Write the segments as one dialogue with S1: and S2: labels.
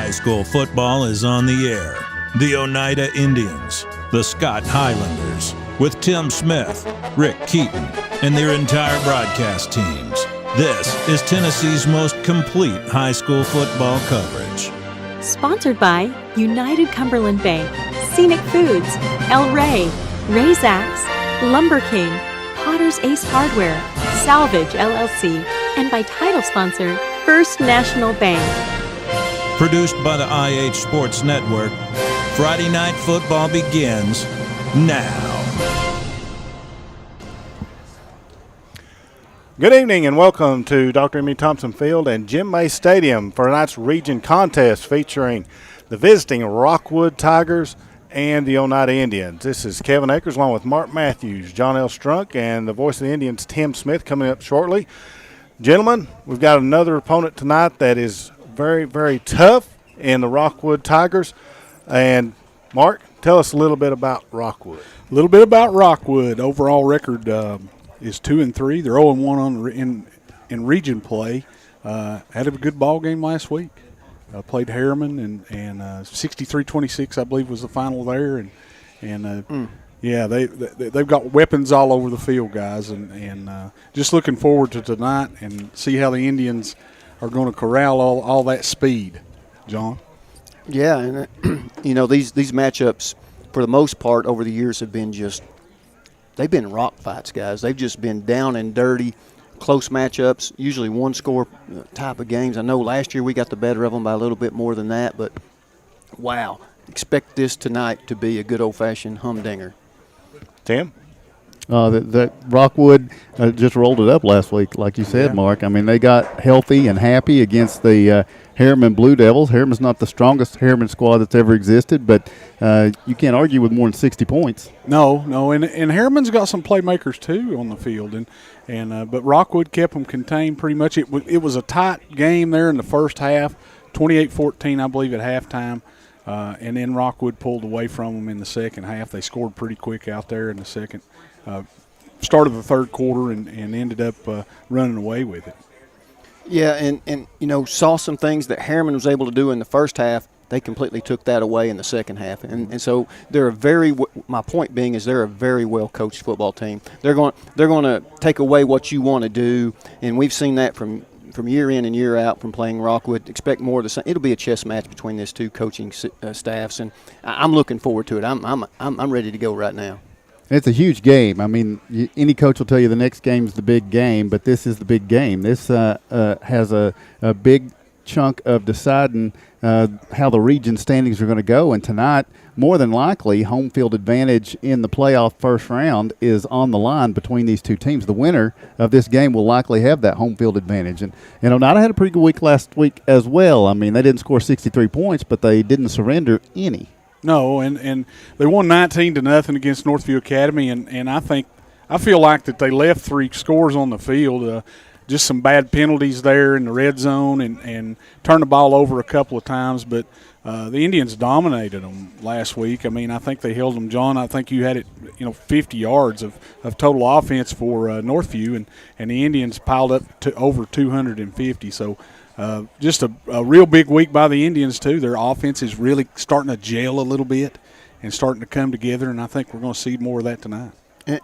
S1: High school football is on the air. The Oneida Indians, the Scott Highlanders, with Tim Smith, Rick Keaton, and their entire broadcast teams. This is Tennessee's most complete high school football coverage.
S2: Sponsored by United Cumberland Bank, Scenic Foods, El Rey, Ray's Axe, Lumber King, Potter's Ace Hardware, Salvage LLC, and by title sponsor, First National Bank.
S1: Produced by the IH Sports Network, Friday Night Football begins now.
S3: Good evening and welcome to Dr. M.E. Thompson Field and Jim May Stadium for tonight's region contest featuring the visiting Rockwood Tigers and the Oneida Indians. This is Kevin Akers along with Mark Matthews, John L. Strunk, and the voice of the Indians, Tim Smith, coming up shortly. Gentlemen, we've got another opponent tonight that is very, very tough in the Rockwood Tigers. And, Mark, tell us a little bit about Rockwood.
S4: A little bit about Rockwood. Overall record is 2-3. They're 0-1 in region play. Had a good ball game last week. Played Harriman and 63-26, I believe, was the final there. Yeah, they've got weapons all over the field, guys, and just looking forward to tonight and see how the Indians are going to corral all that speed. John?
S5: Yeah, and these matchups, for the most part, over the years have been they've been rock fights, guys. They've just been down and dirty, close matchups, usually one-score type of games. I know last year we got the better of them by a little bit more than that, but wow, expect this tonight to be a good old-fashioned humdinger.
S3: Tim?
S6: That Rockwood just rolled it up last week, like you said, Mark. I mean, they got healthy and happy against the Harriman Blue Devils. Harriman's not the strongest Harriman squad that's ever existed, but you can't argue with more than 60 points.
S4: No, and Harriman's got some playmakers too on the field, but Rockwood kept them contained pretty much. It was a tight game there in the first half, 28-14, I believe, at halftime. And then Rockwood pulled away from them in the second half. They scored pretty quick out there in the second. Started the third quarter and ended up running away with it.
S5: Yeah, and saw some things that Harriman was able to do in the first half. They completely took that away in the second half. And so they're my point being is they're a very well-coached football team. They're going to take away what you want to do, and we've seen that from year in and year out from playing Rockwood. Expect more of the same. It'll be a chess match between these two coaching staffs, and I'm looking forward to it. I'm ready to go right now.
S6: It's a huge game. I mean, any coach will tell you the next game's the big game, but this is the big game. This has a big chunk of deciding how the region standings are going to go, and tonight, more than likely, home field advantage in the playoff first round is on the line between these two teams. The winner of this game will likely have that home field advantage. And Oneida had a pretty good week last week as well. I mean, they didn't score 63 points, but they didn't surrender any.
S4: No, and they won 19-0 against Northview Academy, and I feel like that they left 3 scores on the field. Just some bad penalties there in the red zone and turned the ball over a couple of times, but the Indians dominated them last week. I mean, I think they held them, John. I think you had it, 50 yards of total offense for Northview, and the Indians piled up to over 250. So just a real big week by the Indians, too. Their offense is really starting to gel a little bit and starting to come together, and I think we're going to see more of that tonight.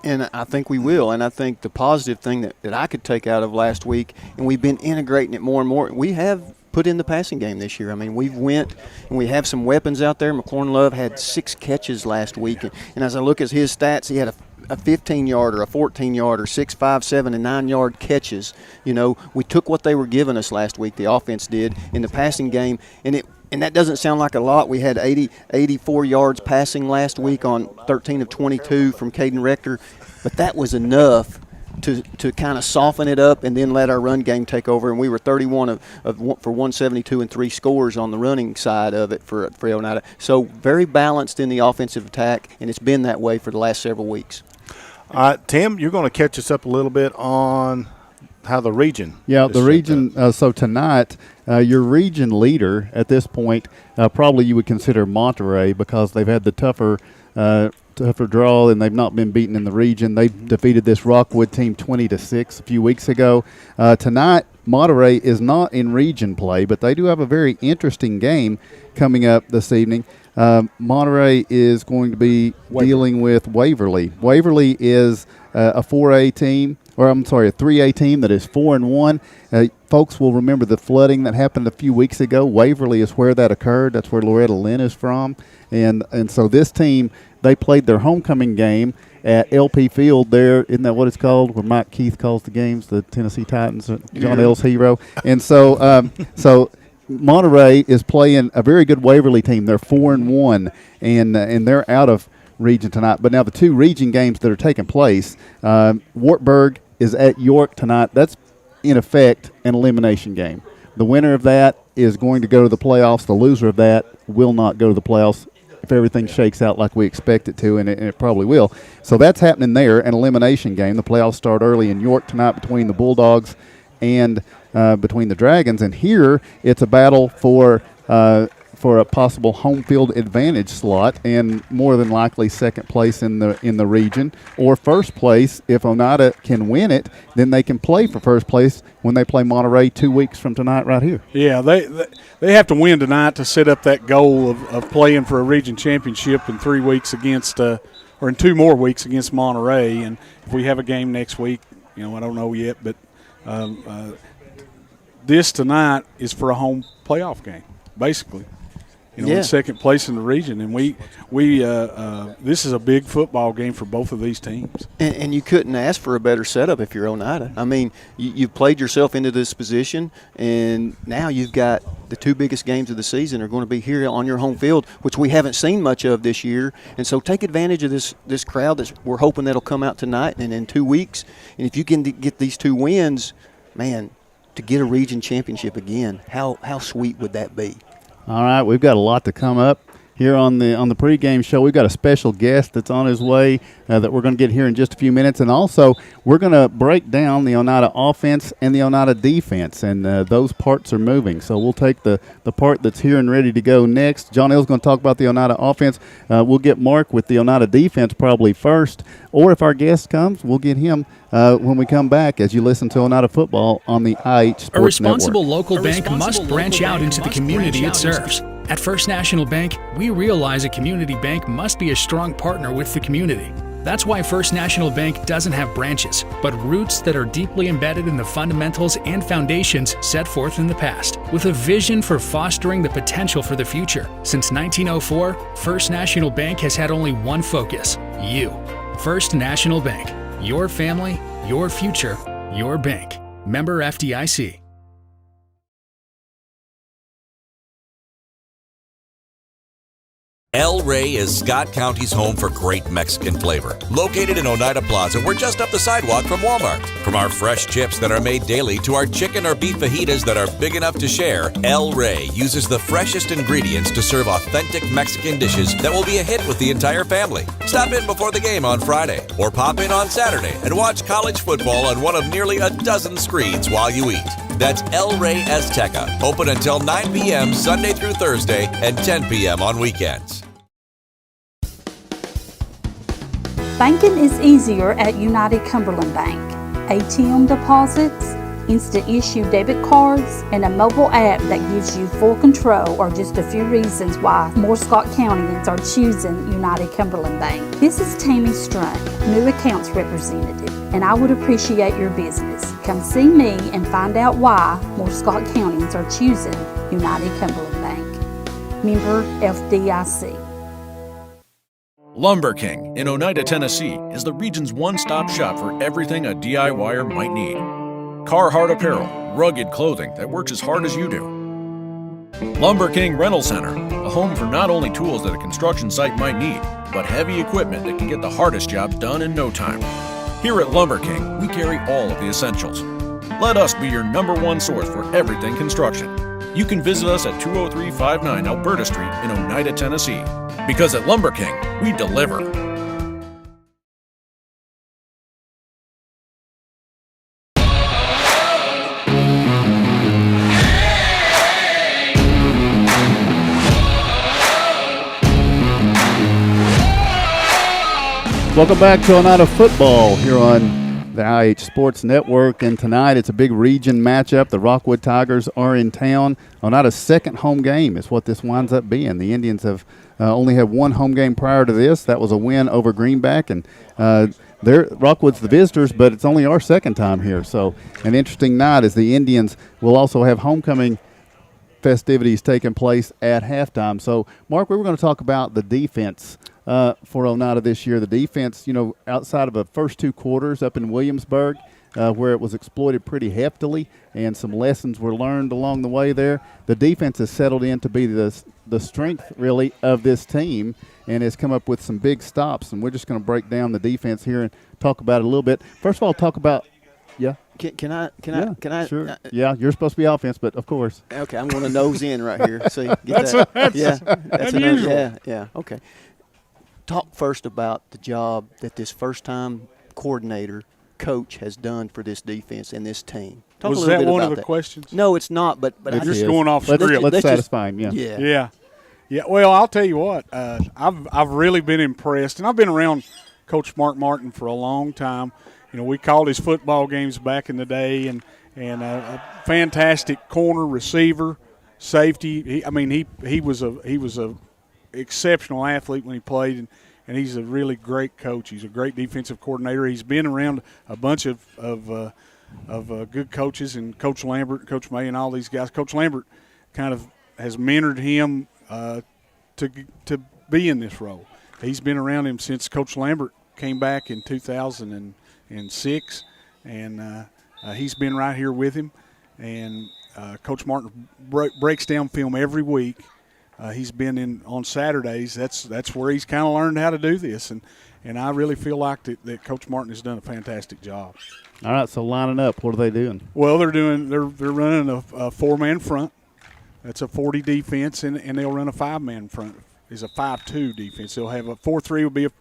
S5: And I think we will. And I think the positive thing that I could take out of last week, and we've been integrating it more and more, we have put in the passing game this year. I mean, we've went and we have some weapons out there. McLaurin Love had 6 catches last week. And as I look at his stats, he had a 15-yarder, a 14-yarder, 6, 5, 7, and 9-yard catches. We took what they were giving us last week, the offense did, in the passing game, and that doesn't sound like a lot. We had 84 yards passing last week on 13 of 22 from Caden Rector, but that was enough to kind of soften it up and then let our run game take over. And we were 31 for 172 and 3 scores on the running side of it for Oneida. So very balanced in the offensive attack, and it's been that way for the last several weeks.
S3: Tim, you're going to catch us up a little bit on how the region.
S6: Yeah, the region. So tonight, your region leader at this point, probably you would consider Monterey because they've had the tougher draw and they've not been beaten in the region. They defeated this Rockwood team 20-6 a few weeks ago. Tonight, Monterey is not in region play, but they do have a very interesting game coming up this evening. Monterey is going to be dealing with Waverly. Waverly is a 4A team, or I'm sorry, a 3A team that is 4-1. Folks will remember the flooding that happened a few weeks ago. Waverly is where that occurred. That's where Loretta Lynn is from. And so this team, they played their homecoming game at LP Field there. Isn't that what it's called, where Mike Keith calls the games, the Tennessee Titans, John L's hero? And so so Monterey is playing a very good Waverly team. They're 4-1, and they're out of region tonight. But now the two region games that are taking place, Wartburg is at York tonight. That's, in effect, an elimination game. The winner of that is going to go to the playoffs. The loser of that will not go to the playoffs if everything shakes out like we expect it to, and it probably will. So that's happening there, an elimination game. The playoffs start early in York tonight between the Bulldogs and between the Dragons. And here it's a battle for a possible home field advantage slot, and more than likely second place in the region, or first place. If Oneida can win it, then they can play for first place when they play Monterey 2 weeks from tonight right here.
S4: Yeah, they have to win tonight to set up that goal of playing for a region championship in 3 weeks against or in 2 more weeks against Monterey. And if we have a game next week, I don't know yet, but this tonight is for a home playoff game, basically. In second place in the region, and we this is a big football game for both of these teams.
S5: And you couldn't ask for a better setup if you're Oneida. I mean, you've played yourself into this position, and now you've got the 2 biggest games of the season are going to be here on your home field, which we haven't seen much of this year. And so take advantage of this crowd that we're hoping that'll come out tonight and in 2 weeks. And if you can get these 2 wins, man, to get a region championship again, how sweet would that be?
S6: All right, we've got a lot to come up here on the pregame show. We've got a special guest that's on his way that we're going to get here in just a few minutes. And also, we're going to break down the Oneida offense and the Oneida defense, and those parts are moving. So we'll take the part that's here and ready to go next. John L's going to talk about the Oneida offense. We'll get Mark with the Oneida defense probably first, or if our guest comes, we'll get him when we come back as you listen to Oneida football on the IH Sports Network.
S7: A responsible local bank must branch out into the community it serves. At First National Bank, we realize a community bank must be a strong partner with the community. That's why First National Bank doesn't have branches, but roots that are deeply embedded in the fundamentals and foundations set forth in the past, with a vision for fostering the potential for the future. Since 1904, First National Bank has had only one focus: you. First National Bank. Your family, your future, your bank. Member FDIC.
S8: El Rey is Scott County's home for great Mexican flavor. Located in Oneida Plaza, we're just up the sidewalk from Walmart. From our fresh chips that are made daily to our chicken or beef fajitas that are big enough to share, El Rey uses the freshest ingredients to serve authentic Mexican dishes that will be a hit with the entire family. Stop in before the game on Friday, or pop in on Saturday and watch college football on one of nearly a dozen screens while you eat. That's El Rey Azteca, open until 9 p.m. Sunday through Thursday and 10 p.m. on weekends.
S9: Banking is easier at United Cumberland Bank. ATM deposits, instant issue debit cards, and a mobile app that gives you full control are just a few reasons why more Scott Countyans are choosing United Cumberland Bank. This is Tammy Strunk, new accounts representative, and I would appreciate your business. Come see me and find out why more Scott Countyans are choosing United Cumberland Bank. Member FDIC.
S10: Lumber King in Oneida, Tennessee is the region's one-stop shop for everything a DIYer might need. Carhartt apparel, rugged clothing that works as hard as you do. Lumber King Rental Center, a home for not only tools that a construction site might need, but heavy equipment that can get the hardest jobs done in no time. Here at Lumber King, we carry all of the essentials. Let us be your #1 source for everything construction. You can visit us at 20359 Alberta Street in Oneida, Tennessee. Because at Lumber King, we deliver.
S6: Welcome back to Oneida football here on the IH Sports Network, and tonight it's a big region matchup. The Rockwood Tigers are in town. Oneida's second home game is what this winds up being. The Indians have only had one home game prior to this. That was a win over Greenback, and Rockwood's the visitors, but it's only our second time here. So an interesting night as the Indians will also have homecoming festivities taking place at halftime. So, Mark, we were going to talk about the defense for Oneida this year. The defense, outside of the first two quarters up in Williamsburg, where it was exploited pretty heftily and some lessons were learned along the way there, the defense has settled in to be the strength, really, of this team and has come up with some big stops. And we're just going to break down the defense here and talk about it a little bit. First of all, talk about – yeah.
S5: Can I?
S6: Sure. Yeah, you're supposed to be offense, but of course.
S5: Okay, I'm going to nose in right here. See, get that? That's
S4: unusual.
S5: Yeah. Okay. Talk first about the job that this first-time coordinator, coach, has done for this defense and this team. Talk
S4: Was
S5: a little
S4: that
S5: bit
S4: one
S5: about
S4: of the questions?
S5: No, it's not. But
S4: You're just going off script.
S6: Let's satisfy him.
S4: Yeah. Well, I'll tell you what. I've really been impressed, and I've been around Coach Mark Martin for a long time. We called his football games back in the day, and a fantastic corner, receiver, safety. He was a exceptional athlete when he played, and he's a really great coach. He's a great defensive coordinator. He's been around a bunch of good coaches, and Coach Lambert, Coach May, and all these guys. Coach Lambert kind of has mentored him to be in this role. He's been around him since Coach Lambert came back in 2006, and he's been right here with him. And Coach Martin breaks down film every week. He's been in on Saturdays. That's where he's kind of learned how to do this, and I really feel like that Coach Martin has done a fantastic job.
S6: All right, so lining up, what are they doing?
S4: Well, they're running a four-man front. That's a 40 defense, and they'll run a five-man front. It's a 5-2 defense. They'll have a 4-3 will be a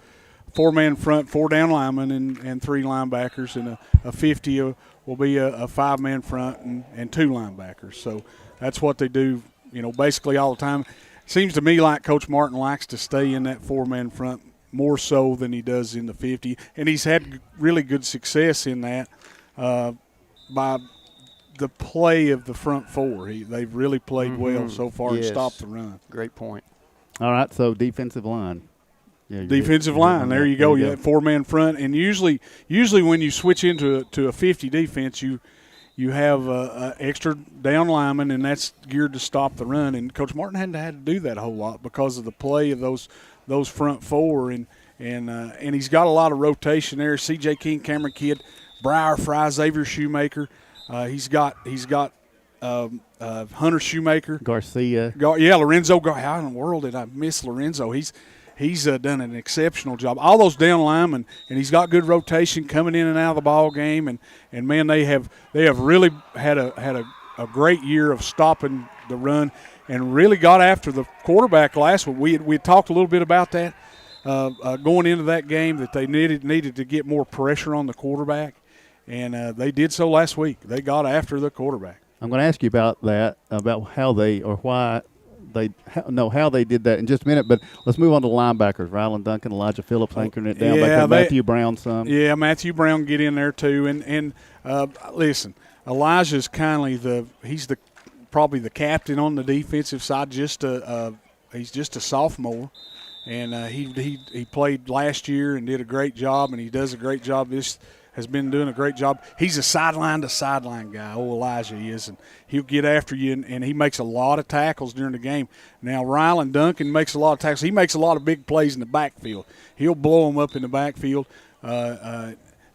S4: four-man front, four down linemen, and three linebackers, and a 50 will be a five-man front and two linebackers. So that's what they do, basically all the time. Seems to me like Coach Martin likes to stay in that four-man front more so than he does in the 50, and he's had really good success in that by the play of the front four. They've really played well so far and stopped the run.
S5: Great point.
S6: All right, so defensive line. Yeah,
S4: defensive line. There you go. You have four-man front, and usually when you switch into a 50 defense, you have extra down lineman, and that's geared to stop the run. And Coach Martin hadn't had to do that a whole lot because of the play of those front four, and he's got a lot of rotation there. C.J. King, Cameron Kidd, Briar Fry, Xavier Shoemaker. He's got Hunter Shoemaker,
S6: Garcia.
S4: Lorenzo. How in the world did I miss Lorenzo? He's done an exceptional job. All those down linemen, and he's got good rotation coming in and out of the ball game. And man, they have really had a great year of stopping the run, and really got after the quarterback last week. We had talked a little bit about that going into that game, that they needed to get more pressure on the quarterback, and they did so last week. They got after the quarterback.
S6: I'm going to ask you about that, about how they did that in just a minute, but let's move on to the linebackers. Ryland Duncan, Elijah Phillips anchoring it down. Matthew Brown some.
S4: Yeah, Matthew Brown get in there too. And listen, Elijah's he's probably the captain on the defensive side. He's just a sophomore, and he played last year and did a great job, and he does a great job has been doing a great job. He's a sideline-to-sideline guy, Elijah is, and he'll get after you, and he makes a lot of tackles during the game. Now, Ryland Duncan makes a lot of tackles. He makes a lot of big plays in the backfield. He'll blow them up in the backfield.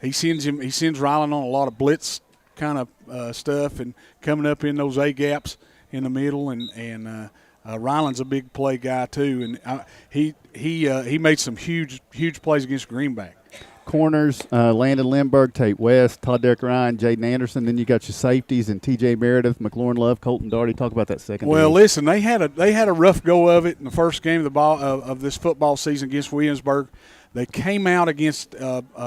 S4: He sends Ryland on a lot of blitz kind of stuff and coming up in those A-gaps in the middle, and Ryland's a big play guy too, and he made some huge plays against Greenback.
S6: Corners, Landon Lindbergh, Tate West, Todd Derrick Ryan, Jaden Anderson. Then you got your safeties and T.J. Meredith, McLaurin Love, Colton Doherty. Talk about that second.
S4: Well, listen, they had a rough go of it in the first game of this football season against Williamsburg. They came out against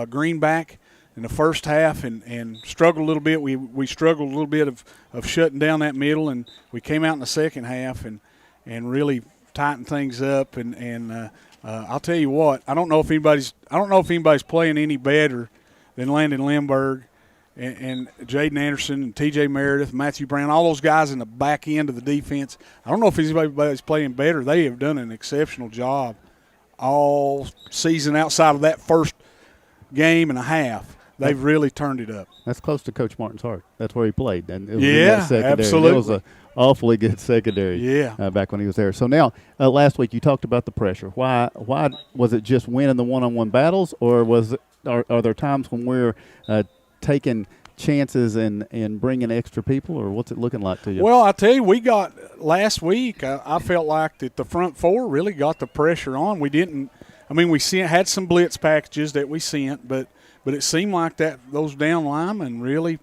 S4: Greenback in the first half and struggled a little bit. We struggled a little bit of shutting down that middle, and we came out in the second half and really tightened things up and I'll tell you what, I don't know if anybody's playing any better then Landon Lindbergh and Jaden Anderson and T.J. Meredith, Matthew Brown, all those guys in the back end of the defense. I don't know if anybody's playing better. They have done an exceptional job all season outside of that first game and a half. They've really turned it up.
S6: That's close to Coach Martin's heart. That's where he played. And it was
S4: yeah,
S6: in that secondary.
S4: absolutely.
S6: It was an awfully good secondary back when he was there. So now, last week you talked about the pressure. Why was it just winning the one-on-one battles, or are there times when we're taking chances and bringing extra people, or what's it looking like to you?
S4: Well, I tell you, we got last week, I felt like that the front four really got the pressure on. We didn't – I mean, had some blitz packages that we sent, but it seemed like that those down linemen really,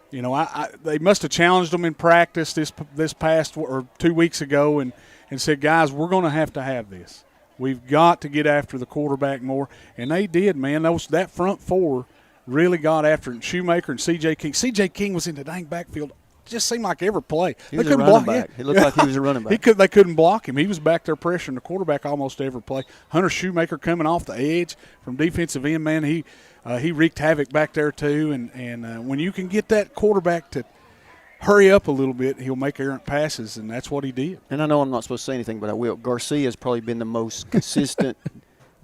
S4: you know, they must have challenged them in practice this past or 2 weeks ago and said, guys, we're going to have this. We've got to get after the quarterback more, and they did, man. That front four really got after it. Shoemaker and C.J. King. C.J. King was in the dang backfield. Just seemed like every play.
S5: He was a running back. It looked like he was a running back.
S4: They couldn't block him. He was back there pressuring the quarterback almost every play. Hunter Shoemaker coming off the edge from defensive end, man, he wreaked havoc back there too. And when you can get that quarterback to hurry up a little bit, he'll make errant passes, and that's what he did.
S5: And I know I'm not supposed to say anything, but I will. Garcia has probably been the most consistent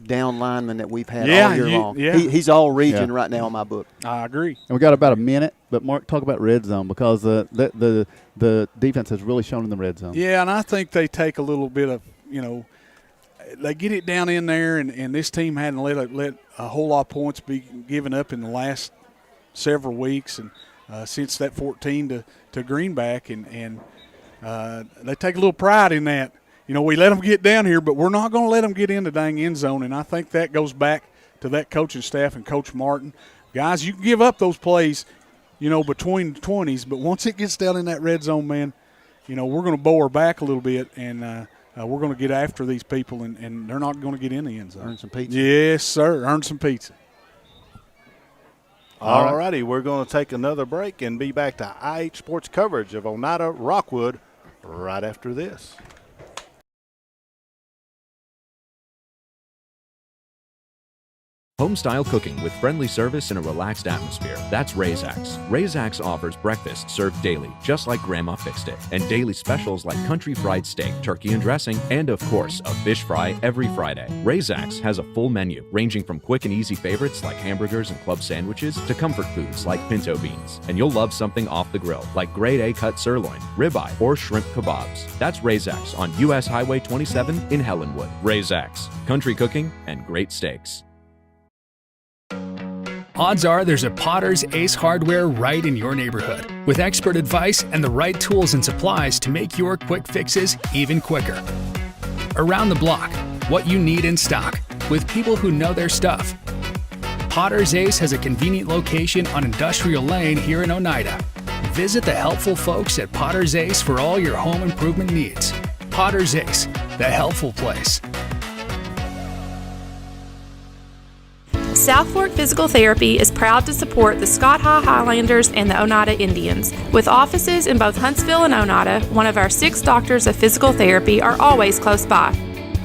S5: down lineman that we've had all year long.
S4: Yeah.
S5: He's all region right now in my book.
S4: I agree.
S6: And we got about a minute, but Mark, talk about red zone, because the defense has really shown in the red zone.
S4: Yeah, and I think they take a little bit of, you know, they get it down in there, and this team hadn't let a whole lot of points be given up in the last several weeks, and since that 14 to Greenback, and they take a little pride in that. You know, we let them get down here, but we're not going to let them get in the dang end zone, and I think that goes back to that coaching staff and Coach Martin. Guys, you can give up those plays, you know, between the 20s, but once it gets down in that red zone, man, you know, we're going to bow her back a little bit, and we're going to get after these people, and they're not going to get in the end zone.
S5: Earn some pizza.
S4: Yes, sir. Earn some pizza.
S3: All righty, we're going to take another break and be back to IH Sports coverage of Oneida Rockwood right after this.
S11: Home-style cooking with friendly service and a relaxed atmosphere. That's Razak's. Razak's offers breakfast served daily, just like Grandma fixed it, and daily specials like country fried steak, turkey and dressing, and of course, a fish fry every Friday. Razak's has a full menu, ranging from quick and easy favorites like hamburgers and club sandwiches to comfort foods like pinto beans. And you'll love something off the grill, like grade A cut sirloin, ribeye, or shrimp kebabs. That's Razak's on U.S. Highway 27 in Helenwood. Razak's. Country cooking and great steaks.
S7: Odds are there's a Potter's Ace Hardware right in your neighborhood, with expert advice and the right tools and supplies to make your quick fixes even quicker. Around the block, what you need in stock, with people who know their stuff. Potter's Ace has a convenient location on Industrial Lane here in Oneida. Visit the helpful folks at Potter's Ace for all your home improvement needs. Potter's Ace, the helpful place.
S12: South Fork Physical Therapy is proud to support the Scott High Highlanders and the Oneida Indians. With offices in both Huntsville and Oneida, one of our 6 doctors of physical therapy are always close by.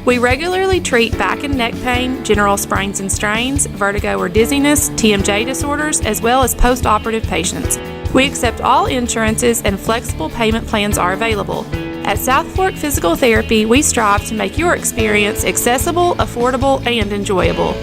S12: We regularly treat back and neck pain, general sprains and strains, vertigo or dizziness, TMJ disorders, as well as post-operative patients. We accept all insurances and flexible payment plans are available. At South Fork Physical Therapy, we strive to make your experience accessible, affordable, and enjoyable.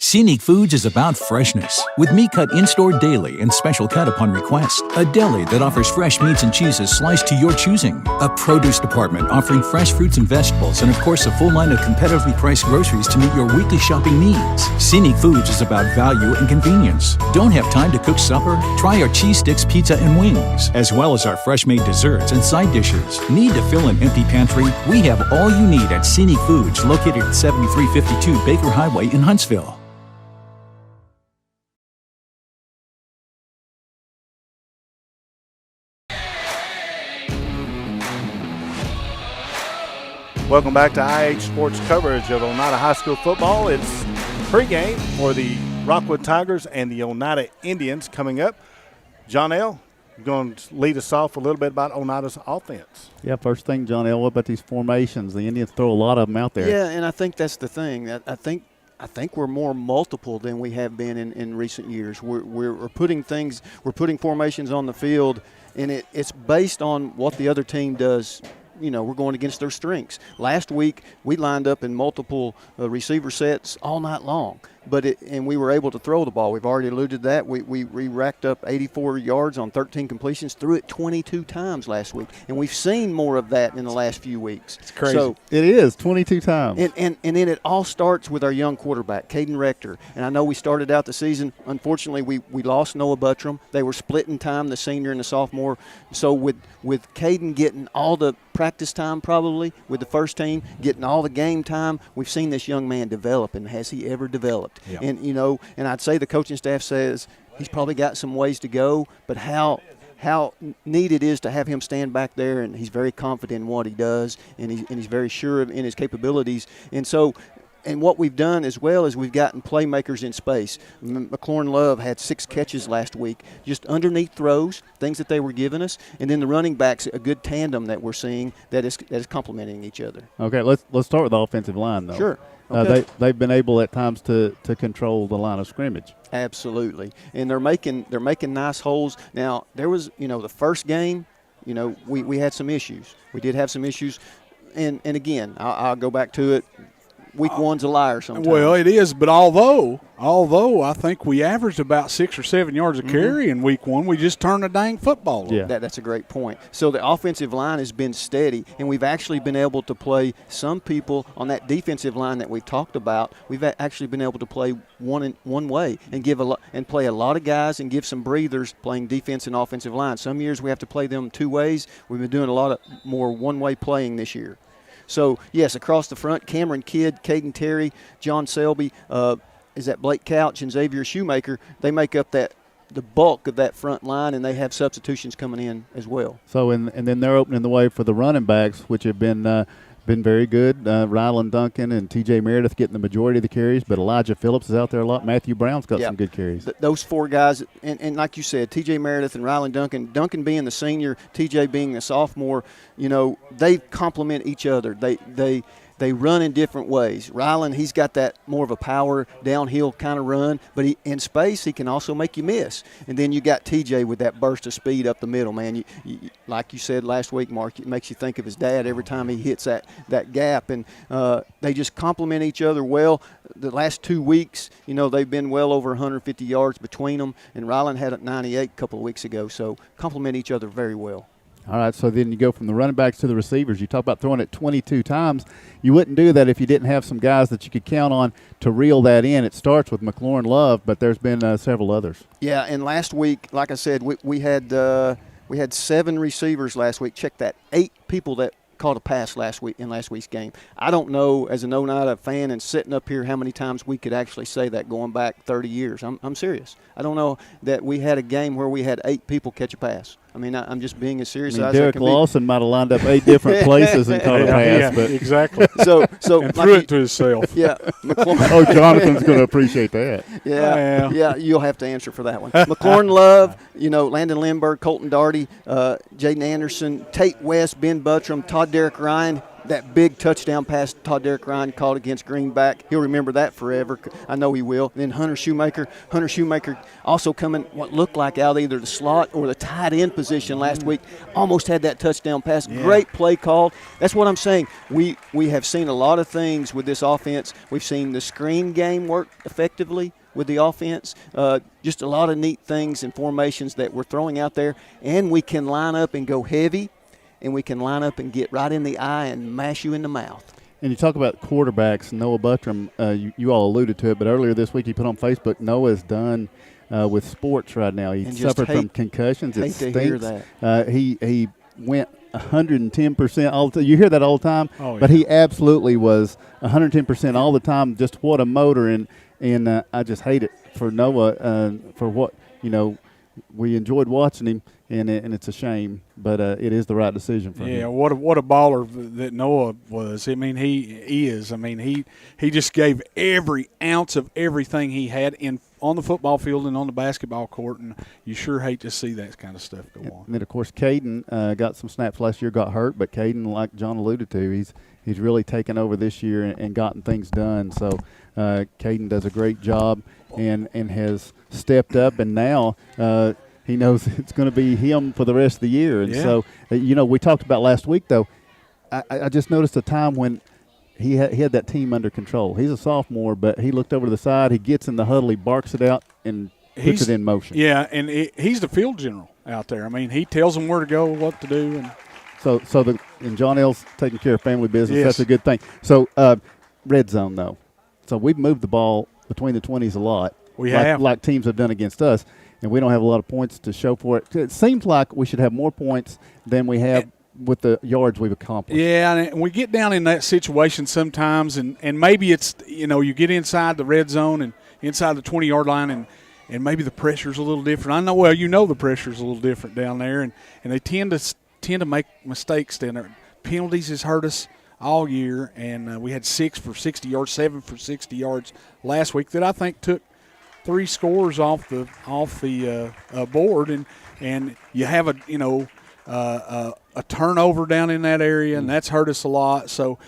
S13: Scenic Foods is about freshness, with meat cut in-store daily and special cut upon request. A deli that offers fresh meats and cheeses sliced to your choosing. A produce department offering fresh fruits and vegetables, and of course a full line of competitively priced groceries to meet your weekly shopping needs. Scenic Foods is about value and convenience. Don't have time to cook supper? Try our cheese sticks, pizza, and wings, as well as our fresh-made desserts and side dishes. Need to fill an empty pantry? We have all you need at Scenic Foods, located at 7352 Baker Highway in Huntsville.
S3: Welcome back to IH Sports coverage of Oneida High School football. It's pregame for the Rockwood Tigers and the Oneida Indians coming up. John L., you're going to lead us off a little bit about Oneida's offense.
S6: Yeah, first thing, John L., what about these formations? The Indians throw a lot of them out there.
S5: Yeah, and I think that's the thing. I I think we're more multiple than we have been in recent years. We're putting formations on the field, and it's based on what the other team does. We're going against their strengths. Last week, we lined up in multiple receiver sets all night long, and we were able to throw the ball. We've already alluded to that. We racked up 84 yards on 13 completions, threw it 22 times last week, and we've seen more of that in the last few weeks.
S4: It's crazy.
S5: So,
S6: it is 22 times.
S5: And then it all starts with our young quarterback, Caden Rector. And I know we started out the season, unfortunately, we lost Noah Buttram. They were splitting time, the senior and the sophomore. So with Caden getting all the practice time probably with the first team, getting all the game time, we've seen this young man develop, and has he ever developed?
S4: Yeah.
S5: And I'd say the coaching staff says he's probably got some ways to go, but how neat it is to have him stand back there, and he's very confident in what he does, and he's very sure in his capabilities. And what we've done as well is we've gotten playmakers in space. McLaurin Love had 6 catches last week, just underneath throws, things that they were giving us. And then the running backs, a good tandem that we're seeing that is complementing each other.
S6: Okay, let's start with the offensive line, though.
S5: Sure. Okay.
S6: They've been able at times to control the line of scrimmage.
S5: Absolutely. And they're making nice holes. Now, there was, the first game, we had some issues. We did have some issues. And again, I'll go back to it. Week one's a liar sometimes.
S4: Well, it is, but although I think we averaged about 6 or 7 yards a carry in week one, we just turned the dang football over.
S6: Yeah.
S5: That's a great point. So the offensive line has been steady, and we've actually been able to play some people on that defensive line that we've talked about. We've actually been able to play one way and play a lot of guys and give some breathers playing defense and offensive line. Some years we have to play them 2 ways. We've been doing a lot of more one-way playing this year. So, yes, across the front, Cameron Kidd, Caden Terry, John Selby, Blake Couch, and Xavier Shoemaker. They make up the bulk of that front line, and they have substitutions coming in as well.
S6: So, and then they're opening the way for the running backs, which have been very good. Rylan Duncan and T.J. Meredith getting the majority of the carries, but Elijah Phillips is out there a lot. Matthew Brown's got some good carries.
S5: Those 4 guys, and like you said, T.J. Meredith and Rylan Duncan being the senior, T.J. being the sophomore, they complement each other. They run in different ways. Rylan, he's got that more of a power downhill kind of run, but in space he can also make you miss. And then you got TJ with that burst of speed up the middle, man. You, like you said last week, Mark, it makes you think of his dad every time he hits that gap. And they just complement each other well. The last 2 weeks, they've been well over 150 yards between them, and Rylan had 98 a couple of weeks ago, so complement each other very well.
S6: All right, so then you go from the running backs to the receivers. You talk about throwing it 22 times. You wouldn't do that if you didn't have some guys that you could count on to reel that in. It starts with McLaurin Love, but there's been several others.
S5: Yeah, and last week, like I said, we had 7 receivers last week. Check that, 8 people that caught a pass in last week's game. I don't know, as an Oneida fan and sitting up here, how many times we could actually say that going back 30 years. I'm serious. I don't know that we had a game where we had 8 people catch a pass. I mean, I'm just being as serious as I can be.
S6: Derek Lawson might have lined up 8 different places and caught a pass.
S4: But exactly.
S5: So
S4: and threw it to himself.
S5: Yeah.
S6: Oh, Jonathan's going to appreciate that.
S5: Yeah, you'll have to answer for that one. McLaurin Love, Landon Lindbergh, Colton Darty, Jaden Anderson, Tate West, Ben Buttram, Todd Derrick Ryan. That big touchdown pass Todd Derrick Ryan caught against Greenback. He'll remember that forever. I know he will. And then Hunter Shoemaker also coming what looked like out either the slot or the tight end position last week. Almost had that touchdown pass. Yeah. Great play call. That's what I'm saying. We have seen a lot of things with this offense. We've seen the screen game work effectively with the offense. Just a lot of neat things and formations that we're throwing out there. And we can line up and go heavy. And we can line up and get right in the eye and mash you in the mouth.
S6: And you talk about quarterbacks, Noah Buttram, you all alluded to it, but earlier this week he put on Facebook, Noah's done with sports right now. He suffered from concussions. It stinks.
S5: Hear that.
S6: He went 110% all the time. You hear that all the time,
S4: but
S6: he absolutely was 110% all the time. Just what a motor, and I just hate it for Noah for what, we enjoyed watching him, and it's a shame, but it is the right decision for him.
S4: Yeah, what a baller that Noah was. I mean, he is. I mean, he just gave every ounce of everything he had on the football field and on the basketball court, and you sure hate to see that kind of stuff go on.
S6: And then, of course, Caden got some snaps last year, got hurt, but Caden, like John alluded to, he's really taken over this year and gotten things done. So Caden does a great job and has stepped up, and now he knows it's going to be him for the rest of the year. And so, we talked about last week, though, I just noticed a time when he had that team under control. He's a sophomore, but he looked over to the side. He gets in the huddle. He barks it out and puts it in motion.
S4: Yeah, and he's the field general out there. I mean, he tells them where to go, what to do. And
S6: and John L's taking care of family business.
S4: Yes.
S6: That's a good thing. So red zone, though. So we've moved the ball between the 20s a lot.
S4: We have.
S6: Like teams have done against us, and we don't have a lot of points to show for it. It seems like we should have more points than we have with the yards we've accomplished.
S4: Yeah, and we get down in that situation sometimes, and maybe it's, you get inside the red zone and inside the 20-yard line, and maybe the pressure's a little different. I know, the pressure's a little different down there, and they tend to make mistakes down there. Penalties has hurt us all year, and we had 6 for 60 yards, 7 for 60 yards last week that I think took 3 scores off the board, and you have a turnover down in that area, and that's hurt us a lot. So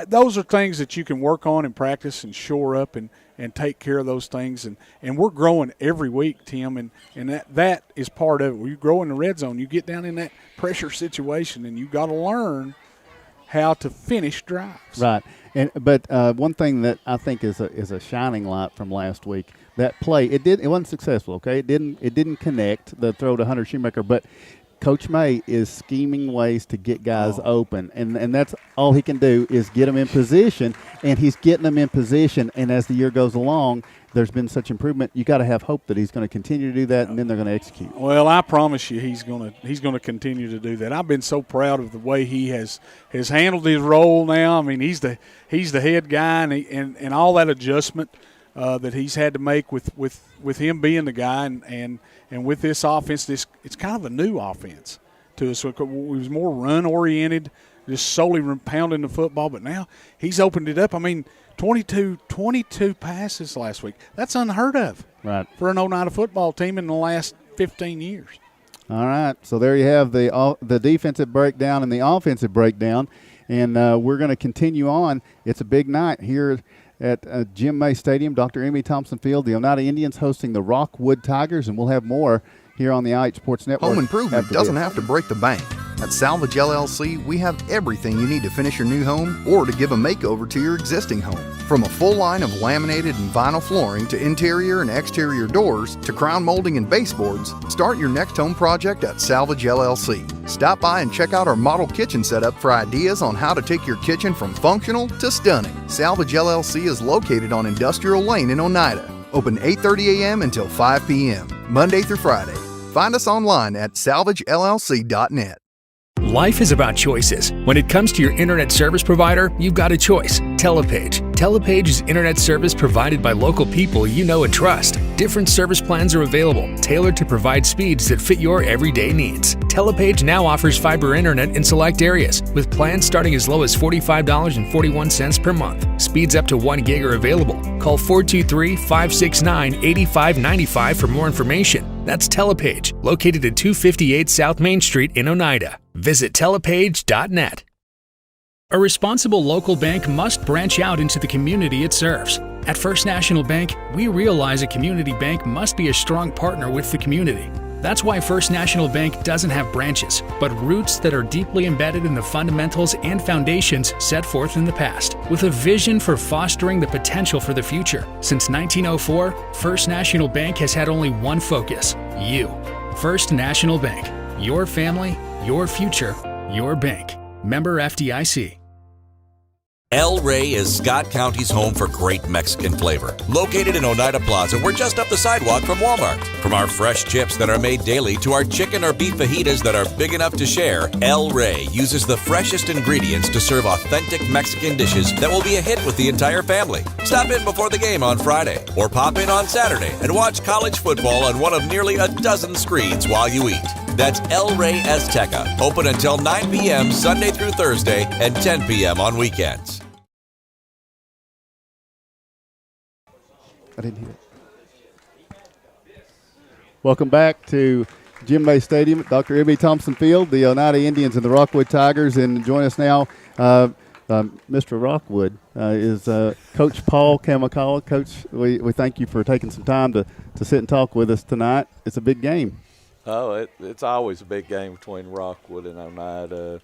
S4: those are things that you can work on and practice and shore up and take care of those things. And we're growing every week, Tim, and that is part of it. When you grow in the red zone, you get down in that pressure situation, and you got to learn how to finish drives.
S6: Right. But one thing that I think is a shining light from last week, that play, it wasn't successful, okay? It didn't connect, the throw to Hunter Shoemaker, but Coach May is scheming ways to get guys open, and that's all he can do is get them in position, and he's getting them in position. And as the year goes along, there's been such improvement. You got to have hope that he's going to continue to do that, and then they're going to execute.
S4: Well, I promise you, he's going to continue to do that. I've been so proud of the way he has handled his role now. I mean, he's the head guy, and all that adjustment that he's had to make with him being the guy, and with this offense, it's kind of a new offense to us. So it was more run-oriented, just solely pounding the football. But now he's opened it up. I mean, 22 passes last week. That's unheard of for an Oneida football team in the last 15 years.
S6: All right, so there you have the defensive breakdown and the offensive breakdown, and we're going to continue on. It's a big night here at Jim May Stadium, Dr. Emmy Thompson Field, the Oneida Indians hosting the Rockwood Tigers, and we'll have more here on the IH Sports Network.
S14: Home improvement doesn't have to break the bank. At Salvage LLC, we have everything you need to finish your new home or to give a makeover to your existing home. From a full line of laminated and vinyl flooring to interior and exterior doors to crown molding and baseboards, start your next home project at Salvage LLC. Stop by and check out our model kitchen setup for ideas on how to take your kitchen from functional to stunning. Salvage LLC is located on Industrial Lane in Oneida. Open 8:30 a.m. until 5 p.m., Monday through Friday. Find us online at salvagellc.net.
S7: Life is about choices. When it comes to your internet service provider, you've got a choice. Telepage. Telepage is internet service provided by local people you know and trust. Different service plans are available, tailored to provide speeds that fit your everyday needs. Telepage now offers fiber internet in select areas, with plans starting as low as $45.41 per month. Speeds up to 1 gig are available. Call 423-569-8595 for more information. That's Telepage, located at 258 South Main Street in Oneida. Visit telepage.net. A responsible local bank must branch out into the community it serves. At First National Bank, we realize a community bank must be a strong partner with the community. That's why First National Bank doesn't have branches, but roots that are deeply embedded in the fundamentals and foundations set forth in the past, with a vision for fostering the potential for the future. Since 1904, First National Bank has had only one focus: you. First National Bank. Your family, your future, your bank. Member FDIC.
S8: El Rey is Scott County's home for great Mexican flavor. Located in Oneida Plaza, we're just up the sidewalk from Walmart. From our fresh chips that are made daily to our chicken or beef fajitas that are big enough to share, El Rey uses the freshest ingredients to serve authentic Mexican dishes that will be a hit with the entire family. Stop in before the game on Friday or pop in on Saturday and watch college football on one of nearly a dozen screens while you eat. That's El Rey Azteca, open until 9 p.m. Sunday through Thursday and 10 p.m. on weekends.
S6: I didn't hear it. Welcome back to Jim May Stadium at Dr. Emmy Thompson Field, the Oneida Indians and the Rockwood Tigers. And join us now, Mr. Rockwood is Coach Paul Kamakawa. Coach, we thank you for taking some time to sit and talk with us tonight. It's a big game.
S15: Oh, it's always a big game between Rockwood and Oneida.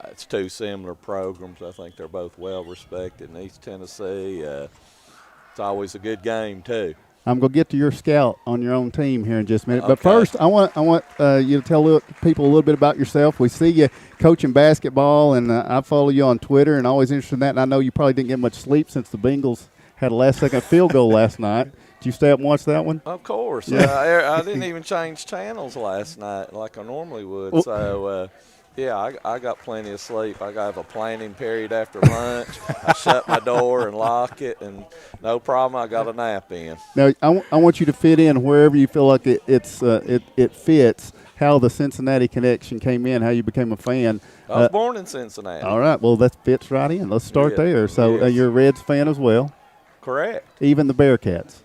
S15: It's two similar programs. I think they're both well respected in East Tennessee. It's always a good game too.
S6: I'm going to get to your scout on your own team here in just a minute.
S15: Okay.
S6: But first, I want you to tell people a little bit about yourself. We see you coaching basketball, and I follow you on Twitter and always interested in that. And I know you probably didn't get much sleep since the Bengals had a last-second field goal last night. Did you stay up and watch that one?
S15: Of course.
S6: Yeah.
S15: I didn't even change channels last night like I normally would. So, I got plenty of sleep. I got a planning period after lunch. I shut my door and lock it, and no problem, I got a nap in.
S6: Now, I want you to fit in wherever you feel like it fits, how the Cincinnati connection came in, how you became a fan.
S15: I was born in Cincinnati.
S6: All right. Well, that fits right in. Let's start there. So you're a Reds fan as well?
S15: Correct.
S6: Even the Bearcats?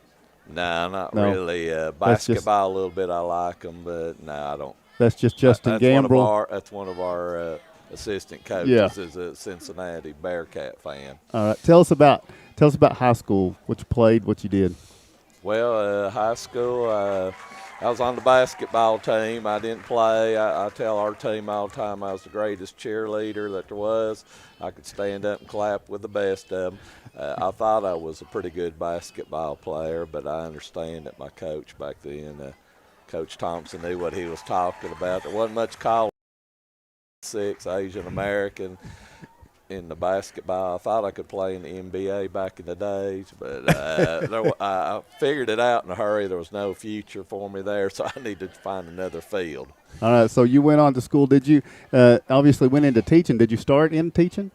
S15: No, not really. Basketball a little bit, I like them, but no, I don't.
S6: That's just Justin Gambrell.
S15: That's one of our assistant coaches is a Cincinnati Bearcat fan.
S6: All right. Tell us about high school, what you played, what you did.
S15: Well, high school, I was on the basketball team. I didn't play. I tell our team all the time I was the greatest cheerleader that there was. I could stand up and clap with the best of them. I thought I was a pretty good basketball player, but I understand that my coach back then, Coach Thompson, knew what he was talking about. There wasn't much college, 6 Asian American in the basketball. I thought I could play in the NBA back in the days, but I figured it out in a hurry. There was no future for me there, so I needed to find another field.
S6: All right, so you went on to school. Did you obviously went into teaching? Did you start in teaching?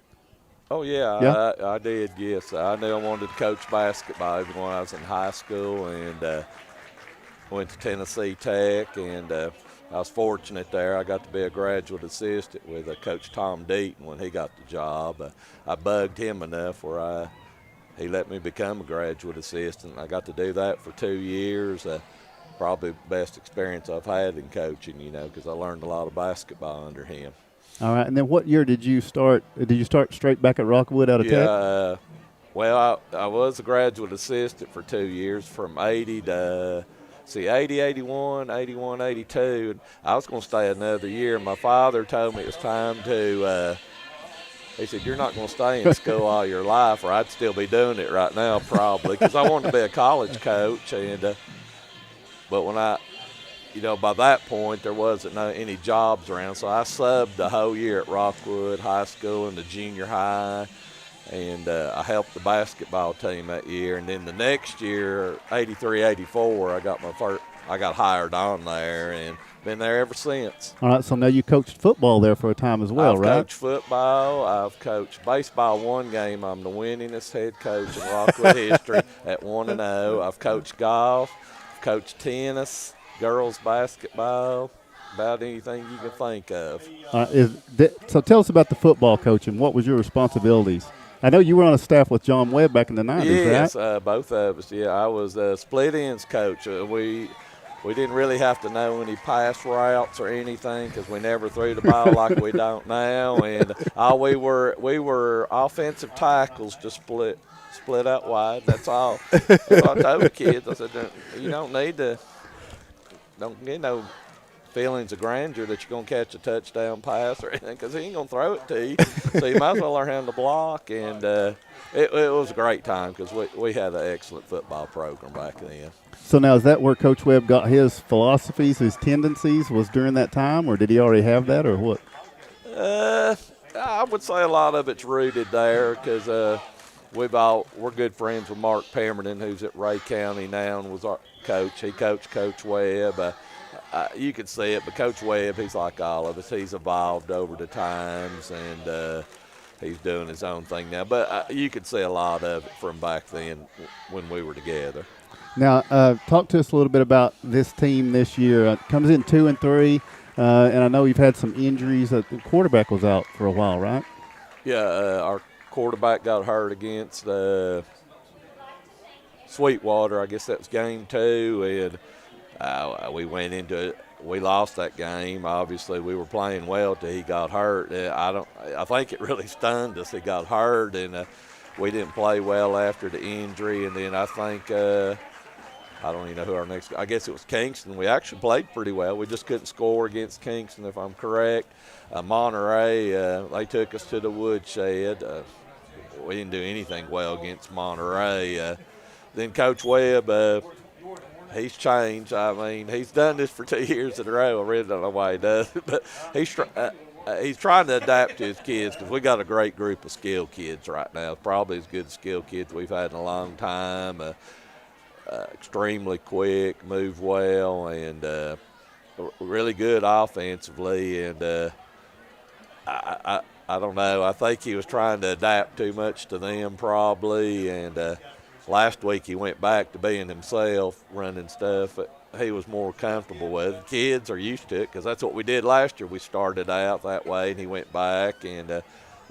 S15: Oh, yeah. I did, yes. I knew I wanted to coach basketball even when I was in high school, and went to Tennessee Tech, and I was fortunate there. I got to be a graduate assistant with Coach Tom Deaton when he got the job. I bugged him enough where he let me become a graduate assistant. I got to do that for 2 years. Probably the best experience I've had in coaching, because I learned a lot of basketball under him.
S6: All right, and then what year did you start? Did you start straight back at Rockwood out of Tech?
S15: Well, I was a graduate assistant for 2 years from 80 to 80, 81, 81, 82. And I was going to stay another year. My father told me it was time to he said, you're not going to stay in school all your life, or I'd still be doing it right now probably, because I wanted to be a college coach. And but when by that point, there wasn't any jobs around, so I subbed the whole year at Rockwood High School and the junior high, and I helped the basketball team that year. And then the next year, 83, 84, I got hired on there and been there ever since.
S6: All right, so now you coached football there for a time as well, right?
S15: I've coached football. I've coached baseball one game. I'm the winningest head coach in Rockwood history at 1-0. I've coached golf, I've coached tennis, girls basketball, about anything you can think of.
S6: So tell us about the football coaching. What was your responsibilities? I know you were on a staff with John Webb back in the 90s, right?
S15: Yes, both of us. Yeah, I was a split ends coach. We didn't really have to know any pass routes or anything because we never threw the ball like we don't now. And all we were offensive tackles, just split out wide. That's all. That's what I told the kids. I said, you don't get no feelings of grandeur that you're going to catch a touchdown pass or anything, because he ain't going to throw it to you. So you might as well learn how to block. And it was a great time because we had an excellent football program back then.
S6: So now is that where Coach Webb got his philosophies, his tendencies, was during that time, or did he already have that, or what?
S15: I would say a lot of it's rooted there because we're good friends with Mark Pemberton, who's at Ray County now and was our coach. He coached Coach Webb. You can see it, but Coach Webb, he's like all of us. He's evolved over the times, and he's doing his own thing now. But you could see a lot of it from back then when we were together.
S6: Now, talk to us a little bit about this team this year. It comes in 2-3, and I know you've had some injuries. The quarterback was out for a while, right?
S15: Yeah, our quarterback got hurt against Sweetwater. I guess that was game 2, and we went into we lost that game. Obviously, we were playing well till he got hurt. I think it really stunned us. He got hurt, and we didn't play well after the injury. And then I think I don't even know who our next. I guess it was Kingston. We actually played pretty well. We just couldn't score against Kingston, if I'm correct. Monterey, they took us to the woodshed. We didn't do anything well against Monterey. Then Coach Webb, he's changed. I mean, he's done this for 2 years in a row. I really don't know why he does it, but he's trying to adapt to his kids because we got a great group of skilled kids right now. Probably as good skilled kids we've had in a long time. Extremely quick, move well, and really good offensively. And I don't know. I think he was trying to adapt too much to them probably. And last week he went back to being himself, running stuff he was more comfortable with. Kids are used to it because that's what we did last year. We started out that way, and he went back, and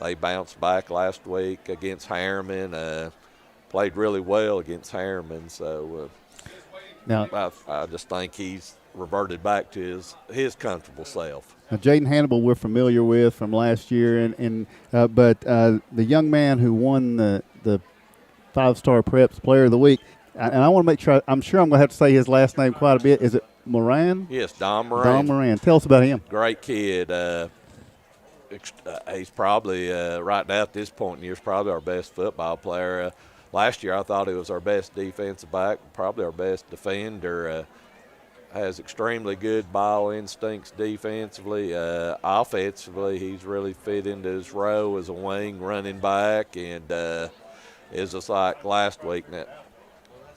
S15: they bounced back last week against Harriman. Played really well against Harriman. So now I just think he's reverted back to his comfortable self.
S6: Now, Jaden Hannibal we're familiar with from last year, but the young man who won the 5-star Preps Player of the Week, and I want to make sure, I'm sure I'm going to have to say his last name quite a bit. Is it Moran?
S15: Yes, Don Moran.
S6: Don Moran. Tell us about him.
S15: Great kid. He's probably, right now at this point in the year, probably our best football player. Last year I thought he was our best defensive back, probably our best defender. Has extremely good ball instincts defensively. Offensively, he's really fit into his role as a wing running back, and it's just like last week.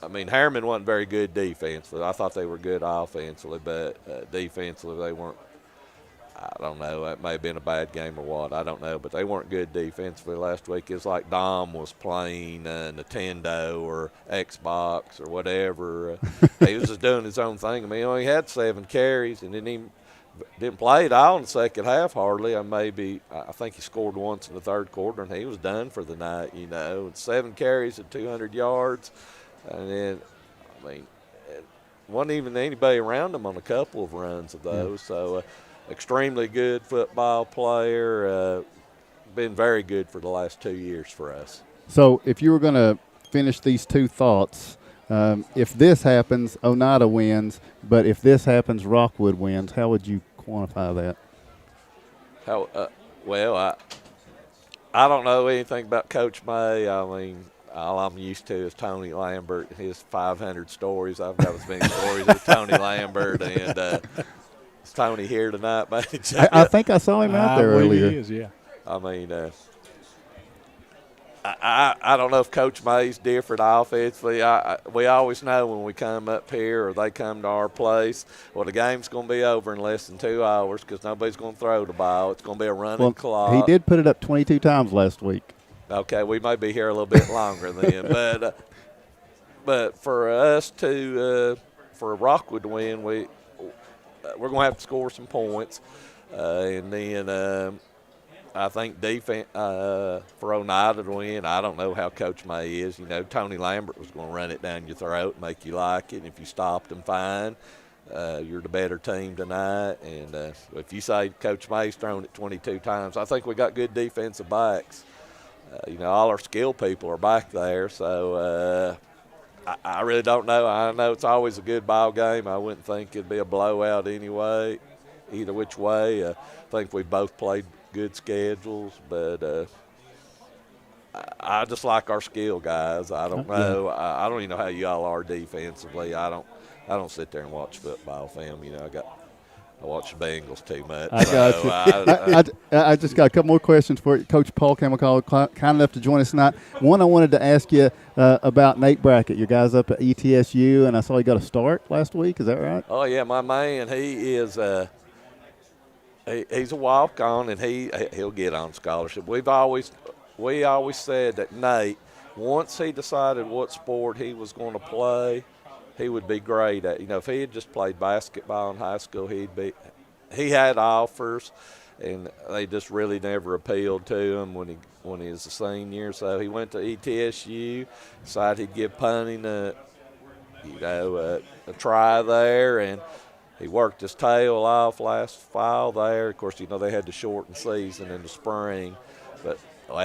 S15: I mean, Harriman wasn't very good defensively. I thought they were good offensively, but defensively they weren't. I don't know. It may have been a bad game or what. I don't know. But they weren't good defensively last week. It was like Dom was playing Nintendo or Xbox or whatever. He was just doing his own thing. I mean, he only had 7 carries and didn't play at all in the second half hardly. I think he scored once in the third quarter, and he was done for the night, you know. 7 carries at 200 yards. And then, I mean, it wasn't even anybody around him on a couple of runs of those. Yeah. So, extremely good football player. Been very good for the last 2 years for us.
S6: So if you were going to finish these two thoughts, if this happens, Oneida wins, but if this happens, Rockwood wins, how would you quantify that?
S15: Well, I don't know anything about Coach May. I mean, all I'm used to is Tony Lambert, his 500 stories. I've got as many stories as Tony Lambert, and is Tony here tonight, man?
S6: I think I saw him out there earlier.
S4: He is, yeah.
S15: I mean, I don't know if Coach May's different offensively. We always know when we come up here or they come to our place, well, the game's going to be over in less than 2 hours because nobody's going to throw the ball. It's going to be a running clock.
S6: He did put it up 22 times last week.
S15: Okay, we may be here a little bit longer then. But for us for Rockwood to win, we're going to have to score some points. And then I think defense for Oneida to win, I don't know how Coach May is. You know, Tony Lambert was going to run it down your throat and make you like it. And if you stopped them, fine. You're the better team tonight. And if you say Coach May's thrown it 22 times, I think we got good defensive backs. You know, all our skilled people are back there. So I really don't know. I know it's always a good ball game. I wouldn't think it'd be a blowout anyway, either which way. I think we both played good schedules, but I just like our skill guys. I don't know. I don't even know how y'all are defensively. I don't sit there and watch football film. You know, I watch the Bengals too much.
S6: I got you. I just got a couple more questions for you. Coach Paul Kamakawa, kind enough to join us tonight. One, I wanted to ask you about Nate Brackett. Your guys up at ETSU, and I saw he got a start last week. Is that right?
S15: Oh, yeah, my man, he is he's a walk-on, and he'll get on scholarship. We always said that Nate, once he decided what sport he was going to play, he would be great at. You know, if he had just played basketball in high school, he had offers, and they just really never appealed to him when he was a senior. So he went to ETSU, decided he'd give punting a try there, and He worked his tail off last fall there. Of course, they had the shortened season in the spring. But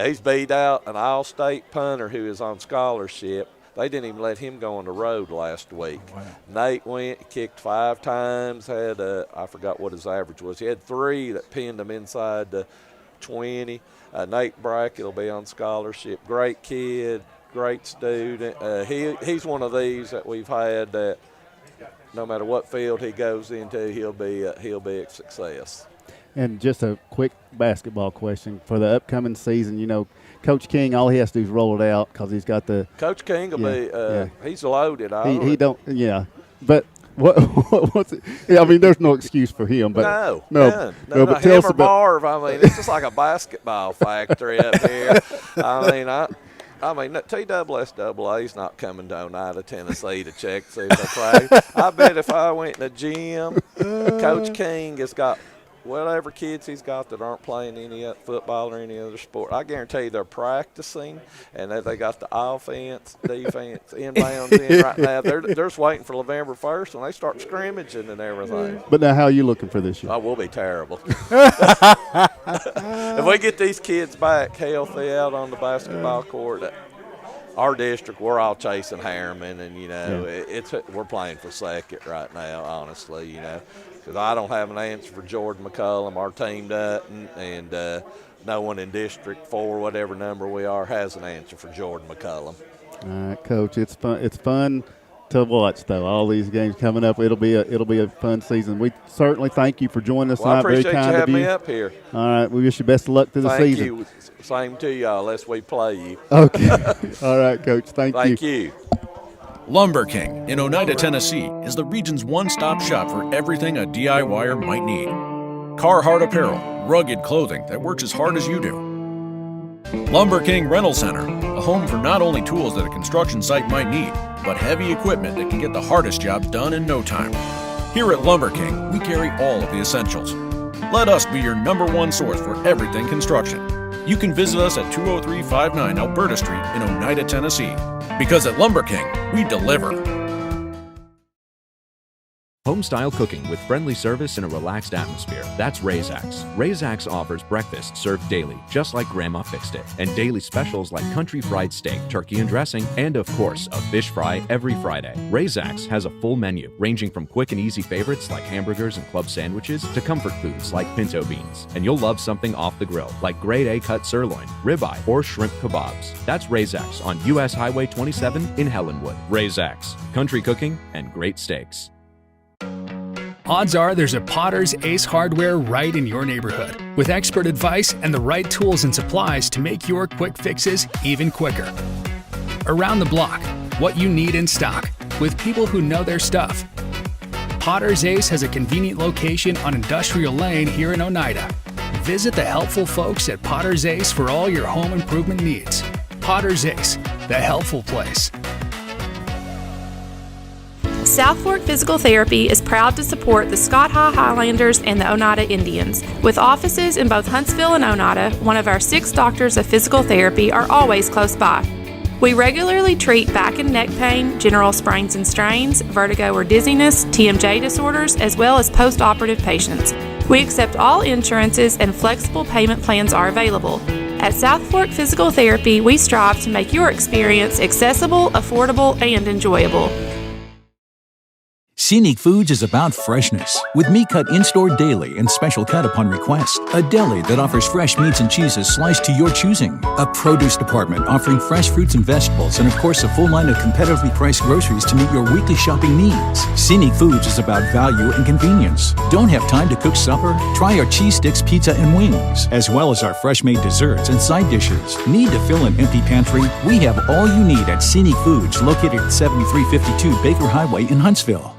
S15: he's beat out an all-state punter who is on scholarship. They didn't even let him go on the road last week. Wow. Nate went, he kicked 5 times, had I forgot what his average was. He had 3 that pinned him inside the 20. Nate Brackett will be on scholarship. Great kid, great student. He's one of these that we've had that no matter what field he goes into, he'll be a success.
S6: And just a quick basketball question for the upcoming season. Coach King, all he has to do is roll it out because he's got the.
S15: Coach King will be. He's loaded.
S6: He don't. Yeah, but what's it? Yeah, I mean, there's no excuse for him. But
S15: no. But tell us about Marv. I mean, it's just like a basketball factory up here. I mean, TSSAA's not coming to Oneida, Tennessee to check see if they play. I bet if I went in the gym, Coach King has got whatever kids he's got that aren't playing any football or any other sport, I guarantee they're practicing and that they got the offense, defense, inbounds in right now. They're just waiting for November 1st when they start scrimmaging and everything.
S6: But now how are you looking for this year?
S15: Oh, we'll be terrible. If we get these kids back healthy out on the basketball court, our district, we're all chasing Harriman, and, we're playing for second right now, honestly, because I don't have an answer for Jordan McCullum. Our team doesn't, and no one in District 4, whatever number we are, has an answer for Jordan McCullum.
S6: All right, Coach, it's fun to watch, though. All these games coming up, it'll be a fun season. We certainly thank you for joining us tonight.
S15: I appreciate
S6: Very kind
S15: you having
S6: of you.
S15: me up here.
S6: All right, we wish you best of luck through the season.
S15: Thank you. Same to y'all, unless we play you.
S6: Okay. All right, Coach. Thank you.
S15: Thank you.
S10: Lumber King in Oneida, Tennessee is the region's one-stop shop for everything a DIYer might need. Carhartt apparel, rugged clothing that works as hard as you do. Lumber King Rental Center, a home for not only tools that a construction site might need, but heavy equipment that can get the hardest jobs done in no time. Here at Lumber King, we carry all of the essentials. Let us be your #1 source for everything construction. You can visit us at 20359 Alberta Street in Oneida, Tennessee. Because at Lumber King, we deliver.
S11: Home-style cooking with friendly service and a relaxed atmosphere. That's Razax. Razax offers breakfast served daily, just like Grandma fixed it, and daily specials like country fried steak, turkey and dressing, and of course, a fish fry every Friday. Razax has a full menu, ranging from quick and easy favorites like hamburgers and club sandwiches to comfort foods like pinto beans. And you'll love something off the grill, like grade A cut sirloin, ribeye, or shrimp kebabs. That's Razax on US Highway 27 in Helenwood. Razax, country cooking and great steaks.
S7: Odds are there's a Potter's Ace Hardware right in your neighborhood, with expert advice and the right tools and supplies to make your quick fixes even quicker. Around the block, what you need in stock, with people who know their stuff. Potter's Ace has a convenient location on Industrial Lane here in Oneida. Visit the helpful folks at Potter's Ace for all your home improvement needs. Potter's Ace, the helpful place.
S12: South Fork Physical Therapy is proud to support the Scott High Highlanders and the Oneida Indians. With offices in both Huntsville and Oneida, one of our 6 doctors of physical therapy are always close by. We regularly treat back and neck pain, general sprains and strains, vertigo or dizziness, TMJ disorders, as well as post-operative patients. We accept all insurances and flexible payment plans are available. At South Fork Physical Therapy, we strive to make your experience accessible, affordable, and enjoyable.
S13: Scenic Foods is about freshness, with meat cut in-store daily and special cut upon request. A deli that offers fresh meats and cheeses sliced to your choosing. A produce department offering fresh fruits and vegetables, and of course a full line of competitively priced groceries to meet your weekly shopping needs. Scenic Foods is about value and convenience. Don't have time to cook supper? Try our cheese sticks, pizza, and wings, as well as our fresh-made desserts and side dishes. Need to fill an empty pantry? We have all you need at Scenic Foods, located at 7352 Baker Highway in Huntsville.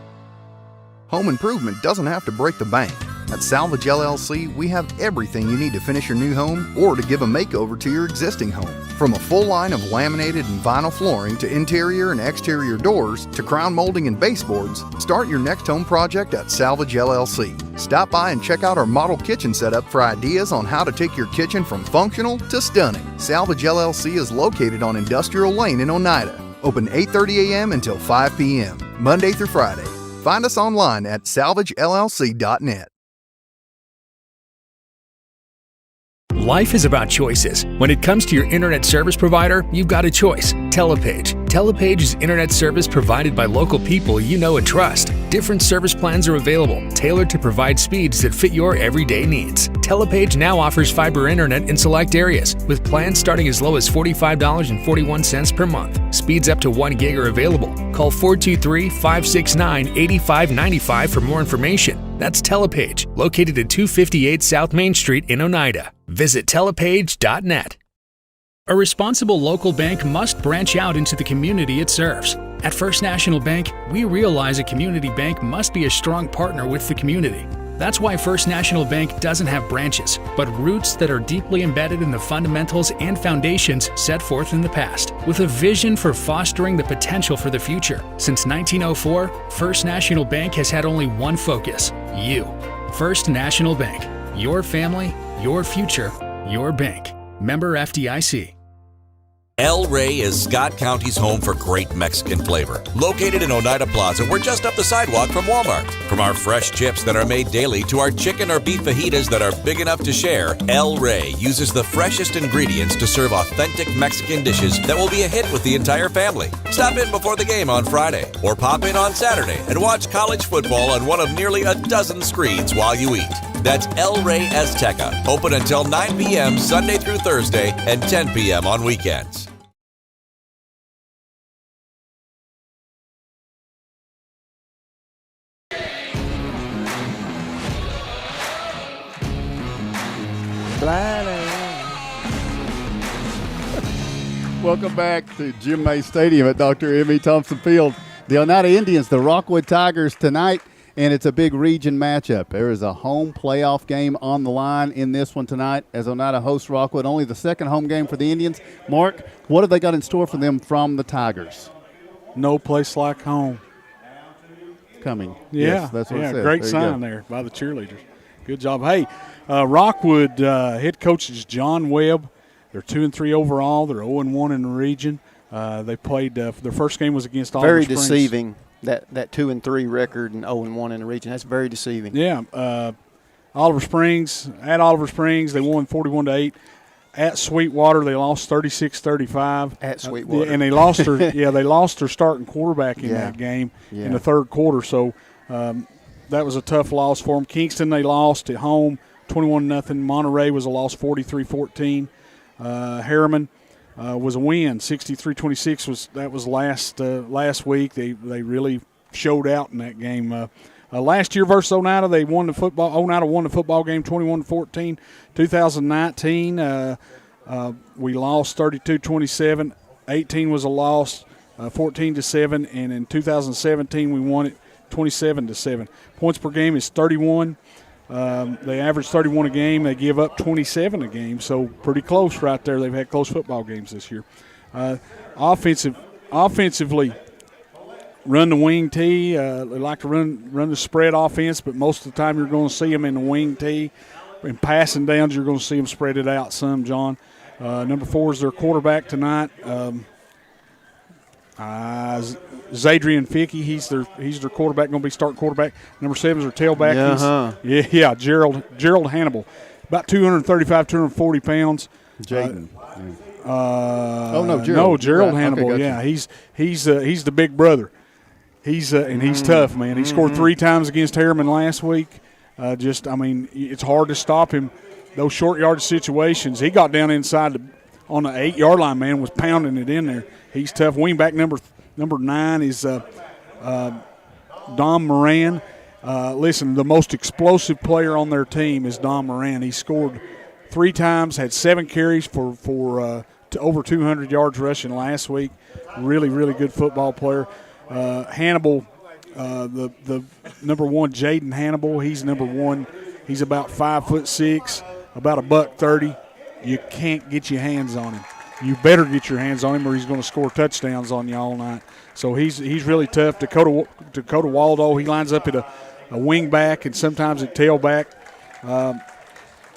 S14: Home improvement doesn't have to break the bank. At Salvage LLC, we have everything you need to finish your new home or to give a makeover to your existing home. From a full line of laminated and vinyl flooring to interior and exterior doors to crown molding and baseboards, start your next home project at Salvage LLC. Stop by and check out our model kitchen setup for ideas on how to take your kitchen from functional to stunning. Salvage LLC is located on Industrial Lane in Oneida. Open 8:30 a.m. until 5 p.m., Monday through Friday. Find us online at salvagellc.net.
S7: Life is about choices. When it comes to your internet service provider, you've got a choice. Telepage. Telepage is internet service provided by local people you know and trust. Different service plans are available, tailored to provide speeds that fit your everyday needs. Telepage now offers fiber internet in select areas, with plans starting as low as $45.41 per month. Speeds up to 1 gig are available. Call 423-569-8595 for more information. That's Telepage, located at 258 South Main Street in Oneida. Visit telepage.net. A responsible local bank must branch out into the community it serves. At First National Bank, we realize a community bank must be a strong partner with the community. That's why First National Bank doesn't have branches, but roots that are deeply embedded in the fundamentals and foundations set forth in the past, with a vision for fostering the potential for the future. Since 1904, First National Bank has had only one focus: you. First National Bank. Your family, your future, your bank. Member FDIC.
S8: El Rey is Scott County's home for great Mexican flavor. Located in Oneida Plaza, we're just up the sidewalk from Walmart. From our fresh chips that are made daily to our chicken or beef fajitas that are big enough to share, El Rey uses the freshest ingredients to serve authentic Mexican dishes that will be a hit with the entire family. Stop in before the game on Friday or pop in on Saturday and watch college football on one of nearly a dozen screens while you eat. That's El Rey Azteca, open until 9 p.m. Sunday through Thursday and 10 p.m. on weekends.
S6: Welcome back to Jim May Stadium at Dr. M.E. Thompson Field. The Oneida Indians, the Rockwood Tigers tonight, and it's a big region matchup. There is a home playoff game on the line in this one tonight as Oneida hosts Rockwood. Only the second home game for the Indians. Mark, what have they got in store for them from the Tigers?
S4: No place like home.
S6: Coming.
S4: Yeah,
S6: yes, that's what it says.
S4: Great sign there by the cheerleaders. Good job. Hey, Rockwood head coach is John Webb. They're 2-3 overall. They're 0-1 in the region. They played their first game was against Oliver
S5: Very
S4: Springs.
S5: deceiving, that 2-3 record and 0-1 in the region. That's very deceiving.
S4: Yeah. Oliver Springs, they won 41-8. At Sweetwater, they lost 36-35.
S5: At Sweetwater.
S4: And they lost their starting quarterback in that game in the third quarter. So that was a tough loss for them. Kingston, they lost at home 21-0. Monterey was a loss 43-14. Harriman was a win 63-26. That was last week. They really showed out in that game. Last year versus Oneida, Oneida won the football game 21-14. 2019, we lost 32-27. 18 was a loss, 14-7, and in 2017 we won it 27-7. Points per game is 31. They average 31 a game. They give up 27 a game, so pretty close right there. They've had close football games this year. Offensively, run the wing tee. They like to run the spread offense, but most of the time you're going to see them in the wing tee. In passing downs, you're going to see them spread it out some, John. Number 4 is their quarterback tonight. Zadrian Fickey, he's their quarterback, going to be starting quarterback. Number 7 is their tailback. Gerald Hannibal, about 235, 240 pounds.
S6: Jaden.
S4: Gerald Hannibal.
S6: Okay,
S4: yeah, he's the big brother. He's tough, man. He scored 3 times against Harriman last week. It's hard to stop him. Those short yard situations, he got down inside on the 8-yard line, man, was pounding it in there. He's tough. Wingback number 9 is Dom Moran. Listen, the most explosive player on their team is Dom Moran. He scored 3 times, had 7 carries for to over 200 yards rushing last week. Really, really good football player. Hannibal, the number 1, Jaden Hannibal, he's number 1. He's about 5'6", about $130. You can't get your hands on him. You better get your hands on him or he's going to score touchdowns on you all night. So he's really tough. Dakota Waldo, he lines up at a wing back and sometimes at tailback.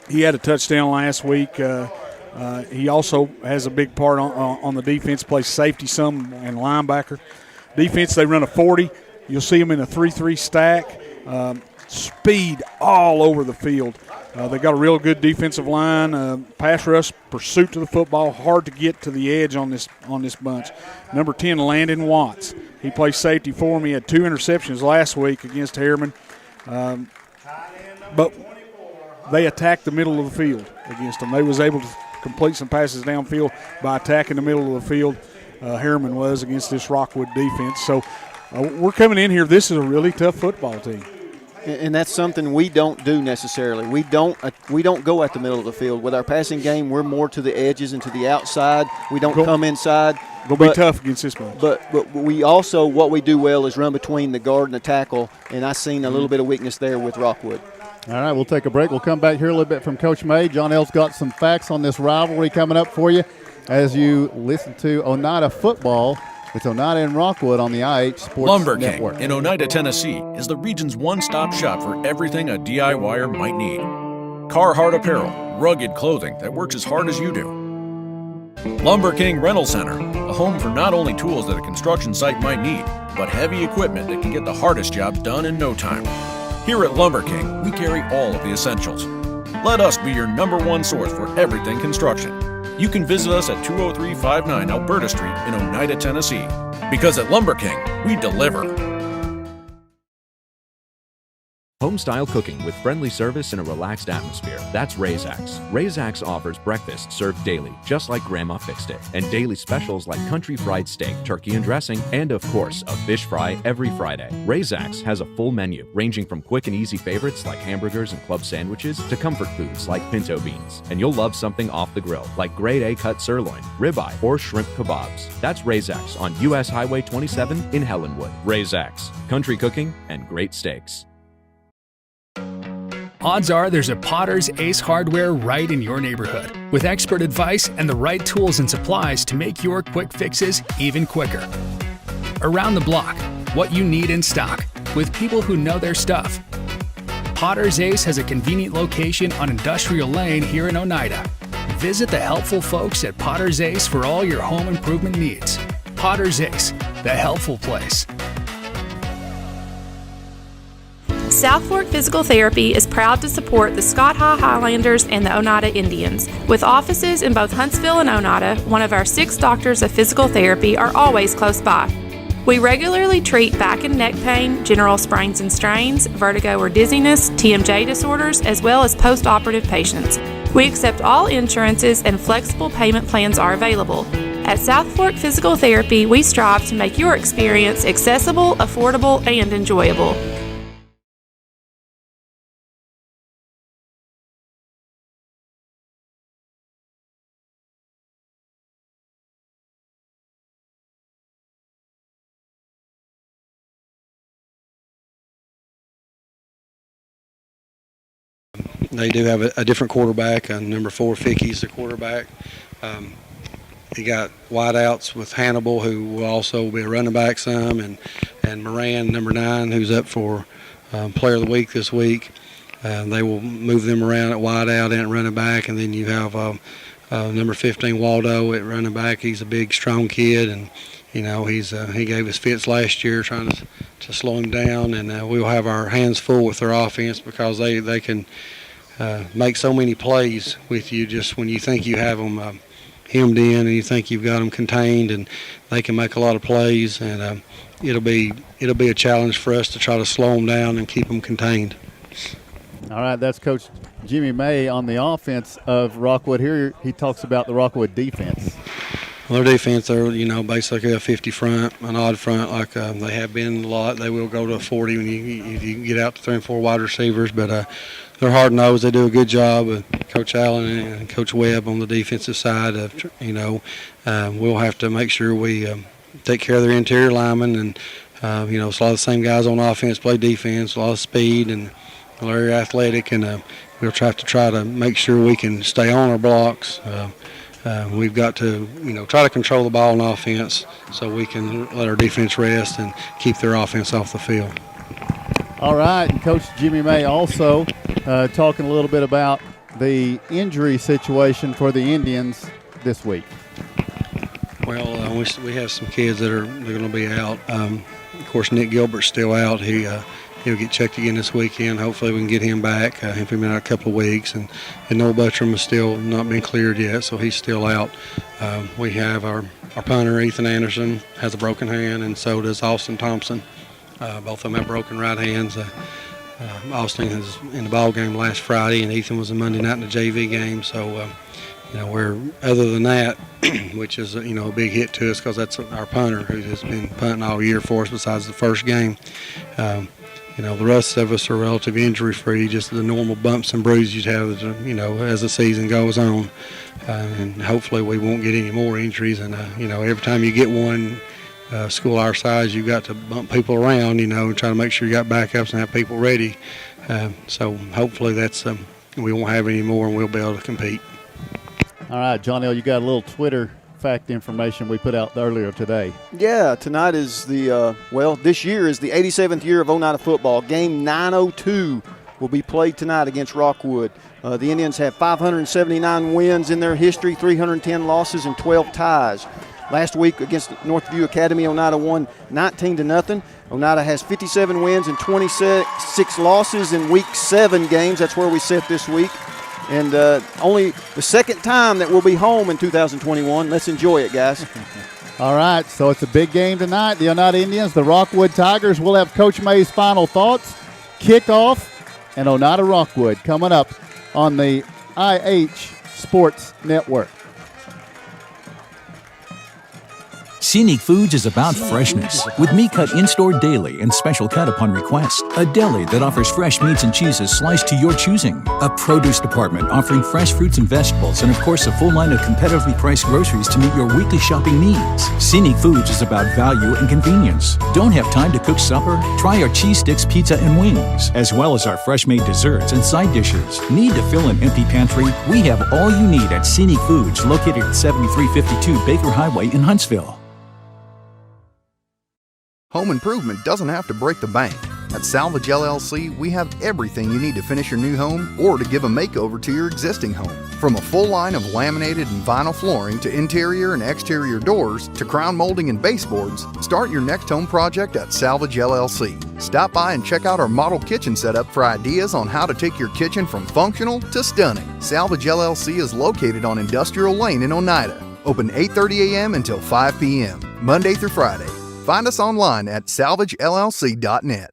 S4: He had a touchdown last week. He also has a big part on the defense, plays safety some and linebacker. Defense, they run a 40. You'll see them in a 3-3 stack. Speed all over the field. They got a real good defensive line. Pass rush, pursuit to the football, hard to get to the edge on this bunch. Number 10, Landon Watts. He plays safety for me. He had 2 interceptions last week against Harriman. But they attacked the middle of the field against them. They was able to complete some passes downfield by attacking the middle of the field. Harriman was against this Rockwood defense. So we're coming in here. This is a really tough football team.
S5: And that's something we don't do necessarily. We don't go at the middle of the field. With our passing game, we're more to the edges and to the outside. We don't come inside.
S4: Going to be tough against this bunch.
S5: But we also, what we do well is run between the guard and the tackle, and I've seen a little bit of weakness there with Rockwood.
S6: All right, we'll take a break. We'll come back here a little bit from Coach May. John L's got some facts on this rivalry coming up for you as you listen to Oneida football. It's Oneida and Rockwood on the IH Sports
S10: Lumber
S6: Network.
S10: King in Oneida, Tennessee is the region's one-stop shop for everything a DIYer might need. Carhartt apparel, rugged clothing that works as hard as you do. Lumber King Rental Center, a home for not only tools that a construction site might need, but heavy equipment that can get the hardest jobs done in no time. Here at Lumber King, we carry all of the essentials. Let us be your #1 source for everything construction. You can visit us at 20359 Alberta Street in Oneida, Tennessee. Because at Lumber King, we deliver.
S11: Home-style cooking with friendly service and a relaxed atmosphere. That's Razax. Razax offers breakfast served daily, just like Grandma fixed it, and daily specials like country fried steak, turkey and dressing, and of course, a fish fry every Friday. Razax has a full menu, ranging from quick and easy favorites like hamburgers and club sandwiches to comfort foods like pinto beans. And you'll love something off the grill, like grade A cut sirloin, ribeye, or shrimp kebabs. That's Razax on U.S. Highway 27 in Helenwood. Razax, country cooking and great steaks.
S7: Odds are there's a Potter's Ace Hardware right in your neighborhood, with expert advice and the right tools and supplies to make your quick fixes even quicker. Around the block, what you need in stock, with people who know their stuff. Potter's Ace has a convenient location on Industrial Lane here in Oneida. Visit the helpful folks at Potter's Ace for all your home improvement needs. Potter's Ace, the helpful place.
S12: South Fork Physical Therapy is proud to support the Scott High Highlanders and the Oneida Indians. With offices in both Huntsville and Oneida, one of our 6 doctors of physical therapy are always close by. We regularly treat back and neck pain, general sprains and strains, vertigo or dizziness, TMJ disorders, as well as post-operative patients. We accept all insurances and flexible payment plans are available. At South Fork Physical Therapy, we strive to make your experience accessible, affordable, and enjoyable.
S16: They do have a different quarterback. Number 4, Ficky's the quarterback. He got wideouts with Hannibal, who will also be a running back some, and Moran, number 9, who's up for Player of the Week this week. They will move them around at wideout and at running back, and then you have number 15, Waldo, at running back. He's a big, strong kid, and you know he gave us fits last year trying to slow him down, and we'll have our hands full with their offense because they can make so many plays with you just when you think you have them hemmed in and you think you've got them contained, and they can make a lot of plays, and it'll be a challenge for us to try to slow them down and keep them contained.
S6: All right, that's Coach Jimmy May on the offense of Rockwood. Here he talks about the Rockwood defense.
S16: Well, their defense, they're basically a 50 front, an odd front, like they have been a lot. They will go to a 40 when you get out to 3 and 4 wide receivers, but they're hard-nosed. They do a good job with Coach Allen and Coach Webb on the defensive side. We'll have to make sure we take care of their interior linemen, and it's a lot of the same guys on offense play defense, a lot of speed, and they're athletic, and we'll try to make sure we can stay on our blocks. We've got to, try to control the ball on offense so we can let our defense rest and keep their offense off the field.
S6: All right, and Coach Jimmy May also talking a little bit about the injury situation for the Indians this week.
S16: Well, we have some kids that are going to be out. Of course, Nick Gilbert's still out. He'll get checked again this weekend. Hopefully we can get him back. He's been out a couple of weeks. And Noel Buttram has still not been cleared yet, so he's still out. We have our punter, Ethan Anderson, has a broken hand, and so does Austin Thompson. Both of them have broken right hands. Austin was in the ball game last Friday, and Ethan was a Monday night in the JV game. So, we're other than that, which is a big hit to us because that's our punter who has been punting all year for us besides the first game. The rest of us are relatively injury-free, just the normal bumps and bruises you have, as the season goes on. And hopefully we won't get any more injuries. And, every time you get one, school our size, you've got to bump people around, and try to make sure you got backups and have people ready. So hopefully we won't have any more and we'll be able to compete.
S6: All right, John L., you got a little Twitter fact information we put out earlier today.
S5: Yeah, tonight is this year is the 87th year of Oneida football. Game 902 will be played tonight against Rockwood. The Indians have 579 wins in their history, 310 losses, and 12 ties. Last week against Northview Academy, Oneida won 19-0. Oneida has 57 wins and 26 losses in Week 7 games. That's where we sit this week. And only the second time that we'll be home in 2021. Let's enjoy it, guys.
S6: All right, so it's a big game tonight. The Oneida Indians, the Rockwood Tigers. We'll have Coach May's final thoughts, kickoff, and Oneida Rockwood coming up on the IH Sports Network.
S13: Scenic Foods is about freshness, with meat cut in-store daily and special cut upon request. A deli that offers fresh meats and cheeses sliced to your choosing. A produce department offering fresh fruits and vegetables, and of course a full line of competitively priced groceries to meet your weekly shopping needs. Scenic Foods is about value and convenience. Don't have time to cook supper? Try our cheese sticks, pizza, and wings, as well as our fresh-made desserts and side dishes. Need to fill an empty pantry? We have all you need at Scenic Foods, located at 7352 Baker Highway in Huntsville.
S14: Home improvement doesn't have to break the bank. At Salvage LLC, we have everything you need to finish your new home or to give a makeover to your existing home. From a full line of laminated and vinyl flooring to interior and exterior doors to crown molding and baseboards, start your next home project at Salvage LLC. Stop by and check out our model kitchen setup for ideas on how to take your kitchen from functional to stunning. Salvage LLC is located on Industrial Lane in Oneida. Open 8:30 a.m. until 5 p.m., Monday through Friday. Find us online at salvagellc.net.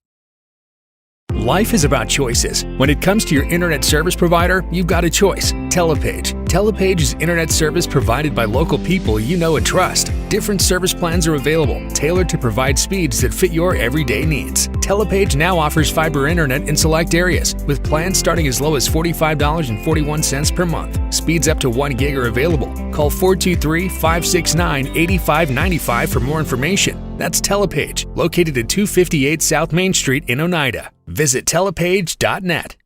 S7: Life is about choices. When it comes to your internet service provider, you've got a choice. Telepage. Telepage is internet service provided by local people you know and trust. Different service plans are available, tailored to provide speeds that fit your everyday needs. Telepage now offers fiber internet in select areas, with plans starting as low as $45.41 per month. Speeds up to 1 gig are available. Call 423-569-8595 for more information. That's Telepage, located at 258 South Main Street in Oneida. Visit telepage.net.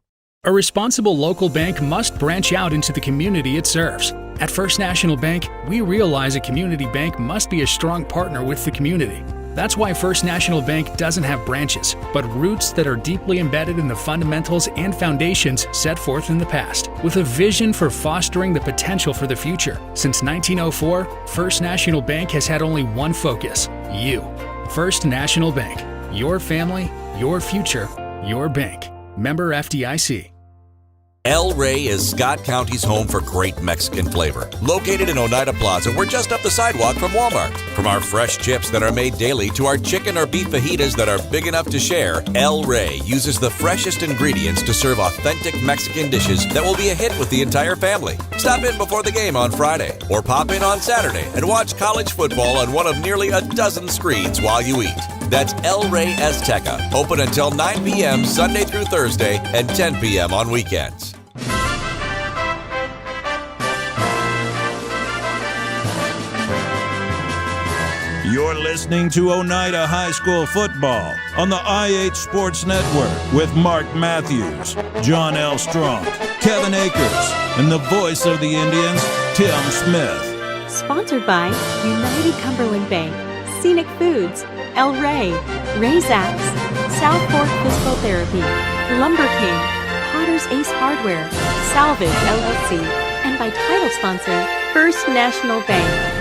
S7: A responsible local bank must branch out into the community it serves. At First National Bank, we realize a community bank must be a strong partner with the community. That's why First National Bank doesn't have branches, but roots that are deeply embedded in the fundamentals and foundations set forth in the past, with a vision for fostering the potential for the future. Since 1904, First National Bank has had only one focus: you. First National Bank. Your family, your future, your bank. Member FDIC.
S8: El Rey is Scott County's home for great Mexican flavor. Located in Oneida Plaza, we're just up the sidewalk from Walmart. From our fresh chips that are made daily to our chicken or beef fajitas that are big enough to share, El Rey uses the freshest ingredients to serve authentic Mexican dishes that will be a hit with the entire family. Stop in before the game on Friday, or pop in on Saturday and watch college football on one of nearly a dozen screens while you eat. That's El Rey Azteca, open until 9 p.m. Sunday through Thursday and 10 p.m. on weekends.
S1: You're listening to Oneida High School football on the IH Sports Network with Mark Matthews, John L. Strong, Kevin Akers, and the voice of the Indians, Tim Smith.
S2: Sponsored by United Cumberland Bank, Scenic Foods, El Rey, Razax, South Fork Physical Therapy, Lumber King, Potter's Ace Hardware, Salvage LLC, and by title sponsor, First National Bank.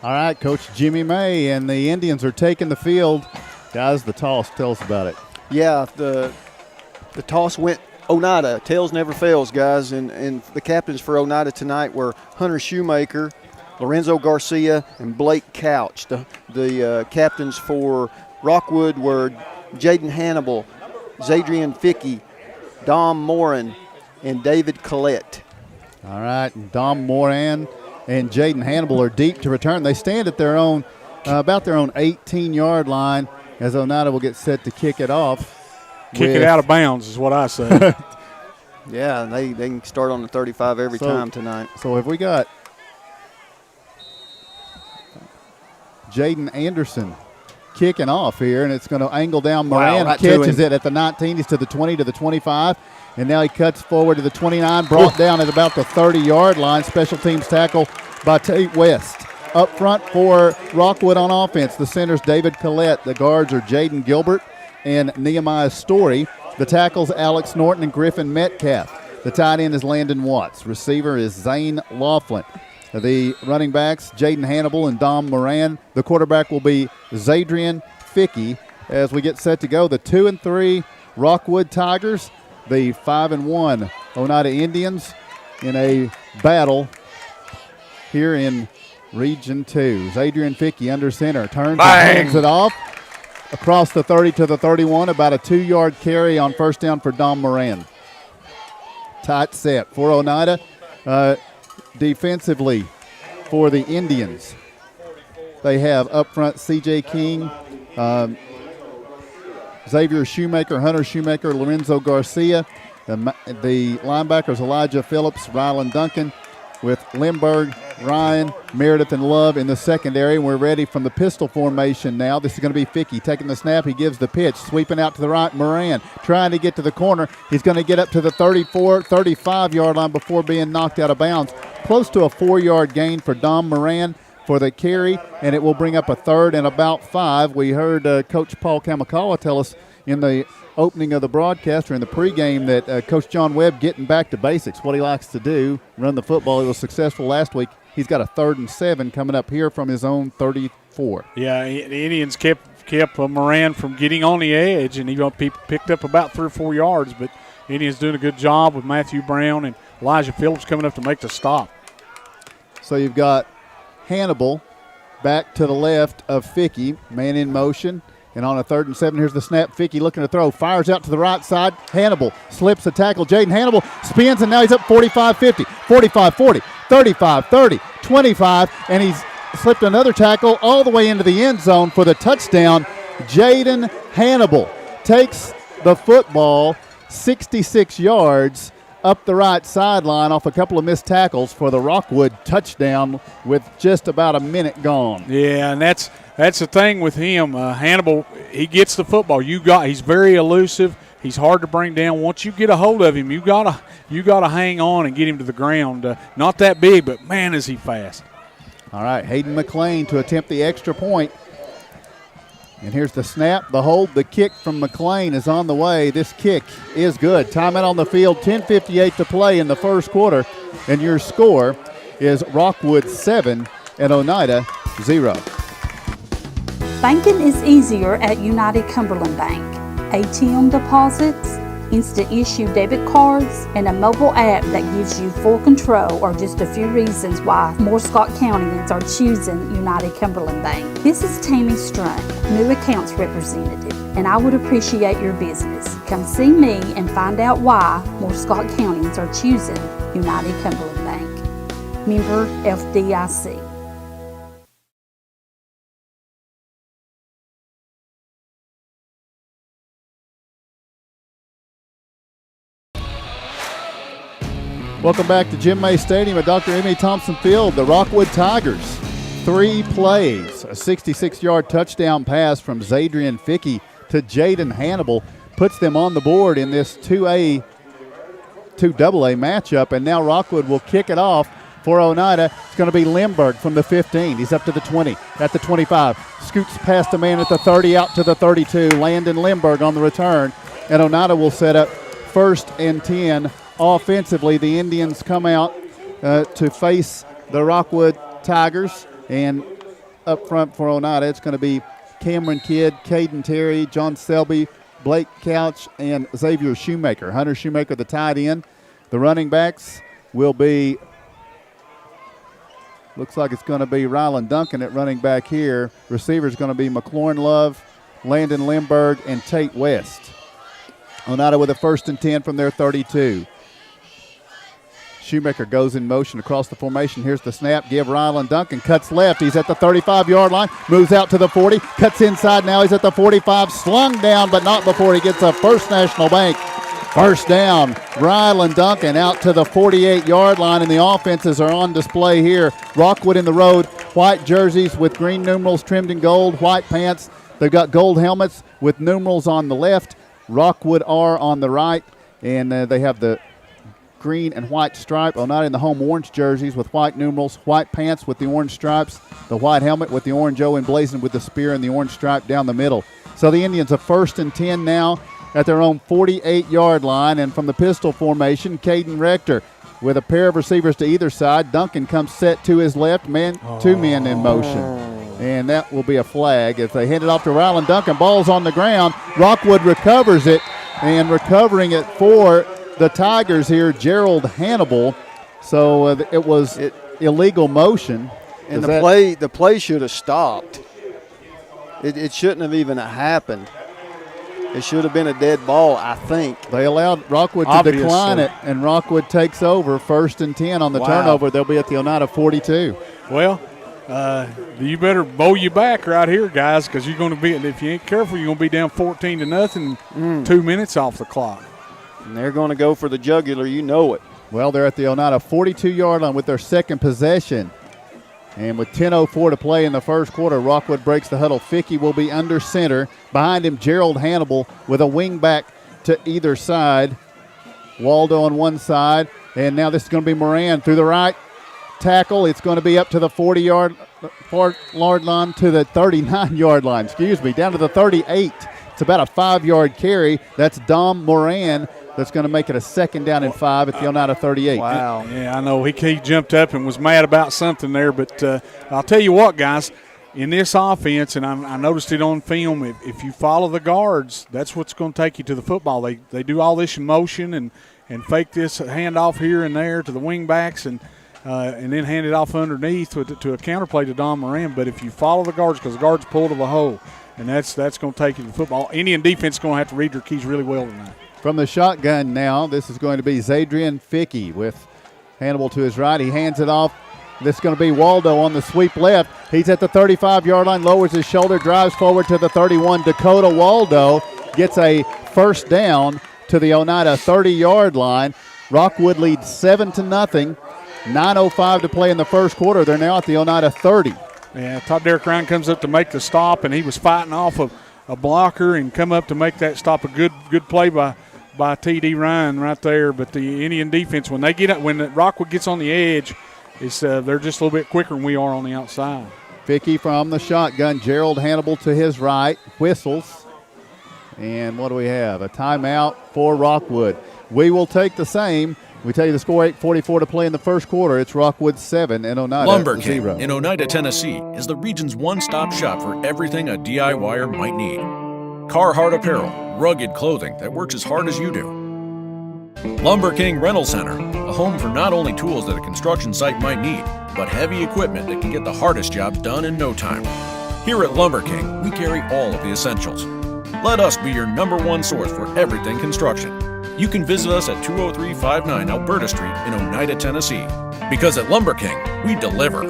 S6: All right, Coach Jimmy May and the Indians are taking the field. Guys, the toss, tell us about it.
S5: Yeah, the toss went Oneida. Tails never fails, guys. And the captains for Oneida tonight were Hunter Shoemaker, Lorenzo Garcia, and Blake Couch. The captains for Rockwood were Jaden Hannibal, Zadrian Fickey, Dom Moran, and David Collette.
S6: All right, Dom Moran and Jaden Hannibal are deep to return. They stand at their own, about their own 18-yard line as Oneida will get set to kick it off.
S4: Kick it out of bounds is what I say.
S5: Yeah, they can start on the 35 every time tonight.
S6: So have we got Jaden Anderson kicking off here, and it's going to angle down. Moran catches it at the 19. He's to the 20, to the 25. And now he cuts forward to the 29, brought down at about the 30-yard line. Special teams tackle by Tate West. Up front for Rockwood on offense, the center's David Collette. The guards are Jaden Gilbert and Nehemiah Story. The tackles, Alex Norton and Griffin Metcalf. The tight end is Landon Watts. Receiver is Zane Laughlin. The running backs, Jaden Hannibal and Dom Moran. The quarterback will be Zadrian Fickey. As we get set to go, the 2-3 Rockwood Tigers, the 5-1 Oneida Indians in a battle here in Region 2. Zadrian Fickey under center, turns and hands it off across the 30 to the 31, about a 2-yard carry on first down for Dom Moran. Tight set for Oneida. Defensively for the Indians, they have up front C.J. King, Xavier Shoemaker, Hunter Shoemaker, Lorenzo Garcia. The linebackers Elijah Phillips, Rylan Duncan, with Lindbergh, Ryan, Meredith, and Love in the secondary. We're ready from the pistol formation now. This is going to be Fickey taking the snap. He gives the pitch, sweeping out to the right. Moran trying to get to the corner. He's going to get up to the 34, 35-yard line before being knocked out of bounds. Close to a 4-yard gain for Dom Moran for the carry, and it will bring up a 3rd and about 5. We heard Coach Paul Kamakawa tell us in the opening of the broadcast or in the pregame that Coach John Webb getting back to basics, what he likes to do, run the football. He was successful last week. He's got a 3rd and 7 coming up here from his own 34.
S4: Yeah, the Indians kept Moran from getting on the edge, and he picked up about 3 or 4 yards, but the Indians doing a good job with Matthew Brown and Elijah Phillips coming up to make the stop.
S6: So you've got Hannibal back to the left of Fickey, man in motion. And on a 3rd and 7, here's the snap. Fickey looking to throw, fires out to the right side. Hannibal slips a tackle. Jaden Hannibal spins, and now he's up 45-50, 45-40, 35-30, 25, and he's slipped another tackle all the way into the end zone for the touchdown. Jaden Hannibal takes the football 66 yards up the right sideline off a couple of missed tackles for the Rockwood touchdown with just about a minute gone.
S4: Yeah, and that's the thing with him. Hannibal, he gets the football. He's very elusive. He's hard to bring down. Once you get a hold of him, you gotta hang on and get him to the ground. Not that big, but man, is he fast.
S6: All right, Hayden McLean to attempt the extra point. And here's the snap, the hold, the kick from McLean is on the way. This kick is good. Timeout on the field, 10:58 to play in the first quarter. And your score is Rockwood 7 and Oneida 0.
S9: Banking is easier at United Cumberland Bank. ATM deposits, instant issue debit cards, and a mobile app that gives you full control are just a few reasons why more Scott Countyans are choosing United Cumberland Bank. This is Tammy Strunk, new accounts representative, and I would appreciate your business. Come see me and find out why more Scott Countyans are choosing United Cumberland Bank. Member FDIC.
S6: Welcome back to Jim May Stadium at Dr. M.E. Thompson Field. The Rockwood Tigers, 3 plays, a 66-yard touchdown pass from Zadrian Fickey to Jaden Hannibal puts them on the board in this 2AA matchup, and now Rockwood will kick it off for Oneida. It's going to be Lindbergh from the 15. He's up to the 20, at the 25. Scoots past a man at the 30, out to the 32. Landon Lindbergh on the return, and Oneida will set up 1st and 10. Offensively, the Indians come out to face the Rockwood Tigers, and up front for Oneida. It's going to be Cameron Kidd, Caden Terry, John Selby, Blake Couch, and Xavier Shoemaker. Hunter Shoemaker, the tight end. The running backs will be, looks like it's going to be Rylan Duncan at running back here. Receivers going to be McLaurin Love, Landon Lindbergh, and Tate West. Oneida with a 1st and 10 from their 32. Shoemaker goes in motion across the formation. Here's the snap. Give Rylan Duncan. Cuts left. He's at the 35-yard line. Moves out to the 40. Cuts inside. Now he's at the 45. Slung down, but not before he gets a First National Bank first down. Rylan Duncan out to the 48-yard line, and the offenses are on display here. Rockwood in the road. White jerseys with green numerals trimmed in gold. White pants. They've got gold helmets with numerals on the left. Rockwood R on the right, and they have the green and white stripe. Oneida in the home orange jerseys with white numerals, white pants with the orange stripes, the white helmet with the orange O emblazoned with the spear and the orange stripe down the middle. So the Indians are 1st and 10 now at their own 48-yard line, and from the pistol formation, Caden Rector with a pair of receivers to either side. Duncan comes set to his left, two men in motion. And that will be a flag as they hand it off to Rylan Duncan. Ball's on the ground. Rockwood recovers it, and recovering it for the Tigers here, Gerald Hannibal. So it was illegal motion.
S5: And the play should have stopped. It shouldn't have even happened. It should have been a dead ball, I think.
S6: They allowed Rockwood to decline it, and Rockwood takes over 1st and 10 on the turnover. They'll be at the Oneida 42.
S4: Well, you better bow your back right here, guys, because you're going to be, if you ain't careful, you're going to be down 14-0, 2 minutes off the clock.
S5: And they're going to go for the jugular, you know it.
S6: Well, they're at the Oneida 42-yard line with their second possession. And with 10:04 to play in the first quarter, Rockwood breaks the huddle. Fickey will be under center. Behind him, Gerald Hannibal with a wing back to either side. Waldo on one side. And now this is going to be Moran through the right tackle. It's going to be up to the 40-yard line to the 39-yard line. Down to the 38. It's about a 5-yard carry. That's Dom Moran. That's going to make it a 2nd down and 5 at the Oneida 38.
S4: Wow. Yeah, I know. He jumped up and was mad about something there. But I'll tell you what, guys, in this offense, and I noticed it on film, if you follow the guards, that's what's going to take you to the football. They do all this in motion and fake this handoff here and there to the wing backs and then hand it off underneath to a counterplay to Dom Moran. But if you follow the guards, because the guards pull to the hole, and that's going to take you to football. Indian defense is going to have to read their keys really well tonight.
S6: From the shotgun now, this is going to be Zadrian Fickey with Hannibal to his right. He hands it off. This is going to be Waldo on the sweep left. He's at the 35-yard line, lowers his shoulder, drives forward to the 31. Dakota Waldo gets a first down to the Oneida 30-yard line. Rockwood leads 7-0. 9:05 to play in the first quarter. They're now at the Oneida 30.
S4: Yeah, Todd Derrick Ryan comes up to make the stop, and he was fighting off of a blocker and come up to make that stop. A good play by T.D. Ryan right there. But the Indian defense, when Rockwood gets on the edge, they're just a little bit quicker than we are on the outside.
S6: Fickey from the shotgun. Gerald Hannibal to his right. Whistles. And what do we have? A timeout for Rockwood. We will take the same. We tell you the score, 8:44 to play in the first quarter. It's Rockwood 7 and Oneida
S10: Lumber King
S6: 0.
S10: in Oneida, Tennessee is the region's one-stop shop for everything a DIYer might need. Carhartt apparel, rugged clothing that works as hard as you do. Lumber King Rental Center, a home for not only tools that a construction site might need, but heavy equipment that can get the hardest jobs done in no time. Here at Lumber King, we carry all of the essentials. Let us be your #1 source for everything construction. You can visit us at 20359 Alberta Street in Oneida, Tennessee. Because at Lumber King, we deliver.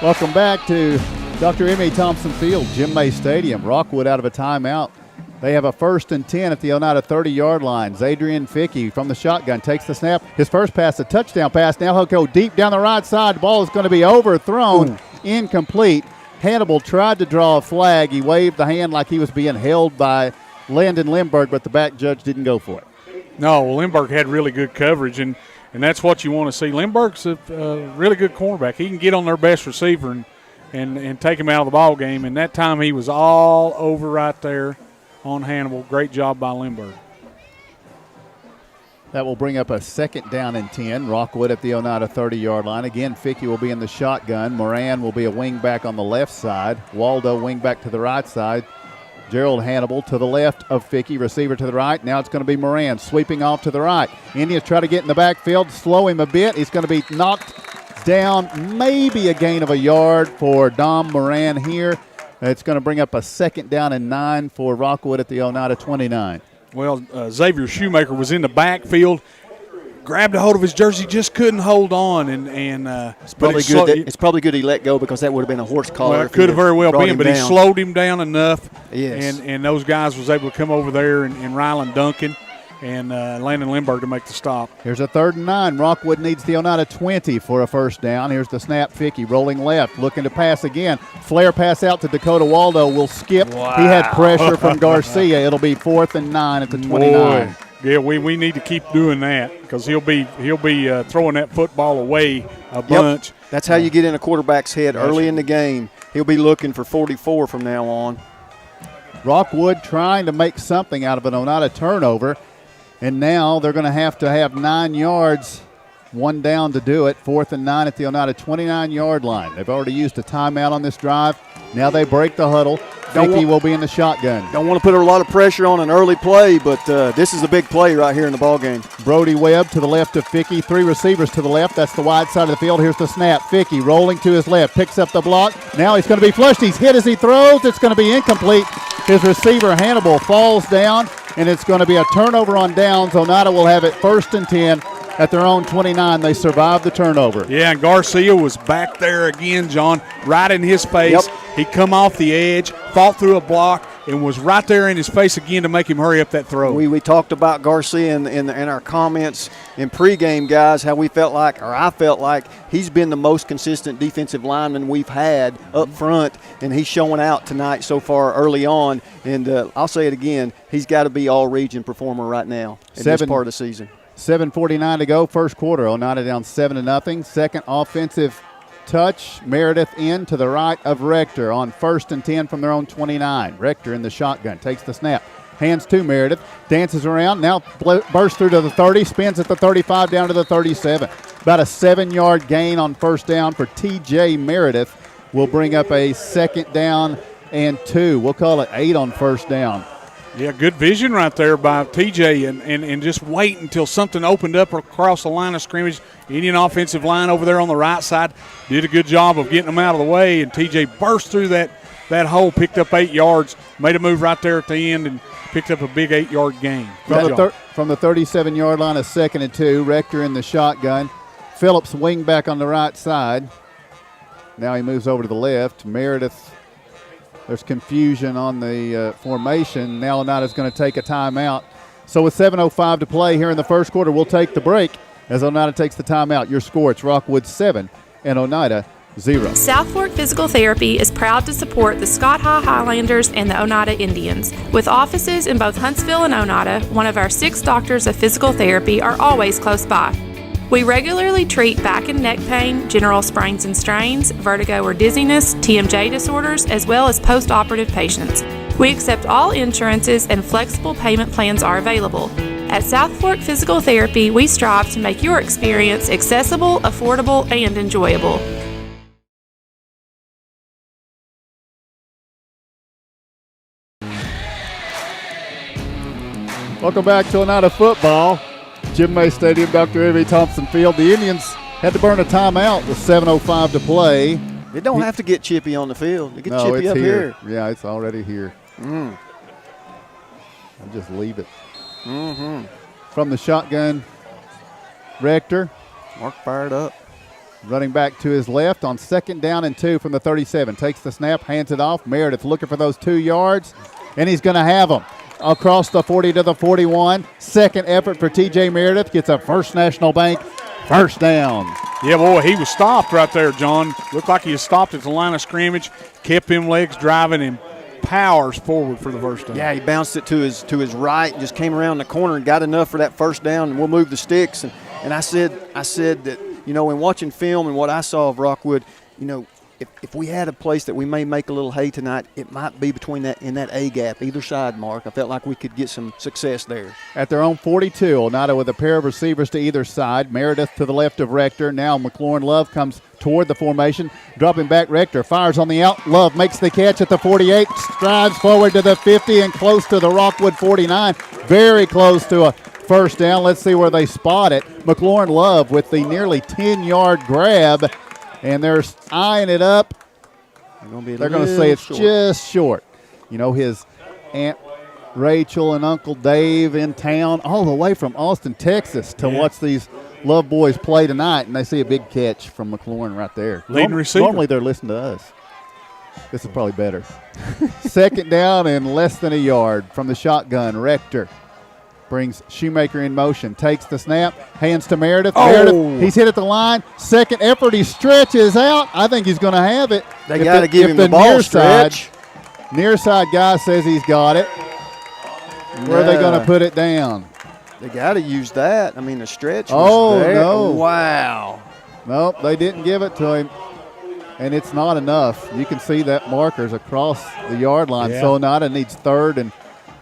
S6: Welcome back to Dr. M.A. Thompson Field, Jim May Stadium. Rockwood out of a timeout. They have a 1st and 10 at the Oneida 30-yard line. Zadrian Fickey from the shotgun takes the snap. His first pass, a touchdown pass. Now he'll go deep down the right side. The ball is going to be overthrown, incomplete. Hannibal tried to draw a flag. He waved the hand like he was being held by Landon Lindbergh, but the back judge didn't go for it.
S4: No, Lindbergh had really good coverage, and that's what you want to see. Lindbergh's a really good cornerback. He can get on their best receiver and take him out of the ball game. And that time he was all over right there on Hannibal. Great job by Lindbergh.
S6: That will bring up a 2nd down and 10. Rockwood at the Oneida 30-yard line. Again, Fickey will be in the shotgun. Moran will be a wing back on the left side. Waldo wing back to the right side. Gerald Hannibal to the left of Fickey, receiver to the right. Now it's going to be Moran sweeping off to the right. Indians try to get in the backfield, slow him a bit. He's going to be knocked down, maybe a gain of a yard for Dom Moran here. It's going to bring up a 2nd down and 9 for Rockwood at the Oneida 29.
S4: Well, Xavier Shoemaker was in the backfield, grabbed a hold of his jersey, just couldn't hold on,
S5: it's probably good he let go because that would have been a horse collar.
S4: Well, it could have very well been, but he
S5: down.
S4: slowed him down enough.
S5: Yes.
S4: And those guys was able to come over there and Rylan Duncan and Landon Lindbergh to make the stop.
S6: Here's a 3rd and 9. Rockwood needs the Oneida 20 for a 1st down. Here's the snap. Fickey rolling left, looking to pass again. Flare pass out to Dakota Waldo. Will skip.
S4: Wow.
S6: He had pressure from Garcia. It'll be 4th and 9 at the 29.
S4: Boy. Yeah, we need to keep doing that because he'll be throwing that football away a bunch.
S5: Yep. That's how you get in a quarterback's head early in the game. He'll be looking for 44 from now on.
S6: Rockwood trying to make something out of an Oneida turnover. And now they're going to have 9 yards, 1 down to do it. 4th and 9 at the Oneida 29-yard line. They've already used a timeout on this drive. Now they break the huddle. Fickey will be in the shotgun.
S5: Don't want to put a lot of pressure on an early play, but this is a big play right here in the ballgame.
S6: Brody Webb to the left of Fickey. 3 receivers to the left. That's the wide side of the field. Here's the snap. Fickey rolling to his left. Picks up the block. Now he's going to be flushed. He's hit as he throws. It's going to be incomplete. His receiver, Hannibal, falls down, and it's going to be a turnover on downs. Oneida will have it 1st and 10 at their own 29. They survived the turnover.
S4: Yeah, and Garcia was back there again, John, right in his face.
S5: Yep.
S4: He come off the edge, fought through a block, and was right there in his face again to make him hurry up that throw.
S5: We talked about Garcia in our comments in pregame, guys, how we felt like, or I felt like, he's been the most consistent defensive lineman we've had up front, and he's showing out tonight so far early on. And I'll say it again, he's got to be all-region performer right now in this part of the season.
S6: 7:49 to go, 1st quarter. Oneida down 7-0. 2nd offensive touch. Meredith in to the right of Rector on 1st and 10 from their own 29. Rector in the shotgun, takes the snap. Hands to Meredith, dances around, now bursts through to the 30, spins at the 35 down to the 37. About a 7-yard gain on 1st down for TJ Meredith. Will bring up a 2nd down and 2. We'll call it 8 on 1st down.
S4: Yeah, good vision right there by TJ and just wait until something opened up across the line of scrimmage. Indian offensive line over there on the right side did a good job of getting them out of the way, and TJ burst through that hole, picked up 8 yards, made a move right there at the end, and picked up a big 8-yard gain.
S6: From the 37-yard line, a 2nd and 2. Rector in the shotgun. Phillips wing back on the right side. Now he moves over to the left. Meredith. There's confusion on the formation. Now Oneida's going to take a timeout. So with 7:05 to play here in the 1st quarter, we'll take the break as Oneida takes the timeout. Your score, it's Rockwood 7 and Oneida 0.
S12: South Fork Physical Therapy is proud to support the Scott High Highlanders and the Oneida Indians. With offices in both Huntsville and Oneida, one of our 6 doctors of physical therapy are always close by. We regularly treat back and neck pain, general sprains and strains, vertigo or dizziness, TMJ disorders, as well as post-operative patients. We accept all insurances and flexible payment plans are available. At South Fork Physical Therapy, we strive to make your experience accessible, affordable, and enjoyable.
S6: Welcome back to Oneida football. Jim May Stadium, Dr. Emmy Thompson Field. The Indians had to burn a timeout with 7:05 to play.
S5: It don't have to get chippy on the field. It gets
S6: no,
S5: chippy
S6: it's
S5: up here.
S6: Yeah, it's already here. I'll just leave it. From the shotgun, Rector.
S5: Mark fired up.
S6: Running back to his left on 2nd down and 2 from the 37. Takes the snap, hands it off. Meredith looking for those 2 yards, and he's going to have them. Across the 40 to the 41. 2nd effort for TJ Meredith. Gets a First National Bank 1st down.
S4: Yeah, boy, he was stopped right there, John. Looked like he was stopped at the line of scrimmage. Kept him legs driving and powers forward for the 1st down.
S5: Yeah, he bounced it to his right, just came around the corner and got enough for that 1st down, and we'll move the sticks. And I said that, in watching film and what I saw of Rockwood, if we had a place that we may make a little hay tonight, it might be between that in that A gap, either side, Mark. I felt like we could get some success there.
S6: At their own 42, Oneida with a pair of receivers to either side. Meredith to the left of Rector. Now McLaurin Love comes toward the formation. Dropping back, Rector fires on the out. Love makes the catch at the 48, strides forward to the 50 and close to the Rockwood 49. Very close to a first down. Let's see where they spot it. McLaurin Love with the nearly 10-yard grab, and they're eyeing it up. They're going to say it's just short. You know, his Aunt Rachel and Uncle Dave in town all the way from Austin, Texas to watch these Love boys play tonight, and they see a big catch from McLaurin right there.
S4: Leading receiver.
S6: Normally they're listening to us. This is probably better. Second down and less than a yard from the shotgun. Rector brings Shoemaker in motion, takes the snap, hands to Meredith. Meredith, he's hit at the line. Second effort, he stretches out. I think he's going to have it.
S5: They got to give him the ball stretch.
S6: Near side guy says he's got it. Where are they going to put it down?
S5: They got to use that. I mean, the stretch was there.
S6: No.
S5: Wow.
S6: Nope, they didn't give it to him. And it's not enough. You can see that marker's across the yard line. So Oneida needs third and,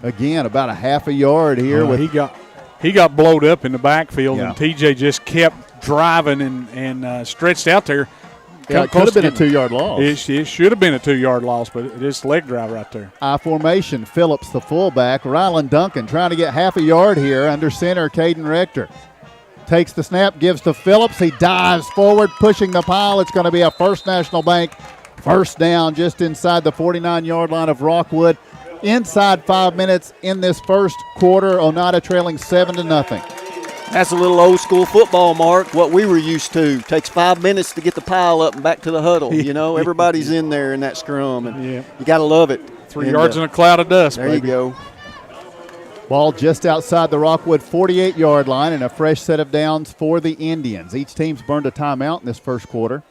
S6: again, about a half a yard here.
S4: He got blowed up in the backfield, and TJ just kept driving and stretched out there.
S6: Yeah, it could have been a 2-yard loss.
S4: It should have been a 2-yard loss, but it is leg drive right there.
S6: I formation, Phillips the fullback. Rylan Duncan trying to get half a yard here under center, Caden Rector. Takes the snap, gives to Phillips. He dives forward, pushing the pile. It's going to be a First National Bank first down just inside the 49-yard line of Rockwood. Inside 5 minutes in this first quarter, Oneida trailing 7-0.
S5: That's a little old school football, Mark, what we were used to. Takes 5 minutes to get the pile up and back to the huddle. You know, everybody's in there in that scrum, and you got to love it.
S4: 3 yards in a cloud of dust,
S5: There you go.
S6: Ball just outside the Rockwood 48-yard line and a fresh set of downs for the Indians. Each team's burned a timeout in this first quarter.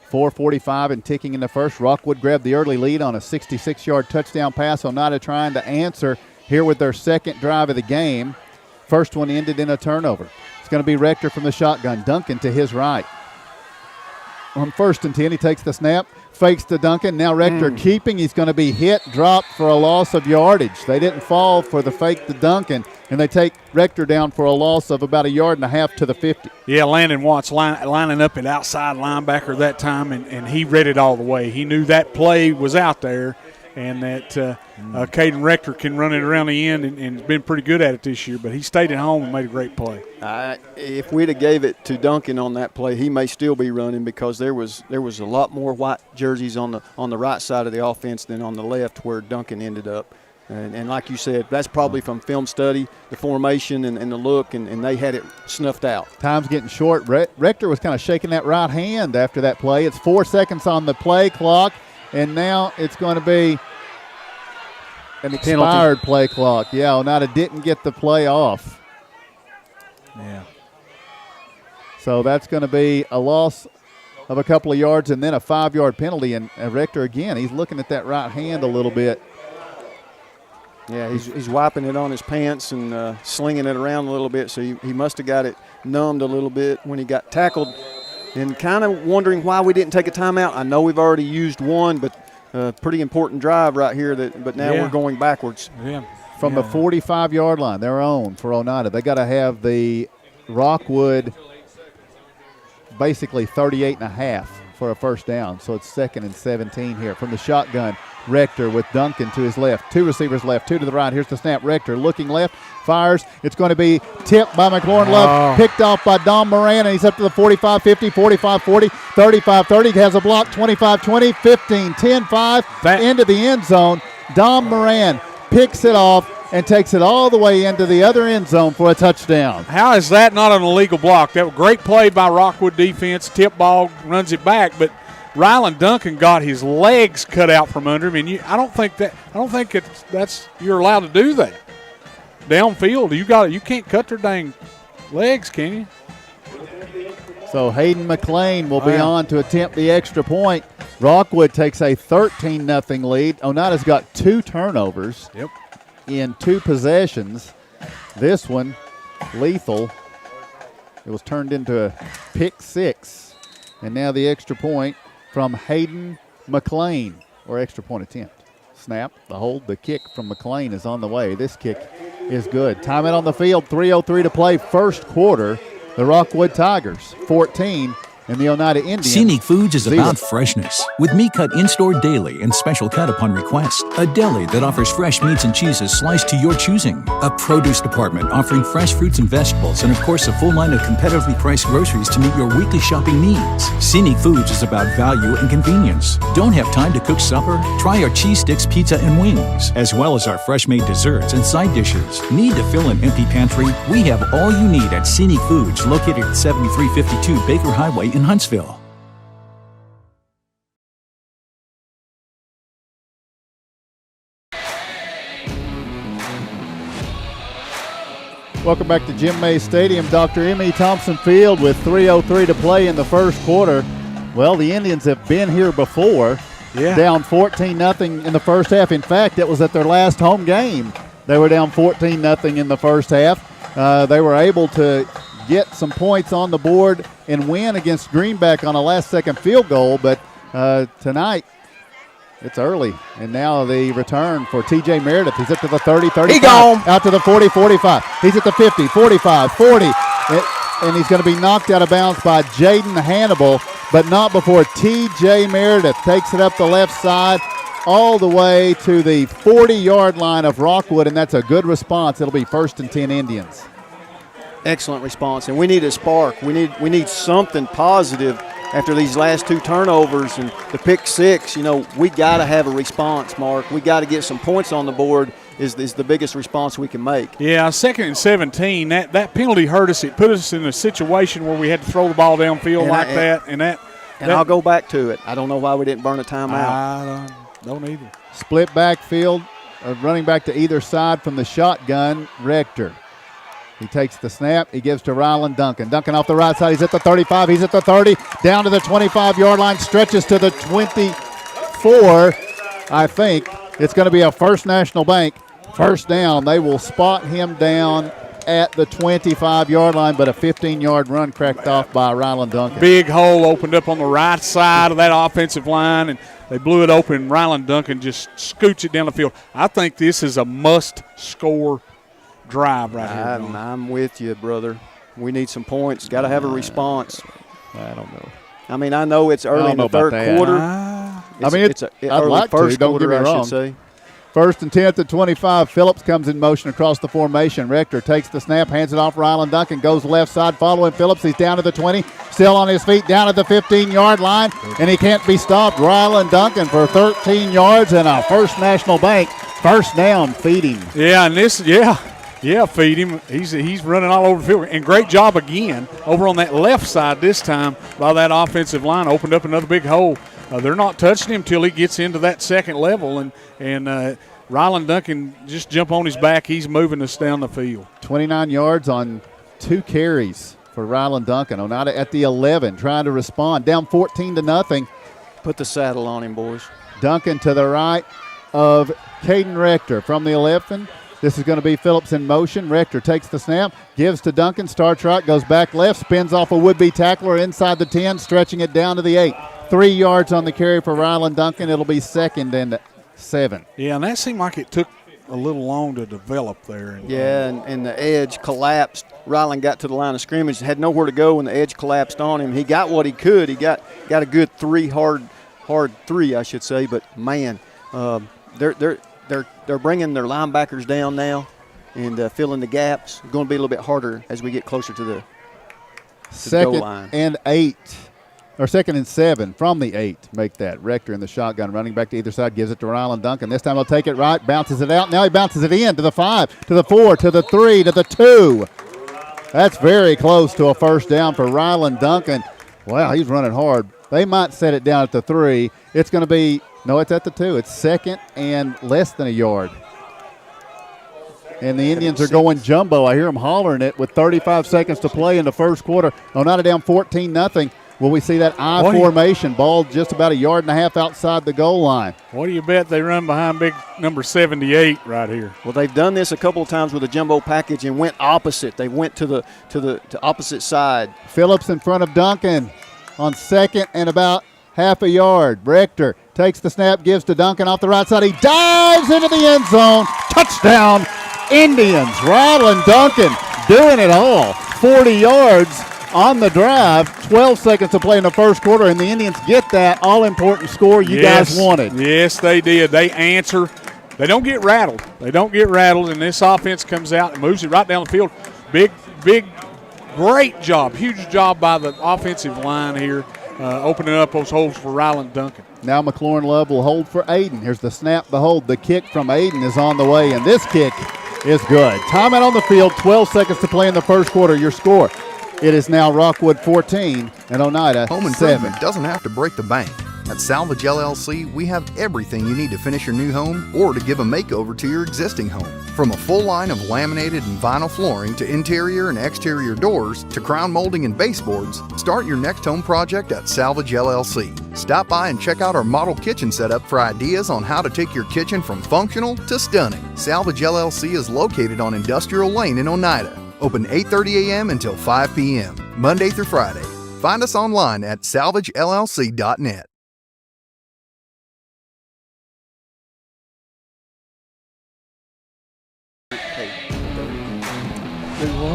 S6: 4:45 and ticking in the first. Rockwood grabbed the early lead on a 66-yard touchdown pass. Oneida trying to answer here with their second drive of the game. First one ended in a turnover. It's going to be Rector from the shotgun. Duncan to his right. On 1st and 10, he takes the snap, fakes to Duncan. Now Rector keeping. He's going to be hit, dropped for a loss of yardage. They didn't fall for the fake to Duncan, and they take Rector down for a loss of about 1.5 yards to the 50.
S4: Yeah, Landon Watts lining up at outside linebacker that time, and he read it all the way. He knew that play was out there, and that Caden Rector can run it around the end and has been pretty good at it this year, but he stayed at home and made a great play.
S5: If we'd have gave it to Duncan on that play, he may still be running because there was a lot more white jerseys on the right side of the offense than on the left where Duncan ended up. And like you said, that's probably from film study, the formation and the look, and they had it snuffed out.
S6: Time's getting short. Rector was kind of shaking that right hand after that play. It's 4 seconds on the play clock. And now it's going to be an expired play clock. Yeah, Oneida didn't get the play off.
S4: Yeah.
S6: So that's going to be a loss of a couple of yards and then a 5-yard penalty. And Rector, again, he's looking at that right hand a little bit.
S5: Yeah, he's wiping it on his pants and slinging it around a little bit. So he must have got it numbed a little bit when he got tackled. And kind of wondering why we didn't take a timeout. I know we've already used one, but pretty important drive right here. But now we're going backwards.
S4: Yeah.
S6: From the 45-yard line, their own for Oneida. They got to have the Rockwood basically 38.5 for a first down. So it's 2nd and 17 here from the shotgun. Rector with Duncan to his left. 2 receivers left, 2 to the right. Here's the snap. Rector looking left, fires. It's going to be tipped by McLaurin Love, picked off by Dom Moran, and he's up to the 45-50, 45-40, 35-30. Has a block, 25-20, 15-10-5, into the end zone. Dom Moran picks it off and takes it all the way into the other end zone for a touchdown.
S4: How is that not an illegal block? That was a great play by Rockwood defense. Tip ball, runs it back, but Rylan Duncan got his legs cut out from under him, and I don't think that's you're allowed to do that. Downfield, you can't cut their dang legs, can you?
S6: So Hayden McLean will be on to attempt the extra point. Rockwood takes a 13-0 lead. Oneida's got 2 turnovers in 2 possessions. This one, lethal. It was turned into a pick 6. And now the extra point from Hayden McLean, or extra point attempt. Snap, the hold, the kick from McLean is on the way. This kick is good. Timeout on the field, 3:03 to play, first quarter. The Rockwood Tigers, 14, and the Oneida Indians.
S13: Scenic Foods is
S6: 0.
S13: about freshness. With meat cut in-store daily and special cut upon request. A deli that offers fresh meats and cheeses sliced to your choosing. A produce department offering fresh fruits and vegetables. And of course, a full line of competitively priced groceries to meet your weekly shopping needs. Scenic Foods is about value and convenience. Don't have time to cook supper? Try our cheese sticks, pizza, and wings. As well as our fresh-made desserts and side dishes. Need to fill an empty pantry? We have all you need at Scenic Foods, located at 7352 Baker Highway in Huntsville.
S6: Welcome back to Jim May Stadium, Dr. M.E. Thompson Field with 3:03 to play in the first quarter. Well, the Indians have been here before, down 14-0 in the first half. In fact, it was at their last home game. They were down 14-0 in the first half. They were able to get some points on the board and win against Greenback on a last-second field goal, but tonight it's early. And now the return for T.J. Meredith. He's up to the 30, 35.
S5: He gone.
S6: Out to the 40, 45. He's at the 50, 45, 40. And he's going to be knocked out of bounds by Jaden Hannibal, but not before T.J. Meredith takes it up the left side all the way to the 40-yard line of Rockwood, and that's a good response. It'll be 1st and 10 Indians.
S5: Excellent response, and we need a spark. We need something positive after these last two turnovers and the pick six. You know, we got to have a response, Mark. We got to get some points on the board is the biggest response we can make.
S4: Yeah, 2nd and 17, that penalty hurt us. It put us in a situation where we had to throw the ball downfield that. And
S5: I'll go back to it. I don't know why we didn't burn a timeout.
S4: I don't either.
S6: Split backfield, running back to either side from the shotgun, Rector. He takes the snap. He gives to Rylan Duncan. Duncan off the right side. He's at the 35. He's at the 30. Down to the 25-yard line. Stretches to the 24, I think. It's going to be a First National Bank first down. They will spot him down at the 25-yard line, but a 15-yard run cracked off by Rylan Duncan.
S4: Big hole opened up on the right side of that offensive line, and they blew it open. Rylan Duncan just scoots it down the field. I think this is a must-score drive right here.
S5: I'm with you, brother. We need some points. Got to have a response.
S6: I don't know.
S5: I mean, I know it's early in the third quarter.
S6: I'd like to. Don't get me wrong.
S5: I should say.
S6: 1st and 10 at 25. Phillips comes in motion across the formation. Rector takes the snap, hands it off. Rylan Duncan goes left side, following Phillips. He's down to the 20, still on his feet, down to the 15-yard line, and he can't be stopped. Rylan Duncan for 13 yards and a First National Bank first down. Feed him.
S4: Yeah, and this, feed him. He's running all over the field. And great job again over on that left side this time by that offensive line. Opened up another big hole. They're not touching him until he gets into that second level. And Rylan Duncan just jump on his back. He's moving us down the field.
S6: 29 yards on 2 carries for Rylan Duncan. Oneida at the 11 trying to respond. Down 14-0.
S5: Put the saddle on him, boys.
S6: Duncan to the right of Caden Rector from the 11. This is going to be Phillips in motion. Rector takes the snap, gives to Duncan, starts right, goes back left, spins off a would-be tackler inside the 10, stretching it down to the 8. 3 yards on the carry for Rylan Duncan. It'll be 2nd and 7.
S4: Yeah, and that seemed like it took a little long to develop there.
S5: And the edge collapsed. Rylan got to the line of scrimmage, had nowhere to go, and the edge collapsed on him. He got what he could. He got a good hard three, I should say. But man, they're bringing their linebackers down now and filling the gaps. It's going to be a little bit harder as we get closer to the goal line.
S6: 2nd and 8. Or 2nd and 7 from the 8. Make that. Rector in the shotgun, running back to either side, gives it to Rylan Duncan. This time he'll take it right, bounces it out. Now he bounces it in to the 5, to the 4, to the 3, to the 2. That's very close to a first down for Rylan Duncan. Wow, he's running hard. They might set it down at the 3. It's going to be, no, it's at the 2. It's 2nd and less than a yard. And the Indians are going jumbo. I hear them hollering it with 35 seconds to play in the first quarter. Oneida down 14-0. Will we see that I formation, ball just about a yard and a half outside the goal line?
S4: What do you bet they run behind big number 78 right here?
S5: Well, they've done this a couple of times with a jumbo package and went opposite. They went to the opposite side.
S6: Phillips in front of Duncan on 2nd and about half a yard. Rector takes the snap, gives to Duncan off the right side. He dives into the end zone. Touchdown, Indians. Ryland Duncan doing it all. 40 yards on the drive. 12 seconds to play in the first quarter, and the Indians get that all-important score you guys wanted.
S4: Yes, they did. They answer. They don't get rattled. And this offense comes out and moves it right down the field. Big, great job. Huge job by the offensive line here, opening up those holes for Ryland Duncan.
S6: Now McLaurin Love will hold for Aiden. Here's the snap, the hold. The kick from Aiden is on the way, and this kick is good. Timeout on the field, 12 seconds to play in the first quarter. Your score, it is now Rockwood 14 and Oneida 7.
S14: Home improvement doesn't have to break the bank. At Salvage LLC, we have everything you need to finish your new home or to give a makeover to your existing home. From a full line of laminated and vinyl flooring to interior and exterior doors to crown molding and baseboards, start your next home project at Salvage LLC. Stop by and check out our model kitchen setup for ideas on how to take your kitchen from functional to stunning. Salvage LLC is located on Industrial Lane in Oneida. Open 8:30 a.m. until 5 p.m., Monday through Friday. Find us online at salvagellc.net.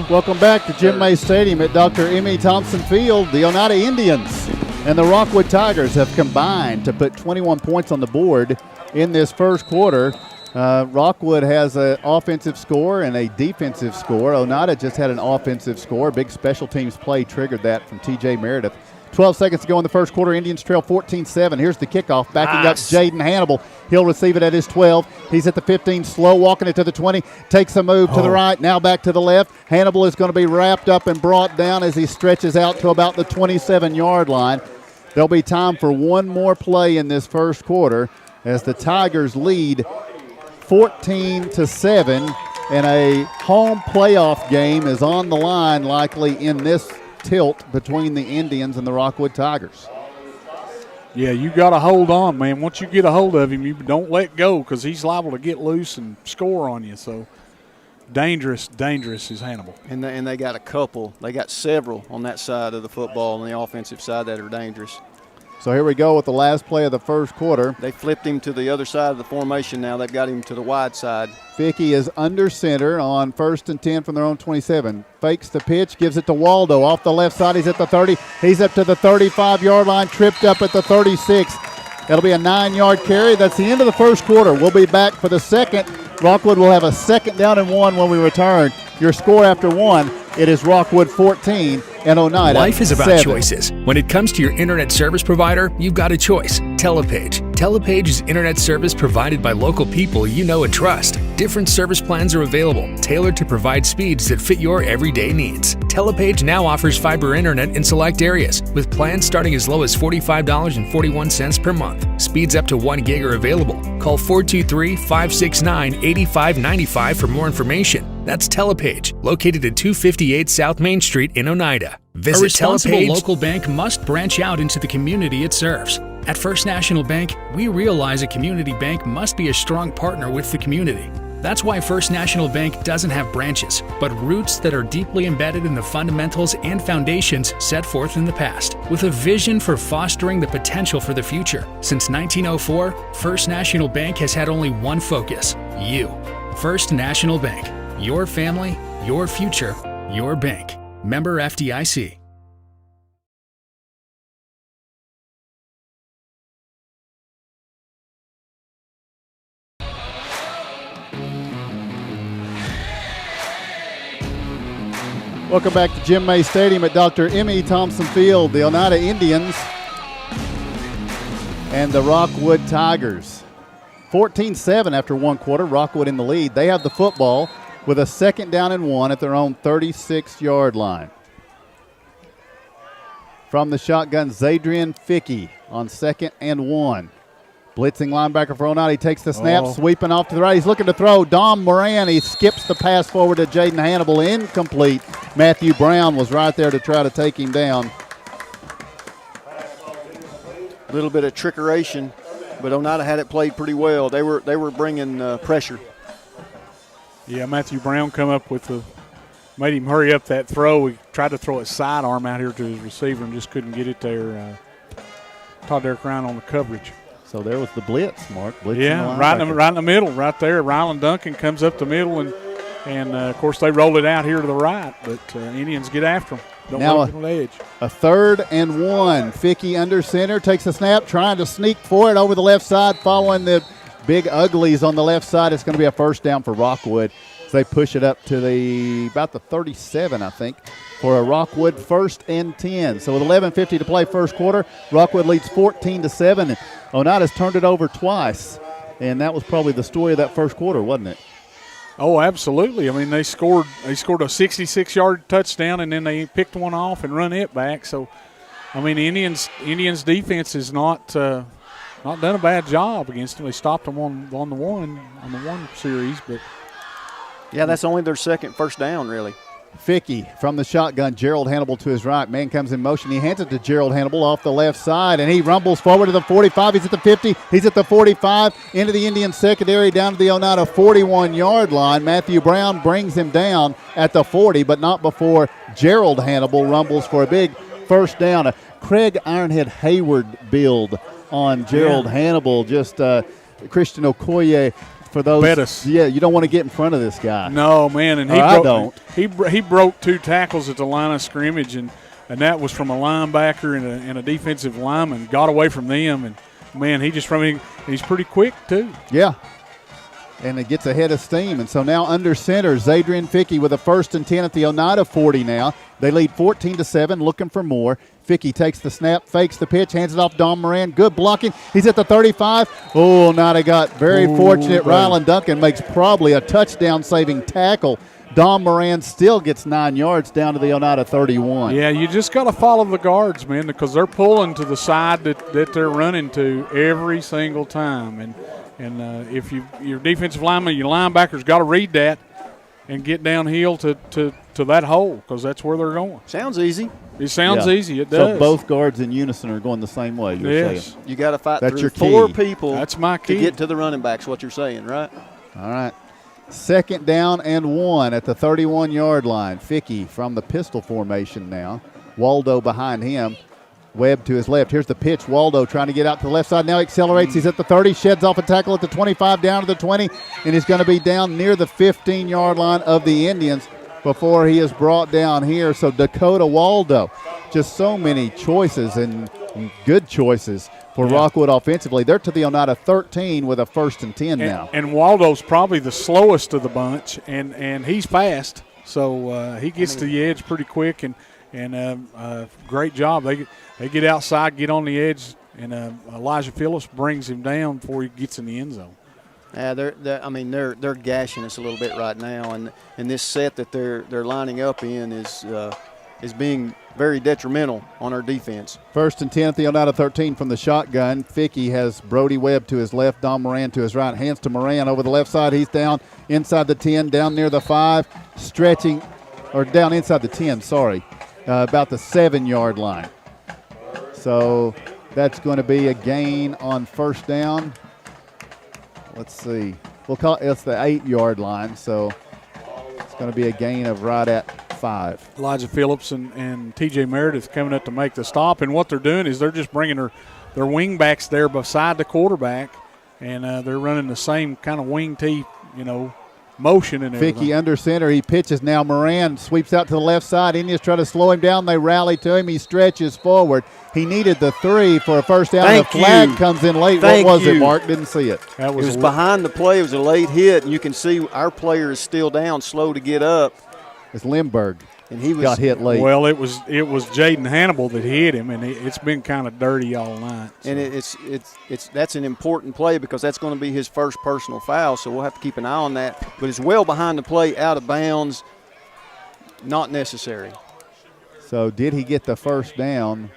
S6: Welcome back to Jim May Stadium at Dr. M.E. Thompson Field. The Oneida Indians and the Rockwood Tigers have combined to put 21 points on the board in this first quarter. Rockwood has an offensive score and a defensive score. Oneida just had an offensive score. Big special teams play triggered that from T.J. Meredith. 12 seconds to go in the first quarter. Indians trail 14-7. Here's the kickoff. Backing up Jaden Hannibal. He'll receive it at his 12. He's at the 15, slow walking it to the 20. Takes a move to the right, now back to the left. Hannibal is going to be wrapped up and brought down as he stretches out to about the 27-yard line. There'll be time for one more play in this first quarter as the Tigers lead 14-7, and a home playoff game is on the line likely in this tilt between the Indians and the Rockwood Tigers.
S4: Yeah, you got to hold on, man. Once you get a hold of him, you don't let go because he's liable to get loose and score on you. So dangerous is Hannibal.
S5: And they got a couple. They got several on that side of the football, on the offensive side, that are dangerous.
S6: So here we go with the last play of the first quarter.
S5: They flipped him to the other side of the formation now. They've got him to the wide side.
S6: Vicky is under center on 1st and 10 from their own 27. Fakes the pitch, gives it to Waldo. Off the left side, he's at the 30. He's up to the 35-yard line, tripped up at the 36. That'll be a 9-yard carry. That's the end of the first quarter. We'll be back for the second. Rockwood will have a 2nd down and 1 when we return. Your score after 1, it is Rockwood 14 and Oneida
S7: Life is about
S6: 7.
S7: choices. When it comes to your internet service provider, you've got a choice. Telepage. Telepage is internet service provided by local people you know and trust. Different service plans are available, tailored to provide speeds that fit your everyday needs. Telepage now offers fiber internet in select areas, with plans starting as low as $45.41 per month. Speeds up to 1 gig are available. Call 423-569-8595 for more information. That's Telepage, located at 258 South Main Street in Oneida. Visit A responsible Telepage. Local bank must branch out into the community it serves. At First National Bank, we realize a community bank must be a strong partner with the community. That's why First National Bank doesn't have branches, but roots that are deeply embedded in the fundamentals and foundations set forth in the past, with a vision for fostering the potential for the future. Since 1904, First National Bank has had only one focus: you. First National Bank. Your family, your future, your bank. Member FDIC.
S6: Welcome back to Jim May Stadium at Dr. M.E. Thompson Field. The Oneida Indians and the Rockwood Tigers. 14-7 after 1 quarter. Rockwood in the lead. They have the football with a 2nd down and 1 at their own 36-yard line. From the shotgun, Zadrian Fickey on 2nd and 1. Blitzing linebacker for Oneida. He takes the snap, sweeping off to the right. He's looking to throw. Dom Moran, he skips the pass forward to Jaden Hannibal. Incomplete. Matthew Brown was right there to try to take him down.
S5: A little bit of trickeration, but Oneida had it played pretty well. They were bringing pressure.
S4: Yeah, Matthew Brown come up with made him hurry up that throw. He tried to throw a sidearm out here to his receiver and just couldn't get it there. Todd Derrick Ryan on the coverage.
S6: So there was the blitz, Mark. Blitzing
S4: Yeah,
S6: the
S4: right in the middle, right there. Ryland Duncan comes up the middle, and of course they roll it out here to the right, but Indians get after them. Don't
S6: now
S4: let them on the edge.
S6: A 3rd and 1. Fickey under center, takes a snap, trying to sneak for it over the left side, following the big uglies on the left side. It's going to be a first down for Rockwood. So they push it up to about the 37, I think, for a Rockwood 1st and 10. So with 11:50 to play first quarter, Rockwood leads 14-7. Oneida's turned it over twice, and that was probably the story of that first quarter, wasn't it?
S4: Oh, absolutely. I mean, they scored a 66-yard touchdown, and then they picked one off and run it back. So, I mean, Indians defense has not done a bad job against them. They stopped them on the one series, but
S5: yeah, that's only their second first down, really.
S6: Fickey from the shotgun, Gerald Hannibal to his right. Man comes in motion. He hands it to Gerald Hannibal off the left side, and he rumbles forward to the 45. He's at the 50. He's at the 45. Into the Indian secondary, down to the Oneida 41-yard line. Matthew Brown brings him down at the 40, but not before Gerald Hannibal rumbles for a big first down. A Craig Ironhead Hayward build on Gerald Hannibal. Just Christian Okoye. For those,
S4: Bettis.
S6: Yeah, you don't want to get in front of this guy.
S4: No, man, and
S6: I don't.
S4: He broke 2 tackles at the line of scrimmage, and that was from a linebacker and a defensive lineman. Got away from them, and man, he's pretty quick too.
S6: Yeah, and it gets ahead of steam, and so now under center, Zadrian Fickey with a 1st and 10 at the Oneida 40 now. They lead 14-7, looking for more. Fickey takes the snap, fakes the pitch, hands it off Don Moran. Good blocking. He's at the 35. Oh, Oneida got very fortunate. Ryland Duncan makes probably a touchdown-saving tackle. Don Moran still gets 9 yards down to the Oneida 31.
S4: Yeah, you just got to follow the guards, man, because they're pulling to the side that they're running to every single time. And if your defensive lineman, your linebackers got to read that and get downhill to that hole, because that's where they're going.
S5: Sounds easy.
S4: It sounds easy. It does.
S6: So both guards in unison are going the same way, you're saying.
S5: You got to fight
S6: That's
S5: through
S6: your
S5: 4
S6: key.
S5: people
S4: That's my key.
S5: to get to the running backs, what you're saying, right?
S6: All right. 2nd down and 1 at the 31-yard line. Fickey from the pistol formation now. Waldo behind him. Webb to his left. Here's the pitch. Waldo trying to get out to the left side. Now accelerates. He's at the 30. Sheds off a tackle at the 25, down to the 20. And he's going to be down near the 15-yard line of the Indians before he is brought down here. So Dakota Waldo. Just so many choices and good choices for Rockwood offensively. They're to the Oneida 13 with a 1st and 10 now.
S4: And Waldo's probably the slowest of the bunch, and he's fast. So he gets to the edge pretty quick, and great job. They get outside, get on the edge, and Elijah Phillips brings him down before he gets in the end zone.
S5: Yeah, they're gashing us a little bit right now, and this set that they're lining up in is being very detrimental on our defense.
S6: 1st and 10 at the Oneida 13 from the shotgun. Fickey has Brody Webb to his left, Don Moran to his right. Hands to Moran over the left side. He's down inside the 10, down near the 5, stretching, or down inside the 10, sorry, about the 7-yard line. So that's going to be a gain on 1st down. Let's see. We'll call it's the 8-yard line, so it's going to be a gain of right at 5.
S4: Elijah Phillips and T.J. Meredith coming up to make the stop, and what they're doing is they're just bringing their wing backs there beside the quarterback, and they're running the same kind of wing tee, motion and everything.
S6: Fickey under center. He pitches now. Moran sweeps out to the left side. Indians try to slow him down. They rally to him. He stretches forward. He needed the 3 for a first down. The flag comes in late. What was it, Mark? Didn't see it.
S5: It was behind the play. It was a late hit, and you can see our player is still down, slow to get up.
S6: It's Lindbergh.
S5: And he
S6: got hit late.
S4: Well, it was Jaden Hannibal that hit him, and it's been kind of dirty all night. So.
S5: And that's an important play because that's going to be his first personal foul, so we'll have to keep an eye on that. But it's well behind the play, out of bounds, not necessary.
S6: So did he get the first down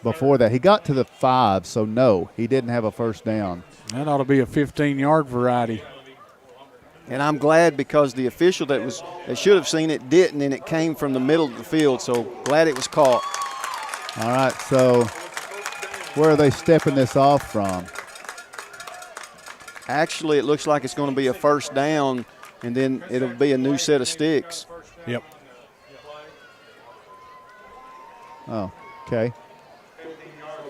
S6: before that? He got to the 5, so no, he didn't have a first down.
S4: That ought to be a 15-yard variety.
S5: And I'm glad because the official that should have seen it didn't, and it came from the middle of the field, so glad it was caught.
S6: All right, so where are they stepping this off from?
S5: Actually, it looks like it's going to be a first down, and then it'll be a new set of sticks.
S4: Yep.
S6: Oh, okay.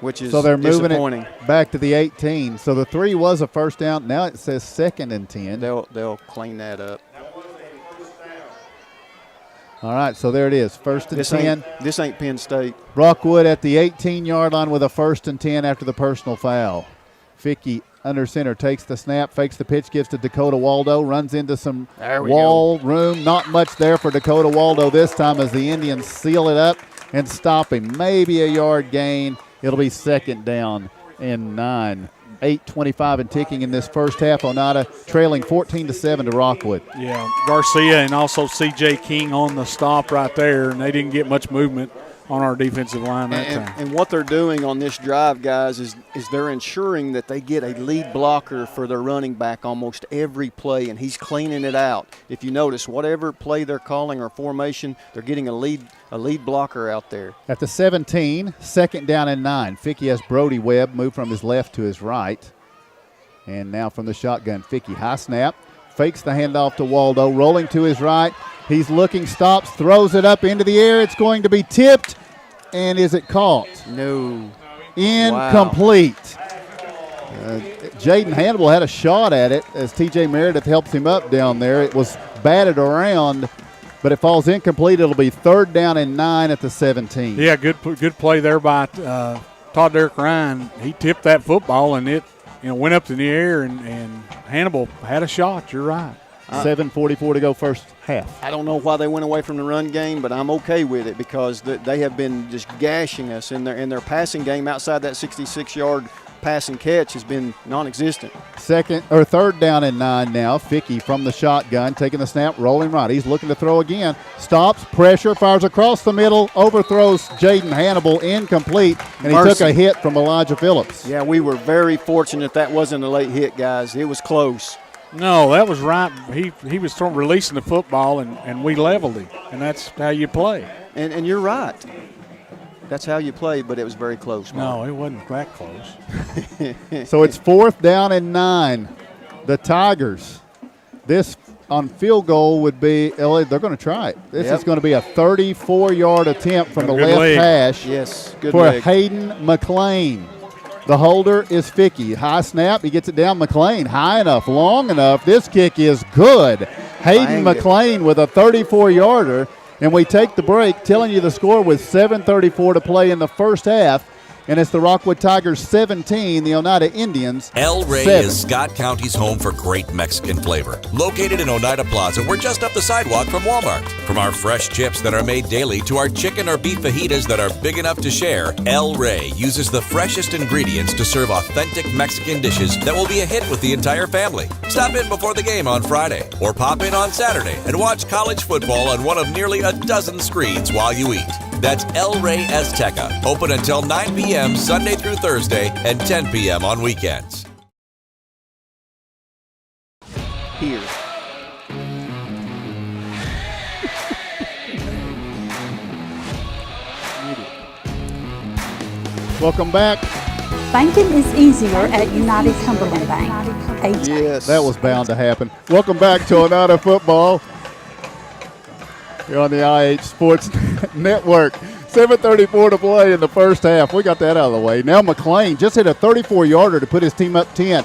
S5: which is
S6: so they're moving
S5: disappointing.
S6: it back to the 18. So the 3 was a first down. Now it says 2nd and 10.
S5: They'll clean that up.
S6: All right, so there it is, 1st and 10.
S5: This ain't Penn State.
S6: Rockwood at the 18-yard line with a 1st and 10 after the personal foul. Fickey under center takes the snap, fakes the pitch, gives to Dakota Waldo, runs into some wall room. Not much there for Dakota Waldo this time as the Indians seal it up and stop him. Maybe a yard gain. It'll be 2nd down and 9. 8:25 and ticking in this first half. Oneida trailing 14-7 to Rockwood.
S4: Yeah, Garcia and also C.J. King on the stop right there, and they didn't get much movement on our defensive line that time.
S5: And what they're doing on this drive, guys, is they're ensuring that they get a lead blocker for their running back almost every play, and he's cleaning it out. If you notice, whatever play they're calling or formation, they're getting a lead blocker out there.
S6: At the 17, 2nd down and 9. Fickey has Brody Webb move from his left to his right. And now from the shotgun, Fickey, high snap, fakes the handoff to Waldo, rolling to his right. He's looking, stops, throws it up into the air. It's going to be tipped. And is it caught?
S5: No.
S6: Incomplete. Jaden Hannibal had a shot at it as T.J. Meredith helps him up down there. It was batted around, but it falls incomplete. It'll be 3rd down and 9 at the 17.
S4: Yeah, good play there by Todd Derrick Ryan. He tipped that football, and it went up in the air, and Hannibal had a shot. You're right.
S6: 7:44 to go first half.
S5: I don't know why they went away from the run game, but I'm okay with it because they have been just gashing us in their passing game outside that 66-yard pass and catch has been non-existent.
S6: 3rd down and 9 now. Fickey from the shotgun, taking the snap, rolling right. He's looking to throw again. Stops, pressure, fires across the middle, overthrows Jaden Hannibal, incomplete, and he took a hit from Elijah Phillips.
S5: Yeah, we were very fortunate that wasn't a late hit, guys. It was close.
S4: No, that was right. He was releasing the football, and we leveled him, and that's how you play.
S5: And you're right. That's how you play, but it was very close.
S4: Mark. No, it wasn't that close.
S6: So it's 4th down and 9. The Tigers. This on field goal would be, they're going to try it. This is going to be a 34-yard attempt from the left hash for Hayden McLean. The holder is Fickey. High snap. He gets it down. McLean high enough, long enough. This kick is good. Hayden McLean with a 34-yarder. And we take the break, telling you the score with 7:34 to play in the first half. And it's the Rockwood Tigers 17, the Oneida Indians
S8: El Rey
S6: 7.
S8: is Scott County's home for great Mexican flavor. Located in Oneida Plaza, we're just up the sidewalk from Walmart. From our fresh chips that are made daily to our chicken or beef fajitas that are big enough to share, El Rey uses the freshest ingredients to serve authentic Mexican dishes that will be a hit with the entire family. Stop in before the game on Friday or pop in on Saturday and watch college football on one of nearly a dozen screens while you eat. That's El Rey Azteca, open until 9 p.m. Sunday through Thursday and 10 p.m. on weekends.
S5: Here.
S6: Welcome back.
S9: Banking is easier at United Cumberland Bank.
S6: Yes. That was bound to happen. Welcome back to Oneida football. You're on the IH Sports Network. 7:34 to play in the first half. We got that out of the way. Now McLean just hit a 34-yarder to put his team up 10.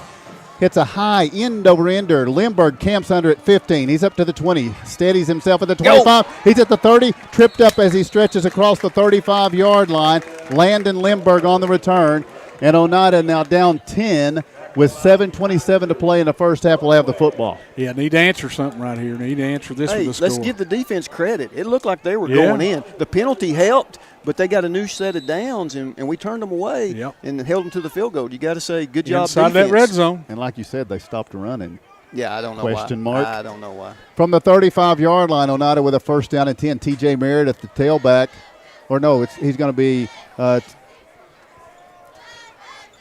S6: Hits a high end-over-ender. Lindbergh camps under at 15. He's up to the 20. Steadies himself at the 25. He's at the 30. Tripped up as he stretches across the 35-yard line. Landon Lindbergh on the return. And Oneida now down 10 with 7:27 to play in the first half. We'll have the football.
S4: Yeah, need to answer something right here. Need to answer this with the score.
S5: Let's give the defense credit. It looked like they were going in. The penalty helped, but they got a new set of downs, and we turned them away and held them to the field goal. You got to say, good job,
S4: inside
S5: defense.
S4: That red zone.
S6: And like you said, they stopped running.
S5: Yeah, I don't know
S6: Question
S5: why.
S6: mark.
S5: I don't know why.
S6: From the 35-yard line, Oneida with a first down and 10. T.J. Meredith, the tailback. Or no, he's going to be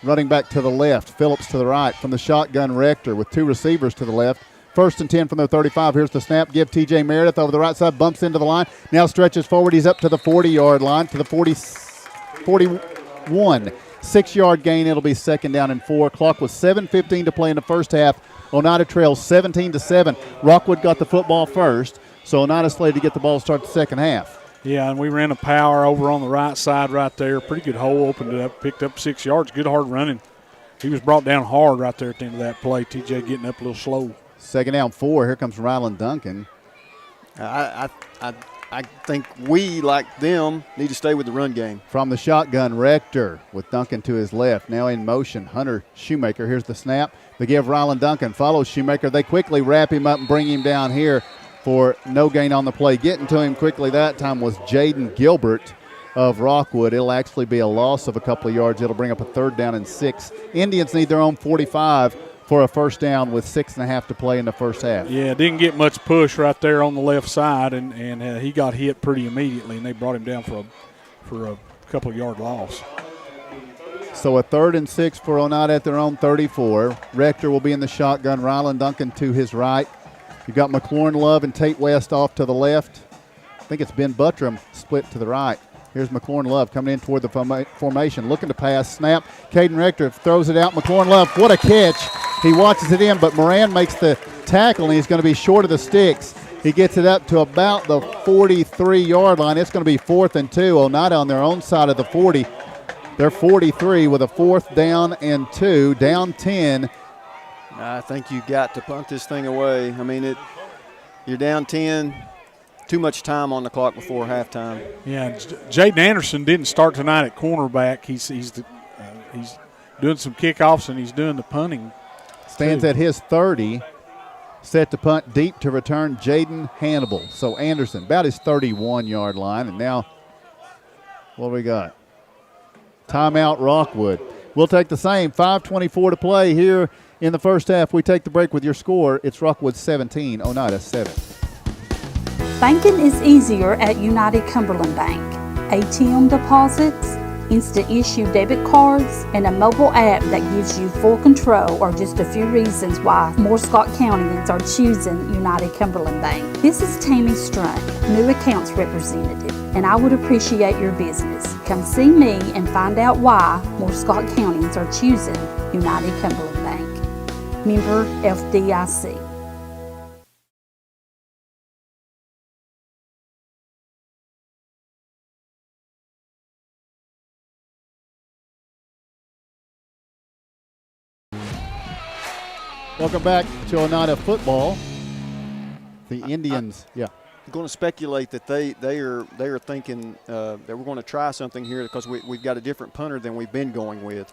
S6: running back to the left. Phillips to the right. From the shotgun, Rector with two receivers to the left. 1st and 10 from their 35. Here's the snap. Give T.J. Meredith over the right side. Bumps into the line. Now stretches forward. He's up to the 40-yard line, to the 41. 6-yard gain. It'll be 2nd down and 4. Clock was 7:15 to play in the first half. Oneida trails 17-7. Rockwood got the football first, so Oneida slated to get the ball to start the second half.
S4: Yeah, and we ran a power over on the right side right there. Pretty good hole, opened it up, picked up 6 yards. Good hard running. He was brought down hard right there at the end of that play. TJ getting up a little slow.
S6: 2nd down 4. Here comes Ryland Duncan.
S5: I think we, like them, need to stay with the run game.
S6: From the shotgun, Rector with Duncan to his left. Now in motion, Hunter Shoemaker. Here's the snap. They give Ryland Duncan. Follows Shoemaker. They quickly wrap him up and bring him down here for no gain on the play. Getting to him quickly that time was Jaden Gilbert of Rockwood. It'll actually be a loss of a couple of yards. It'll bring up a 3rd down and 6. Indians need their own 45 for a 1st down with 6.5 to play in the first half.
S4: Yeah, didn't get much push right there on the left side, and he got hit pretty immediately, and they brought him down for a couple of yard loss.
S6: So a 3rd and 6 for Oneida at their own 34. Rector will be in the shotgun. Ryland Duncan to his right. You've got McLaurin Love and Tate West off to the left. I think it's Ben Buttram split to the right. Here's McLaurin Love coming in toward the formation, looking to pass. Snap. Caden Rector throws it out. McLaurin Love, what a catch. He watches it in, but Moran makes the tackle, and he's going to be short of the sticks. He gets it up to about the 43-yard line. It's going to be 4th and 2. Oneida on their own side of the 40. They're 43 with a 4th down and 2, down 10.
S5: I think you got to punt this thing away. I mean, you're down 10. Too much time on the clock before halftime.
S4: Yeah, Jaden Anderson didn't start tonight at cornerback. He's doing some kickoffs and he's doing the punting.
S6: Stands at his 30, set to punt deep to return Jaden Hannibal. So Anderson about his 31-yard line, and now what do we got? Timeout Rockwood. We'll take the same. 5:24 to play here in the first half. We take the break with your score. It's Rockwood 17, Oneida 7.
S9: Banking is easier at United Cumberland Bank. ATM deposits, instant issue debit cards, and a mobile app that gives you full control are just a few reasons why more Scott Countyans are choosing United Cumberland Bank. This is Tammy Strunk, new accounts representative, and I would appreciate your business. Come see me and find out why more Scott Countyans are choosing United Cumberland Bank. Member FDIC.
S6: Welcome back to Oneida football. The Indians,
S5: I'm going to speculate that they are thinking that we're going to try something here because we've got a different punter than we've been going with.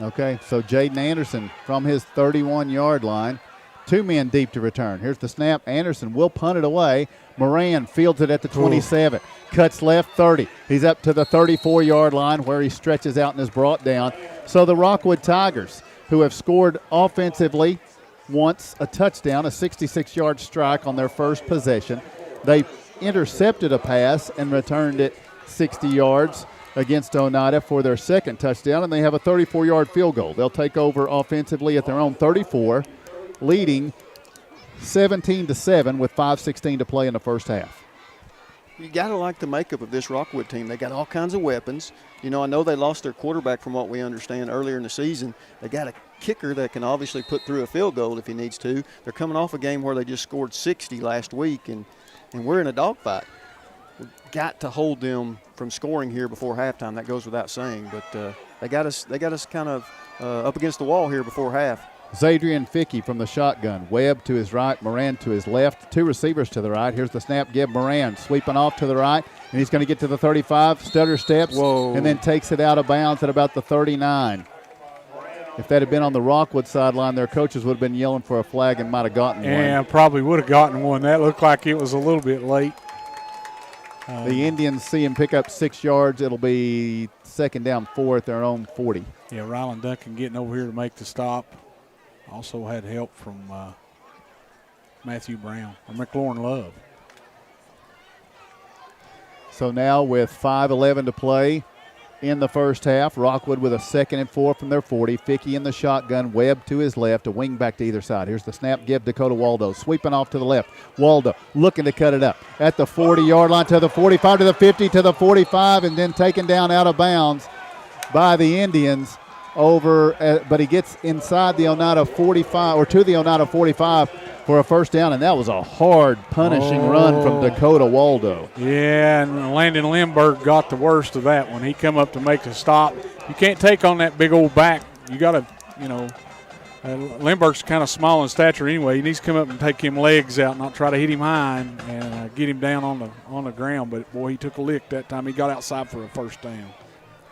S6: Okay, so Jaden Anderson from his 31-yard line. 2 men deep to return. Here's the snap. Anderson will punt it away. Moran fields it at the 27. Cuts left 30. He's up to the 34-yard line where he stretches out and is brought down. So the Rockwood Tigers, who have scored offensively once a touchdown, a 66-yard strike on their first possession. They intercepted a pass and returned it 60 yards against Oneida for their second touchdown, and they have a 34-yard field goal. They'll take over offensively at their own 34, leading 17-7 with 5:16 to play in the first half.
S5: You got to like the makeup of this Rockwood team. They got all kinds of weapons. You know, I know they lost their quarterback from what we understand earlier in the season. They got a kicker that can obviously put through a field goal if he needs to. They're coming off a game where they just scored 60 last week, and we're in a dogfight. We've got to hold them from scoring here before halftime. That goes without saying, but they got us kind of up against the wall here before half.
S6: Zadrian Fickey from the shotgun. Webb to his right, Moran to his left. 2 receivers to the right. Here's the snap. Give Moran sweeping off to the right, and he's going to get to the 35. Stutter steps, and then takes it out of bounds at about the 39. If that had been on the Rockwood sideline, their coaches would have been yelling for a flag and might have gotten one.
S4: Yeah, probably would have gotten one. That looked like it was a little bit late.
S6: The Indians see him pick up 6 yards. It'll be 2nd down 4 at their own 40.
S4: Yeah, Ryland Duncan getting over here to make the stop. Also had help from Matthew Brown or McLaurin Love.
S6: So now with 5:11 to play in the first half, Rockwood with a 2nd and 4 from their 40. Fickey in the shotgun, Webb to his left, a wing back to either side. Here's the snap, give Dakota Waldo, sweeping off to the left. Waldo looking to cut it up at the 40-yard line to the 45, to the 50, to the 45, and then taken down out of bounds by the Indians. But he gets inside the Oneida 45, or to the Oneida 45. for a first down, and that was a hard, punishing run from Dakota Waldo.
S4: Yeah, and Landon Lindbergh got the worst of that when he come up to make the stop. You can't take on that big old back. You got to, Lindbergh's kind of small in stature anyway. He needs to come up and take him legs out, not try to hit him high and get him down on the ground. But, boy, he took a lick that time. He got outside for a first down.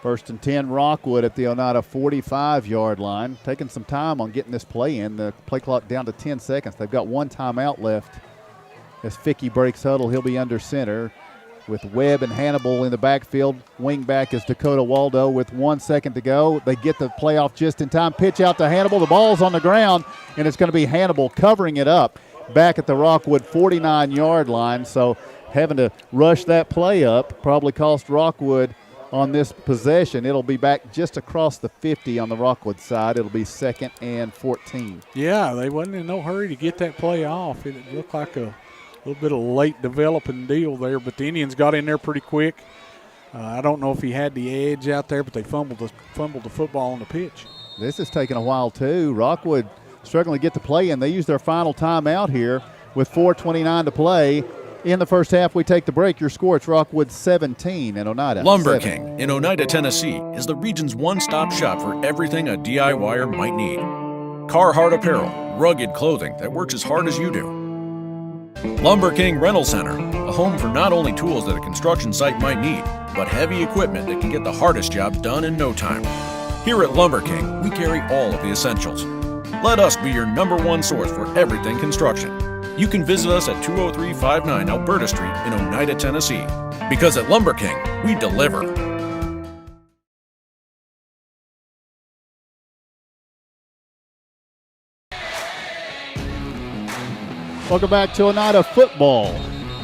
S6: 1st and 10, Rockwood at the Oneida 45-yard line. Taking some time on getting this play in. The play clock down to 10 seconds. They've got one timeout left. As Fickey breaks huddle, he'll be under center with Webb and Hannibal in the backfield. Wing back is Dakota Waldo with 1 second to go. They get the play off just in time. Pitch out to Hannibal. The ball's on the ground, and it's going to be Hannibal covering it up back at the Rockwood 49-yard line. So having to rush that play up probably cost Rockwood on this possession. It'll be back just across the 50 on the Rockwood side. It'll be 2nd and 14.
S4: Yeah, they wasn't in no hurry to get that play off. It looked like a little bit of late developing deal there, but the Indians got in there pretty quick. I don't know if he had the edge out there, but they fumbled the football on the pitch.
S6: This is taking a while too. Rockwood struggling to get the play in. They use their final timeout here with 4:29 to play. In the first half, we take the break. Your score, it's Rockwood 17 and Oneida
S10: Lumber
S6: 7.
S10: King in Oneida, Tennessee is the region's one-stop shop for everything a DIYer might need. Carhartt apparel, rugged clothing that works as hard as you do. Lumber King Rental Center, a home for not only tools that a construction site might need, but heavy equipment that can get the hardest jobs done in no time. Here at Lumber King, we carry all of the essentials. Let us be your #1 source for everything construction. You can visit us at 20359 Alberta Street in Oneida, Tennessee. Because at Lumber King, we deliver.
S6: Welcome back to Oneida football.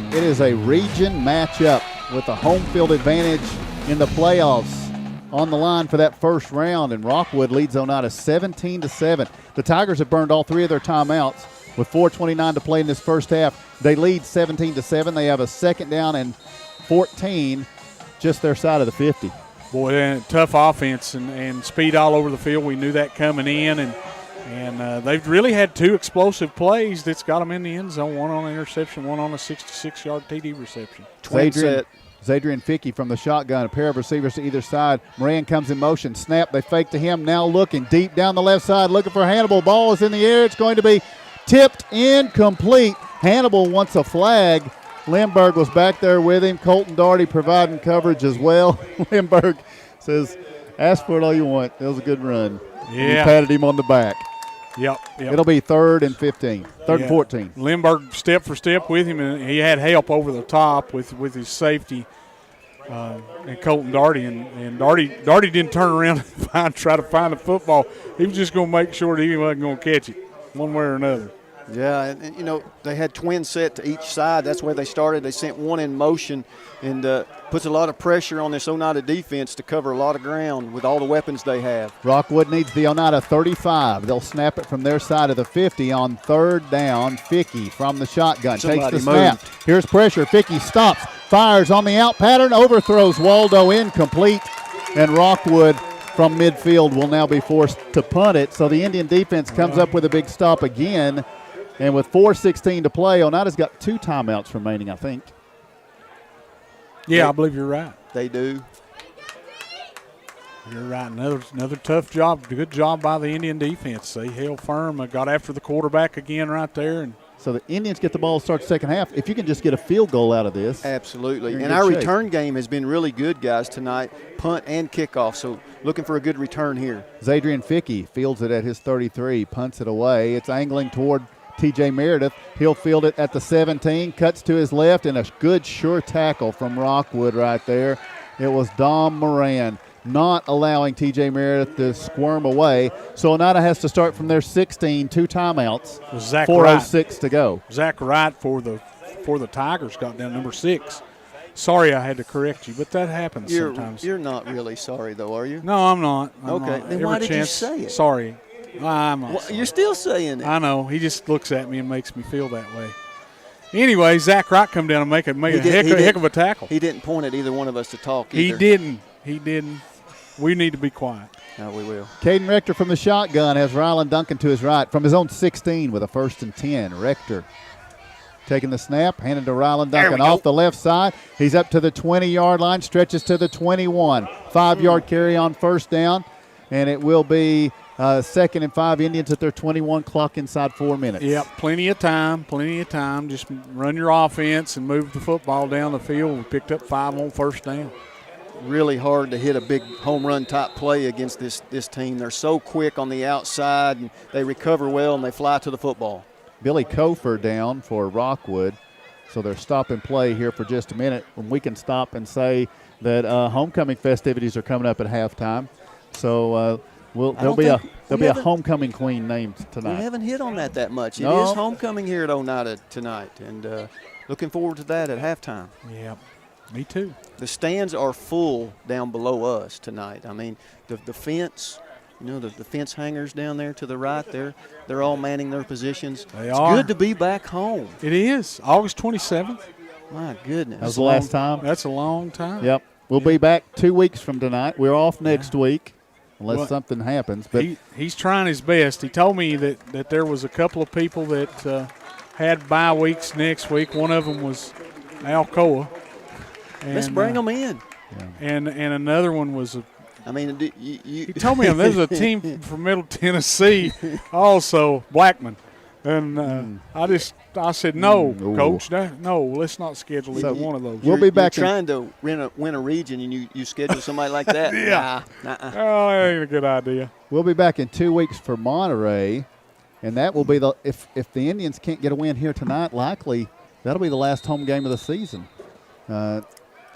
S6: It is a region matchup with a home field advantage in the playoffs on the line for that first round, and Rockwood leads Oneida 17-7. The Tigers have burned all 3 of their timeouts. With 4:29 to play in this first half, they lead 17-7. They have a 2nd down and 14, just their side of the 50.
S4: Boy, tough offense and speed all over the field. We knew that coming in, and they've really had 2 explosive plays that's got them in the end zone. One on an interception, one on a 66-yard TD reception.
S6: Zadrian Fickey from the shotgun, a pair of receivers to either side. Moran comes in motion, snap, they fake to him, now looking deep down the left side, looking for Hannibal. Ball is in the air, it's going to be tipped incomplete. Hannibal wants a flag. Lindbergh was back there with him. Colton Daugherty providing coverage as well. Lindbergh says, ask for it all you want. That was a good run.
S4: Yeah.
S6: He patted him on the back.
S4: Yep.
S6: It'll be 3rd and 15. 3rd and 14.
S4: Lindbergh step for step with him, and he had help over the top with his safety and Colton Daugherty. And Daugherty didn't turn around and try to find the football. He was just going to make sure that he wasn't going to catch it one way or another.
S5: Yeah, and they had twin set to each side. That's where they started. They sent one in motion, and puts a lot of pressure on this Oneida defense to cover a lot of ground with all the weapons they have.
S6: Rockwood needs the Oneida 35. They'll snap it from their side of the 50 on 3rd down. Fickey from the shotgun takes the snap. Here's pressure. Fickey stops, fires on the out pattern, overthrows Waldo, incomplete, and Rockwood from midfield will now be forced to punt it. So the Indian defense comes up with a big stop again. And with 4:16 to play, Oneida's got 2 timeouts remaining, I think.
S4: Yeah, I believe you're right.
S5: They do.
S4: You're right. Another tough job. Good job by the Indian defense. They held firm. Got after the quarterback again right there. And
S6: so the Indians get the ball to start the second half. If you can just get a field goal out of this.
S5: Absolutely. And our return game has been really good, guys, tonight. Punt and kickoff. So looking for a good return here.
S6: Zadrian Fickey fields it at his 33, punts it away. It's angling toward TJ Meredith. He'll field it at the 17, cuts to his left, and a good sure tackle from Rockwood right there. It was Dom Moran not allowing TJ Meredith to squirm away. So Oneida has to start from their 16, 2 timeouts. 4:06 to go.
S4: Zach Wright for the Tigers got down number 6. Sorry I had to correct you, but that happens sometimes.
S5: You're not really sorry, though, are you?
S4: No, I'm not.
S5: Okay, then why did you say it?
S4: Sorry.
S5: You're still saying it.
S4: I know. He just looks at me and makes me feel that way. Anyway, Zach Wright come down and make a heck of a tackle.
S5: He didn't point at either one of us to talk either.
S4: He didn't. We need to be quiet.
S5: No, we will.
S6: Caden Rector from the shotgun has Rylan Duncan to his right from his own 16 with a 1st and 10. Rector taking the snap, handed to Rylan Duncan off the left side. He's up to the 20-yard line, stretches to the 21. 5-yard carry on 1st down, and it will be 2nd and 5 Indians at their 21, clock inside 4 minutes.
S4: Yep, plenty of time. Just run your offense and move the football down the field. We picked up 5 on 1st down.
S5: Really hard to hit a big home run type play against this team. They're so quick on the outside, and they recover well, and they fly to the football.
S6: Billy Kofer down for Rockwood, so they're stop and play here for just a minute. When we can stop and say that homecoming festivities are coming up at halftime, so there'll be a homecoming queen named tonight.
S5: We haven't hit on that much.
S6: No.
S5: It is homecoming here at Oneida tonight, and looking forward to that at halftime.
S4: Yeah, me too.
S5: The stands are full down below us tonight. I mean, the fence, the fence hangers down there to the right, they're all manning their positions. It's good to be back home.
S4: It is. August 27th.
S5: My goodness.
S6: That was the last time.
S4: That's a long time.
S6: Yep. We'll be back 2 weeks from tonight. We're off next week unless something happens. But
S4: he's trying his best. He told me that there was a couple of people that had bye weeks next week. One of them was Alcoa.
S5: Let's bring them in.
S4: And another one was
S5: he
S4: told me there's a team from Middle Tennessee also, Blackman. And I said, no, Coach, no, let's not schedule either one of those.
S6: We'll be back.
S5: You're trying to win a region, and you schedule somebody like that?
S4: Yeah.
S5: Nah.
S4: Oh, that ain't a good idea.
S6: We'll be back in 2 weeks for Monterey, and that will be if the Indians can't get a win here tonight, likely that'll be the last home game of the season. So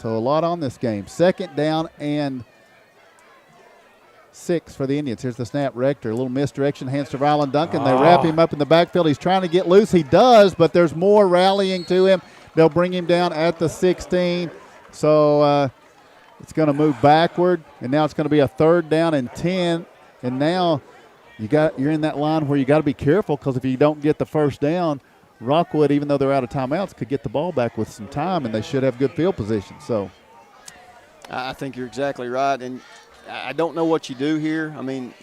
S6: a lot on this game. 2nd down and 6 for the Indians. Here's the snap. Rector, a little misdirection, hands to Rylan Duncan. They wrap him up in the backfield. He's trying to get loose. He does, but there's more rallying to him. They'll bring him down at the 16. So it's going to move backward, and now it's going to be a 3rd down and 10. And now you're in that line where you got to be careful, because if you don't get the 1st down, Rockwood, even though they're out of timeouts, could get the ball back with some time, and they should have good field position. So
S5: I think you're exactly right, and I don't know what you do here. I mean,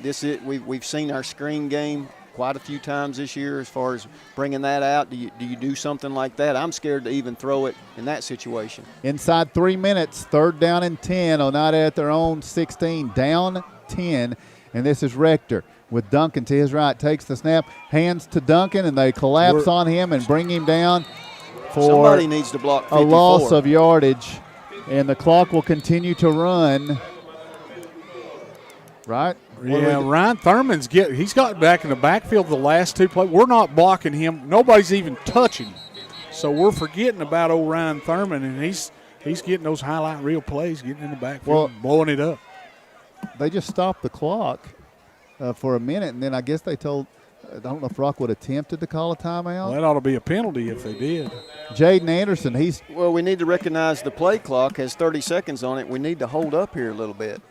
S5: we've seen our screen game quite a few times this year as far as bringing that out. Do you do something like that? I'm scared to even throw it in that situation.
S6: Inside 3 minutes, 3rd down and 10. Oneida at their own 16, down 10, and this is Rector with Duncan to his right. Takes the snap, hands to Duncan, and they collapse on him and bring him down for
S5: somebody needs to block 54.
S6: A loss of yardage, and the clock will continue to run. Right?
S4: Yeah, Ryan Thurman's he's got back in the backfield the last 2 plays. We're not blocking him. Nobody's even touching him. So we're forgetting about old Ryan Thurman, and he's getting those highlight reel plays, getting in the backfield, blowing it up.
S6: They just stopped the clock for a minute, and then I guess they told – I don't know if Rockwood attempted to call a timeout.
S4: Well, that ought to be a penalty if they did.
S6: Jaden Anderson,
S5: well, we need to recognize the play clock has 30 seconds on it. We need to hold up here a little bit.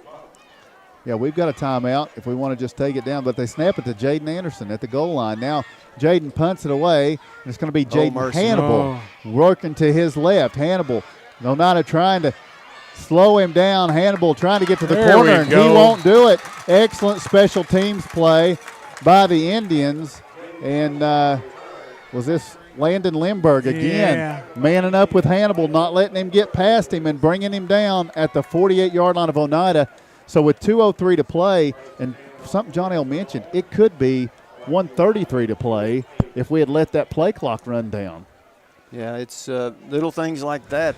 S6: Yeah, we've got a timeout if we want to just take it down, but they snap it to Jaden Anderson at the goal line. Now, Jaden punts it away, and it's going to be Jaden Hannibal working to his left. Hannibal, Oneida trying to slow him down. Hannibal trying to get to the corner, and he won't do it. Excellent special teams play by the Indians. And was this Landon Lindbergh again, manning up with Hannibal, not letting him get past him and bringing him down at the 48-yard line of Oneida. So with 2:03 to play, and something John L. mentioned, it could be 1:33 to play if we had let that play clock run down.
S5: Yeah, it's little things like that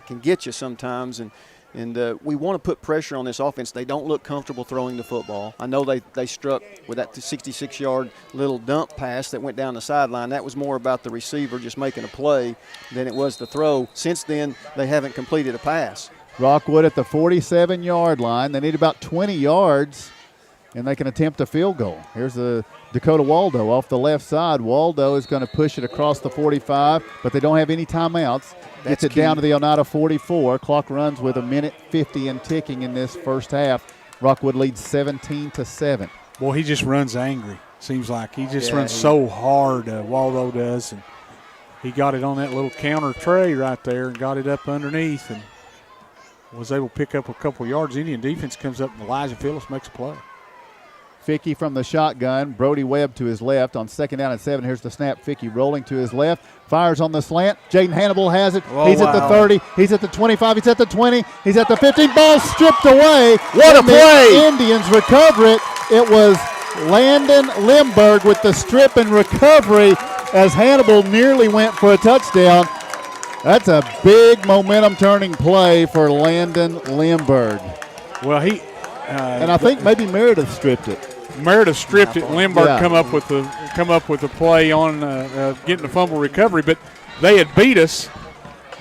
S5: can get you sometimes, and we want to put pressure on this offense. They don't look comfortable throwing the football. I know they struck with that 66-yard little dump pass that went down the sideline. That was more about the receiver just making a play than it was the throw. Since then, they haven't completed a pass.
S6: Rockwood at the 47-yard line. They need about 20 yards, and they can attempt a field goal. Here's the Dakota Waldo off the left side. Waldo is going to push it across the 45, but they don't have any timeouts. Gets it down to the Oneida 44. Clock runs with 1:50 and ticking in this first half. Rockwood leads 17-7.
S4: Boy, he just runs angry. Seems like he just runs so hard. Waldo does, and he got it on that little counter tray right there and got it up underneath. And was able to pick up a couple yards. Indian defense comes up and Elijah Phillips makes a play.
S6: Fickey from the shotgun. Brody Webb to his left on 2nd down and 7. Here's the snap. Fickey rolling to his left. Fires on the slant. Jaden Hannibal has it. He's at the 30. He's at the 25. He's at the 20. He's at the 15. Ball stripped away.
S3: What a play!
S6: The Indians recover it. It was Landon Limburg with the strip and recovery as Hannibal nearly went for a touchdown. That's a big momentum turning play for Landon Limburg.
S4: Well,
S6: and I think maybe Meredith stripped it.
S4: Meredith stripped it. Limburg come up with the play on getting the fumble recovery, but they had beat us.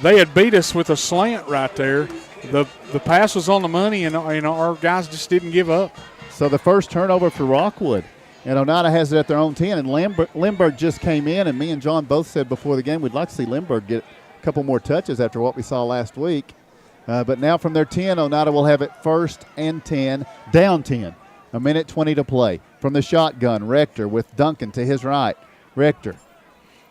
S4: They had beat us with a slant right there. The pass was on the money, and our guys just didn't give up.
S6: So the first turnover for Rockwood, and Oneida has it at their own 10. And Limburg just came in, and me and John both said before the game we'd like to see Limburg get a couple more touches after what we saw last week. But now from their 10, Oneida will have it 1st and 10, down 10. A minute 20 to play. From the shotgun, Rector with Duncan to his right. Rector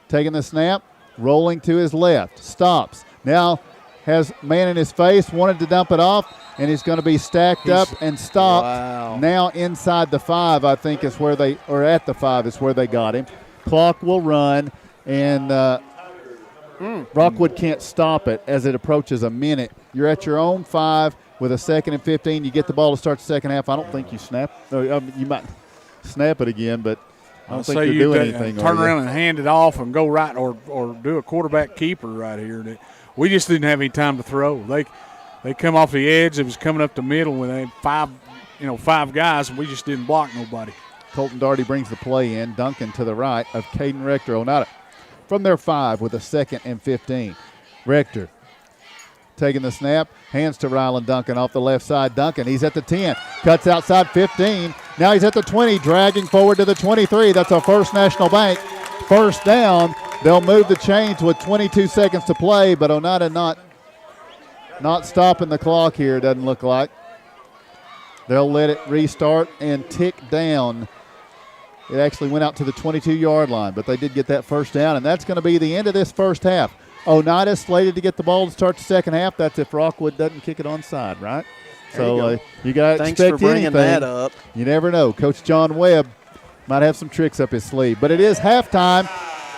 S6: taking the snap, rolling to his left, stops. Now has man in his face, wanted to dump it off, and he's going to be stacked up and stopped.
S5: Wow.
S6: Now inside the 5, I think is where at the 5 is where they got him. Clock will run, and Rockwood can't stop it as it approaches a minute. You're at your own 5 with a 2nd and 15. You get the ball to start the second half. I don't think you snap. You might snap it again, but I don't think you're doing anything.
S4: Turn around and hand it off and go right or do a quarterback keeper right here. We just didn't have any time to throw. They come off the edge. It was coming up the middle when they had five guys, and we just didn't block nobody.
S6: Colton Daugherty brings the play in. Duncan to the right of Caden Rector. Oneida from their 5 with a 2nd and 15. Rector taking the snap, hands to Ryland Duncan off the left side. Duncan, he's at the 10, cuts outside 15. Now he's at the 20, dragging forward to the 23. That's a First National Bank first down. They'll move the chains with 22 seconds to play, but Oneida not stopping the clock here, it doesn't look like. They'll let it restart and tick down. It actually went out to the 22-yard line, but they did get that first down, and that's going to be the end of this first half. Oneida slated to get the ball to start the second half. That's if Rockwood doesn't kick it onside, right? So you got to expect anything.
S5: Thanks for bringing that up.
S6: You never know. Coach John Webb might have some tricks up his sleeve. But it is halftime,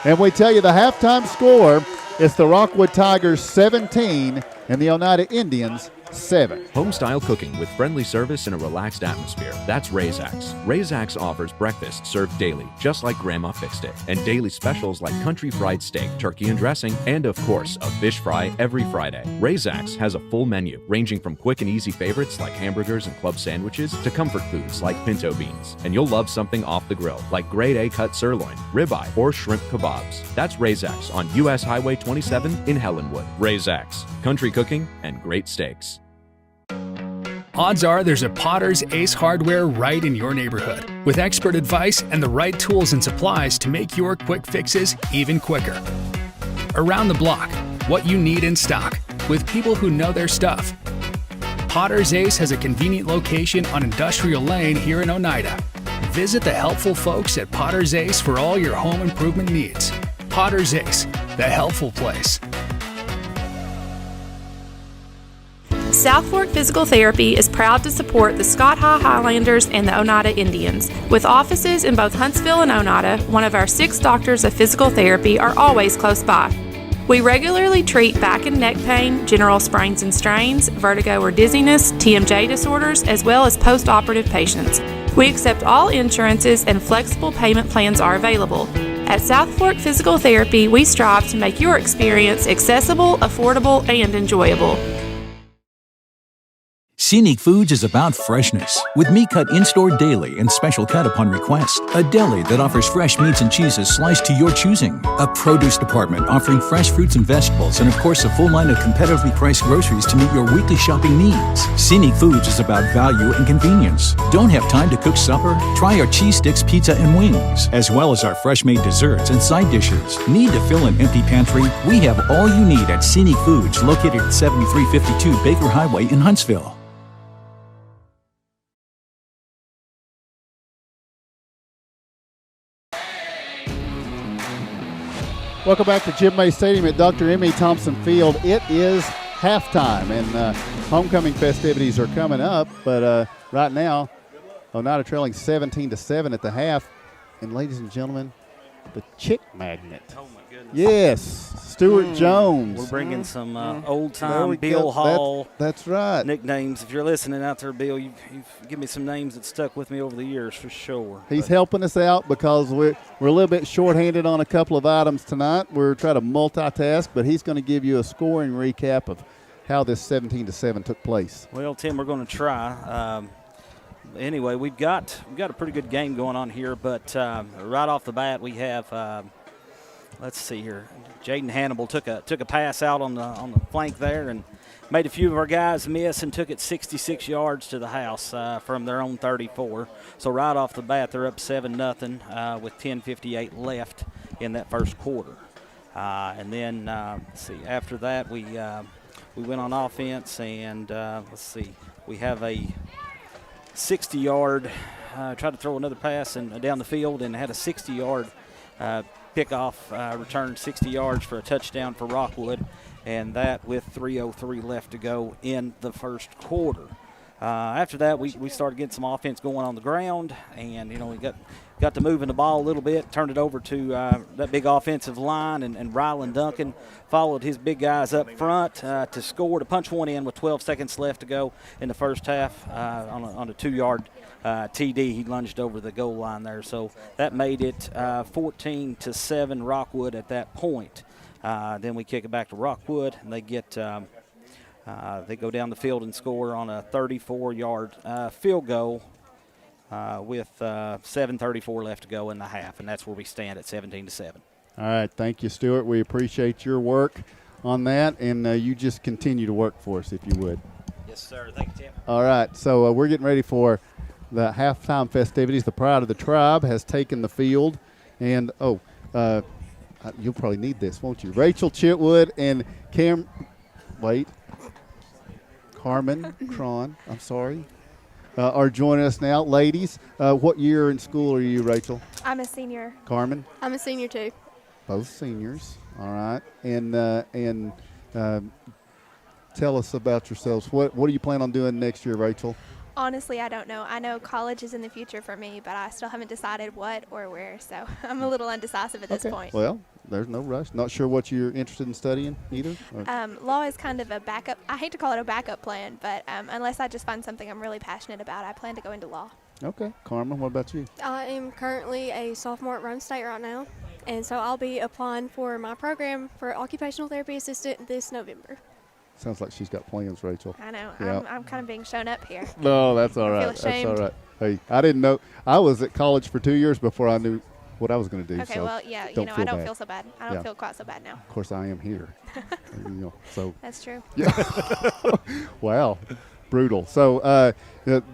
S6: and we tell you the halftime score is the Rockwood Tigers 17 and the Oneida Indians 7.
S11: Home-style cooking with friendly service and a relaxed atmosphere. That's Razax. Razax offers breakfast served daily, just like Grandma fixed it, and daily specials like country fried steak, turkey and dressing, and of course, a fish fry every Friday. Razax has a full menu, ranging from quick and easy favorites like hamburgers and club sandwiches to comfort foods like pinto beans. And you'll love something off the grill, like grade A cut sirloin, ribeye, or shrimp kebabs. That's Razax on US Highway 27 in Helenwood. Razax, country cooking and great steaks.
S7: Odds are there's a Potter's Ace Hardware right in your neighborhood, with expert advice and the right tools and supplies to make your quick fixes even quicker. Around the block, what you need in stock, with people who know their stuff. Potter's Ace has a convenient location on Industrial Lane here in Oneida. Visit the helpful folks at Potter's Ace for all your home improvement needs. Potter's Ace, the helpful place.
S12: South Fork Physical Therapy is proud to support the Scott High Highlanders and the Oneida Indians. With offices in both Huntsville and Oneida, one of our 6 doctors of physical therapy are always close by. We regularly treat back and neck pain, general sprains and strains, vertigo or dizziness, TMJ disorders, as well as post-operative patients. We accept all insurances and flexible payment plans are available. At South Fork Physical Therapy, we strive to make your experience accessible, affordable, and enjoyable.
S13: Scenic Foods is about freshness, with meat cut in-store daily and special cut upon request. A deli that offers fresh meats and cheeses sliced to your choosing. A produce department offering fresh fruits and vegetables, and of course a full line of competitively priced groceries to meet your weekly shopping needs. Scenic Foods is about value and convenience. Don't have time to cook supper? Try our cheese sticks, pizza, and wings, as well as our fresh-made desserts and side dishes. Need to fill an empty pantry? We have all you need at Scenic Foods, located at 7352 Baker Highway in Huntsville.
S6: Welcome back to Jim May Stadium at Dr. M.E. Thompson Field. It is halftime. And homecoming festivities are coming up, but right now, Oneida trailing 17-7 at the half. And ladies and gentlemen, the Chick Magnet.
S17: Oh, my goodness.
S6: Yes, Stuart Jones.
S17: We're bringing some old-time Bill Hall.
S6: That's right.
S17: Nicknames. If you're listening out there, Bill, you've given me some names that stuck with me over the years for sure.
S6: He's helping us out because we're a little bit shorthanded on a couple of items tonight. We're trying to multitask, but he's going to give you a scoring recap of how this 17-7 took place.
S17: Well, Tim, we're going to try. Anyway, we've got a pretty good game going on here, but right off the bat we have let's see here. Jaden Hannibal took a pass out on the flank there and made a few of our guys miss and took it 66 yards to the house from their own 34. So right off the bat they're up 7-0 with 10:58 left in that first quarter. And then let's see, after that we went on offense and let's see, we have a 60-yard, tried to throw another pass and down the field and had a 60-yard pickoff, returned 60 yards for a touchdown for Rockwood, and that with 3:03 left to go in the first quarter. After that, we started getting some offense going on the ground, and we got to moving the ball a little bit, turned it over to that big offensive line, and Rylan Duncan followed his big guys up front to score, to punch one in with 12 seconds left to go in the first half on a 2-yard TD. He lunged over the goal line there, so that made it 14-7 Rockwood at that point. Then we kick it back to Rockwood, and they get they go down the field and score on a 34-yard field goal with 7:34 left to go in the half, and that's where we stand at 17-7.
S6: All right, thank you, Stuart. We appreciate your work on that, and you just continue to work for us if you would.
S17: Yes, sir. Thank you, Tim.
S6: All right, so we're getting ready for the halftime festivities. The Pride of the Tribe has taken the field, and you'll probably need this, won't you? Rachel Chitwood and Carmen Cron, I'm sorry, are joining us now. Ladies, what year in school are you, Rachel?
S18: I'm a senior.
S6: Carmen?
S18: I'm a senior too.
S6: Both seniors. All right. And tell us about yourselves. What do you plan on doing next year, Rachel?
S18: Honestly, I don't know. I know college is in the future for me, but I still haven't decided what or where, so I'm a little undecisive at this point.
S6: Well, there's no rush. Not sure what you're interested in studying either?
S18: Law is kind of a backup. I hate to call it a backup plan, but unless I just find something I'm really passionate about, I plan to go into law.
S6: Okay. Carmen, what about you?
S19: I am currently a sophomore at Rome State right now, and so I'll be applying for my program for occupational therapy assistant this November.
S6: Sounds like she's got plans, Rachel.
S18: I know.
S6: Yeah.
S18: I'm kind of being shown up here.
S6: No, that's all right.
S18: I feel ashamed.
S6: That's all right. Hey, I didn't know. I was at college for 2 years before I knew what I was going to do.
S18: Okay,
S6: so
S18: well, yeah,
S6: I
S18: don't feel so bad. I don't feel quite so bad now.
S6: Of course, I am here. So
S18: that's true.
S6: Yeah. Wow, brutal. So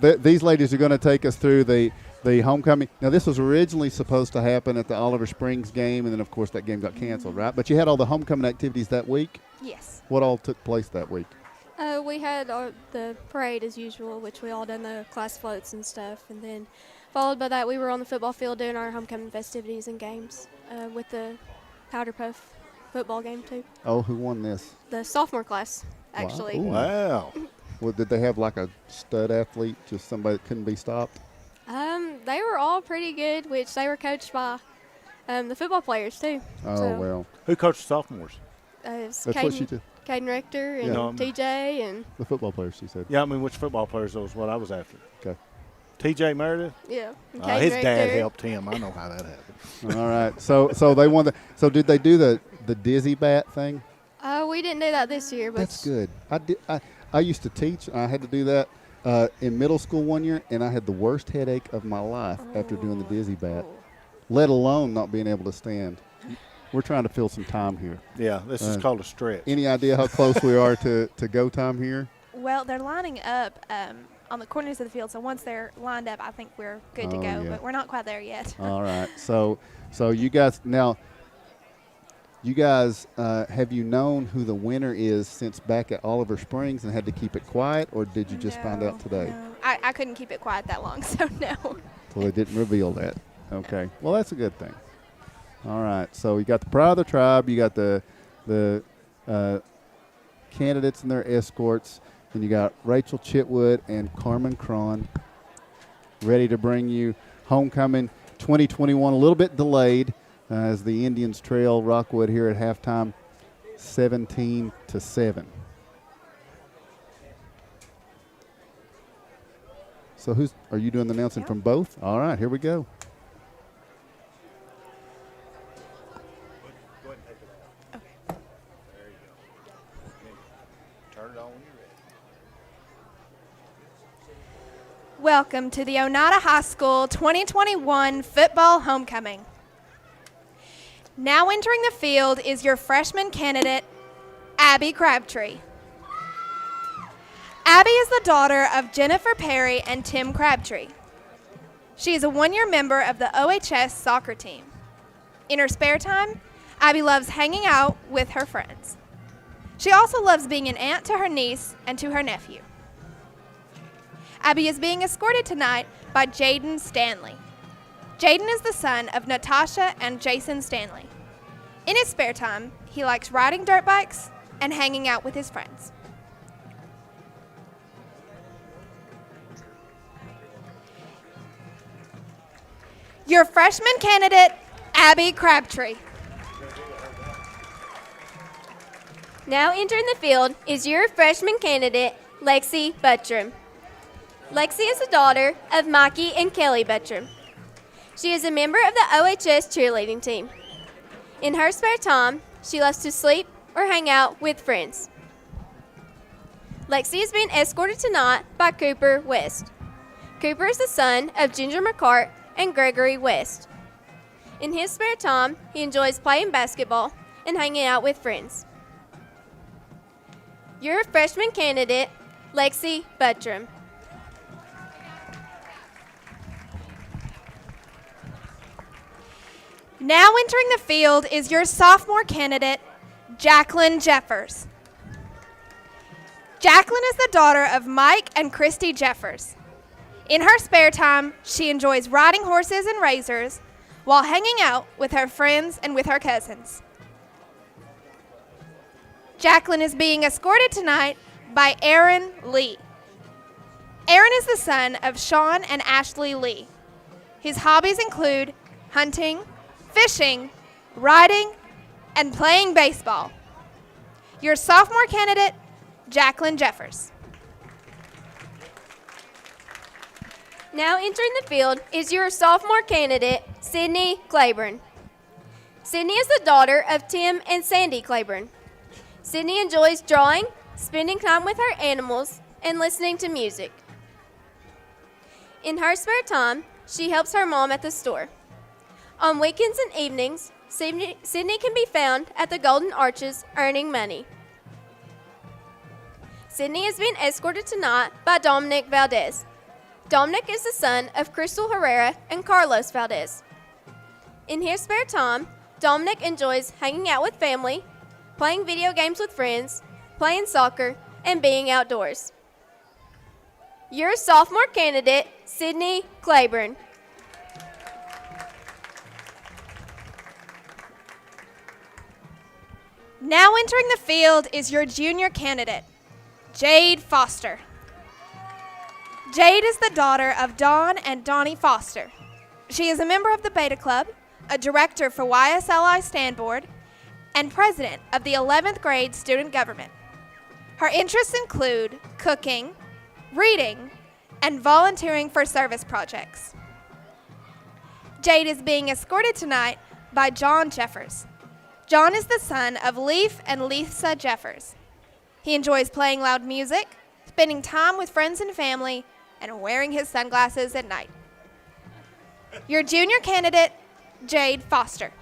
S6: these ladies are going to take us through the homecoming. Now, this was originally supposed to happen at the Oliver Springs game, and then, of course, that game got canceled, right? But you had all the homecoming activities that week?
S18: Yes.
S6: What all took place that week?
S19: We had the parade as usual, which we all done the class floats and stuff, and then followed by that we were on the football field doing our homecoming festivities and games with the Powder Puff football game too.
S6: Oh, who won this?
S19: The sophomore class, actually.
S6: Wow. Well, did they have like a stud athlete, just somebody that couldn't be stopped?
S19: They were all pretty good, which they were coached by the football players too.
S6: Oh, well.
S3: Who coached the sophomores?
S6: That's what she did.
S19: Caden Rector and TJ and
S6: the football players, she said.
S3: Yeah, I mean, which football players? That was what I was after.
S6: Okay.
S3: TJ Meredith?
S19: Yeah.
S3: His dad helped him. I know how that happened.
S6: All right. So they won so did they do the dizzy bat thing?
S19: We didn't do that this year, but
S6: that's good. I used to teach. I had to do that in middle school one year, and I had the worst headache of my life after doing the dizzy bat, let alone not being able to stand. We're trying to fill some time here.
S3: Yeah, this is called a stretch.
S6: Any idea how close we are to go time here?
S18: Well, they're lining up on the corners of the field, so once they're lined up, I think we're good to go, but we're not quite there yet.
S6: All right. So you guys have you known who the winner is since back at Oliver Springs and had to keep it quiet, or did you just find out today?
S18: No. I couldn't keep it quiet that long, so no.
S6: So they didn't reveal that. Okay. Well, that's a good thing. All right. So you got the Pride of the Tribe. You got the candidates and their escorts. And you got Rachel Chitwood and Carmen Cron ready to bring you homecoming 2021, a little bit delayed as the Indians trail Rockwood here at halftime 17-7. So are you doing the announcing from both? All right, here we go.
S18: Welcome to the Oneida High School 2021 football homecoming. Now entering the field is your freshman candidate, Abby Crabtree. Abby is the daughter of Jennifer Perry and Tim Crabtree. She is a one-year member of the OHS soccer team. In her spare time, Abby loves hanging out with her friends. She also loves being an aunt to her niece and to her nephew. Abby is being escorted tonight by Jaden Stanley. Jaden is the son of Natasha and Jason Stanley. In his spare time, he likes riding dirt bikes and hanging out with his friends. Your freshman candidate, Abby Crabtree.
S20: Now entering the field is your freshman candidate, Lexi Buttram. Lexi is the daughter of Mikey and Kelly Buttram. She is a member of the OHS cheerleading team. In her spare time, she loves to sleep or hang out with friends. Lexi is being escorted tonight by Cooper West. Cooper is the son of Ginger McCart and Gregory West. In his spare time, he enjoys playing basketball and hanging out with friends. Your freshman candidate, Lexi Buttram.
S18: Now entering the field is your sophomore candidate, Jacqueline Jeffers. Jacqueline is the daughter of Mike and Christy Jeffers. In her spare time, she enjoys riding horses and razors while hanging out with her friends and with her cousins. Jacqueline is being escorted tonight by Aaron Lee. Aaron is the son of Sean and Ashley Lee. His hobbies include hunting, fishing, riding, and playing baseball. Your sophomore candidate, Jacqueline Jeffers.
S20: Now entering the field is your sophomore candidate, Sydney Claiborne. Sydney is the daughter of Tim and Sandy Claiborne. Sydney enjoys drawing, spending time with her animals, and listening to music. In her spare time, she helps her mom at the store. On weekends and evenings, Sydney can be found at the Golden Arches earning money. Sydney is being escorted tonight by Dominic Valdez. Dominic is the son of Crystal Herrera and Carlos Valdez. In his spare time, Dominic enjoys hanging out with family, playing video games with friends, playing soccer, and being outdoors. Your sophomore candidate, Sydney Claiborne.
S18: Now entering the field is your junior candidate, Jade Foster. Jade is the daughter of Don and Donnie Foster. She is a member of the Beta Club, a director for YSLI Standboard, and president of the 11th grade student government. Her interests include cooking, reading, and volunteering for service projects. Jade is being escorted tonight by John Jeffers. John is the son of Leif and Lisa Jeffers. He enjoys playing loud music, spending time with friends and family, and wearing his sunglasses at night. Your junior candidate, Jade Foster.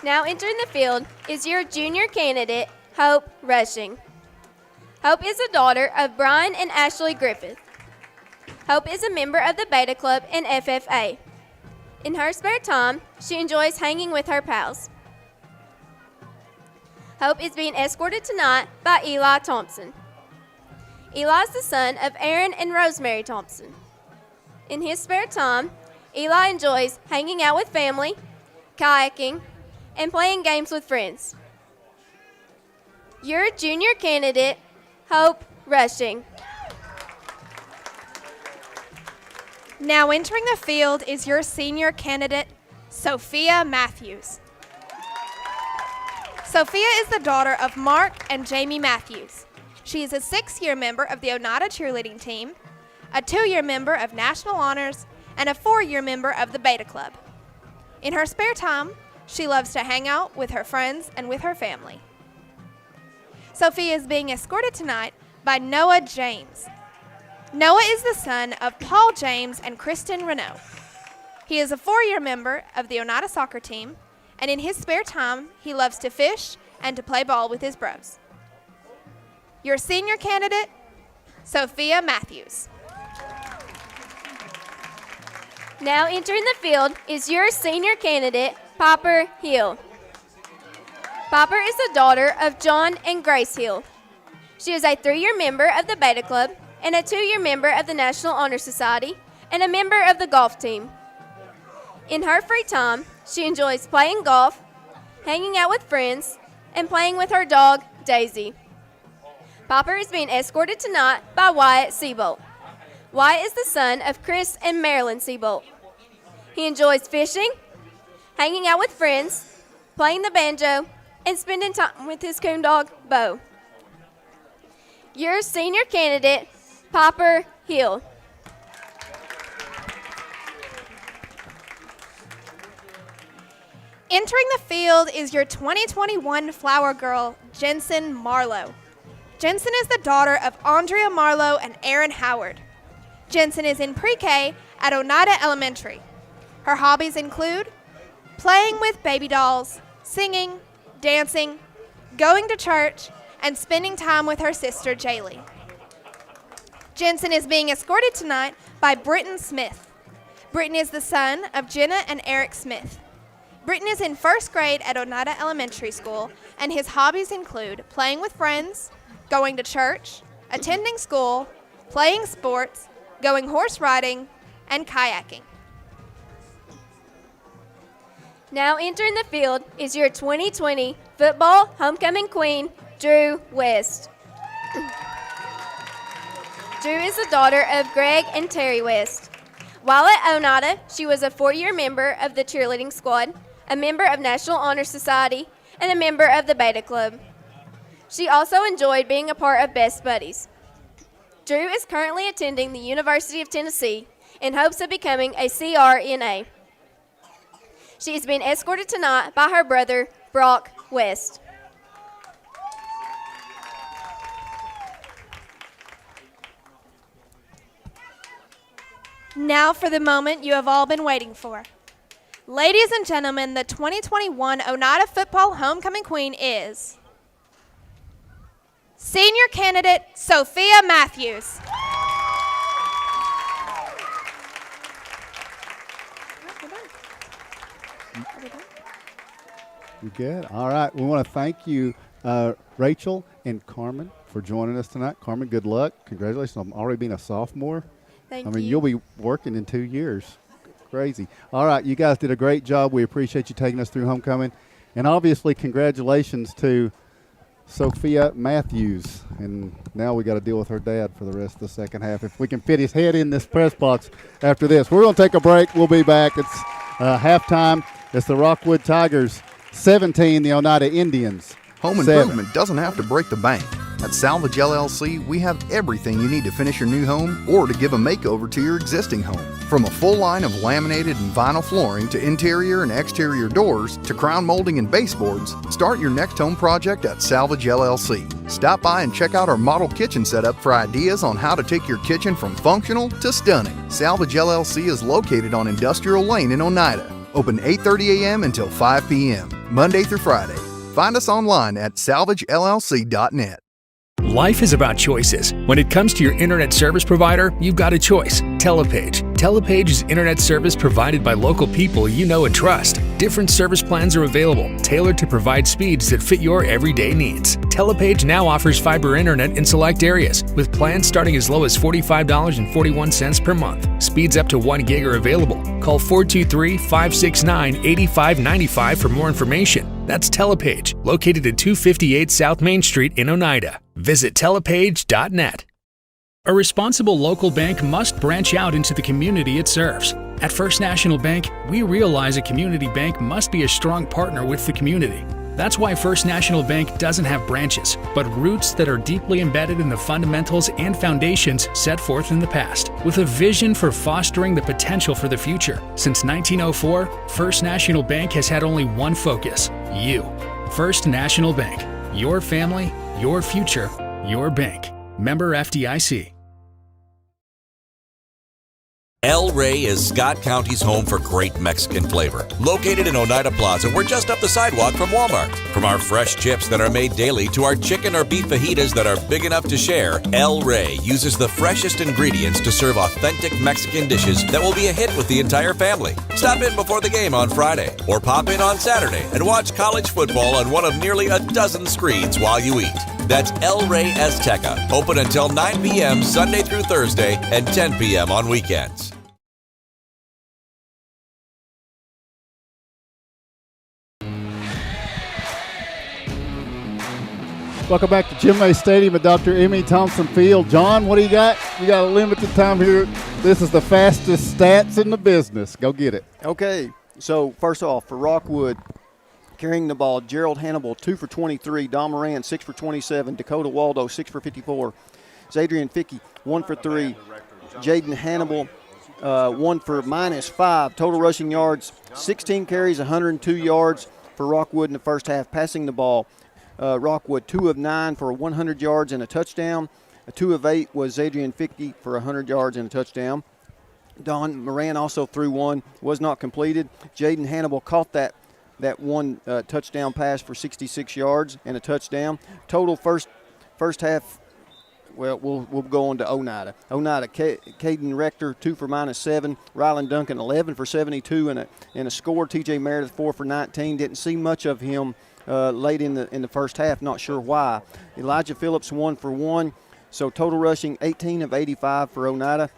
S20: Now entering the field is your junior candidate, Hope Rushing. Hope is the daughter of Brian and Ashley Griffith. Hope is a member of the Beta Club and FFA. In her spare time, she enjoys hanging with her pals. Hope is being escorted tonight by Eli Thompson. Eli is the son of Aaron and Rosemary Thompson. In his spare time, Eli enjoys hanging out with family, kayaking, and playing games with friends. your junior candidate, Hope Rushing.
S18: Now entering the field is your senior candidate, Sophia Matthews. Sophia is the daughter of Mark and Jamie Matthews. She is a 6-year member of the Oneida cheerleading team, a 2-year member of National Honors, and a 4-year member of the Beta Club. In her spare time, she loves to hang out with her friends and with her family. Sophia is being escorted tonight by Noah James. Noah is the son of Paul James and Kristen Renault. He is a 4-year member of the Oneida soccer team, and in his spare time, he loves to fish and to play ball with his bros. Your senior candidate, Sophia Matthews.
S20: Now entering the field is your senior candidate, Popper Hill. Popper is the daughter of John and Grace Hill. She is a 3-year member of the Beta Club and a 2-year member of the National Honor Society and a member of the golf team. In her free time, she enjoys playing golf, hanging out with friends, and playing with her dog, Daisy. Popper is being escorted tonight by Wyatt Seabolt. Wyatt is the son of Chris and Marilyn Seabolt. He enjoys fishing, hanging out with friends, playing the banjo, and spending time with his coon dog, Bo. Your senior candidate, Popper Hill.
S18: Entering the field is your 2021 Flower Girl, Jensen Marlowe. Jensen is the daughter of Andrea Marlowe and Aaron Howard. Jensen is in pre-K at Oneida Elementary. Her hobbies include playing with baby dolls, singing, dancing, going to church, and spending time with her sister, Jaylee. Jensen is being escorted tonight by Britton Smith. Britton is the son of Jenna and Eric Smith. Britton is in 1st grade at Oneida Elementary School, and his hobbies include playing with friends, going to church, attending school, playing sports, going horse riding, and kayaking.
S20: Now entering the field is your 2020 football homecoming queen, Drew West. Drew is the daughter of Greg and Terry West. While at Oneida, she was a 4-year member of the cheerleading squad, a member of National Honor Society, and a member of the Beta Club. She also enjoyed being a part of Best Buddies. Drew is currently attending the University of Tennessee in hopes of becoming a CRNA. She is being escorted tonight by her brother, Brock West.
S18: Now for the moment you have all been waiting for. Ladies and gentlemen, the 2021 Oneida Football Homecoming Queen is senior candidate Sophia Matthews.
S6: You good? All right. We want to thank you, Rachel and Carmen, for joining us tonight. Carmen, good luck. Congratulations on already being a sophomore.
S20: Thank
S6: I mean,
S20: you.
S6: you'll be working in 2 years. Crazy. All right. You guys did a great job. We appreciate you taking us through homecoming. And obviously, congratulations to Sophia Matthews. And now we got to deal with her dad for the rest of the second half. If we can fit his head in this press box after this. We're going to take a break. We'll be back. It's halftime. It's the Rockwood Tigers 17, the Oneida Indians
S14: Home
S6: 7.
S14: improvement doesn't have to break the bank. At Salvage LLC, we have everything you need to finish your new home or to give a makeover to your existing home. From a full line of laminated and vinyl flooring to interior and exterior doors to crown molding and baseboards, start your next home project at Salvage LLC. Stop by and check out our model kitchen setup for ideas on how to take your kitchen from functional to stunning. Salvage LLC is located on Industrial Lane in Oneida. Open 8:30 a.m. until 5 p.m., Monday through Friday. Find us online at salvagellc.net.
S7: Life is about choices. When it comes to your internet service provider, you've got a choice. Telepage. Telepage is internet service provided by local people you know and trust. Different service plans are available, tailored to provide speeds that fit your everyday needs. Telepage now offers fiber internet in select areas, with plans starting as low as $45.41 per month. Speeds up to 1 gig are available. Call 423-569-8595 for more information. That's Telepage, located at 258 South Main Street in Oneida. Visit telepage.net. A responsible local bank must branch out into the community it serves. At First National Bank, we realize a community bank must be a strong partner with the community. That's why First National Bank doesn't have branches, but roots that are deeply embedded in the fundamentals and foundations set forth in the past, with a vision for fostering the potential for the future. Since 1904, First National Bank has had only one focus: you. First National Bank. Your family, your future, your bank. Member FDIC.
S8: El Rey is Scott County's home for great Mexican flavor. Located in Oneida Plaza, we're just up the sidewalk from Walmart. From our fresh chips that are made daily to our chicken or beef fajitas that are big enough to share, El Rey uses the freshest ingredients to serve authentic Mexican dishes that will be a hit with the entire family. Stop in before the game on Friday or pop in on Saturday and watch college football on one of nearly a dozen screens while you eat. That's El Rey Azteca, open until 9 p.m. Sunday through Thursday and 10 p.m. on weekends.
S6: Welcome back to Jim May Stadium at Dr. Emmy Thompson Field. John, what do you got? We got a limited time here. This is the fastest stats in the business. Go get it.
S5: Okay, so first off, for Rockwood, carrying the ball, Gerald Hannibal, 2 for 23. Don Moran, 6 for 27. Dakota Waldo, 6 for 54. Zadrian Fickey, 1 for 3. Jaden Hannibal, 1 for -5. Total rushing yards, 16 carries, 102 yards for Rockwood in the first half. Passing the ball, Rockwood, 2 of 9 for 100 yards and a touchdown. 2 of 8 was Adrian Fickey for 100 yards and a touchdown. Don Moran also threw one, was not completed. Jaden Hannibal caught that one touchdown pass for 66 yards and a touchdown. Total first half, well, we'll go on to Oneida. Oneida, Caden Rector, 2 for -7. Rylan Duncan, 11 for 72 and a score. TJ Meredith, 4 for 19. Didn't see much of him late in the first half, not sure why. Elijah Phillips, 1 for 1. So total rushing, 18 of 85 for Oneida.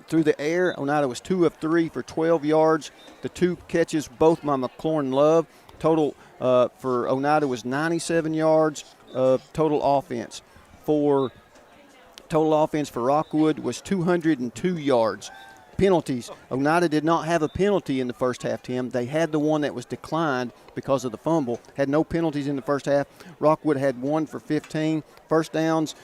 S5: Through the air, Oneida was 2 of 3 for 12 yards. The 2 catches, both by McLaurin Love. Total for Oneida was 97 yards of total offense. Total offense for Rockwood was 202 yards. Penalties. Oneida did not have a penalty in the first half, Tim. They had the one that was declined because of the fumble. Had no penalties in the first half. Rockwood had 1 for 15. First downs,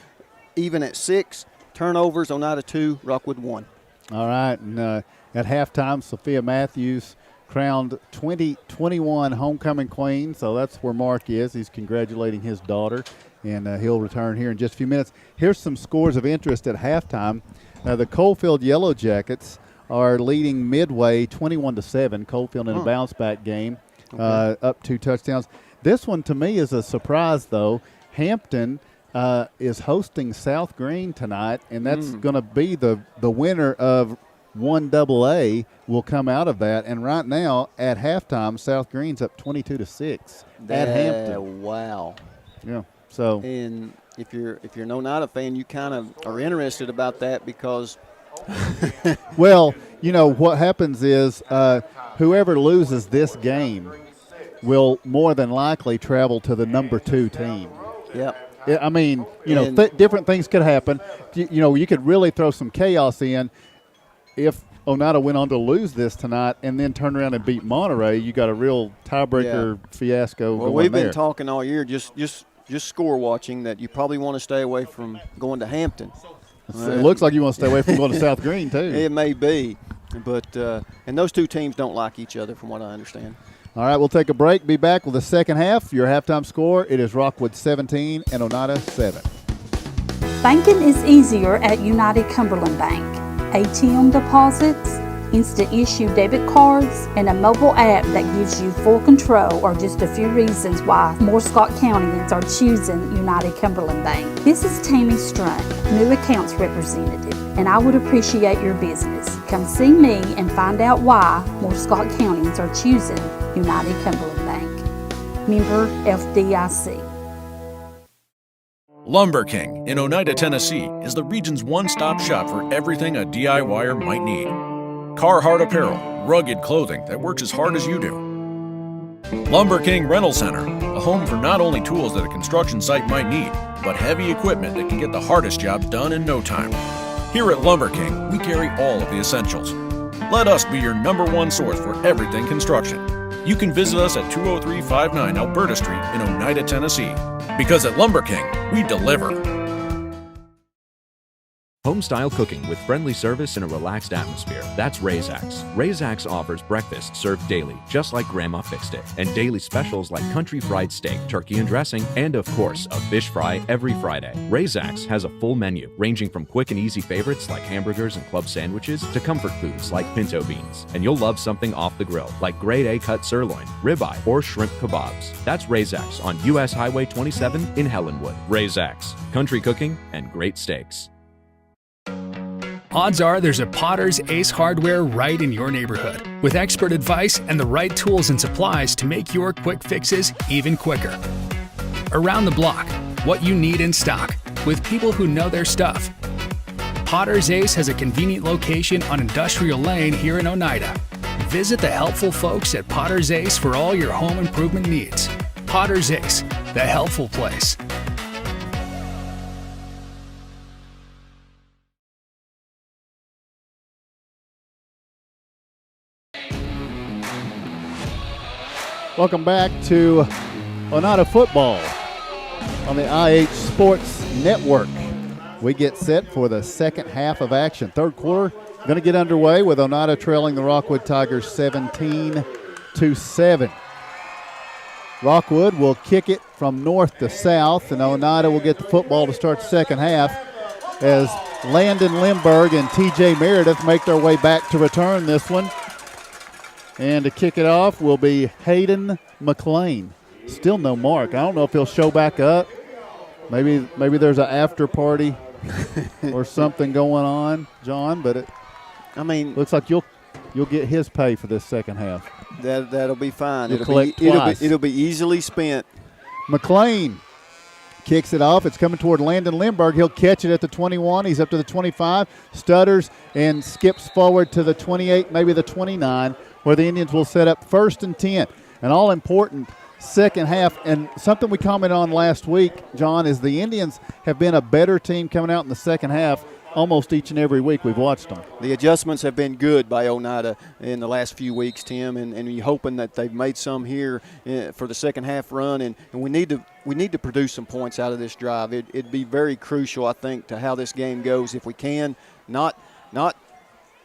S5: even at 6. Turnovers, Oneida 2, Rockwood 1.
S6: All right, and at halftime, Sophia Matthews crowned 2021 homecoming queen, so that's where Mark is. He's congratulating his daughter, and he'll return here in just a few minutes. Here's some scores of interest at halftime. The Coalfield Yellow Jackets are leading Midway 21-7. Coalfield in a bounce-back game, up 2 touchdowns. This one, to me, is a surprise, though. Hampton is hosting South Green tonight, and that's going to be the winner of 1AA will come out of that. And right now, at halftime, South Green's up 22-6 at Hampton.
S5: Wow.
S6: Yeah. So.
S5: And if you're an Oneida fan, you kind of are interested about that because.
S6: Well, you know what happens is whoever loses this game will more than likely travel to the number 2 team.
S5: Yep.
S6: I mean, you know, different things could happen. You know, you could really throw some chaos in if Oneida went on to lose this tonight and then turn around and beat Monterey. You got a real tiebreaker fiasco.
S5: Well, we've been talking all year, just score watching, that you probably want to stay away from going to Hampton.
S6: It looks like you want to stay away from going to South Green too.
S5: It may be, but and those 2 teams don't like each other, from what I understand.
S6: All right, we'll take a break. Be back with the second half. Your halftime score, it is Rockwood 17 and Oneida 7.
S9: Banking is easier at United Cumberland Bank. ATM deposits, instant issue debit cards, and a mobile app that gives you full control are just a few reasons why more Scott Countyans are choosing United Cumberland Bank. This is Tammy Strunt, new accounts representative, and I would appreciate your business. Come see me and find out why more Scott Countyans are choosing United Cumberland Bank. Member FDIC.
S10: Lumber King in Oneida, Tennessee is the region's one-stop shop for everything a DIYer might need. Carhartt apparel, rugged clothing that works as hard as you do. Lumber King Rental Center, a home for not only tools that a construction site might need, but heavy equipment that can get the hardest jobs done in no time. Here at Lumber King, we carry all of the essentials. Let us be your #1 source for everything construction. You can visit us at 20359 Alberta Street in Oneida, Tennessee. Because at Lumber King, we deliver.
S11: Home-style cooking with friendly service and a relaxed atmosphere. That's Razax. Razax offers breakfast served daily, just like Grandma fixed it, and daily specials like country fried steak, turkey and dressing, and of course, a fish fry every Friday. Razax has a full menu, ranging from quick and easy favorites like hamburgers and club sandwiches to comfort foods like pinto beans. And you'll love something off the grill, like grade A cut sirloin, ribeye, or shrimp kebabs. That's Razax on U.S. Highway 27 in Helenwood. Razax, country cooking and great steaks.
S7: Odds are there's a Potter's Ace Hardware right in your neighborhood, with expert advice and the right tools and supplies to make your quick fixes even quicker. Around the block, what you need in stock, with people who know their stuff. Potter's Ace has a convenient location on Industrial Lane here in Oneida. Visit the helpful folks at Potter's Ace for all your home improvement needs. Potter's Ace, the helpful place.
S6: Welcome back to Oneida football on the IH Sports Network. We get set for the second half of action. Third quarter going to get underway with Oneida trailing the Rockwood Tigers 17-7. Rockwood will kick it from north to south, and Oneida will get the football to start the second half as Landon Lindbergh and TJ Meredith make their way back to return this one. And to kick it off will be Hayden McLean. Still no mark. I don't know if he'll show back up. Maybe there's an after party or something going on, John. But it, looks like you'll get his pay for this second half.
S5: That'll be fine.
S6: It'll
S5: be easily spent.
S6: McLean kicks it off. It's coming toward Landon Lindbergh. He'll catch it at the 21. He's up to the 25. Stutters and skips forward to the 28, maybe the 29, where the Indians will set up 1st and 10. An all-important second half. And something we commented on last week, John, is the Indians have been a better team coming out in the second half almost each and every week we've watched them.
S5: The adjustments have been good by Oneida in the last few weeks, Tim, and you're hoping that they've made some here for the second half run, and we need to produce some points out of this drive. It'd be very crucial, I think, to how this game goes if we can. Not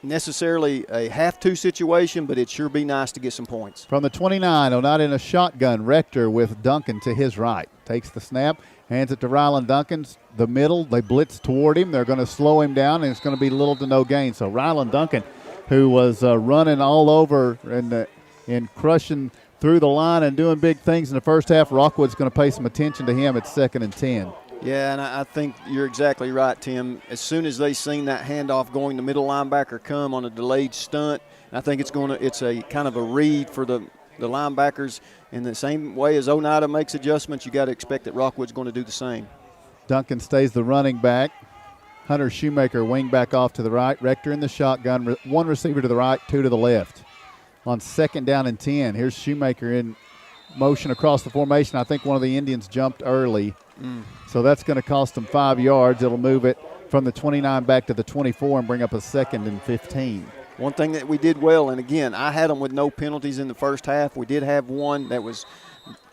S5: necessarily a have-to situation, but it sure be nice to get some points.
S6: From the 29, Oneida in a shotgun. Rector with Duncan to his right. Takes the snap, hands it to Rylan Duncan. The middle, they blitz toward him. They're going to slow him down, and it's going to be little to no gain. So Rylan Duncan, who was running all over and crushing through the line and doing big things in the first half, Rockwood's going to pay some attention to him at 2nd and 10.
S5: Yeah, and I think you're exactly right, Tim. As soon as they seen that handoff going, the middle linebacker come on a delayed stunt. I think it's a kind of a read for the linebackers. In the same way as Oneida makes adjustments, you got to expect that Rockwood's going to do the same.
S6: Duncan stays the running back. Hunter Shoemaker wing back off to the right. Rector in the shotgun. One receiver to the right, two to the left. On 2nd down and 10, here's Shoemaker in motion across the formation. I think one of the Indians jumped early. So that's going to cost them 5 yards. It'll move it from the 29 back to the 24 and bring up a 2nd and 15.
S5: One thing that we did well, and again, I had them with no penalties in the first half. We did have one that was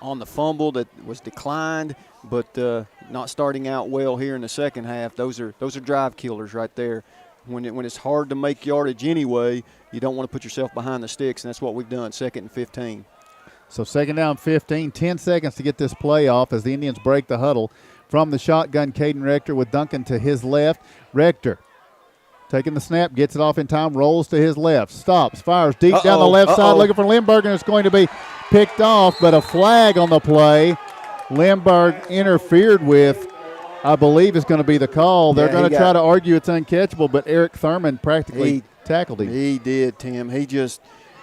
S5: on the fumble that was declined, but not starting out well here in the second half. Those are drive killers right there. When it's hard to make yardage anyway, you don't want to put yourself behind the sticks, and that's what we've done, 2nd and 15.
S6: So 2nd down 15, 10 seconds to get this play off as the Indians break the huddle. From the shotgun, Caden Rector with Duncan to his left. Rector taking the snap, gets it off in time, rolls to his left, stops, fires deep down the left side, looking for Lindbergh, and it's going to be picked off, but a flag on the play. Lindbergh interfered with, I believe, is going to be the call. They're going to try to argue it's uncatchable, but Eric Thurman practically tackled him.
S5: He did, Tim.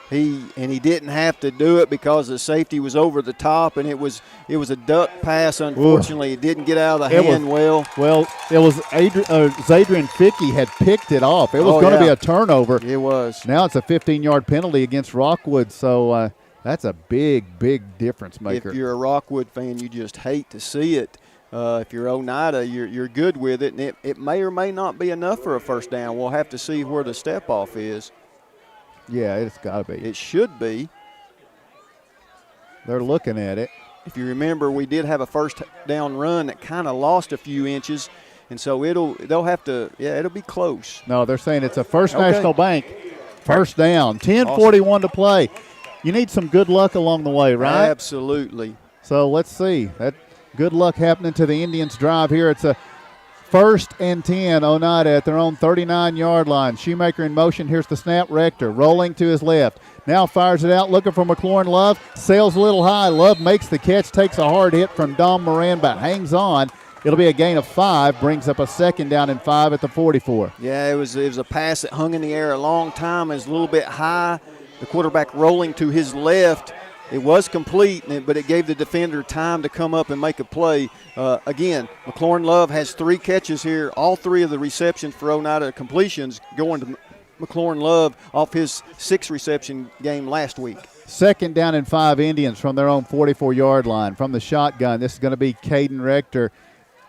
S5: He didn't have to do it because the safety was over the top, and it was a duck pass. Unfortunately, it didn't get out of the hand well.
S6: Well, it was Zadrian Fickey had picked it off. It was going to be a turnover.
S5: It was.
S6: Now it's a 15-yard penalty against Rockwood. So That's a big, big difference maker.
S5: If you're a Rockwood fan, you just hate to see it. If you're Oneida, you're good with it, and it may or may not be enough for a first down. We'll have to see where the step-off is.
S6: Yeah, it's got to be.
S5: It should be.
S6: They're looking at it.
S5: If you remember, we did have a first down run that kind of lost a few inches, and so they'll have to, it'll be close.
S6: No, they're saying it's a First National Bank first down. 10:41 to play. You need some good luck along the way, right?
S5: Absolutely.
S6: So let's see. That good luck happening to the Indians drive here. It's a 1st and 10, Oneida at their own 39-yard line. Shoemaker in motion. Here's the snap. Rector rolling to his left. Now fires it out, looking for McLaurin Love. Sails a little high. Love makes the catch, takes a hard hit from Dom Moran, but hangs on. It'll be a gain of 5, brings up a 2nd down and 5 at the 44.
S5: Yeah, it was a pass that hung in the air a long time. It was a little bit high. The quarterback rolling to his left. It was complete, but it gave the defender time to come up and make a play. Again, McLaurin Love has 3 catches here. All 3 of the receptions for Oneida completions going to McLaurin Love off his 6 reception game last week.
S6: 2nd down and 5 Indians from their own 44-yard line. From the shotgun, this is going to be Caden Rector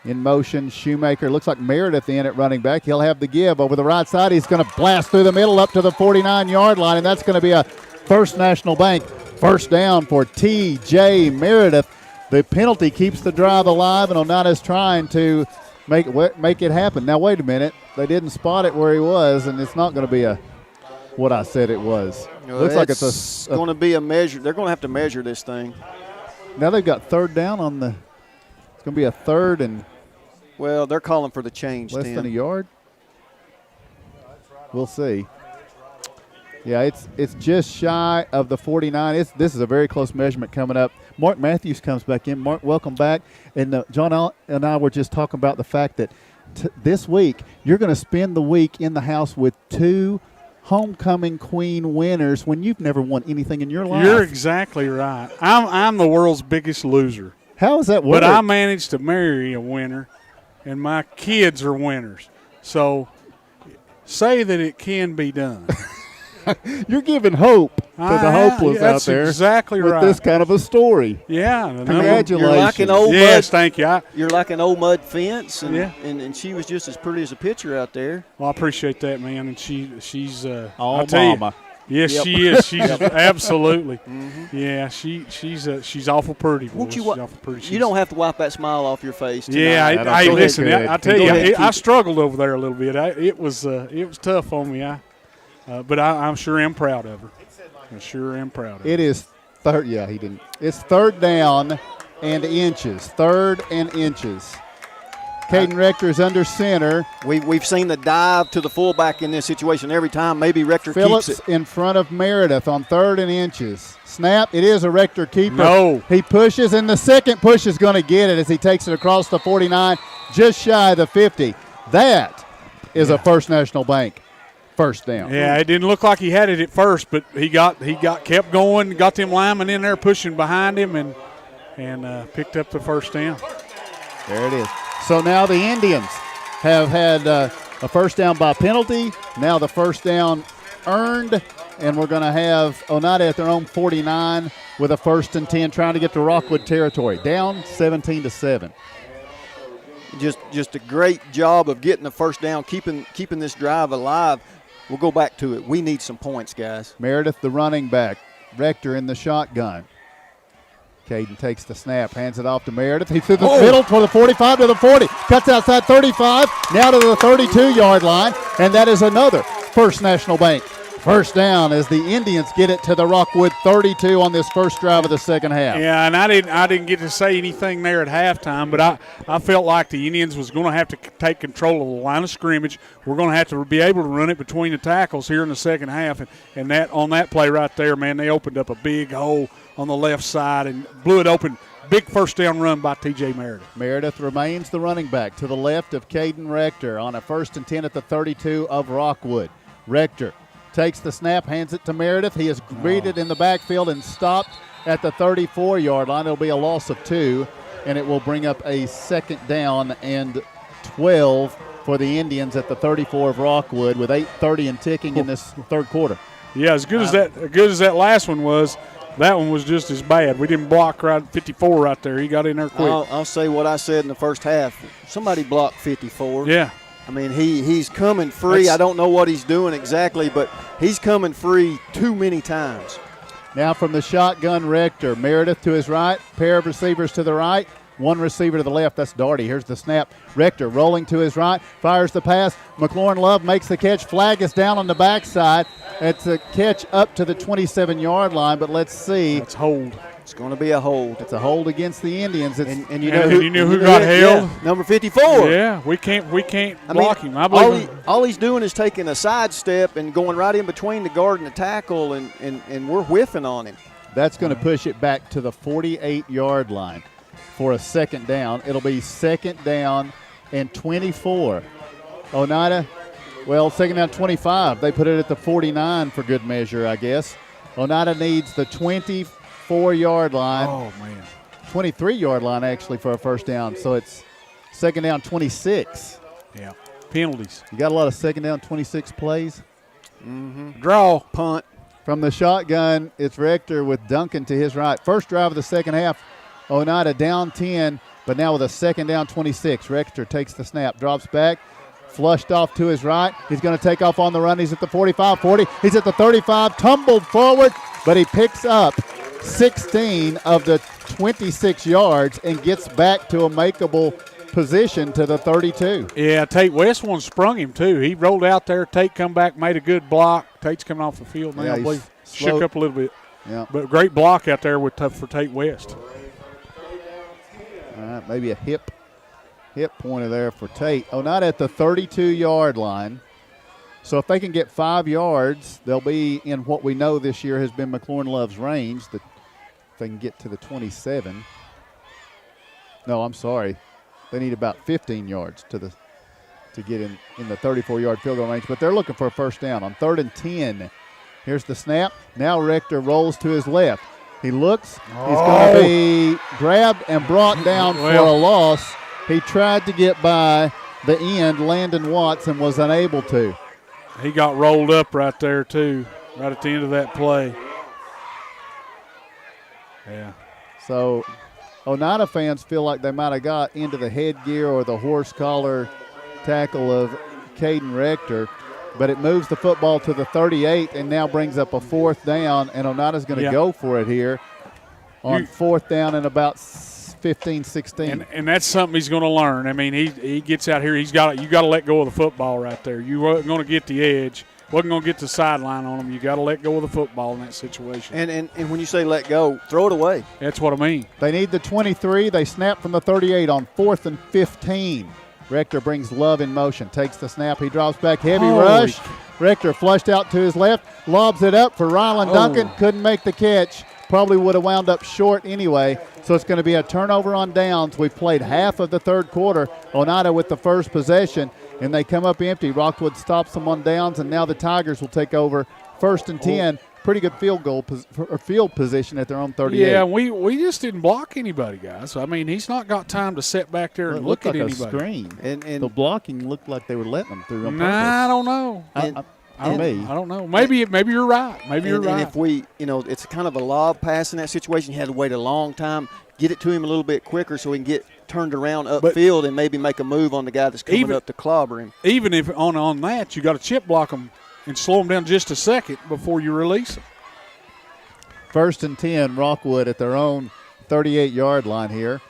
S6: in motion. Shoemaker, looks like Meredith in at running back. He'll have the give over the right side. He's going to blast through the middle up to the 49-yard line, and that's going to be a First National Bank first down for T.J. Meredith. The penalty keeps the drive alive, and Oneida's trying to make it happen. Now, wait a minute. They didn't spot it where he was, and it's not going to be what I said it was.
S5: Well,
S6: looks like it's
S5: going to be a measure. They're going to have to measure this thing.
S6: Now they've got 3rd down on the – it's going to be a 3rd and –
S5: well, they're calling for the change,
S6: less
S5: Tim.
S6: than a yard? We'll see. Yeah, it's just shy of the 49. This is a very close measurement coming up. Mark Matthews comes back in. Mark, welcome back. And John and I were just talking about the fact that this week you're going to spend the week in the house with 2 homecoming queen winners when you've never won anything in your life.
S4: You're exactly right. I'm the world's biggest loser.
S6: How does that work?
S4: But I managed to marry a winner, and my kids are winners. So say that it can be done.
S6: You're giving hope to the hopeless out there.
S4: That's exactly
S6: with
S4: right.
S6: this kind of a story.
S4: Yeah.
S6: Congratulations.
S5: You're like an old
S4: yes, thank you.
S5: You're like an old mud fence, and she was just as pretty as a picture out there.
S4: Well, I appreciate that, man. And she's
S6: all mama.
S4: Yes,
S5: Yep.
S4: She is. She's absolutely.
S5: Mm-hmm.
S4: Yeah, she's awful pretty.
S5: Won't you?
S4: Awful pretty.
S5: You don't have to wipe that smile off your face tonight.
S4: Yeah, listen. I tell you,
S5: ahead,
S4: I struggled over there a little bit. It was tough on me. But I'm sure am proud of her. I sure am proud of her.
S6: It is third. Yeah, he didn't. It's 3rd down and inches. 3rd and inches. Caden Rector is under center.
S5: We've seen the dive to the fullback in this situation every time. Maybe Rector
S6: Phillips
S5: keeps it.
S6: in front of Meredith on 3rd and inches. Snap. It is a Rector keeper.
S4: No.
S6: He pushes, and the second push is going to get it as he takes it across the 49, just shy of the 50. That is a First National Bank first down.
S4: Yeah, it didn't look like he had it at first, but he kept going, got them linemen in there pushing behind him, and picked up the first down.
S6: There it is. So now the Indians have had a first down by penalty. Now the first down earned, and we're going to have Oneida at their own 49 with a 1st and 10, trying to get to Rockwood territory. Down 17-7.
S5: Just a great job of getting the first down, keeping this drive alive. We'll go back to it. We need some points, guys.
S6: Meredith, the running back. Rector in the shotgun. Caden takes the snap, hands it off to Meredith. He threw the middle for the 45 to the 40. Cuts outside 35, now to the 32-yard line, and that is another First National Bank first down as the Indians get it to the Rockwood 32 on this first drive of the second half.
S4: Yeah, and I didn't get to say anything there at halftime, but I felt like the Indians was going to have to take control of the line of scrimmage. We're going to have to be able to run it between the tackles here in the second half, and that on that play right there, man, they opened up a big hole on the left side and blew it open. Big first down run by T.J. Meredith.
S6: Meredith remains the running back to the left of Caden Rector on a 1st and 10 at the 32 of Rockwood. Rector takes the snap, hands it to Meredith. He is greeted in the backfield and stopped at the 34-yard line. It'll be a loss of 2, and it will bring up a 2nd down and 12 for the Indians at the 34 of Rockwood with 8:30 and ticking in this third quarter.
S4: Yeah, as good as that last one was, That one was just as bad. We didn't block right 54 right there. He got in there quick.
S5: I'll say what I said in the first half. Somebody blocked 54.
S4: Yeah.
S5: I mean, he's coming free. I don't know what he's doing exactly, but he's coming free too many times.
S6: Now from the shotgun, Rector. Meredith to his right, pair of receivers to the right, one receiver to the left. That's Darty. Here's the snap. Rector rolling to his right, fires the pass. McLaurin Love makes the catch. Flag is down on the backside. It's a catch up to the 27-yard line, but let's see.
S4: It's hold.
S5: It's going to be a hold.
S6: It's a hold against the Indians.
S5: And you know who
S4: got held?
S5: Yeah, number 54.
S4: Yeah, we can't block him. I believe
S5: all he's doing is taking a sidestep and going right in between the guard and the tackle, and we're whiffing on him.
S6: That's going to push it back to the 48-yard line for a second down. It'll be second down and 24. Oneida, well, second down 25. They put it at the 49 for good measure, I guess. Oneida needs the 24-yard line.
S4: Oh, man.
S6: 23-yard line, actually, for a first down. So it's second down 26.
S4: Yeah. Penalties.
S6: You got a lot of second down 26 plays.
S5: Mm-hmm.
S4: Draw.
S5: Punt.
S6: From the shotgun, it's Rector with Duncan to his right. First drive of the second half, Oneida down 10, but now with a second down 26. Rector takes the snap, drops back, flushed off to his right. He's going to take off on the run. He's at the 45, 40. He's at the 35, tumbled forward, but he picks up 16 of the 26 yards and gets back to a makeable position to the 32.
S4: Yeah, Tate West one sprung him too. He rolled out there. Tate come back, made a good block. Tate's coming off the field now.
S6: Yeah,
S4: I believe shook up a little bit.
S6: Yeah,
S4: but great block out there for Tate West.
S6: All right, maybe a hip pointer there for Tate. Oneida at the 32-yard line. So if they can get 5 yards, they'll be in what we know this year has been McLaurin Love's range. If they can get to the 27. No, I'm sorry. They need about 15 yards to get in the 34-yard field goal range. But they're looking for a first down on 3rd and 10. Here's the snap. Now Rector rolls to his left. He looks. He's going to be grabbed and brought down for a loss. He tried to get by the end, Landon Watts, and was unable to.
S4: He got rolled up right there, too, right at the end of that play. Yeah.
S6: So Oneida fans feel like they might have got into the headgear or the horse collar tackle of Caden Rector, but it moves the football to the 38 and now brings up a 4th down, and Oneida's going to go for it here on 4th down and about 15, 16.
S4: And that's something he's going to learn. I mean, he gets out here. You got to let go of the football right there. You weren't going to get the edge. Wasn't going to get the sideline on him. You got to let go of the football in that situation.
S5: And when you say let go, throw it away.
S4: That's what I mean.
S6: They need the 23. They snap from the 38 on 4th and 15. Rector brings Love in motion, takes the snap. He drops back, heavy rush. Rector flushed out to his left, lobs it up for Rylan Duncan. Couldn't make the catch. Probably would have wound up short anyway. So it's going to be a turnover on downs. We've played half of the third quarter. Oneida with the first possession, and they come up empty. Rockwood stops them on downs, and now the Tigers will take over 1st and 10. Pretty good field position at their own 38.
S4: Yeah, we just didn't block anybody, guys. I mean, he's not got time to sit back there and look at anybody.
S6: A screen. And the blocking looked like they were letting them through on purpose.
S4: I don't know. I don't know. Maybe you're right. You're right.
S5: And if we, it's kind of a lob pass in that situation. You had to wait a long time, get it to him a little bit quicker so he can get turned around upfield and maybe make a move on the guy that's coming up to clobber him.
S4: Even if on that, you got to chip block him and slow them down just a second before you release them.
S6: 1st and 10, Rockwood at their own 38-yard line here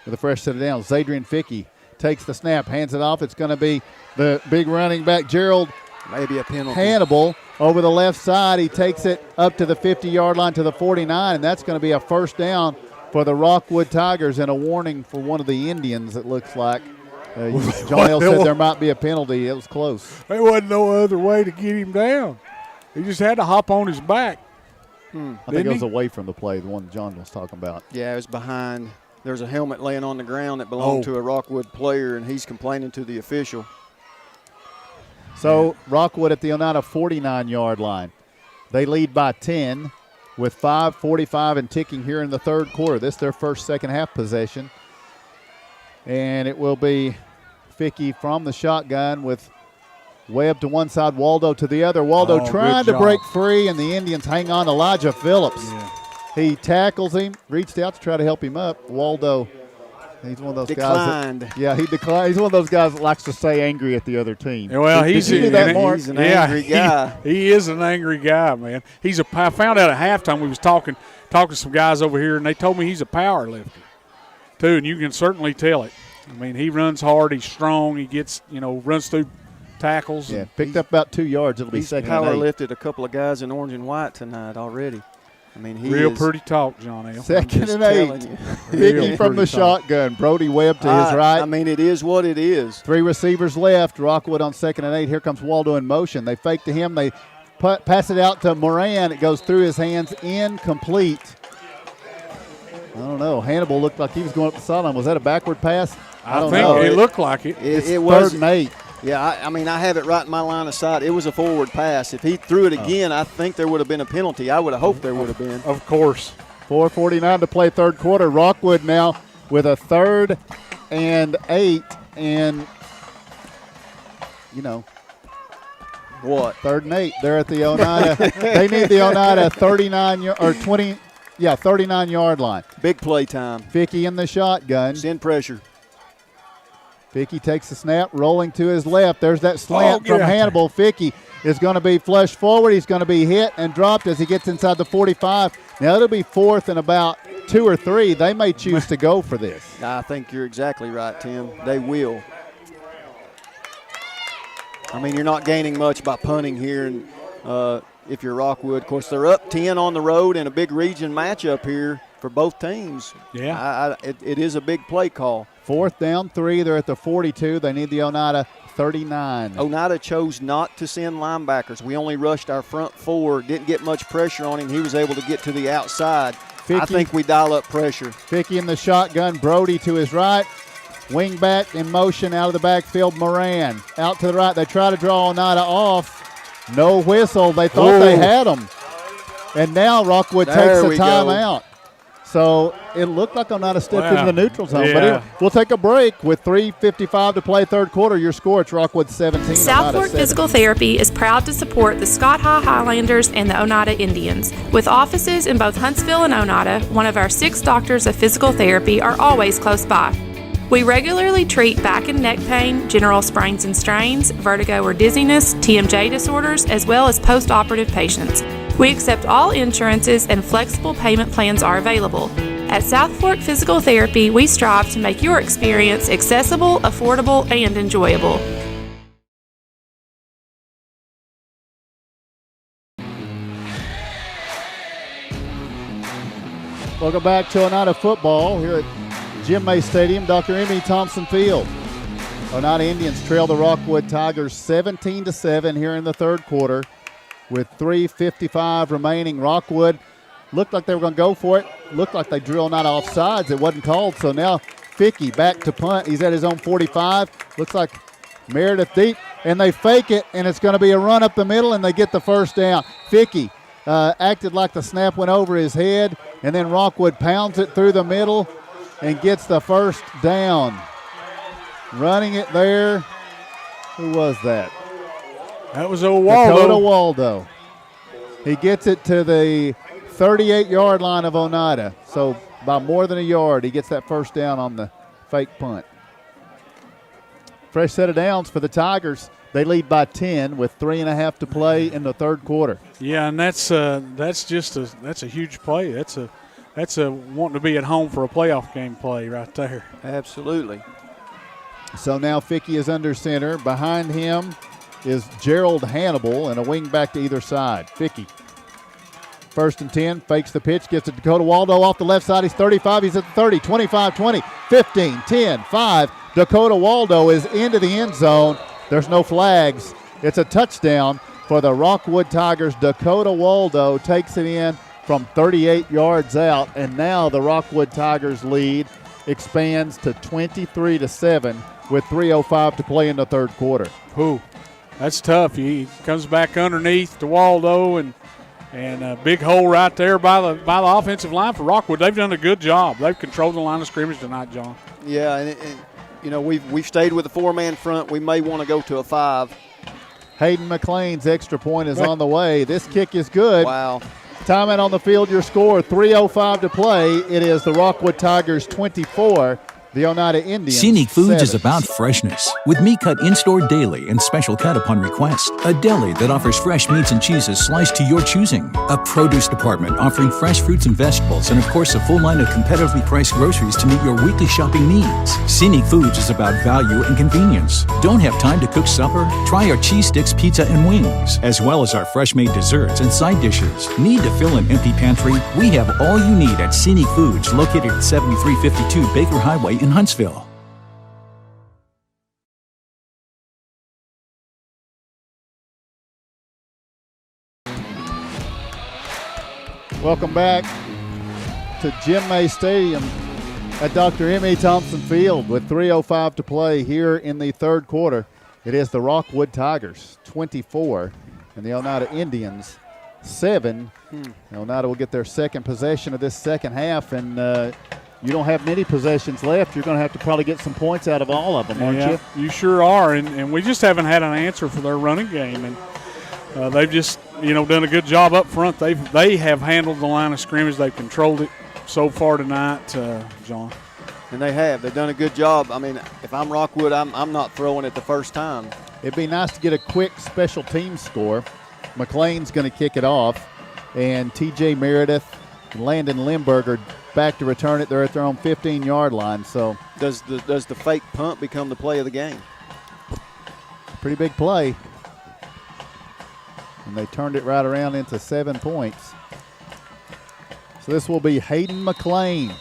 S6: with a fresh set of downs. Zadrian Fickey takes the snap, hands it off. It's going to be the big running back, Gerald
S5: maybe a penalty.
S6: Hannibal over the left side. He takes it up to the 50-yard line to the 49, and that's going to be a first down for the Rockwood Tigers and a warning for one of the Indians, it looks like. John L. said there might be a penalty. It was close.
S4: There wasn't no other way to get him down. He just had to hop on his back.
S6: I think it was away from the play, the one John was talking about.
S5: Yeah, it was behind. There's a helmet laying on the ground that belonged to a Rockwood player, and he's complaining to the official.
S6: So Rockwood at the Oneida 49-yard line. They lead by 10 with 5:45 and ticking here in the third quarter. This is their first second-half possession. And it will be Fickey from the shotgun with Webb to one side, Waldo to the other. Waldo trying to break free, and the Indians hang on. Elijah Phillips He tackles him, reached out to try to help him up. Waldo, he's one of those
S5: Declined.
S6: guys. He declined. He's one of those guys that likes to stay angry at the other team.
S4: Well,
S6: he's an
S5: angry guy.
S4: He is an angry guy, man. I found out at halftime we was talking to some guys over here, and they told me he's a power lifter, too, and you can certainly tell it. I mean, he runs hard. He's strong. He gets, runs through tackles.
S6: Yeah, picked up about 2 yards. It'll be second and 8.
S5: Power lifted a couple of guys in orange and white tonight already. I mean, he
S4: real
S5: is
S4: pretty talk, John L.
S6: Second and 8. Vicky from the shotgun. Brody Webb to his right.
S5: I mean, it is what it is.
S6: 3 receivers left. Rockwood on second and 8. Here comes Waldo in motion. They fake to him. They pass it out to Moran. It goes through his hands. Incomplete. I don't know. Hannibal looked like he was going up the sideline. Was that a backward pass? I don't know.
S4: It looked like it.
S5: It was
S6: 3rd and 8.
S5: Yeah, I mean, I have it right in my line of sight. It was a forward pass. If he threw it again, I think there would have been a penalty. I would have hoped there would have been.
S4: Of course.
S6: 4:49 to play third quarter. Rockwood now with a 3rd and 8. And,
S5: what?
S6: 3rd and 8. They're at the Oneida. They need the Oneida 39-yard line.
S5: Big play time.
S6: Vicky in the shotgun.
S5: Send pressure.
S6: Vicky takes the snap, rolling to his left. There's that slant from Hannibal. Vicky is going to be flushed forward. He's going to be hit and dropped as he gets inside the 45. Now it'll be 4th and about 2 or 3. They may choose to go for this.
S5: I think you're exactly right, Tim. They will. I mean, you're not gaining much by punting here, and if you're Rockwood. Of course, they're up 10 on the road in a big region matchup here for both teams.
S4: Yeah.
S5: It is a big play call.
S6: 4th down 3. They're at the 42. They need the Oneida 39.
S5: Oneida chose not to send linebackers. We only rushed our front 4. Didn't get much pressure on him. He was able to get to the outside.
S6: Vicky,
S5: I think we dial up pressure.
S6: Vicky in the shotgun. Brody to his right. Wing back in motion out of the backfield. Moran out to the right. They try to draw Oneida off. No whistle. They thought they had him. And now Rockwood takes a timeout. So it looked like Oneida stepped into the neutral zone.
S4: Yeah.
S6: But we'll take a break with 3:55 to play third quarter. Your score, it's Rockwood 17.
S12: South Fork Physical Therapy is proud to support the Scott High Highlanders and the Oneida Indians. With offices in both Huntsville and Oneida, one of our 6 doctors of physical therapy are always close by. We regularly treat back and neck pain, general sprains and strains, vertigo or dizziness, TMJ disorders, as well as post-operative patients. We accept all insurances and flexible payment plans are available. At South Fork Physical Therapy, we strive to make your experience accessible, affordable, and enjoyable.
S6: Welcome back to Oneida football here at Jim May Stadium, Dr. Emmy Thompson Field. Oneida Indians trail the Rockwood Tigers 17-7 here in the third quarter with 3:55 remaining. Rockwood looked like they were going to go for it. Looked like they drew Oneida off sides. It wasn't called, so now Fickey back to punt. He's at his own 45. Looks like Meredith deep, and they fake it, and it's going to be a run up the middle, and they get the first down. Fickey acted like the snap went over his head, and then Rockwood pounds it through the middle and gets the first down. Running it there, who was that?
S4: That was old Waldo.
S6: Dakota Waldo. He gets it to the 38-yard line of Oneida. So by more than a yard, he gets that first down on the fake punt. Fresh set of downs for the Tigers. They lead by 10 with 3.5 to play in the third quarter.
S4: Yeah, and that's a huge play. That's a wanting to be at home for a playoff game play right there.
S5: Absolutely.
S6: So now Fickey is under center. Behind him is Gerald Hannibal and a wing back to either side. Fickey. 1st and 10, fakes the pitch, gets it to Dakota Waldo off the left side. He's 35, he's at the 30, 25, 20, 15, 10, 5. Dakota Waldo is into the end zone. There's no flags. It's a touchdown for the Rockwood Tigers. Dakota Waldo takes it in from 38 yards out, and now the Rockwood Tigers lead expands to 23-7 with 3:05 to play in the third quarter.
S4: Ooh, that's tough. He comes back underneath to Waldo, and a big hole right there by the offensive line for Rockwood. They've done a good job. They've controlled the line of scrimmage tonight, John.
S5: Yeah, and we've stayed with a 4-man front. We may want to go to a 5.
S6: Hayden McLean's extra point is on the way. This kick is good.
S5: Wow.
S6: Timeout on the field, your score, 3:05 to play. It is the Rockwood Tigers 24, the Oneida Indians
S13: Scenic Foods
S6: 7.
S13: is about freshness, with meat cut in-store daily and special cut upon request. A deli that offers fresh meats and cheeses sliced to your choosing. A produce department offering fresh fruits and vegetables, and of course a full line of competitively priced groceries to meet your weekly shopping needs. Scenic Foods is about value and convenience. Don't have time to cook supper? Try our cheese sticks, pizza, and wings, as well as our fresh-made desserts and side dishes. Need to fill an empty pantry? We have all you need at Scenic Foods, located at 7352 Baker Highway in Huntsville.
S6: Welcome back to Jim May Stadium at Dr. M.E. Thompson Field with 3:05 to play here in the third quarter. It is the Rockwood Tigers 24 and the Oneida Indians 7. Oneida will get their second possession of this second half, and you don't have many possessions left. You're going to have to probably get some points out of all of them, aren't you?
S4: You sure are, and we just haven't had an answer for their running game, and they've just done a good job up front. They have handled the line of scrimmage. They've controlled it so far tonight, John.
S5: And they've done a good job. I mean, if I'm Rockwood, I'm not throwing it the first time.
S6: It'd be nice to get a quick special team score. McLean's going to kick it off, and T.J. Meredith and Landon Lindbergh are back to return it. They're at their own 15-yard line. So
S5: does the fake punt become the play of the game?
S6: Pretty big play. And they turned it right around into 7 points. So this will be Hayden McLean.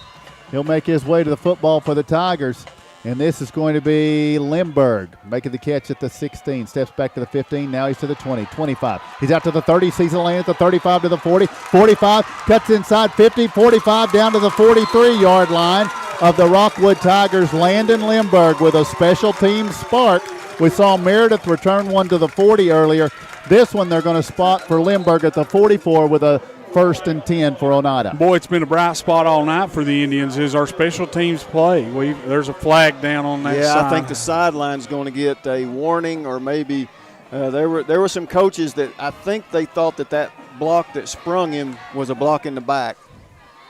S6: He'll make his way to the football for the Tigers. And this is going to be Lindbergh making the catch at the 16. Steps back to the 15. Now he's to the 20, 25. He's out to the 30. Sees the lane at the 35 to the 40. 45. Cuts inside 50. 45 down to the 43-yard line of the Rockwood Tigers. Landon Lindbergh with a special team spark. We saw Meredith return one to the 40 earlier. This one they're going to spot for Lindbergh at the 44 with a 1st and 10 for Oneida.
S4: Boy, it's been a bright spot all night for the Indians is our special teams play. There's a flag down on that side.
S5: Yeah, I think the sideline's going to get a warning, or maybe there were some coaches that I think they thought that block that sprung him was a block in the back.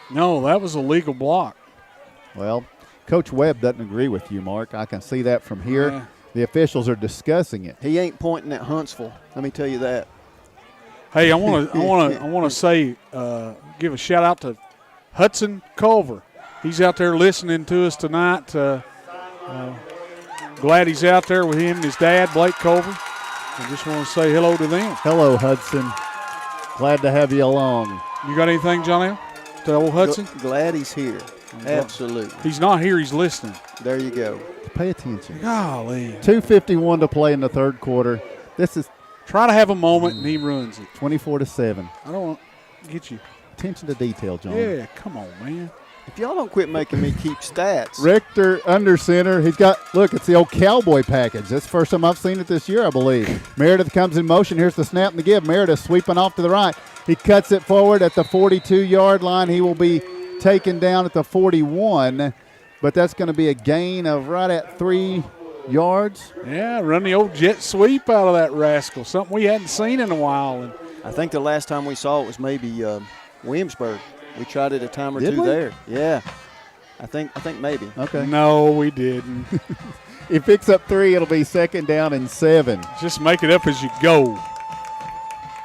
S4: No, that was a legal block.
S6: Well, Coach Webb doesn't agree with you, Mark. I can see that from here.
S4: Yeah.
S6: The officials are discussing it.
S5: He ain't pointing at Huntsville. Let me tell you that.
S4: Hey, I want to say, give a shout out to Hudson Culver. He's out there listening to us tonight. Glad he's out there with him and his dad, Blake Culver. I just want to say hello to them.
S6: Hello, Hudson. Glad to have you along.
S4: You got anything, John L? To old Hudson?
S5: Glad he's here. Absolutely.
S4: He's not here. He's listening.
S5: There you go.
S6: Pay attention.
S4: Golly.
S6: 2:51 to play in the third quarter. This is
S4: try to have a moment, and he ruins it.
S6: 24-7.
S4: I don't want to get you.
S6: Attention to detail, John.
S4: Yeah, come on, man.
S5: If y'all don't quit making me keep stats.
S6: Richter under center. He's got, look, it's the old cowboy package. That's the first time I've seen it this year, I believe. Meredith comes in motion. Here's the snap and the give. Meredith sweeping off to the right. He cuts it forward at the 42-yard line. He will be taken down at the 41, but that's going to be a gain of right at 3 yards.
S4: Yeah, run the old jet sweep out of that rascal, something we hadn't seen in a while. And
S5: I think the last time we saw it was maybe Williamsburg. We tried it a time or
S6: Did
S5: two
S6: we?
S5: there. Yeah, I think maybe.
S6: Okay.
S4: No, we didn't.
S6: He picks up 3. It'll be 2nd down and 7.
S4: Just make it up as you go.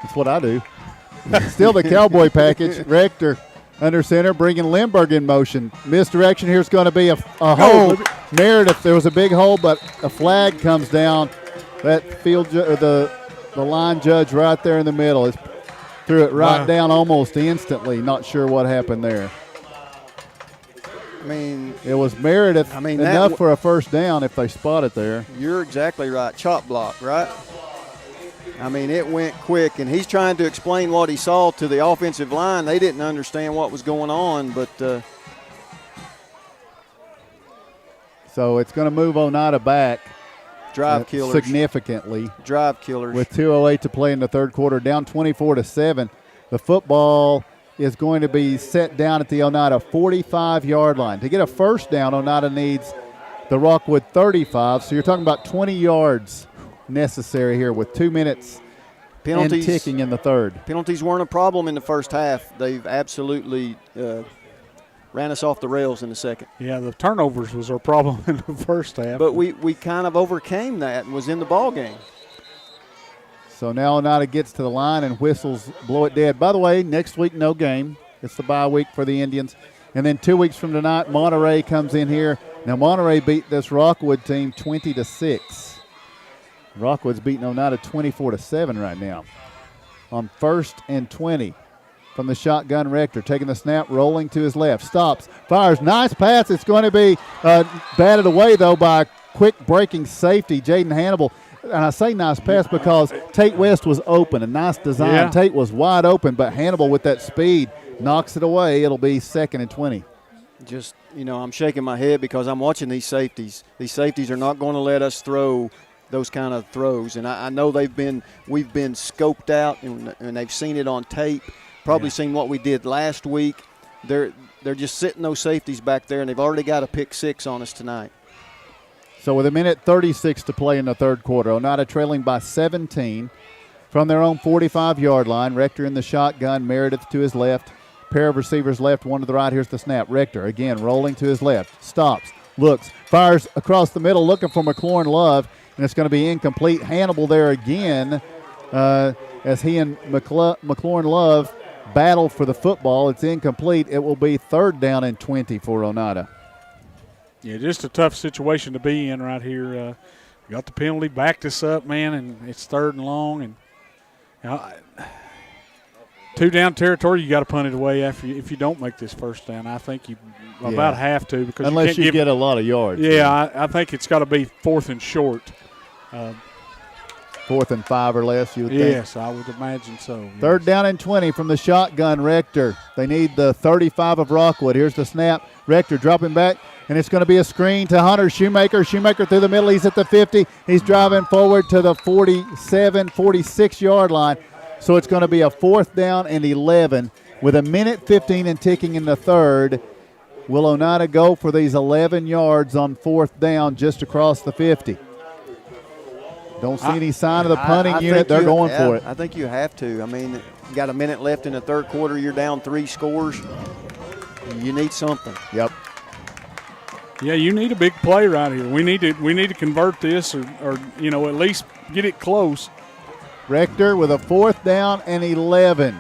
S6: That's what I do. Still the cowboy package. Richter under center, bringing Lindbergh in motion. Misdirection. Here's going to be a hold. Meredith, there was a big hole, but a flag comes down. That the line judge right there in the middle threw it right down almost instantly. Not sure what happened there.
S5: I mean,
S6: it was Meredith enough for a first down if they spot it there.
S5: You're exactly right. Chop block, right? I mean, it went quick, and he's trying to explain what he saw to the offensive line. They didn't understand what was going on, but
S6: so it's going to move Oneida back.
S5: Drive killers.
S6: Significantly.
S5: Drive killers.
S6: With 2:08 to play in the third quarter, down 24-7. The football is going to be set down at the Oneida 45-yard line. To get a first down, Oneida needs the Rockwood 35. So you're talking about 20 yards necessary here with 2 minutes and ticking in the third.
S5: Penalties weren't a problem in the first half. They've absolutely ran us off the rails in the second.
S4: Yeah, the turnovers was our problem in the first half.
S5: But we kind of overcame that and was in the ball game.
S6: So now Oneida gets to the line and whistles blow it dead. By the way, next week no game. It's the bye week for the Indians. And then 2 weeks from tonight, Monterey comes in here. Now Monterey beat this Rockwood team 20-6. Rockwood's beating Oneida 24-7 right now. On 1st and 20 from the shotgun, Rector taking the snap, rolling to his left, stops, fires, nice pass. It's going to be batted away though by a quick breaking safety, Jaden Hannibal. And I say nice pass because Tate West was open, a nice design.
S4: Yeah.
S6: Tate was wide open, but Hannibal with that speed knocks it away. It'll be 2nd and 20.
S5: Just, I'm shaking my head because I'm watching these safeties. These safeties are not going to let us throw those kind of throws. And I know we've been scoped out and they've seen it on tape, probably seen what we did last week. They're just sitting those safeties back there, and they've already got a pick 6 on us tonight.
S6: So with 1:36 to play in the third quarter, Oneida trailing by 17 from their own 45-yard line. Rector in the shotgun, Meredith to his left. Pair of receivers left, one to the right. Here's the snap. Rector again rolling to his left. Stops, looks, fires across the middle looking for McLaurin Love, and it's going to be incomplete. Hannibal there again as he and McLaurin Love battle for the football. It's incomplete. It will be 3rd down and 20 for Oneida.
S4: Yeah, just a tough situation to be in right here. Got the penalty, backed us up, man, and it's 3rd and long. And 2 down territory, you got to punt it away if you don't make this first down. I think you about have to because
S6: unless you get a lot of yards.
S4: Yeah, I think it's got to be 4th and short.
S6: 4th and 5 or less, you would think?
S4: Yes, I would imagine so. Yes.
S6: 3rd down and 20 from the shotgun, Rector. They need the 35 of Rockwood. Here's the snap. Rector dropping back, and it's going to be a screen to Hunter Shoemaker. Shoemaker through the middle. He's at the 50. He's driving forward to the 47, 46-yard line. So it's going to be a 4th down and 11 with 1:15 and ticking in the third. Will Oneida go for these 11 yards on 4th down just across the 50? Don't see any sign of the punting unit. They're going for it.
S5: I think you have to. I mean, you got a minute left in the third quarter. You're down 3 scores. You need something.
S6: Yep.
S4: Yeah, you need a big play right here. We need to convert this or at least get it close.
S6: Rector with a 4th down and 11.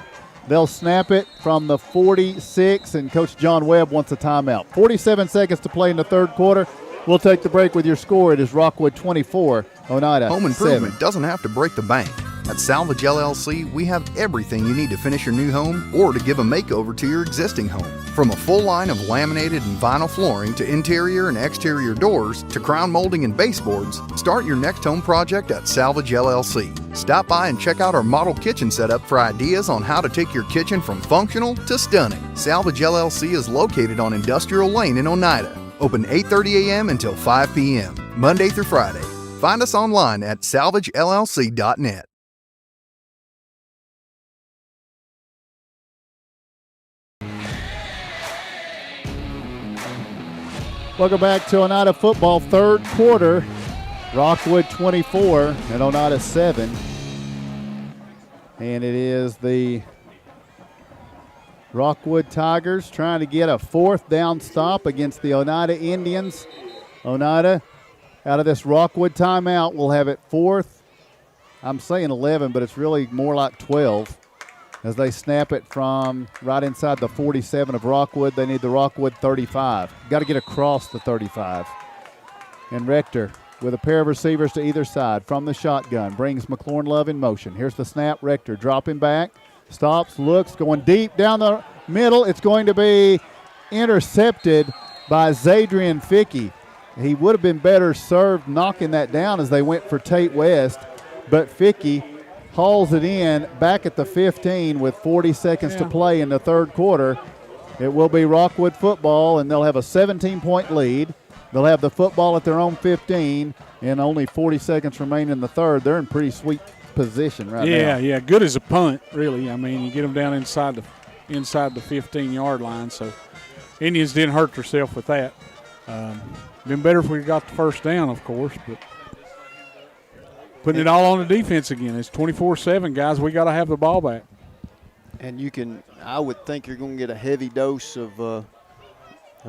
S6: They'll snap it from the 46, and Coach John Webb wants a timeout. 47 seconds to play in the third quarter. We'll take the break with your score. It is Rockwood 24, Oneida 7.
S14: Home improvement doesn't have to break the bank. At Salvage LLC, we have everything you need to finish your new home or to give a makeover to your existing home. From a full line of laminated and vinyl flooring to interior and exterior doors to crown molding and baseboards, start your next home project at Salvage LLC. Stop by and check out our model kitchen setup for ideas on how to take your kitchen from functional to stunning. Salvage LLC is located on Industrial Lane in Oneida. Open 8:30 a.m. until 5 p.m., Monday through Friday. Find us online at salvagellc.net.
S6: Welcome back to Oneida football, third quarter. Rockwood 24 and Oneida 7. And it is the Rockwood Tigers trying to get a 4th down stop against the Oneida Indians. Oneida, out of this Rockwood timeout, will have it 4th. I'm saying 11, but it's really more like 12. As they snap it from right inside the 47 of Rockwood. They need the Rockwood 35. Got to get across the 35. And Rector with a pair of receivers to either side from the shotgun brings McLaurin Love in motion. Here's the snap. Rector dropping back, stops, looks, going deep down the middle. It's going to be intercepted by Zadrian Fickey. He would have been better served knocking that down as they went for Tate West, but Fickey hauls it in back at the 15 with 40 seconds to play in the third quarter. It will be Rockwood football, and they'll have a 17-point lead. They'll have the football at their own 15, and only 40 seconds remain in the third. They're in pretty sweet position right now.
S4: Yeah, good as a punt, really. I mean, you get them down inside the 15-yard line, so Indians didn't hurt themselves with that. Been better if we got the first down, of course, but Putting it all on the defense again. It's 24-7, guys. We got to have the ball back.
S5: And I would think you're going to get a heavy dose of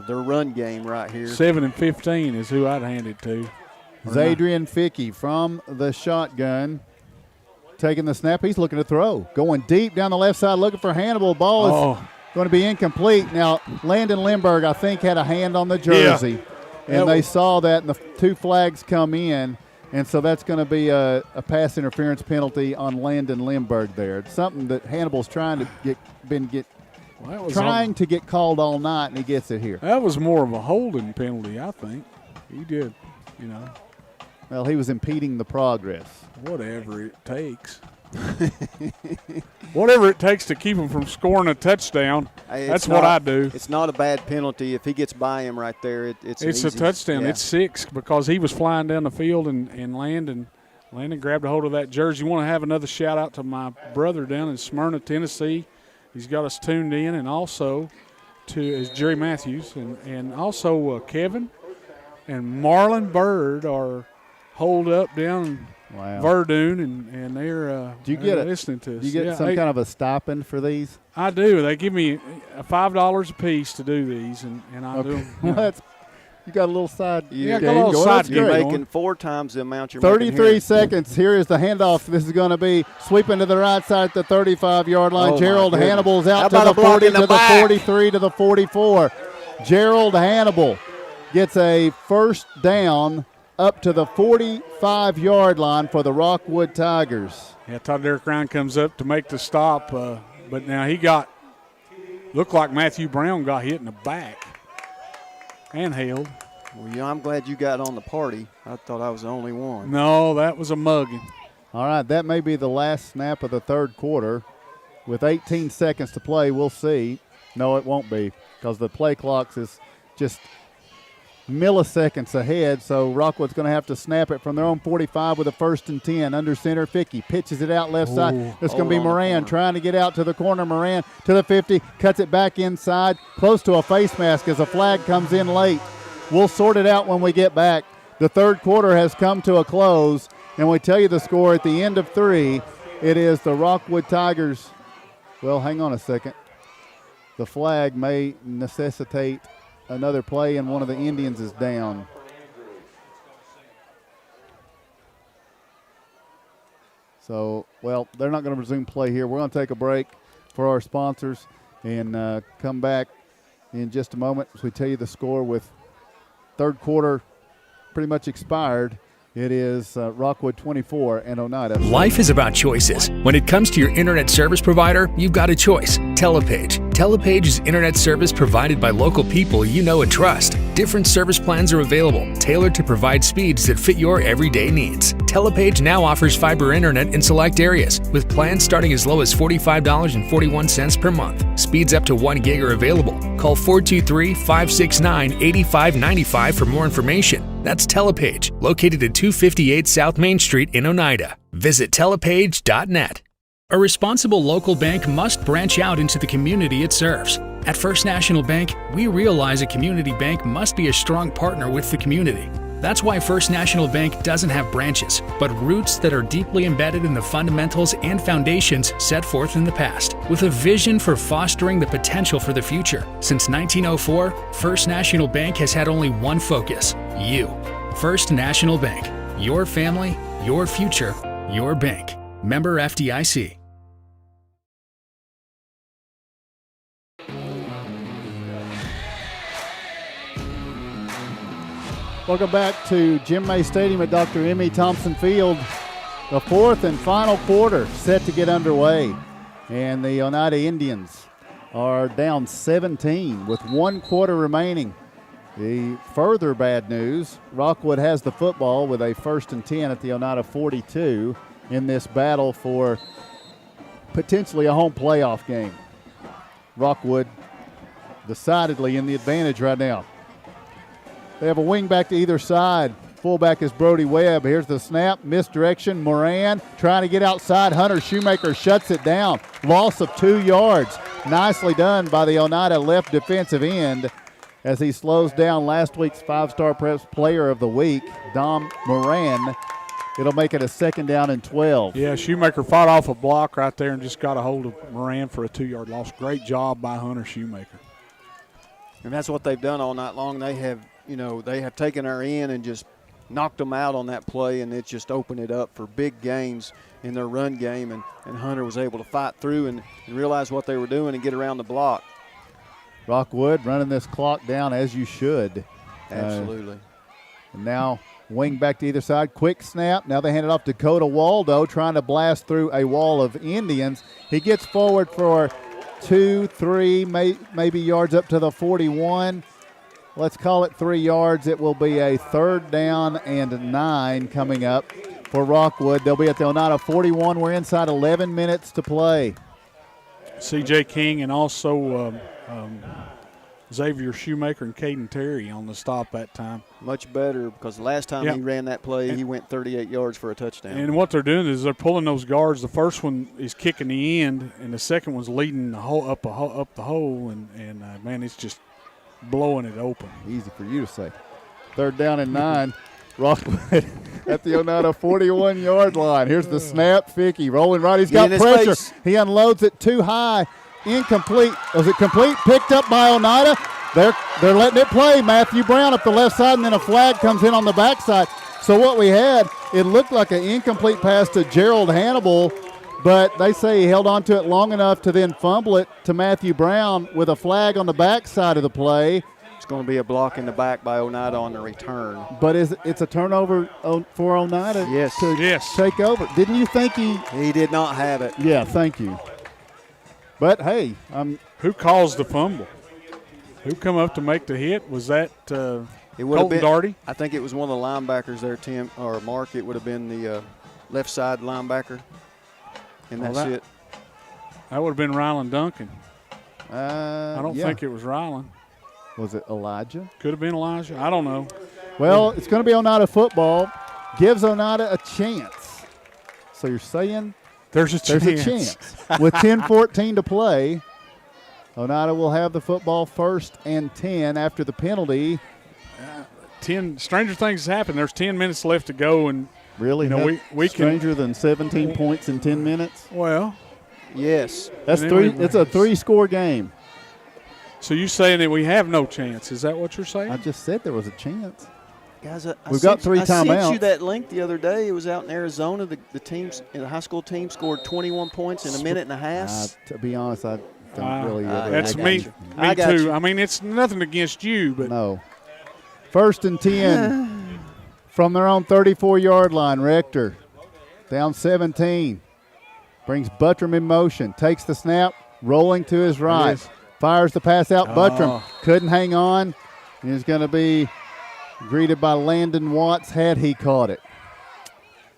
S5: their run game right here.
S4: 7 and 15 is who I'd hand it to.
S6: Zadrian Fickey from the shotgun. Taking the snap. He's looking to throw. Going deep down the left side, looking for Hannibal. Ball is going to be incomplete. Now, Landon Lindbergh, I think, had a hand on the jersey. Yeah. And they saw that, and the 2 flags come in. And so that's going to be a pass interference penalty on Landon Lindbergh there. It's something that Hannibal's trying to get called all night, and he gets it here.
S4: That was more of a holding penalty, I think. He did,
S6: Well, he was impeding the progress.
S4: Whatever it takes. Whatever it takes to keep him from scoring a touchdown.
S5: Hey,
S4: that's what I do.
S5: It's not a bad penalty. If he gets by him right there, it's
S4: a touchdown.
S5: Yeah.
S4: It's 6 because he was flying down the field and Landon grabbed a hold of that jersey. You want to have another shout out to my brother down in Smyrna, Tennessee. He's got us tuned in, and also to Jerry Matthews and also Kevin and Marlon Bird are holed up down Verdun, and they're listening to us.
S6: Do you get some kind of a stipend for these?
S4: I do. They give me $5 a piece to do these, and I do them.
S6: You got a little side
S5: game.
S4: Got a little side game.
S5: You're making 4 times the amount you're
S6: 33
S5: making here.
S6: seconds. Here is the handoff. This is going to be sweeping to the right side at the 35-yard line. Gerald Hannibal's out to the 40, to the 43, to the 44. Gerald Hannibal gets a first down up to the 45-yard line for the Rockwood Tigers.
S4: Yeah, Todd Derrick Ryan comes up to make the stop, but now looked like Matthew Brown got hit in the back and held.
S5: Well, I'm glad you got on the party. I thought I was the only one.
S4: No, that was a mugging.
S6: All right, that may be the last snap of the third quarter. With 18 seconds to play, we'll see. No, it won't be because the play clock is just milliseconds ahead, so Rockwood's going to have to snap it from their own 45 with a 1st and 10. Under center, Fickey pitches it out left side. It's going to be Moran trying to get out to the corner. Moran to the 50, cuts it back inside, close to a face mask as a flag comes in late. We'll sort it out when we get back. The third quarter has come to a close, and we tell you the score at the end of 3. It is the Rockwood Tigers. Well, hang on a second. The flag may necessitate another play, and one of the Indians is down. So, well, they're not going to resume play here. We're going to take a break for our sponsors and come back in just a moment as we tell you the score with third quarter pretty much expired. It is Rockwood 24 and Oneida.
S7: Life is about choices. When it comes to your internet service provider, you've got a choice. Telepage. Telepage is internet service provided by local people you know and trust. Different service plans are available, tailored to provide speeds that fit your everyday needs. Telepage now offers fiber internet in select areas, with plans starting as low as $45.41 per month. Speeds up to 1 gig are available. Call 423-569-8595 for more information. That's Telepage, located at 258 South Main Street in Oneida. Visit telepage.net. A responsible local bank must branch out into the community it serves. At First National Bank, we realize a community bank must be a strong partner with the community. That's why First National Bank doesn't have branches, but roots that are deeply embedded in the fundamentals and foundations set forth in the past, with a vision for fostering the potential for the future. Since 1904, First National Bank has had only one focus: you. First National Bank. Your family, your future, your bank. Member FDIC.
S6: Welcome back to Jim May Stadium at Dr. M.E. Thompson Field. The fourth and final quarter set to get underway. And the Oneida Indians are down 17 with 1 quarter remaining. The further bad news, Rockwood has the football with a 1st and 10 at the Oneida 42 in this battle for potentially a home playoff game. Rockwood decidedly in the advantage right now. They have a wing back to either side. Fullback is Brody Webb. Here's the snap. Misdirection. Moran trying to get outside. Hunter Shoemaker shuts it down. Loss of 2 yards. Nicely done by the Oneida left defensive end as he slows down last week's 5-star Preps Player of the Week, Dom Moran. It'll make it a 2nd down and 12.
S4: Yeah, Shoemaker fought off a block right there and just got a hold of Moran for a 2-yard loss. Great job by Hunter Shoemaker.
S5: And that's what they've done all night long. They have, they have taken our end and just knocked them out on that play, and it just opened it up for big gains in their run game. And Hunter was able to fight through and realize what they were doing and get around the block.
S6: Rockwood running this clock down as you should.
S5: Absolutely.
S6: And now wing back to either side. Quick snap. Now they hand it off to Dakota Waldo, trying to blast through a wall of Indians. He gets forward for 2, 3, maybe yards up to the 41. Let's call it 3 yards. It will be a 3rd down and 9 coming up for Rockwood. They'll be at the Oneida 41. We're inside 11 minutes to play.
S4: C.J. King and also Xavier Shoemaker and Caden Terry on the stop that time.
S5: Much better because the last time he ran that play, he went 38 yards for a touchdown.
S4: And what they're doing is they're pulling those guards. The first one is kicking the end, and the second one's leading the hole up the hole, and man, it's just blowing it open.
S6: Easy for you to say. 3rd down and 9. Rockwood at the Oneida 41-yard line. Here's the snap. Fickey rolling right. He's got pressure. He unloads it too high. Incomplete. Was it complete? Picked up by Oneida. They're letting it play. Matthew Brown up the left side, and then a flag comes in on the backside. So what we had, it looked like an incomplete pass to Gerald Hannibal, but they say he held on to it long enough to then fumble it to Matthew Brown with a flag on the backside of the play.
S5: It's going to be a block in the back by Oneida on the return.
S6: But it's a turnover for Oneida to take over. Didn't you think
S5: he did not have it?
S6: Yeah, thank you. But, hey.
S4: Who caused the fumble? Who come up to make the hit? Was that Colton Darty?
S5: I think it was one of the linebackers there, Tim, or Mark. It would have been the left side linebacker. And that's it.
S4: That would have been Rylan Duncan.
S6: I
S4: don't think it was Rylan.
S6: Was it Elijah?
S4: Could have been Elijah. I don't know.
S6: Well, it's going to be Oneida football. Gives Oneida a chance. So you're saying
S4: there's a
S6: chance. With 10:14 to play, Oneida will have the football 1st and 10 after the penalty.
S4: 10 stranger things happen. There's 10 minutes left to go, and
S6: really,
S4: we
S6: stranger than 17 points in 10 minutes.
S4: Well,
S5: yes,
S6: that's three. It's a 3-score game.
S4: So you're saying that we have no chance? Is that what you're saying?
S6: I just said there was a chance.
S5: Guys,
S6: we've got 3 timeouts.
S5: I sent you that link the other day. It was out in Arizona. The teams, the high school team, scored 21 points in a minute and a half.
S6: To be honest, I don't really.
S4: That's me too. I mean, it's nothing against you, but
S6: no. 1st and 10 from their own 34-yard line. Rector down 17. Brings Buttram in motion. Takes the snap. Rolling to his right. Yes. Fires the pass out. Buttram couldn't hang on. He's going to be greeted by Landon Watts had he caught it.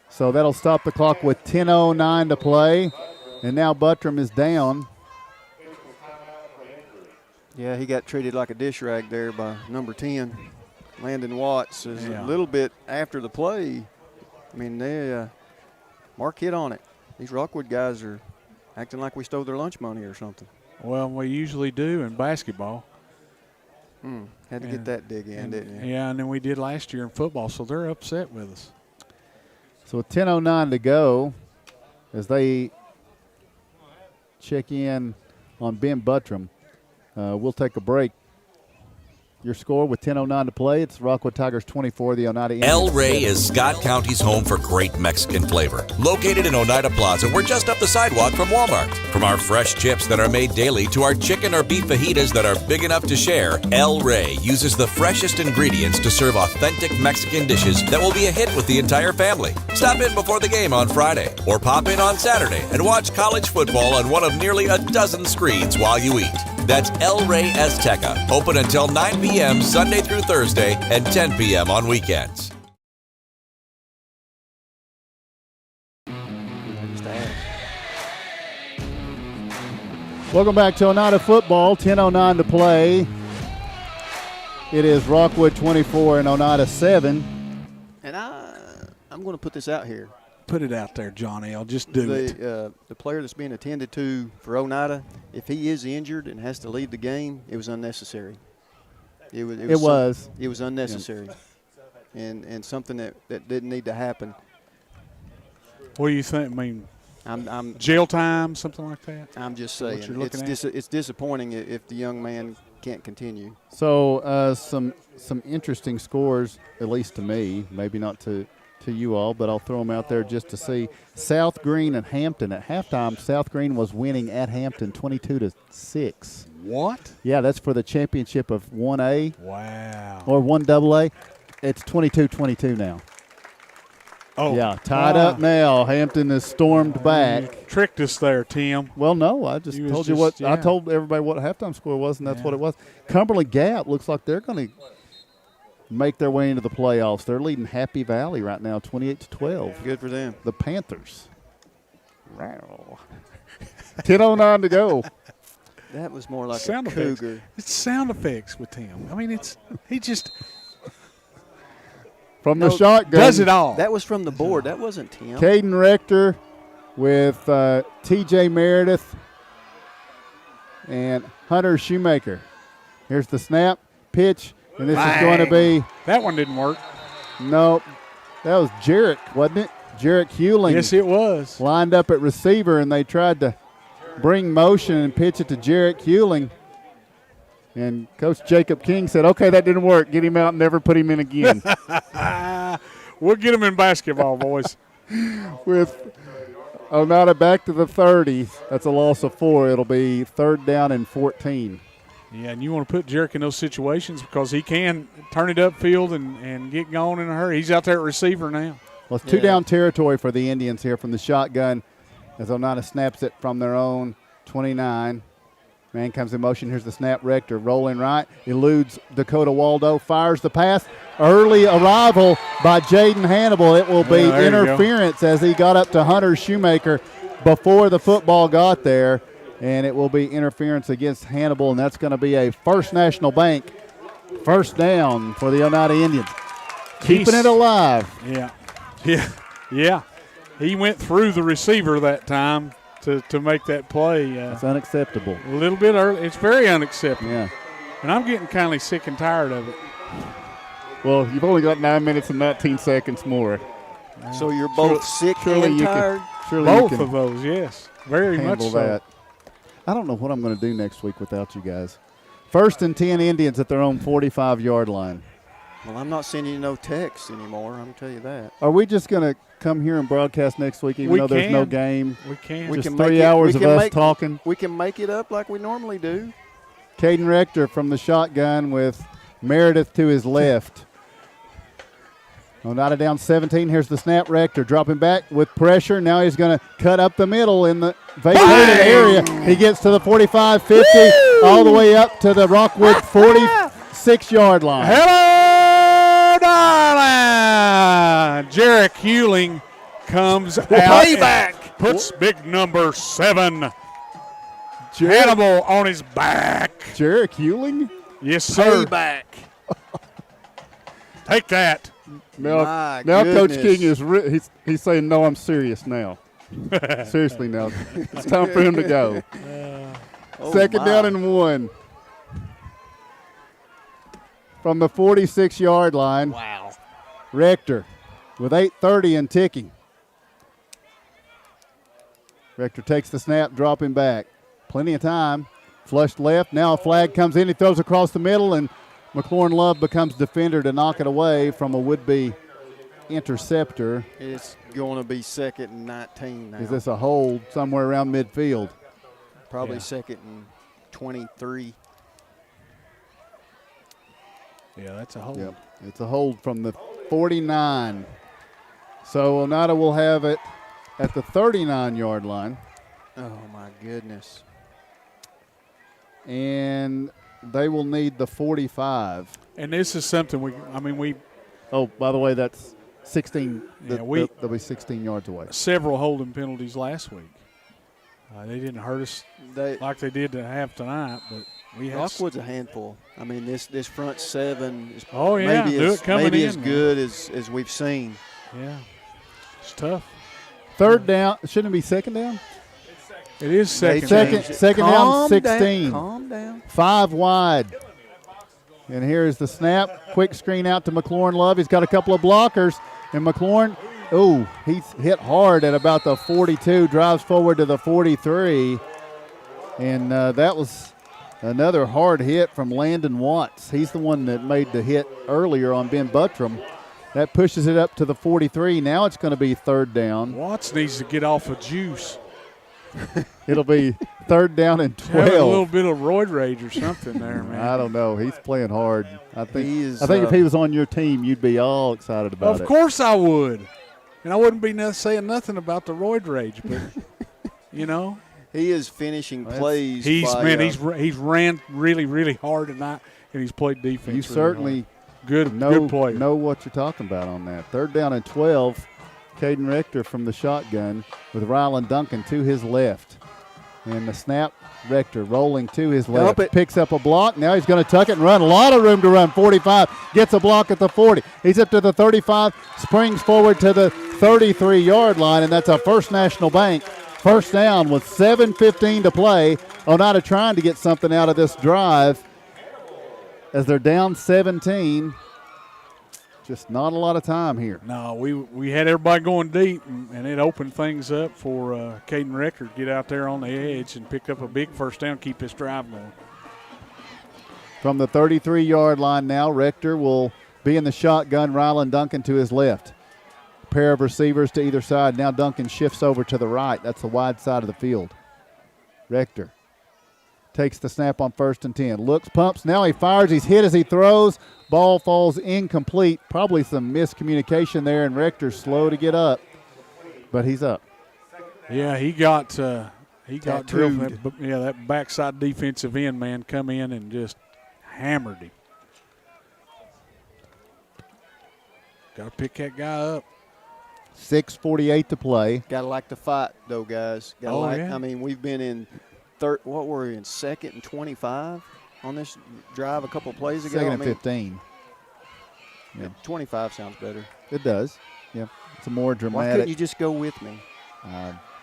S6: So that'll stop the clock with 10:09 to play. And now Buttram is down.
S5: Yeah, he got treated like a dish rag there by number 10. Landon Watts is a little bit after the play. I mean, Mark hit on it. These Rockwood guys are acting like we stole their lunch money or something.
S4: Well, we usually do in basketball.
S5: Had to get that dig in, didn't you?
S4: Yeah, and then we did last year in football, so they're upset with us.
S6: So with 10:09 to go, as they check in on Ben Buttram, we'll take a break. Your score with 10:09 to play, it's Rockwood Tigers 24, the Oneida Indians.
S8: El Rey is Scott County's home for great Mexican flavor. Located in Oneida Plaza, we're just up the sidewalk from Walmart. From our fresh chips that are made daily to our chicken or beef fajitas that are big enough to share, El Rey uses the freshest ingredients to serve authentic Mexican dishes that will be a hit with the entire family. Stop in before the game on Friday, or pop in on Saturday and watch college football on one of nearly a dozen screens while you eat. That's El Rey Azteca, open until 9 p.m. Sunday through Thursday and 10 p.m. on weekends.
S6: Welcome back to Oneida football, 10:09 to play. It is Rockwood 24 and Oneida 7.
S5: And I'm going to put this out here.
S4: Put it out there, John L. Just do it.
S5: The player that's being attended to for Oneida, if he is injured and has to leave the game, it was unnecessary. It was unnecessary, and something that didn't need to happen.
S4: What do you think? I mean,
S5: I'm
S4: jail time, something like that?
S5: I'm just saying it's disappointing if the young man can't continue.
S6: So some interesting scores, at least to me, maybe not to you all, but I'll throw them out there just to see. South Green and Hampton at halftime. South Green was winning at Hampton 22-6.
S4: What?
S6: Yeah, that's for the championship of 1A.
S4: Wow.
S6: Or 1AA. It's 22-22 now.
S4: Oh.
S6: Yeah, tied up now. Hampton has stormed back.
S4: You tricked us there, Tim.
S6: Well, no, I just told you what. I told everybody what halftime score was, and that's what it was. Cumberland Gap looks like they're going to make their way into the playoffs. They're leading Happy Valley right now, 28-12.
S5: Good for them.
S6: The Panthers. 10:09 to go.
S5: That was more like
S4: sound
S5: a cougar.
S4: It's sound effects with Tim. I mean, he just
S6: from the shotgun
S4: does it all.
S5: That was from the board. That wasn't Tim.
S6: Caden Rector with T.J. Meredith and Hunter Shoemaker. Here's the snap, pitch, and this is going to be.
S4: That one didn't work.
S6: No, that was Jarek, wasn't it? Jarek Hewling.
S4: Yes, it was.
S6: Lined up at receiver, and they tried to bring motion and pitch it to Jarek Hewling. And Coach Jacob King said, okay, that didn't work. Get him out and never put him in again.
S4: We'll get him in basketball, boys.
S6: With Oneida back to the 30. That's a loss of 4. It'll be 3rd down and 14.
S4: Yeah, and you want to put Jarek in those situations because he can turn it upfield and get going in a hurry. He's out there at receiver now.
S6: Well, it's 2-down territory for the Indians here from the shotgun as Oneida snaps it from their own 29. Man comes in motion. Here's the snap. Rector rolling right. Eludes Dakota Waldo. Fires the pass. Early arrival by Jaden Hannibal. It will be interference as he got up to Hunter Shoemaker before the football got there. And it will be interference against Hannibal, and that's going to be a First National Bank first down for the Oneida Indians. Keeping it alive.
S4: Yeah. He went through the receiver that time to make that play.
S6: That's unacceptable.
S4: A little bit early. It's very unacceptable.
S6: Yeah.
S4: And I'm getting kind of sick and tired of it.
S6: Well, you've only got 9 minutes and 19 seconds more.
S5: So you're both sick and tired?
S4: Both of those, yes. Very much so.
S6: That. I don't know what I'm going to do next week without you guys. 1st and 10 Indians at their own 45-yard line.
S5: Well, I'm not sending you no text anymore. I'm going to tell you that.
S6: Are we just going to come here and broadcast next week even though there's no game?
S4: We can.
S6: Just 3 hours of us talking?
S5: We can make it up like we normally do.
S6: Caden Rector from the shotgun with Meredith to his left. Oneida down 17. Here's the snap. Rector dropping back with pressure. Now he's going to cut up the middle in the vacated area. He gets to the 45, 50, all the way up to the Rockwood 46-yard line.
S4: Hello, darling! Jarek Hewling comes out.
S5: Payback.
S4: Puts big number 7. Hannibal on his back.
S6: Jarek Hewling?
S4: Yes, sir.
S5: Payback.
S4: Take that.
S6: Now Coach King is he's saying, no, I'm serious now. Seriously now. It's time for him to go. Second down and 1. From the 46-yard line.
S5: Wow.
S6: Rector with 8:30 and ticking. Rector takes the snap, dropping back. Plenty of time. Flushed left. Now a flag comes in. He throws across the middle, and McLaurin Love becomes defender to knock it away from a would-be interceptor.
S5: It's going to be 2nd and 19 now.
S6: Is this a hold somewhere around midfield?
S5: Probably 2nd and 23.
S4: Yeah, that's a hold.
S6: Yep, it's a hold from the 49. So Oneida will have it at the 39-yard line.
S5: Oh, my goodness.
S6: And they will need the 45.
S4: And this is something we.
S6: Oh, by the way, that's 16. They'll be 16 yards away.
S4: Several holding penalties last week. They didn't hurt us like they did to have tonight, but we had.
S5: Rockwood's a handful. I mean, this front 7 is
S4: maybe
S5: as good as we've seen.
S4: Yeah, it's tough.
S6: 3rd down. Shouldn't it be 2nd down?
S4: It is second.
S6: Second down, 16.
S5: Calm down.
S6: 5 wide. And here's the snap. Quick screen out to McLaurin Love. He's got a couple of blockers. And McLaurin Oh, he's hit hard at about the 42, drives forward to the 43. And that was another hard hit from Landon Watts. He's the one that made the hit earlier on Ben Buttram. That pushes it up to the 43. Now it's going to be third down.
S4: Watts needs to get off of juice.
S6: It'll be third down and 12.
S4: Have a little bit of roid rage or something there, man.
S6: I don't know. He's playing hard. I think
S5: is,
S6: if he was on your team, you'd be all excited about it.
S4: Of course I would. And I wouldn't be saying nothing about the roid rage, but, you know.
S5: He is finishing plays.
S4: He's ran really, really hard tonight, and he's played defense.
S6: You certainly
S4: good player.
S6: Know what you're talking about on that. Third down and 12. Caden Rector from the shotgun with Rylan Duncan to his left. And the snap, Rector rolling to his left. Picks up a block. Now he's going to tuck it and run. A lot of room to run. 45. Gets a block at the 40. He's up to the 35. Springs forward to the 33-yard line, and that's a First National Bank first down with 7:15 to play. Oneida trying to get something out of this drive as they're down 17. Just not a lot of time here.
S4: No, we had everybody going deep, and it opened things up for Caden Rector to get out there on the edge and pick up a big first down, keep this drive going.
S6: From the 33-yard line now, Rector will be in the shotgun, Rylan Duncan to his left. A pair of receivers to either side. Now Duncan shifts over to the right. That's the wide side of the field. Rector takes the snap on 1st and 10. Looks, pumps. Now he fires. He's hit as he throws. Ball falls incomplete. Probably some miscommunication there, and Rector's slow to get up. But he's up.
S4: Yeah, he got drilled. That backside defensive end man come in and just hammered him. Got to pick that guy up.
S6: 6:48 to play.
S5: Got to like to fight, though, guys.
S4: Yeah.
S5: I mean, we've been in what were we in, 2nd and 25 on this drive a couple of plays ago?
S6: 2nd and 15.
S5: Yeah. 25 sounds better.
S6: It does. Yeah, it's a more dramatic.
S5: Why couldn't you just go with me?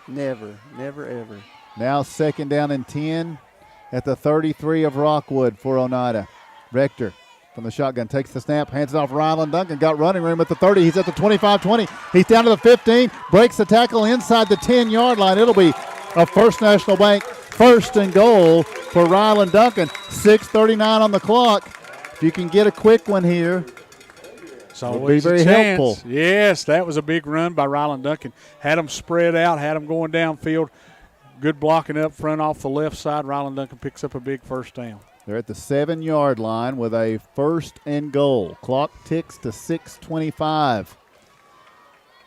S5: Never, ever.
S6: Now 2nd down and 10 at the 33 of Rockwood for Oneida. Rector from the shotgun takes the snap, hands it off Rylan Duncan. Got running room at the 30. He's at the 25-20. He's down to the 15. Breaks the tackle inside the 10-yard line. It'll be a First National Bank first and goal for Rylan Duncan. 6:39 on the clock. If you can get a quick one here,
S4: it's
S6: would be very helpful.
S4: Yes, that was a big run by Rylan Duncan. Had them spread out, had them going downfield. Good blocking up front off the left side. Rylan Duncan picks up a big first down.
S6: They're at the 7-yard line with a first and goal. Clock ticks to 6:25.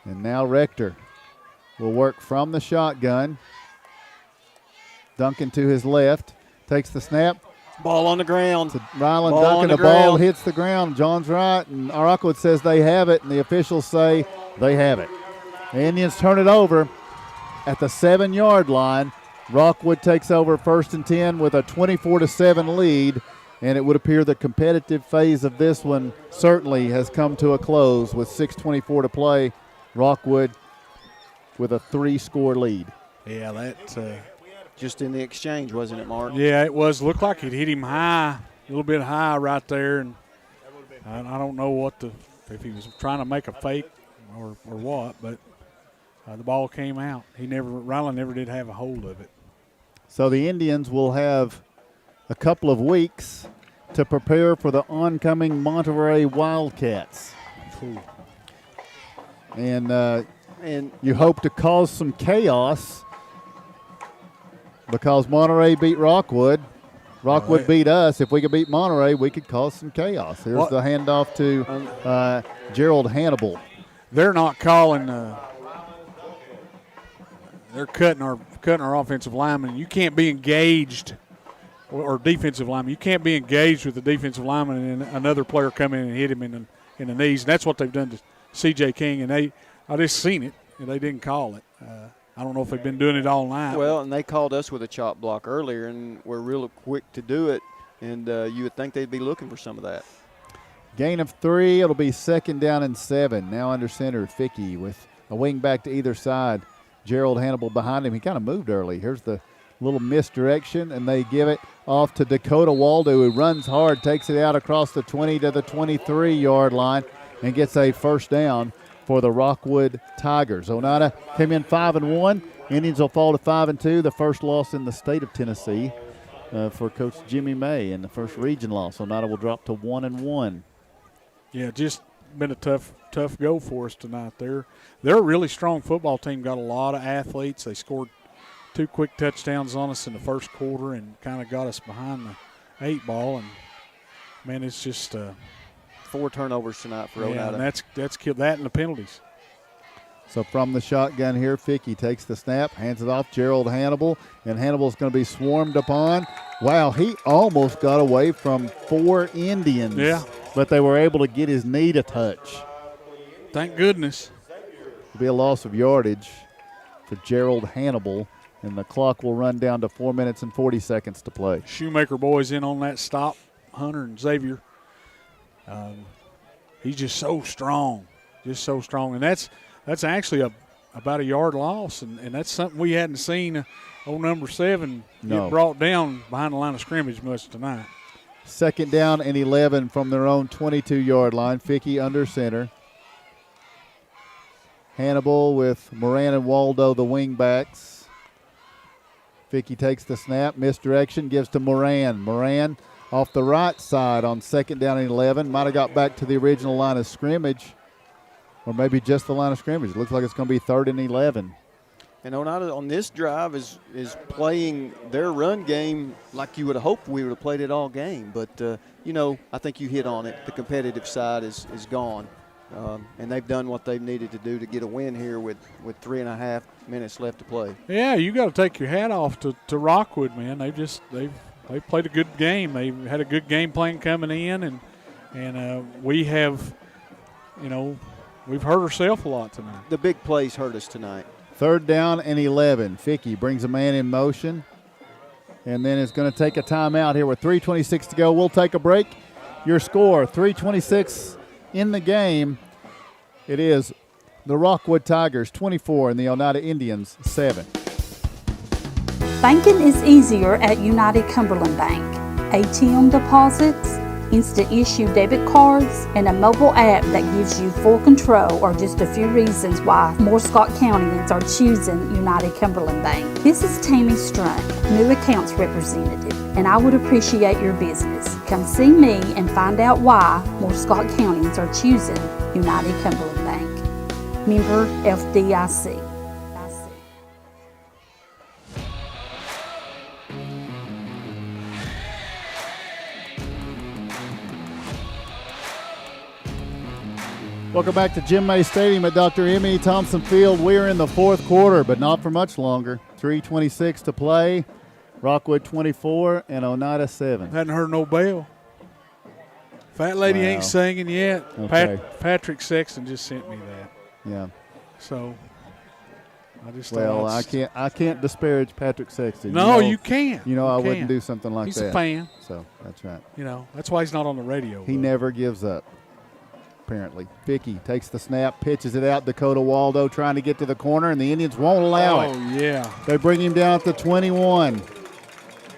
S6: And now Rector will work from the shotgun. Duncan to his left. Takes the snap.
S5: Ball on the ground.
S6: Rylan Duncan, the ball hits the ground. John's right, and Rockwood says they have it, and the officials say they have it. The Indians turn it over at the 7-yard line. Rockwood takes over 1st and 10 with a 24-7 lead, and it would appear the competitive phase of this one certainly has come to a close with 6:24 to play. Rockwood with a 3-score lead.
S4: Yeah, that's
S5: just in the exchange, wasn't it, Mark?
S4: Yeah, it was. Looked like it hit him high, a little bit high right there, and I don't know if he was trying to make a fake or what, but the ball came out. Rylan never did have a hold of it.
S6: So the Indians will have a couple of weeks to prepare for the oncoming Monterey Wildcats.
S4: Cool.
S6: And you hope to cause some chaos because Monterey beat Rockwood. Rockwood beat us. If we could beat Monterey, we could cause some chaos. Here's the handoff to Gerald Hannibal.
S4: They're not calling. They're cutting our offensive lineman. You can't be engaged, or defensive lineman. You can't be engaged with the defensive lineman and another player come in and hit him in the knees. And that's what they've done to C.J. King. And I just seen it, and they didn't call it. I don't know if they've been doing it all night.
S5: Well, and they called us with a chop block earlier, and we're real quick to do it. And you would think they'd be looking for some of that.
S6: Gain of 3. It'll be 2nd down and 7. Now under center, Fickey with a wing back to either side. Gerald Hannibal behind him. He kind of moved early. Here's the little misdirection, and they give it off to Dakota Waldo, who runs hard, takes it out across the 20 to the 23-yard line, and gets a first down for the Rockwood Tigers. Oneida came in 5-1. Indians will fall to 5-2, the first loss in the state of Tennessee for Coach Jimmy May, and the first region loss. Oneida will drop to 1-1.
S4: Yeah, just been a tough go for us tonight. They're a really strong football team. Got a lot of athletes. They scored 2 quick touchdowns on us in the first quarter and kind of got us behind the 8 ball. And man, it's just
S5: 4 turnovers tonight for Oneida.
S4: Yeah, and that's killed that and the penalties.
S6: So from the shotgun here, Fickey takes the snap, hands it off Gerald Hannibal, and Hannibal's going to be swarmed upon. Wow, he almost got away from 4 Indians.
S4: Yeah.
S6: But they were able to get his knee to touch.
S4: Thank goodness.
S6: It'll be a loss of yardage for Gerald Hannibal, and the clock will run down to 4 minutes and 40 seconds to play.
S4: Shoemaker boys in on that stop, Hunter and Xavier. He's just so strong, And that's actually about a yard loss, and that's something we hadn't seen old number 7 get brought down behind the line of scrimmage much tonight.
S6: 2nd down and 11 from their own 22-yard line. Fickey under center. Hannibal with Moran and Waldo, the wing backs. Fickey takes the snap, misdirection, gives to Moran. Moran off the right side on 2nd down and 11. Might have got back to the original line of scrimmage, or maybe just the line of scrimmage. It looks like it's going to be 3rd and 11.
S5: And Oneida on this drive is playing their run game like you would have hoped we would have played it all game. But, I think you hit on it. The competitive side is gone. And they've done what they've needed to do to get a win here with 3.5 minutes left to play.
S4: Yeah, you got to take your hat off to Rockwood, man. They played a good game. They had a good game plan coming in, and we have, we've hurt ourselves a lot tonight.
S5: The big plays hurt us tonight.
S6: 3rd down and 11. Fickey brings a man in motion, and then is going to take a timeout here with 3:26 to go. We'll take a break. Your score, 3:26 in the game. It is the Rockwood Tigers 24 and the Oneida Indians 7.
S9: Banking is easier at United Cumberland Bank. ATM deposits, instant issue debit cards, and a mobile app that gives you full control are just a few reasons why more Scott Countyans are choosing United Cumberland Bank. This is Tammy Strunk, new accounts representative, and I would appreciate your business. Come see me and find out why more Scott Countyans are choosing United Cumberland Bank. Member FDIC.
S6: Welcome back to Jim May Stadium at Dr. M.E. Thompson Field. We're in the 4th quarter, but not for much longer. 3:26 to play. Rockwood 24 and Oneida 7.
S4: Hadn't heard no bell. Fat lady ain't singing yet.
S6: Okay.
S4: Patrick Sexton just sent me that.
S6: Yeah.
S4: So I just
S6: I can't disparage Patrick Sexton.
S4: No, you can't.
S6: I wouldn't do something like
S4: He's
S6: that.
S4: He's a fan.
S6: So that's right.
S4: That's why he's not on the radio.
S6: He never gives up. Apparently. Fickey takes the snap, pitches it out. Dakota Waldo trying to get to the corner, and the Indians won't allow it.
S4: Oh, yeah.
S6: They bring him down at the 21.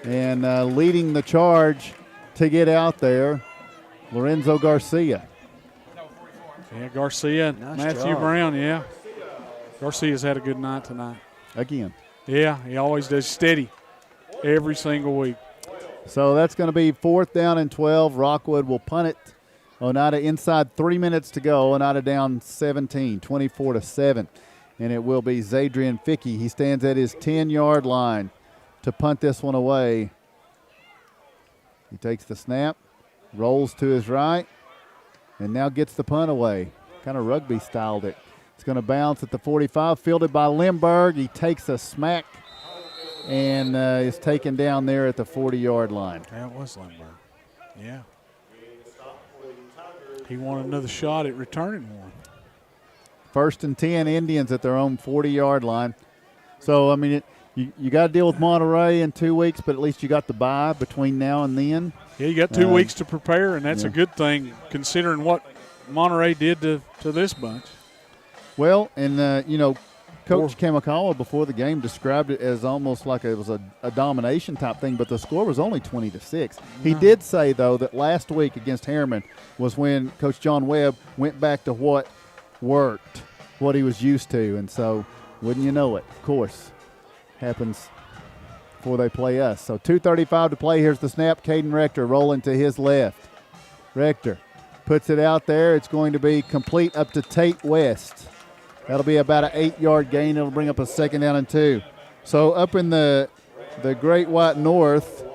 S6: And leading the charge to get out there, Lorenzo Garcia.
S4: Yeah, Garcia.
S5: Nice
S4: Matthew
S5: job.
S4: Brown, yeah. Garcia's had a good night tonight.
S6: Again.
S4: Yeah, he always does. Steady every single week.
S6: So that's going to be 4th down and 12. Rockwood will punt it. Oneida inside 3 minutes to go. Oneida down 17, 24-7. And it will be Zadrian Fickey. He stands at his 10-yard line to punt this one away. He takes the snap, rolls to his right, and now gets the punt away. Kind of rugby styled it. It's going to bounce at the 45, fielded by Lindbergh. He takes a smack and is taken down there at the 40-yard line.
S4: That was Lindbergh. Yeah. He wanted another shot at returning one.
S6: 1st and 10, Indians at their own 40-yard line. So, I mean, you got to deal with Monterey in 2 weeks, but at least you got the bye between now and then.
S4: Yeah, you got 2 weeks to prepare, and that's a good thing considering what Monterey did to this bunch.
S6: Well, and, Coach Kamikawa before the game described it as almost like it was a domination type thing, but the score was only 20-6. He did say, though, that last week against Harriman was when Coach John Webb went back to what worked what he was used to. And so, wouldn't you know it, of course, happens before they play us. So 2:35 to play. Here's the snap. Caden Rector rolling to his left. Rector puts it out there. It's going to be complete up to Tate West. That'll be about an 8-yard gain. It'll bring up a 2nd down and 2. So up in the Great White North,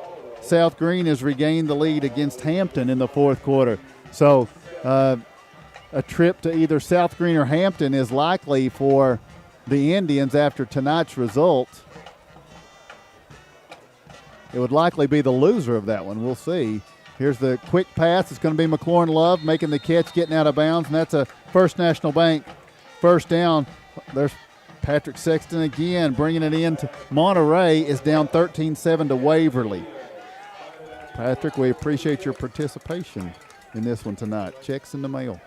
S6: South Green has regained the lead against Hampton in the 4th quarter. So a trip to either South Green or Hampton is likely for the Indians after tonight's result. It would likely be the loser of that one. We'll see. Here's the quick pass. It's going to be McLaurin Love making the catch, getting out of bounds, and that's a First National Bank first down. There's Patrick Sexton again bringing it in to Monterey is down 13-7 to Waverly. Patrick, we appreciate your participation in this one tonight. Checks in the mail.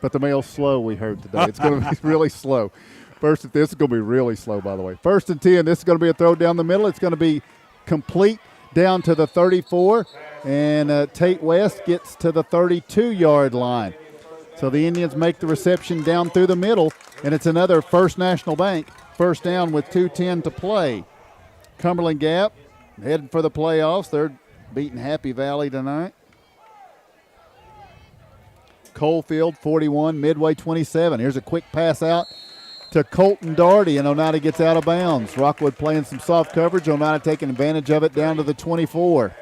S6: But the mail's slow, we heard today. It's going to be really slow. This is going to be really slow, by the way. 1st and 10. This is going to be a throw down the middle. It's going to be complete down to the 34. And Tate West gets to the 32-yard line. So the Indians make the reception down through the middle. And it's another First National Bank first down with 2:10 to play. Cumberland Gap heading for the playoffs. They're beating Happy Valley tonight. Coalfield 41, Midway 27. Here's a quick pass out to Colton Daugherty, and Oneida gets out of bounds. Rockwood playing some soft coverage. Oneida taking advantage of it down to the 24.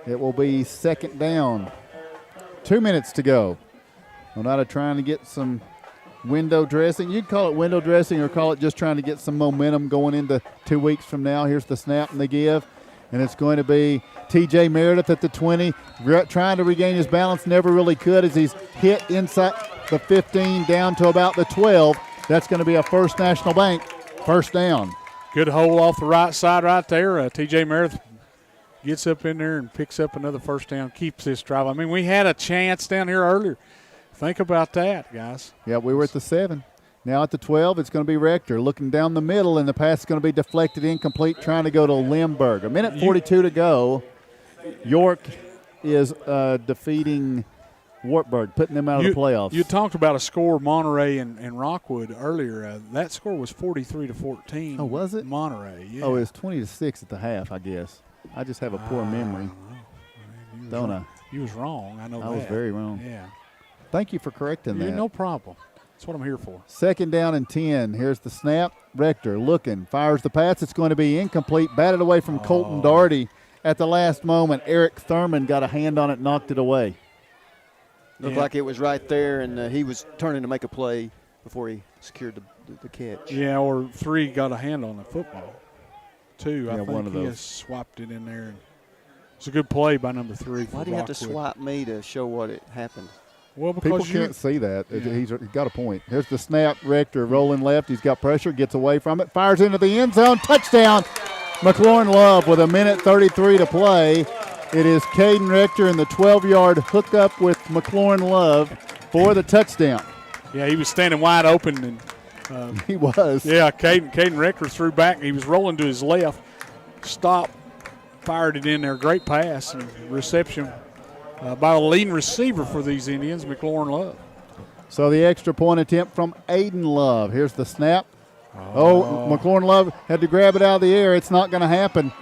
S6: It will be 2nd down. 2 minutes to go. Oneida trying to get some window dressing. You'd call it window dressing or call it just trying to get some momentum going into 2 weeks from now. Here's the snap and the give. And it's going to be T.J. Meredith at the 20, trying to regain his balance. Never really could as he's hit inside the 15 down to about the 12. That's going to be a First National Bank first down.
S4: Good hole off the right side right there. T.J. Meredith gets up in there and picks up another first down, keeps this drive. I mean, we had a chance down here earlier. Think about that, guys.
S6: Yeah, we were at the 7. Now at the 12, it's going to be Rector looking down the middle, and the pass is going to be deflected incomplete, trying to go to Limburg. A minute 42 to go. York is defeating Wartburg, putting them out of the playoffs.
S4: You talked about a score, Monterey and Rockwood earlier. That score was 43-14.
S6: Oh, was it?
S4: Monterey, yeah.
S6: Oh, it was 20-6 at the half, I guess. I just have a poor memory. Don't I?
S4: You was wrong. I know that.
S6: I was very wrong.
S4: Yeah.
S6: Thank you for correcting that.
S4: No problem. That's what I'm here for.
S6: 2nd down and 10. Here's the snap. Rector looking, fires the pass. It's going to be incomplete. Batted away from Colton Daugherty at the last moment. Eric Thurman got a hand on it, knocked it away.
S5: Looked like it was right there, and he was turning to make a play before he secured the catch.
S4: Yeah, or 3 got a hand on the football. 2, I think
S6: one of those.
S4: He has swapped it in there. It's a good play by number 3 for
S5: Why do you have to
S4: Rockwood.
S5: swap me to show what happened?
S4: Well, because
S6: people can't see that. Yeah. He's got a point. Here's the snap. Rector rolling left. He's got pressure. Gets away from it. Fires into the end zone. Touchdown. McLaurin Love with a minute 33 to play. It is Caden Rector in the 12-yard hookup with McLaurin Love for the touchdown.
S4: Yeah, he was standing wide open. And
S6: he was.
S4: Yeah, Caden Rector threw back. He was rolling to his left. Stopped. Fired it in there. Great pass and reception by the leading receiver for these Indians, McLaurin Love.
S6: So the extra point attempt from Aiden Love. Here's the snap. McLaurin Love had to grab it out of the air. It's not going to happen.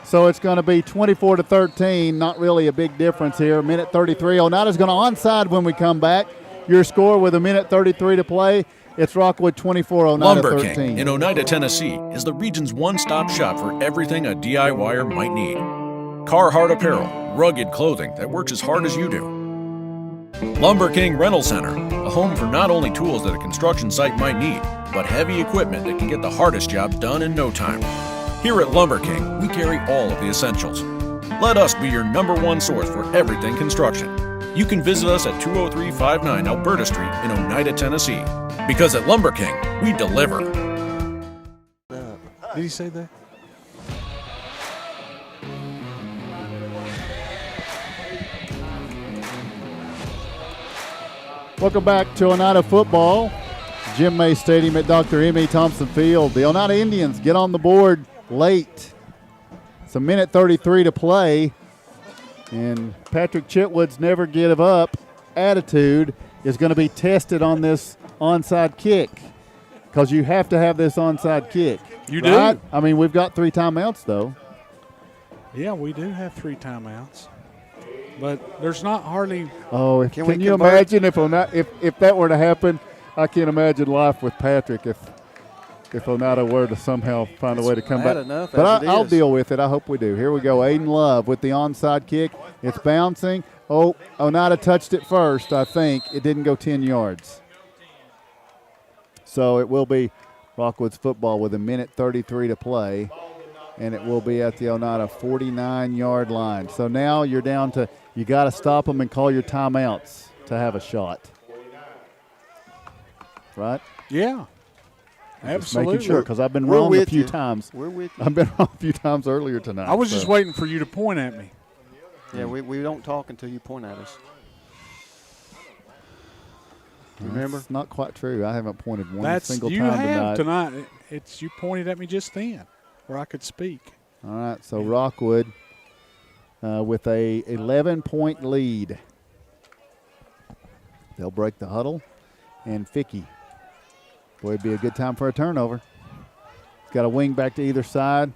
S6: So it's going to be 24-13. Not really a big difference here. Minute 33. Oneida's going to onside when we come back. Your score with a minute 33 to play. It's Rockwood 24, Oneida
S10: Lumber
S6: 13.
S10: King in Oneida, Tennessee is the region's one-stop shop for everything a DIYer might need. Carhartt apparel, rugged clothing that works as hard as you do. Lumber King Rental Center, a home for not only tools that a construction site might need, but heavy equipment that can get the hardest jobs done in no time. Here at Lumber King, we carry all of the essentials. Let us be your #1 source for everything construction. You can visit us at 20359 Alberta Street in Oneida, Tennessee. Because at Lumber King, we deliver.
S4: Did he say that?
S6: Welcome back to Oneida football. Jim May Stadium at Dr. M.E. Thompson Field. The Oneida Indians get on the board late. It's a minute 33 to play. And Patrick Chitwood's never give up attitude is going to be tested on this onside kick because you have to have this onside kick.
S4: You
S6: right?
S4: do?
S6: I mean, we've got 3 timeouts, though.
S4: Yeah, we do have 3 timeouts. But there's not hardly.
S6: Oh, can you imagine if that were to happen? I can't imagine life with Patrick if Oneida were to somehow find a way to come back.
S5: Enough
S6: but I'll deal with it. I hope we do. Here we go. Aiden Love with the onside kick. It's bouncing. Oh, Oneida touched it first, I think. It didn't go 10 yards. So it will be Rockwood's football with 1:33 to play, and it will be at the Oneida 49-yard line. So now you're down to you got to stop them and call your timeouts to have a shot. Right?
S4: Yeah. Absolutely.
S6: Making sure, because I've been wrong a few times.
S5: We're with you.
S6: I've been wrong a few times earlier tonight.
S4: I was just waiting for you to point at me.
S5: Yeah, we don't talk until you point at us. Remember?
S6: It's not quite true. I haven't pointed one single time tonight.
S4: You have tonight. It's you pointed at me just then where I could speak.
S6: All right, so Rockwood with a 11-point lead. They'll break the huddle, and Fickey. Boy, it'd be a good time for a turnover. He's got a wing back to either side.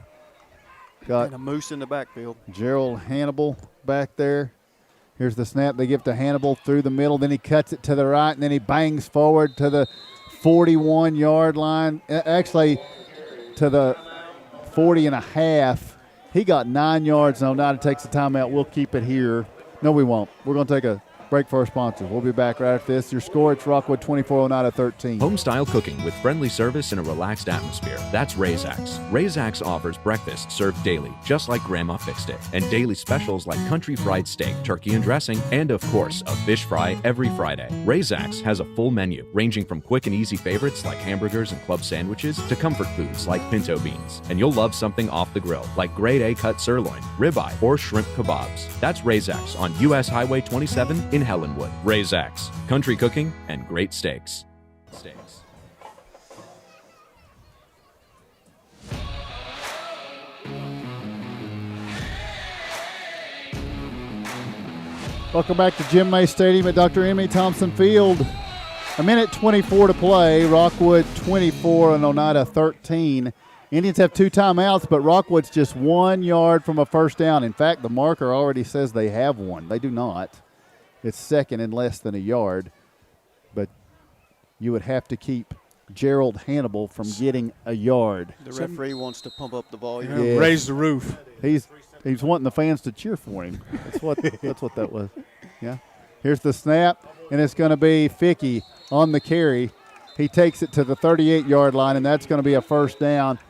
S6: Got
S5: and a moose in the backfield.
S6: Gerald Hannibal back there. Here's the snap. They give to Hannibal through the middle. Then he cuts it to the right, and then he bangs forward to the 41-yard line. Actually, to the 40 and a half. He got 9 yards, and Oneida takes the timeout. We'll keep it here. No, we won't. We're going to take a break for our sponsors. We'll be back right after this. Your score, it's Rockwood 24, Oneida 13.
S11: Home-style cooking with friendly service and a relaxed atmosphere. That's Razax. Razax offers breakfast served daily, just like Grandma fixed it, and daily specials like country fried steak, turkey and dressing, and of course, a fish fry every Friday. Razax has a full menu, ranging from quick and easy favorites like hamburgers and club sandwiches to comfort foods like pinto beans. And you'll love something off the grill, like grade A cut sirloin, ribeye, or shrimp kebabs. That's Razax on U.S. Highway 27 in Helenwood. Razax, country cooking and great steaks.
S6: Welcome back to Jim May Stadium at Dr. Emmy Thompson Field. 1:24 to play. Rockwood 24 and Oneida 13. Indians have 2 timeouts, but Rockwood's just 1 yard from a first down. In fact, the marker already says they have one. They do not. It's second and less than a yard. But you would have to keep Gerald Hannibal from getting a yard.
S5: The referee wants to pump up the volume.
S6: Yeah.
S4: Raise the roof.
S6: He's wanting the fans to cheer for him. That's what that was. Yeah. Here's the snap, and it's going to be Fickey on the carry. He takes it to the 38-yard line, and that's going to be a first down.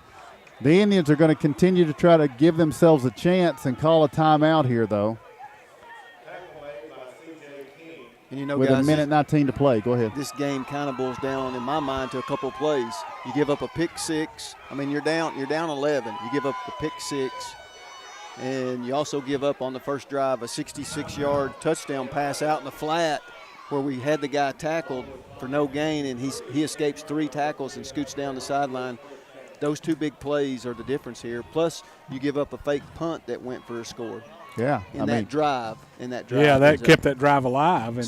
S6: The Indians are going to continue to try to give themselves a chance and call a timeout here, though.
S5: And you know,
S6: with
S5: guys,
S6: 1:19 to play. Go ahead.
S5: This game kind of boils down, in my mind, to a couple of plays. You give up a pick six. I mean, you're down 11. You give up the pick six, and you also give up on the first drive a 66-yard touchdown pass out in the flat where we had the guy tackled for no gain, and he escapes 3 tackles and scoots down the sideline. Those 2 big plays are the difference here. Plus, you give up a fake punt that went for a score.
S6: Yeah,
S5: In that drive.
S4: Yeah, that kept that drive alive. And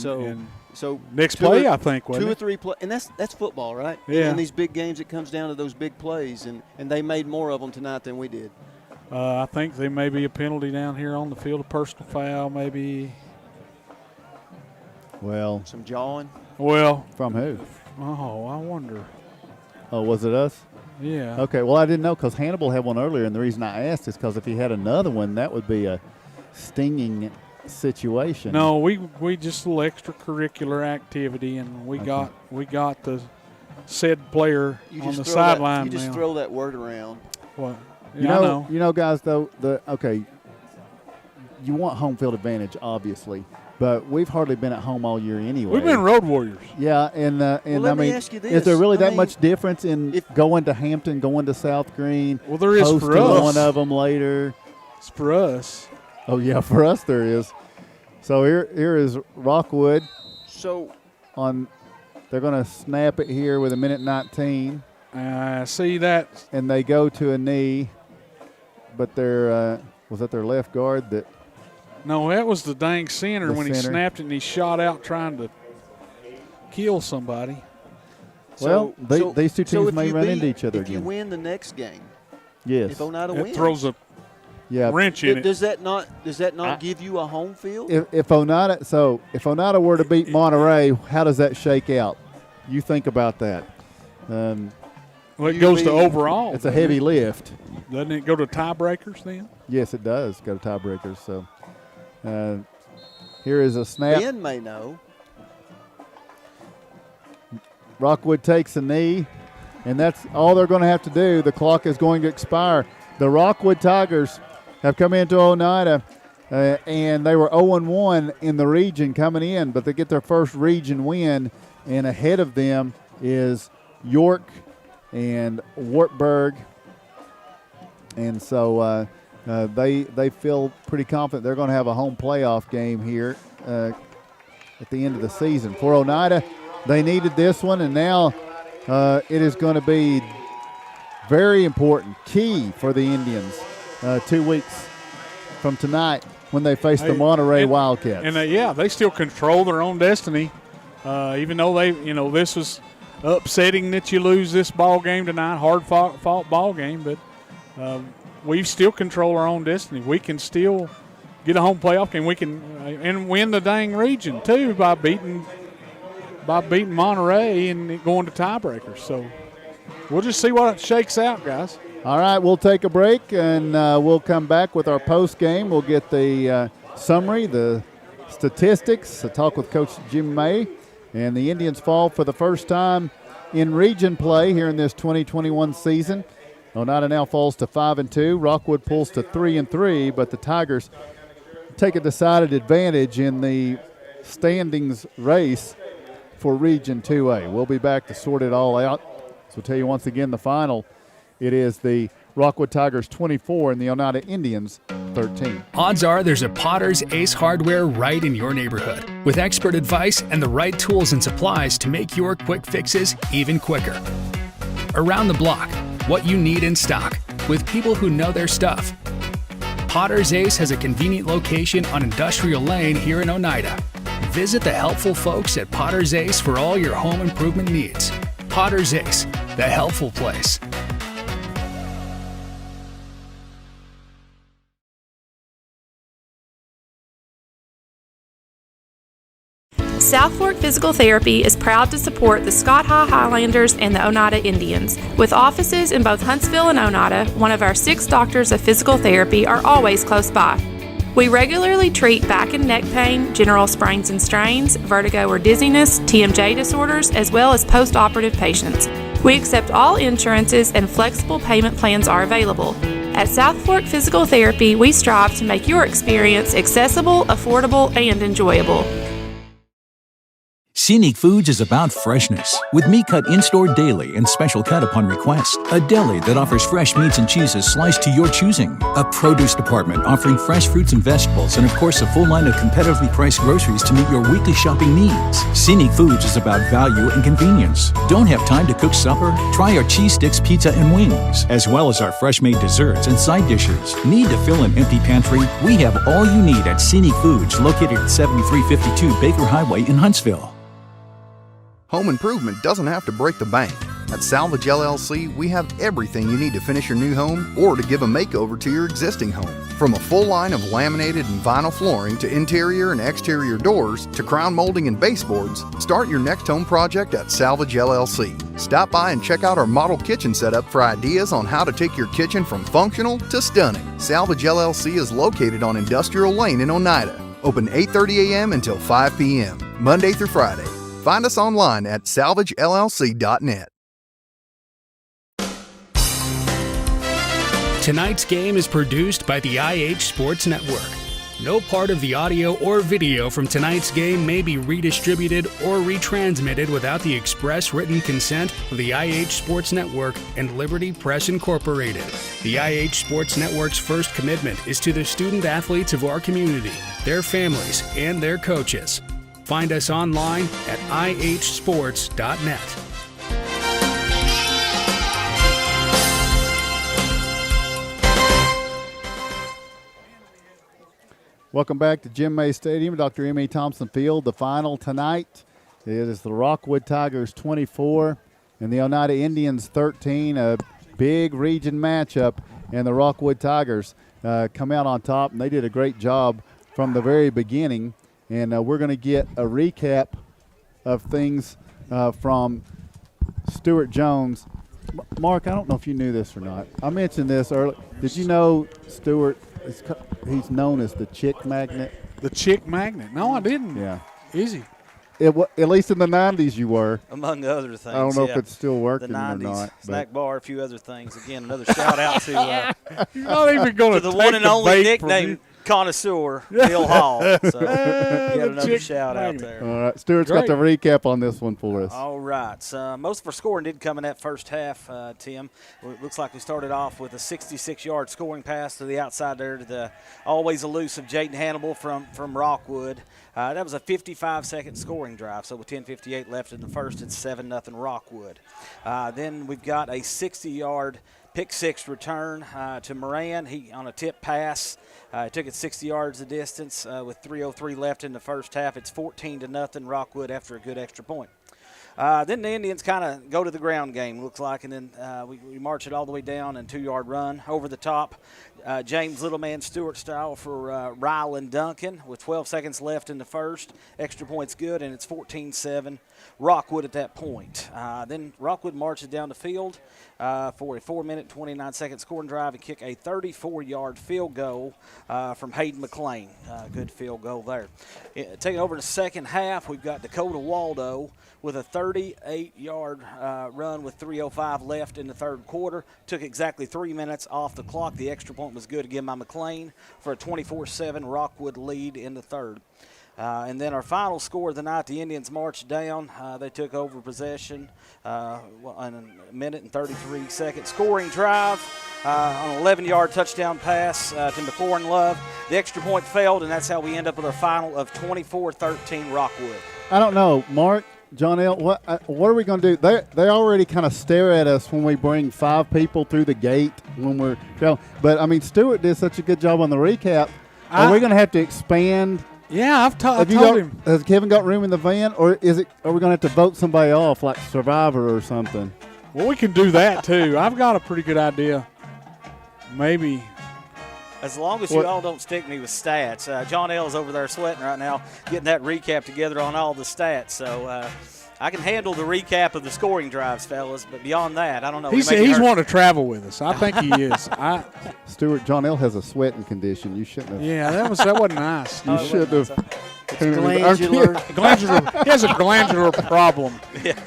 S5: so
S4: next play, I think, wasn't
S5: 2 or
S4: it?
S5: 3 plays, and that's football, right?
S4: Yeah.
S5: In these big games, it comes down to those big plays, and they made more of them tonight than we did.
S4: I think there may be a penalty down here on the field, a personal foul, maybe.
S6: Well,
S5: some jawing.
S4: Well,
S6: from who?
S4: Oh, I wonder.
S6: Oh, was it us?
S4: Yeah.
S6: Okay, well, I didn't know because Hannibal had one earlier, and the reason I asked is because if he had another one, that would be a stinging situation.
S4: No, we just a little extracurricular activity, and we got the said player on the sideline.
S5: You just throw that word around.
S4: What?
S6: Yeah, you know, guys, though, you want home field advantage, obviously, but we've hardly been at home all year anyway.
S4: We've been road warriors.
S6: Yeah, and
S5: let
S6: I
S5: me
S6: mean,
S5: ask you this.
S6: is there really that much difference in going to Hampton, going to South Green?
S4: Well, there is for
S6: hosting
S4: us.
S6: One of them later.
S4: It's for us.
S6: Oh yeah, for us there is. So here is Rockwood.
S5: So
S6: they're going to snap it here with 1:19.
S4: See that?
S6: And they go to a knee, but was that their left guard that?
S4: No, that was the dang center when he snapped it and he shot out trying to kill somebody.
S6: Well, these two teams may run into each other
S5: again. If you win the next game,
S6: yes.
S5: If Oneida wins,
S4: throws a wrench in it.
S5: Does that not give you a home field?
S6: If Oneida were to beat Monterey, how does that shake out? You think about that.
S4: Well, it goes to overall.
S6: It's a heavy lift.
S4: Doesn't it go to tiebreakers then?
S6: Yes, it does go to tiebreakers. So here is a snap.
S5: Ben may know.
S6: Rockwood takes a knee, and that's all they're going to have to do. The clock is going to expire. The Rockwood Tigers have come into Oneida, and they were 0-1 in the region coming in, but they get their first region win, and ahead of them is York and Wartburg. And so they feel pretty confident they're going to have a home playoff game here at the end of the season. For Oneida, they needed this one, and now it is going to be very important, key for the Indians 2 weeks from tonight when they face the Monterey Wildcats.
S4: And they still control their own destiny, even though this was upsetting that you lose this ball game tonight, hard-fought ball game, but we still control our own destiny. We can still get a home playoff game. We can and win the dang region too by beating Monterey and going to tiebreakers. So we'll just see what shakes out, guys.
S6: All right, we'll take a break, and we'll come back with our post game. We'll get the summary, the statistics, a talk with Coach Jim May, and the Indians fall for the first time in region play here in this 2021 season. Oneida now falls to 5-2. Rockwood pulls to 3-3, but the Tigers take a decided advantage in the standings race for Region 2A. We'll be back to sort it all out. So tell you once again the final. It is the Rockwood Tigers 24 and the Oneida Indians 13.
S7: Odds are there's a Potter's Ace Hardware right in your neighborhood, with expert advice and the right tools and supplies to make your quick fixes even quicker. Around the block, what you need in stock, with people who know their stuff. Potter's Ace has a convenient location on Industrial Lane here in Oneida. Visit the helpful folks at Potter's Ace for all your home improvement needs. Potter's Ace, the helpful place.
S12: South Fork Physical Therapy is proud to support the Scott High Highlanders and the Oneida Indians. With offices in both Huntsville and Oneida, one of our 6 doctors of physical therapy are always close by. We regularly treat back and neck pain, general sprains and strains, vertigo or dizziness, TMJ disorders, as well as post-operative patients. We accept all insurances and flexible payment plans are available. At South Fork Physical Therapy, we strive to make your experience accessible, affordable, and enjoyable.
S13: Scenic Foods is about freshness, with meat cut in-store daily and special cut upon request. A deli that offers fresh meats and cheeses sliced to your choosing. A produce department offering fresh fruits and vegetables, and of course a full line of competitively priced groceries to meet your weekly shopping needs. Scenic Foods is about value and convenience. Don't have time to cook supper? Try our cheese sticks, pizza, and wings, as well as our fresh-made desserts and side dishes. Need to fill an empty pantry? We have all you need at Scenic Foods, located at 7352 Baker Highway in Huntsville.
S14: Home improvement doesn't have to break the bank. At Salvage LLC, we have everything you need to finish your new home or to give a makeover to your existing home. From a full line of laminated and vinyl flooring to interior and exterior doors to crown molding and baseboards, start your next home project at Salvage LLC. Stop by and check out our model kitchen setup for ideas on how to take your kitchen from functional to stunning. Salvage LLC is located on Industrial Lane in Oneida. Open 8:30 a.m. until 5 p.m., Monday through Friday. Find us online at salvagellc.net.
S7: Tonight's game is produced by the IH Sports Network. No part of the audio or video from tonight's game may be redistributed or retransmitted without the express written consent of the IH Sports Network and Liberty Press Incorporated. The IH Sports Network's first commitment is to the student athletes of our community, their families, and their coaches. Find us online at ihsports.net.
S6: Welcome back to Jim May Stadium, Dr. M.E. Thompson Field. The final tonight, it is the Rockwood Tigers 24 and the Oneida Indians 13, a big region matchup, and the Rockwood Tigers come out on top, and they did a great job from the very beginning. And we're going to get a recap of things from Stuart Jones. Mark, I don't know if you knew this or not. I mentioned this earlier. Did you know Stuart, he's known as the Chick Magnet?
S4: The Chick Magnet? No, I didn't.
S6: Yeah.
S4: Easy.
S6: At least in the 90s you were.
S17: Among other things.
S6: I don't know if it's still working
S17: the 90s,
S6: or not.
S17: Snack bar, a few other things. Again, another shout out to,
S4: You're not even going
S17: to the one and only nickname connoisseur, Bill Hall. So he had another shout out there.
S6: All right, Stuart's got the recap on this one for us.
S17: All right. So most of our scoring did come in that first half, Tim. It looks like we started off with a 66-yard scoring pass to the outside there to the always elusive Jaden Hannibal from Rockwood. That was a 55-second scoring drive, so with 10:58 left in the first, it's 7-0 Rockwood. Then we've got a 60-yard pick six return to Moran. He on a tip pass. Took it 60 yards the distance with 3:03 left in the first half. It's 14-0 Rockwood after a good extra point. Then the Indians kind of go to the ground game, looks like, and then we march it all the way down and 2-yard run over the top. James Littleman Stewart style for Ryland Duncan with 12 seconds left in the first. Extra point's good, and it's 14-7 Rockwood at that point. Then Rockwood marches down the field for a 4-minute, 29-second scoring drive and kick a 34-yard field goal from Hayden McLean. Good field goal there. Taking over the second half, we've got Dakota Waldo with a 38-yard run with 3:05 left in the third quarter. Took exactly 3 minutes off the clock. The extra point was good again by McLean for a 24-7 Rockwood lead in the third. And then our final score of the night, the Indians marched down. They took over possession on a minute and 33 second scoring drive on an 11-yard touchdown pass to McLaurin Love. The extra point failed, and that's how we end up with our final of 24-13 Rockwood.
S6: I don't know, Mark, John L., what are we going to do? They already kind of stare at us when we bring 5 people through the gate when we're – but, I mean, Stuart did such a good job on the recap. Are we going to have to expand –
S4: Yeah, I've told him.
S6: Has Kevin got room in the van, or are we going to have to vote somebody off like Survivor or something?
S4: Well, we can do that, too. I've got a pretty good idea. Maybe.
S17: As long as you all don't stick me with stats. John L's over there sweating right now, getting that recap together on all the stats. So I can handle the recap of the scoring drives, fellas, but beyond that, I don't know.
S4: He's wanting to travel with us. I think he is.
S6: Stuart, John L. has a sweating condition. You shouldn't have.
S4: Yeah, that wasn't nice.
S6: You should have.
S17: Glandular.
S4: He has a glandular problem.
S17: Yeah.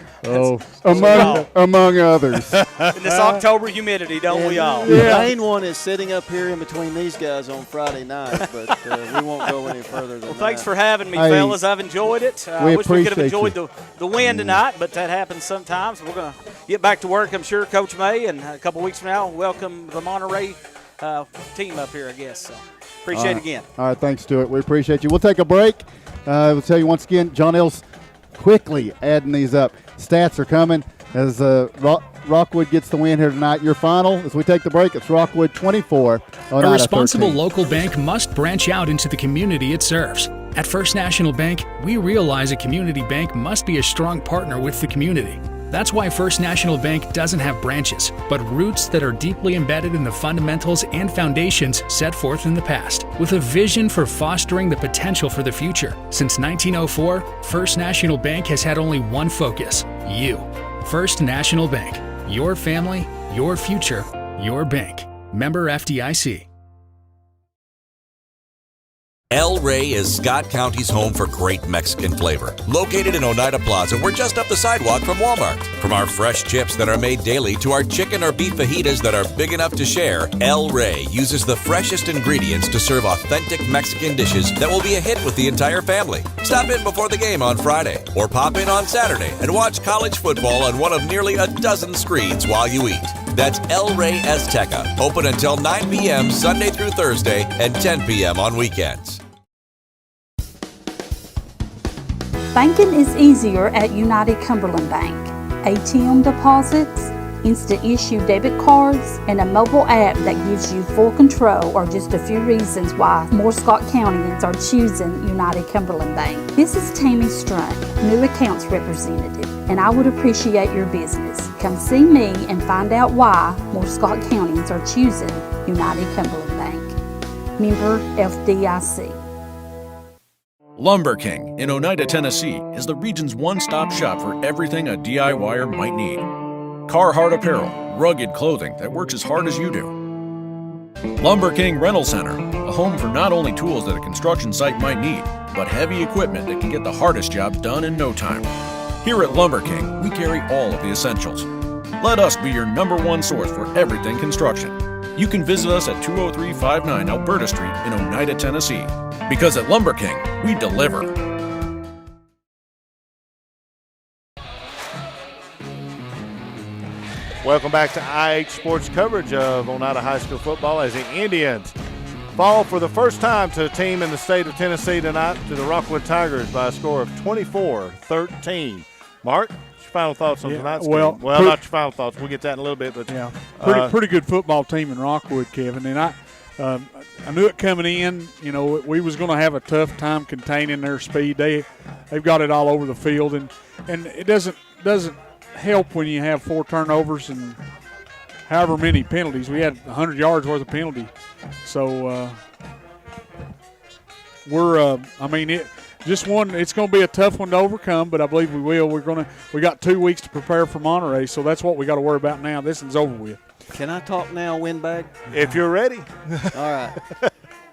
S6: Among others.
S17: In this October humidity, don't we all?
S5: The main one is sitting up here in between these guys on Friday night, but we won't go any further than that.
S17: Thanks for having me, fellas. I've enjoyed it. I wish we could have enjoyed the win tonight, but that happens sometimes. We're going to get back to work, I'm sure, Coach May, and a couple weeks from now, welcome the Monterey team up here, I guess. So appreciate it again.
S6: All right, thanks, Stuart. We appreciate you. We'll take a break. We'll tell you once again, John L's quickly adding these up. Stats are coming as Rockwood gets the win here tonight. Your final, as we take the break, it's Rockwood 24, Oneida
S7: A responsible
S6: 13.
S7: local bank must branch out into the community it serves. At First National Bank, we realize a community bank must be a strong partner with the community. That's why First National Bank doesn't have branches, but roots that are deeply embedded in the fundamentals and foundations set forth in the past, with a vision for fostering the potential for the future. Since 1904, First National Bank has had only one focus: you. First National Bank. Your family, your future, your bank. Member FDIC.
S8: El Rey is Scott County's home for great Mexican flavor. Located in Oneida Plaza, we're just up the sidewalk from Walmart. From our fresh chips that are made daily to our chicken or beef fajitas that are big enough to share, El Rey uses the freshest ingredients to serve authentic Mexican dishes that will be a hit with the entire family. Stop in before the game on Friday or pop in on Saturday and watch college football on one of nearly a dozen screens while you eat. That's El Rey Azteca, open until 9 p.m. Sunday through Thursday and 10 p.m. on weekends.
S9: Banking is easier at United Cumberland Bank. ATM deposits, instant issue debit cards, and a mobile app that gives you full control are just a few reasons why more Scott Countyans are choosing United Cumberland Bank. This is Tammy Strunk, new accounts representative, and I would appreciate your business. Come see me and find out why more Scott Countyans are choosing United Cumberland Bank. Member FDIC.
S10: Lumber King in Oneida, Tennessee is the region's one-stop shop for everything a DIYer might need. Carhartt apparel, rugged clothing that works as hard as you do. Lumber King Rental Center, a home for not only tools that a construction site might need, but heavy equipment that can get the hardest job done in no time. Here at Lumber King, we carry all of the essentials. Let us be your number one source for everything construction. You can visit us at 20359 Alberta Street in Oneida, Tennessee. Because at Lumber King, we deliver.
S3: Welcome back to IH Sports coverage of Oneida High School football as the Indians fall for the first time to a team in the state of Tennessee tonight to the Rockwood Tigers by a score of 24-13. Mark, what's your final thoughts on tonight's game? Well, not your final thoughts. We'll get that in a little bit. But
S4: yeah, pretty good football team in Rockwood, Kevin. And I knew it coming in. You know, we was going to have a tough time containing their speed. They've got it all over the field, and it doesn't help when you have 4 turnovers and however many penalties. We had 100 yards worth of penalty. So it's going to be a tough one to overcome, but I believe we will. We got 2 weeks to prepare for Monterey, so that's what we got to worry about now. This one's over with.
S5: Can I talk now, Windbag?
S3: If you're ready.
S5: All right.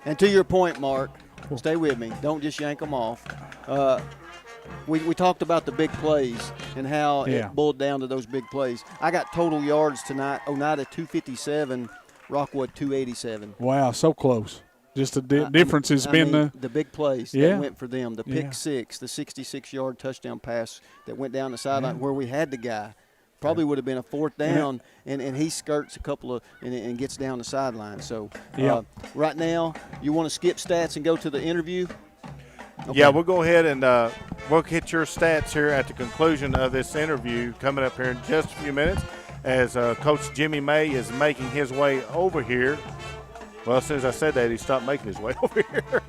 S5: And to your point, Mark, stay with me. Don't just yank them off. We talked about the big plays and how it boiled down to those big plays. I got total yards tonight. Oneida 257, Rockwood 287.
S4: Wow, so close. Just the difference has been
S5: the big plays that went for them. The pick six, the 66-yard touchdown pass that went down the sideline where we had the guy. Probably would have been a 4th down, and he skirts a couple of and gets down the sideline. So right now, you want to skip stats and go to the interview? Okay.
S3: Yeah, we'll go ahead and we'll get your stats here at the conclusion of this interview coming up here in just a few minutes as Coach Jimmy May is making his way over here. Well, as soon as I said that, he stopped making his way over here.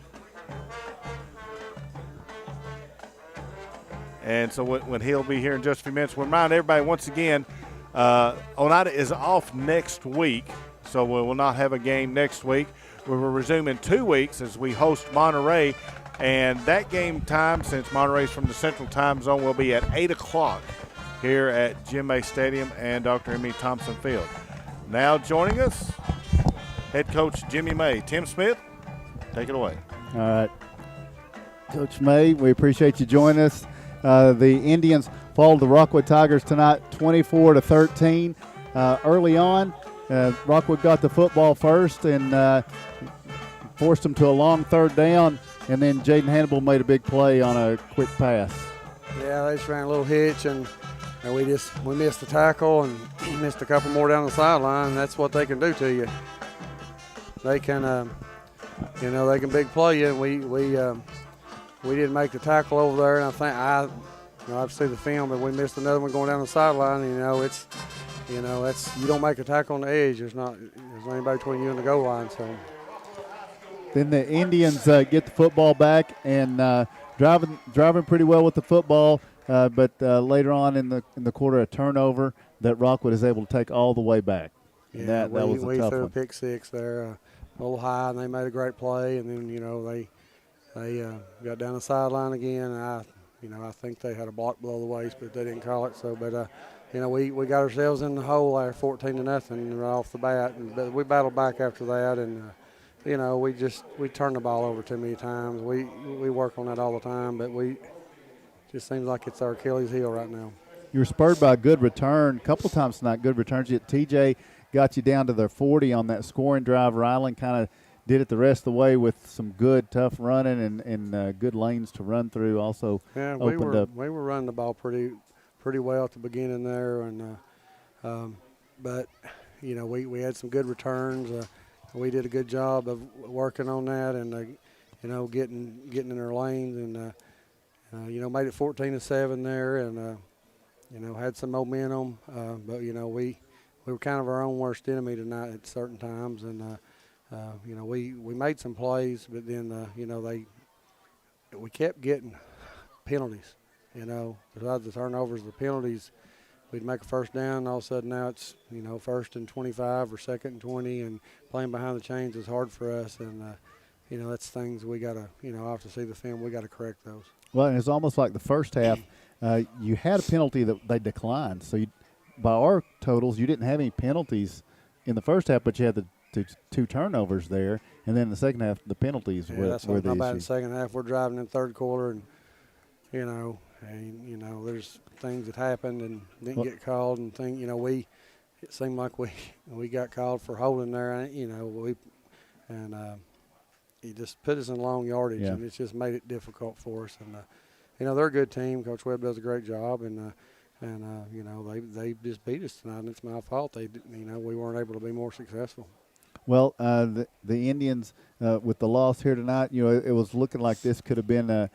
S3: And so when he'll be here in just a few minutes, we'll remind everybody once again, Oneida is off next week, so we will not have a game next week. We will resume in 2 weeks as we host Monterey, and that game time, since Monterey's from the Central Time Zone, will be at 8 o'clock here at Jim May Stadium and Dr. M.E. Thompson Field. Now joining us, head coach Jimmy May. Tim Smith, take it away.
S6: All right. Coach May, we appreciate you joining us. The Indians fall to the Rockwood Tigers tonight 24-13. Early on, Rockwood got the football first and forced them to a long 3rd down, and then Jaden Hannibal made a big play on a quick pass.
S16: Yeah, they just ran a little hitch, and we missed the tackle and missed a couple more down the sideline. That's what they can do to you. They can, they can big play you. We didn't make the tackle over there, and I have to see the film, but we missed another one going down the sideline. You don't make a tackle on the edge. There's anybody between you and the goal line. So
S6: then the Indians get the football back and driving pretty well with the football, but later on in the quarter, a turnover that Rockwood is able to take all the way back. And that was a tough one.
S16: We threw a pick six there, a little high, and they made a great play, and then they got down the sideline again, and I think they had a block below the waist, but they didn't call it. So, but we got ourselves in the hole there, 14-0 right off the bat, but we battled back after that, and we turned the ball over too many times. We work on that all the time, but just seems like it's our Achilles heel right now.
S6: You were spurred by a good return, a couple of times tonight. Good returns. TJ got you down to their 40 on that scoring drive. Ryland kind of did it the rest of the way with some good, tough running and good lanes to run through. Also, opened up.
S16: We were running the ball pretty well at the beginning there, and but we had some good returns. We did a good job of working on that, and getting in their lanes, and made it 14-7 there, and had some momentum. But we were kind of our own worst enemy tonight at certain times, and we made some plays, but then we kept getting penalties. Besides the turnovers, the penalties, we'd make a first down, and all of a sudden now it's first and 25 or second and 20, and playing behind the chains is hard for us, and that's things we got to after see the film we got to correct those.
S6: Well, and it's almost like the first half, you had a penalty that they declined. So by our totals, you didn't have any penalties in the first half, but you had the two turnovers there, and then in the second half, the penalties were
S16: that's
S6: the
S16: what about
S6: issue.
S16: the second half. We're driving in third quarter, and there's things that happened and didn't get called, and it seemed like we got called for holding there, he just put us in long yardage, and it's just made it difficult for us. And they're a good team. Coach Webb does a great job, and they just beat us tonight, and it's my fault. We weren't able to be more successful.
S6: Well, the Indians with the loss here tonight, it was looking like this could have been a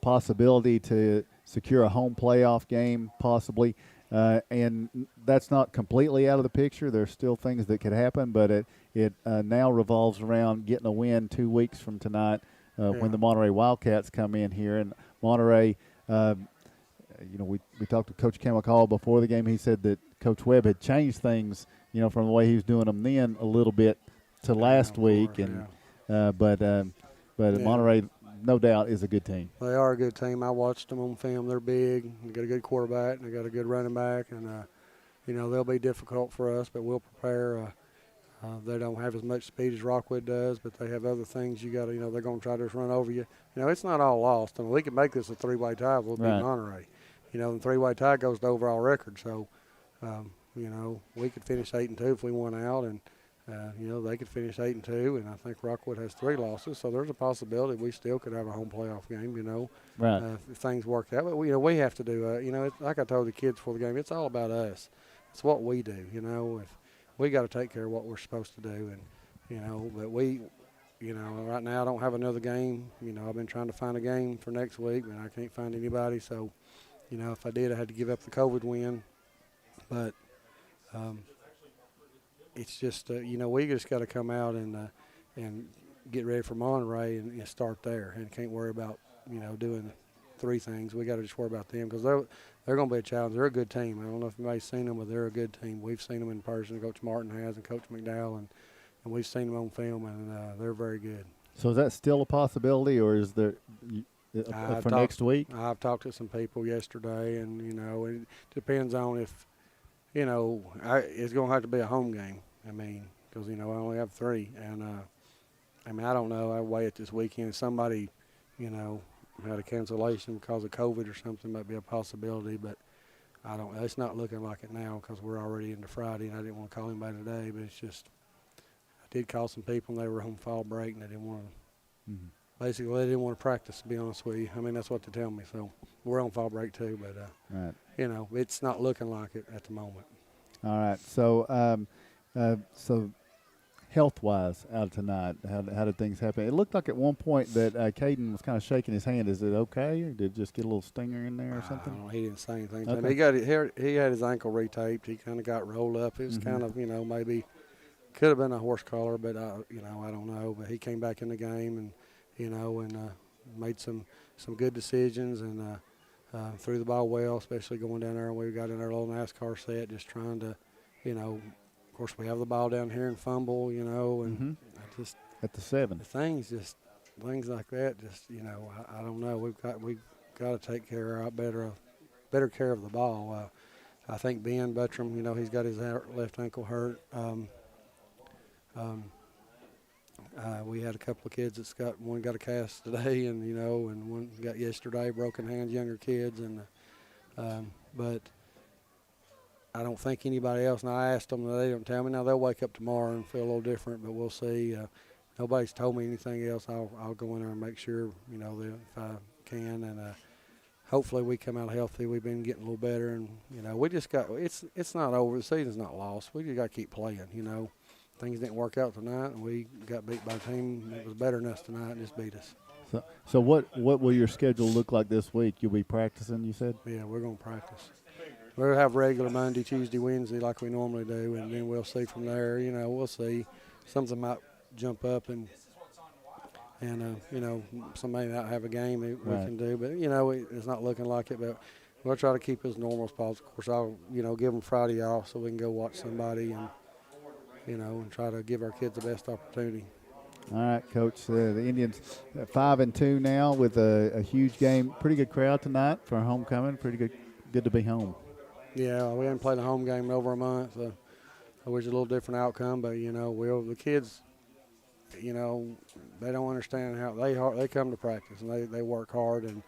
S6: possibility to secure a home playoff game, possibly. And that's not completely out of the picture. There's still things that could happen, but it now revolves around getting a win 2 weeks from tonight when the Monterey Wildcats come in here. And Monterey, we talked to Coach Kamakawa before the game. He said that Coach Webb had changed things, from the way he was doing them then a little bit to last week. But Monterey, no doubt, is a good team.
S16: They are a good team. I watched them on film. They're big. They got a good quarterback, and they got a good running back. And, they'll be difficult for us, but we'll prepare. They don't have as much speed as Rockwood does, but they have other things you got to, they're going to try to just run over you. it's not all lost. I mean, we can make this a three-way tie. We'll beat Monterey. The three-way tie goes to overall record. So, we could finish 8-2 if we won out, and they could finish 8-2, and I think Rockwood has 3 losses, so there's a possibility we still could have a home playoff game. If things work out. But we have to do. Like I told the kids before the game, it's all about us. It's what we do. If we got to take care of what we're supposed to do, and but we. Right now I don't have another game. I've been trying to find a game for next week, and I can't find anybody. So, if I did, I had to give up the COVID win. But it's just, we just got to come out and get ready for Monterey and start there, and can't worry about, doing 3 things. We got to just worry about them because they're going to be a challenge. They're a good team. I don't know if anybody's seen them, but they're a good team. We've seen them in person. Coach Martin has, and Coach McDowell, and we've seen them on film, and they're very good.
S6: So is that still a possibility, or is there for next week?
S16: I've talked to some people yesterday, and, it depends on if, it's going to have to be a home game. Because, I only have 3. And, I don't know. I wait this weekend. If somebody, had a cancellation because of COVID or something, might be a possibility. But it's not looking like it now because we're already into Friday, and I didn't want to call anybody today. But it's just, I did call some people, and they were on fall break, and they didn't want to.
S6: Mm-hmm.
S16: Basically, they didn't want to practice, to be honest with you. That's what they tell me. So we're on fall break too, but it's not looking like it at the moment.
S6: All right. So, so health-wise, out of tonight, how did things happen? It looked like at one point that Caden was kind of shaking his hand. Is it okay, or did it just get a little stinger in there or something?
S16: I don't know. He didn't say anything.
S6: Okay.
S16: He had his ankle retaped. He kind of got rolled up. It was kind of maybe could have been a horse collar, but I don't know. But he came back in the game and made some good decisions and threw the ball well, especially going down there. We got in our little NASCAR set, just trying to, of course, we have the ball down here and fumble, and I just
S6: at the 7.
S16: Things like that. Just I don't know. We've got to take better care of the ball. I think Ben Buttram, he's got his left ankle hurt. We had a couple of kids one got a cast today, and and one got yesterday, broken hands, younger kids, and but I don't think anybody else. And I asked them, they don't tell me. Now they'll wake up tomorrow and feel a little different, but we'll see. Nobody's told me anything else. I'll go in there and make sure, that if I can, and hopefully we come out healthy. We've been getting a little better, and we just got. It's not over. The season's not lost. We just got to keep playing. Things didn't work out tonight, and we got beat by a team that was better than us tonight and just beat us.
S6: So what will your schedule look like this week? You'll be practicing, you said?
S16: Yeah, we're going to practice. we'll have regular Monday, Tuesday, Wednesday like we normally do, and then we'll see from there. You know, we'll see. Something might jump up and you know, somebody might have a game that we can do, but you know, it's not looking like it. But we'll try to keep as normal as possible. Of course, I'll give them Friday off so we can go watch somebody and and try to give our kids the best opportunity.
S6: All right, Coach. The Indians 5-2 now with a huge game. Pretty good crowd tonight for homecoming. Pretty good to be home.
S16: Yeah, we haven't played a home game in over a month, so I wish a little different outcome. But the kids, they don't understand how they come to practice and they work hard, and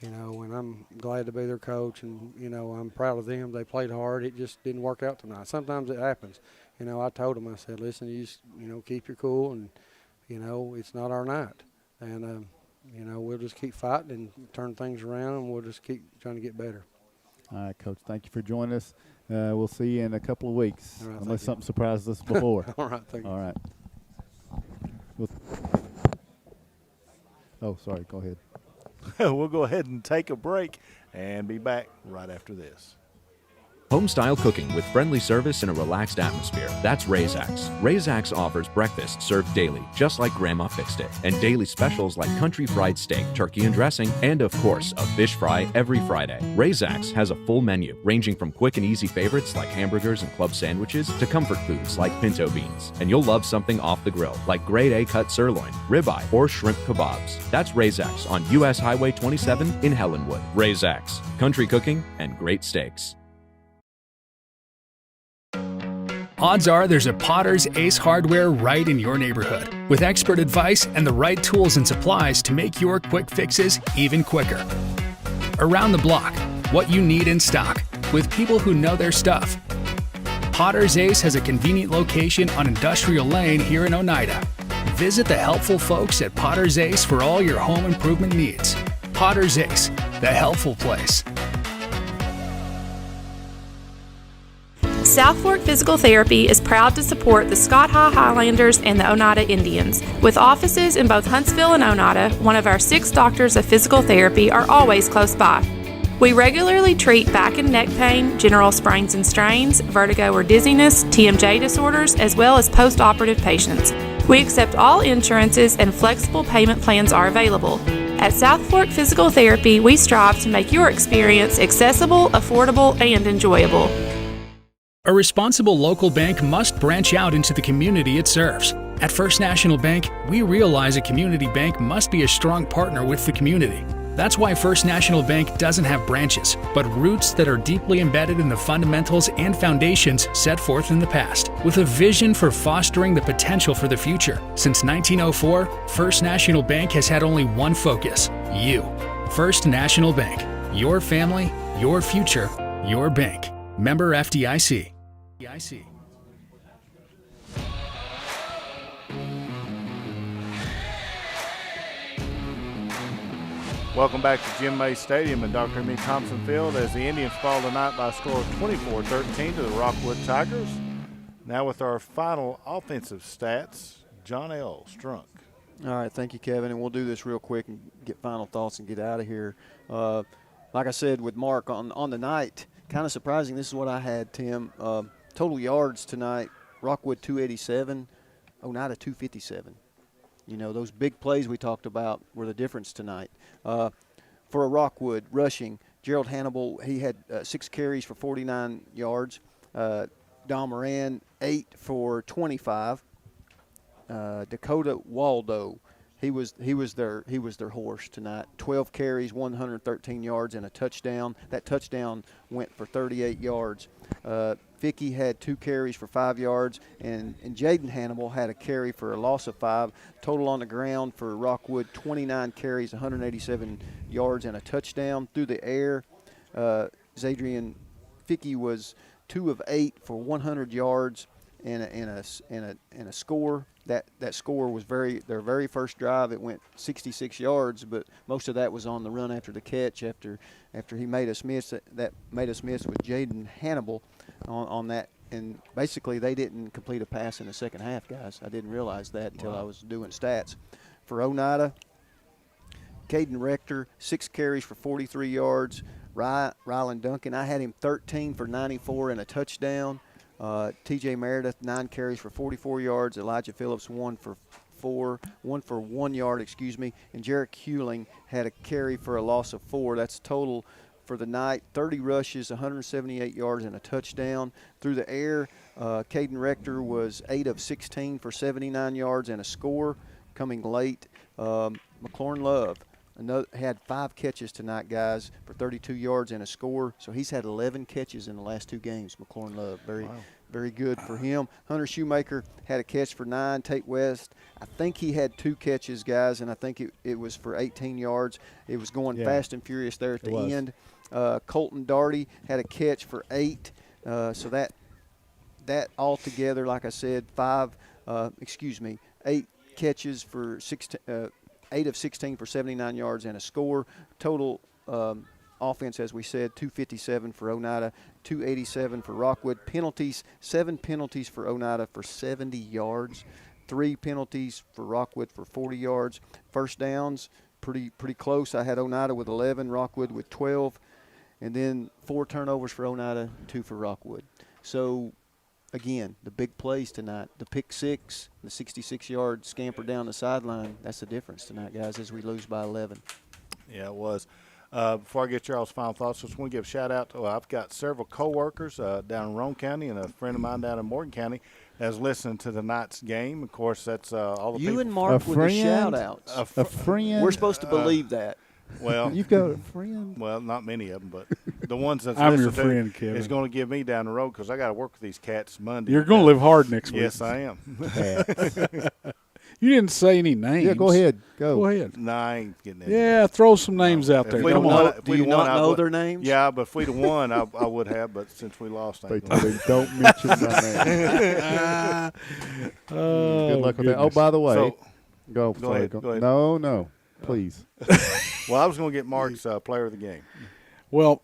S16: and I'm glad to be their coach, and I'm proud of them. They played hard. It just didn't work out tonight. Sometimes it happens. I told them, I said, listen, you just keep your cool, and it's not our night, and we'll just keep fighting and turn things around, and we'll just keep trying to get better.
S6: All right, Coach. Thank you for joining us. We'll see you in a couple of weeks,
S16: right,
S6: unless something surprises us before.
S16: All right, thank you.
S6: All right. Oh, sorry. Go ahead.
S3: We'll go ahead and take a break and be back right after this.
S11: Home-style cooking with friendly service and a relaxed atmosphere. That's Razak's. Razak's offers breakfast served daily, just like Grandma fixed it, and daily specials like country fried steak, turkey and dressing, and of course, a fish fry every Friday. Razak's has a full menu, ranging from quick and easy favorites like hamburgers and club sandwiches to comfort foods like pinto beans. And you'll love something off the grill, like grade A cut sirloin, ribeye, or shrimp kebabs. That's Razak's on U.S. Highway 27 in Helenwood. Razak's. Country cooking and great steaks.
S7: Odds are there's a Potter's Ace Hardware right in your neighborhood, with expert advice and the right tools and supplies to make your quick fixes even quicker. Around the block, what you need in stock, with people who know their stuff. Potter's Ace has a convenient location on Industrial Lane here in Oneida. Visit the helpful folks at Potter's Ace for all your home improvement needs. Potter's Ace, the helpful place.
S12: South Fork Physical Therapy is proud to support the Scott High Highlanders and the Oneida Indians. With offices in both Huntsville and Oneida, one of our 6 doctors of physical therapy are always close by. We regularly treat back and neck pain, general sprains and strains, vertigo or dizziness, TMJ disorders, as well as post-operative patients. We accept all insurances and flexible payment plans are available. At South Fork Physical Therapy, we strive to make your experience accessible, affordable, and enjoyable.
S7: A responsible local bank must branch out into the community it serves. At First National Bank, we realize a community bank must be a strong partner with the community. That's why First National Bank doesn't have branches, but roots that are deeply embedded in the fundamentals and foundations set forth in the past, with a vision for fostering the potential for the future. Since 1904, First National Bank has had only one focus: you. First National Bank. Your family, your future, your bank. Member FDIC.
S3: Welcome back to Jim May Stadium at Dr. M.E. Thompson Field as the Indians fall tonight by a score of 24-13 to the Rockwood Tigers. Now with our final offensive stats, John L. Strunk.
S5: All right, thank you, Kevin, and we'll do this real quick and get final thoughts and get out of here. Like I said with Mark, on the night, kind of surprising, this is what I had, Tim. Total yards tonight, Rockwood 287, Oneida 257. Those big plays we talked about were the difference tonight. For a Rockwood rushing, Gerald Hannibal, he had 6 carries for 49 yards. Don Moran, 8 for 25. Dakota Waldo, he was their horse tonight. 12 carries, 113 yards, and a touchdown. That touchdown went for 38 yards. Vicky had 2 carries for 5 yards, and Jaden Hannibal had a carry for a loss of 5. Total on the ground for Rockwood, 29 carries, 187 yards, and a touchdown. Through the air, Zadrian Vicky was 2 of 8 for 100 yards and a score. That score was their very first drive. It went 66 yards, but most of that was on the run after the catch after he made us miss with Jaden Hannibal on that. And basically they didn't complete a pass in the second half, guys. I didn't realize that until I was doing stats. For Oneida, Caden Rector, 6 carries for 43 yards. Rylan Duncan, I had him 13 for 94 and a touchdown. T.J. Meredith, 9 carries for 44 yards. Elijah Phillips, 1 for 1 yard, and Jarek Hewling had a carry for a loss of 4. That's total for the night. 30 rushes, 178 yards, and a touchdown. Through the air, Caden Rector was 8 of 16 for 79 yards and a score. Coming late, McLaurin Love had 5 catches tonight, guys, for 32 yards and a score. So he's had 11 catches in the last 2 games, McLaurin Love. Very good for him. Hunter Shoemaker had a catch for 9. Tate West, I think he had 2 catches, guys, and I think it was for 18 yards. It was going fast and furious there at the end. Colton Darty had a catch for 8. So that altogether, like I said, 8 catches for 8 of 16 for 79 yards and a score. Total offense, as we said, 257 for Oneida, 287 for Rockwood. Penalties, 7 penalties for Oneida for 70 yards, 3 penalties for Rockwood for 40 yards. First downs, pretty close. I had Oneida with 11, Rockwood with 12, and then 4 turnovers for Oneida, 2 for Rockwood. So, again, the big plays tonight, the pick 6, the 66-yard scamper down the sideline, that's the difference tonight, guys, as we lose by 11.
S3: Yeah, it was. Before I get your all's final thoughts, just want to give a shout-out to I've got several coworkers down in Roane County and a friend of mine down in Morgan County that's listening to tonight's game. Of course, that's all the
S5: you
S3: people.
S5: And Mark with the shout-outs.
S6: A friend.
S5: We're supposed to believe that.
S3: Well,
S6: you've got a friend.
S3: Well, not many of them, but the ones that's
S4: I'm your
S3: listening
S4: friend, Kevin.
S3: is going to give me down the road because I got to work with these cats Monday.
S4: You're going to live hard next week.
S3: Yes, I am.
S4: You didn't say any names.
S6: Yeah, go ahead. Go
S4: ahead.
S3: No, I ain't getting that.
S4: Yeah, throw some names out there. Come on.
S5: Do you not know their names?
S3: Yeah, but if we'd have won, I would have. But since we lost,
S6: They don't mention my name. Good luck with that. Oh, by the way, go ahead. No, please.
S3: Well, I was going to get Mark's player of the game.
S4: Well,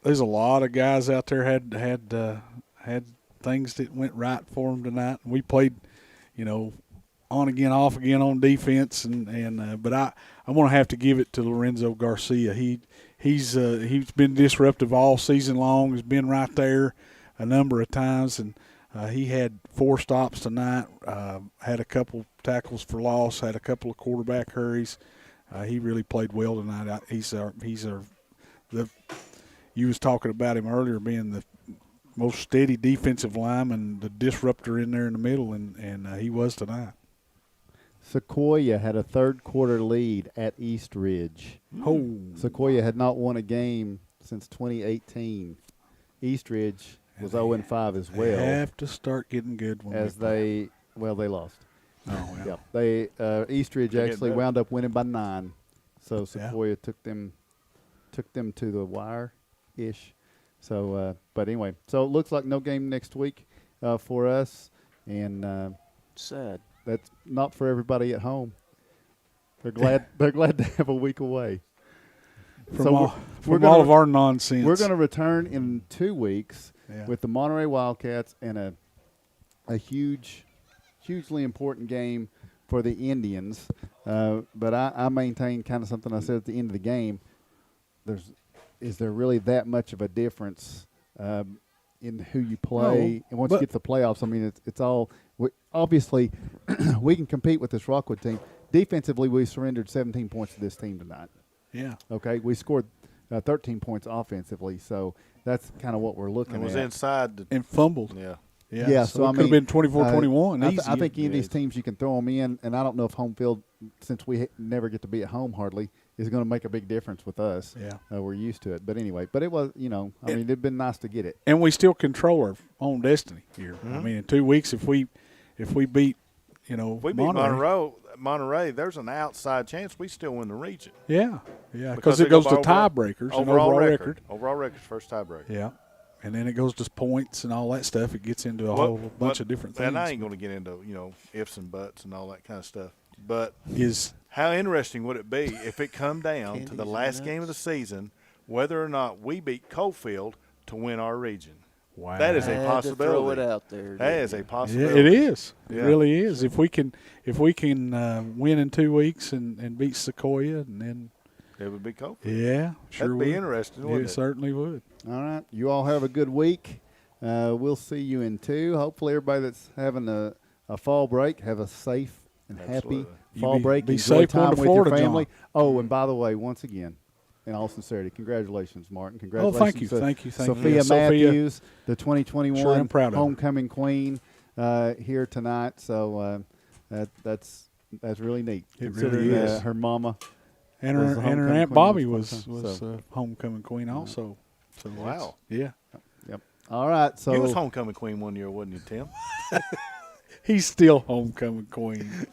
S4: there's a lot of guys out there had things that went right for them tonight. We played, on again, off again on defense, but I'm going to have to give it to Lorenzo Garcia. He's been disruptive all season long. He's been right there a number of times, and he had 4 stops tonight. Had a couple tackles for loss. Had a couple of quarterback hurries. He really played well tonight. You was talking about him earlier being the most steady defensive lineman, the disruptor in there in the middle, and he was tonight.
S6: Sequoia had a third-quarter lead at East Ridge.
S4: Oh.
S6: Sequoia had not won a game since 2018. East Ridge was 0-5 as well.
S4: They have to start getting good when
S6: they lost.
S4: Oh, yeah.
S6: East Ridge actually wound up winning by 9. So Sequoia took them to the wire-ish. So, but anyway, so it looks like no game next week for us, and
S5: sad.
S6: That's not for everybody at home. They're glad to have a week away.
S4: From all of our nonsense.
S6: We're going to return in 2 weeks with the Monterey Wildcats and a hugely important game for the Indians. But I maintain kind of something I said at the end of the game. Is there really that much of a difference in who you play? And once you get to the playoffs, I mean, it's all obviously we can compete with this Rockwood team. Defensively, we surrendered 17 points to this team tonight.
S4: Yeah.
S6: Okay, we scored 13 points offensively, so that's kind of what we're looking at.
S3: It was inside
S4: and fumbled.
S3: Yeah.
S6: Yeah,
S4: so it could have been 24-21.
S6: I think any of these teams you can throw them in, and I don't know if home field, since we never get to be at home hardly, is going to make a big difference with us.
S4: Yeah,
S6: we're used to it. But anyway, it was, it'd been nice to get it.
S4: And we still control our own destiny here.
S3: Mm-hmm.
S4: I mean, in 2 weeks, if we beat,
S3: if we beat Monterey, there's an outside chance we still win the region.
S4: Yeah, because it goes to tiebreakers and overall record.
S3: Overall record's first tiebreaker.
S4: Yeah. And then it goes to points and all that stuff. It gets into a whole bunch of different things.
S3: And I ain't going to get into, ifs and buts and all that kind of stuff. But
S4: is
S3: how interesting would it be if it come down to the last game of the season, whether or not we beat Coalfield to win our region?
S4: Wow.
S3: That is a possibility.
S5: Throw it out there.
S3: That is a possibility.
S4: Yeah, it is. It really is. If we can win in 2 weeks and beat Sequoia, and then
S3: It would be Kofi.
S4: Yeah, sure
S3: That'd
S4: would.
S3: be interesting, wouldn't it?
S4: It certainly would.
S6: All right. You all have a good week. We'll see you in 2. Hopefully everybody that's having a fall break have a safe and happy fall break.
S4: Be
S6: Enjoy
S4: safe
S6: time
S4: going to
S6: with
S4: Florida,
S6: your family.
S4: John.
S6: Oh, and by the way, once again, in all sincerity, congratulations, Martin. Congratulations
S4: thank you,
S6: to
S4: thank you.
S6: Sophia
S4: Yeah, Sophia,
S6: Matthews, the 2021
S4: sure am proud of her.
S6: homecoming queen here tonight. So that's really neat.
S4: It
S6: considering
S4: really is.
S6: her mama
S4: And
S6: was
S4: her
S6: the homecoming
S4: Aunt
S6: queen
S4: Bobby
S6: once
S4: was
S6: upon a time. So,
S4: homecoming queen also. So
S3: Wow.
S4: Yeah.
S6: Yep. All right. So
S3: You was homecoming queen one year, wasn't you, Tim?
S4: He's still homecoming queen.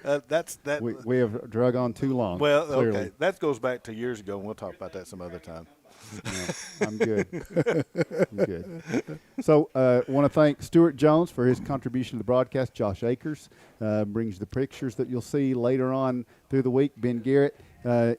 S3: That's that.
S6: we have drug on too long.
S3: Well,
S6: clearly.
S3: okay, that goes back to years ago, and we'll talk about that some other time.
S6: No, I'm good. I'm good. So want to thank Stuart Jones for his contribution to the broadcast. Josh Akers brings the pictures that you'll see later on through the week. Ben Garrett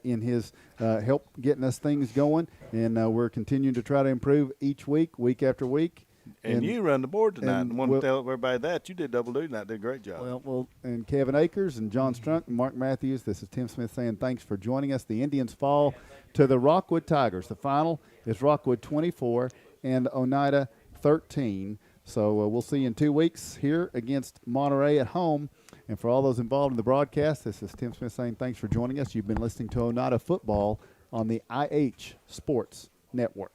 S6: in his help getting us things going. And we're continuing to try to improve each week after week.
S3: And you run the board tonight. And want
S6: we'll-
S3: to tell everybody that. You did double duty tonight. Did a great job.
S6: Well, and Kevin Akers and John Strunk and Mark Matthews, this is Tim Smith saying thanks for joining us. The Indians fall to the Rockwood Tigers. The final is Rockwood 24 and Oneida 13. So we'll see you in 2 weeks here against Monterey at home. And for all those involved in the broadcast, this is Tim Smith saying thanks for joining us. You've been listening to Oneida Football on the IH Sports Network.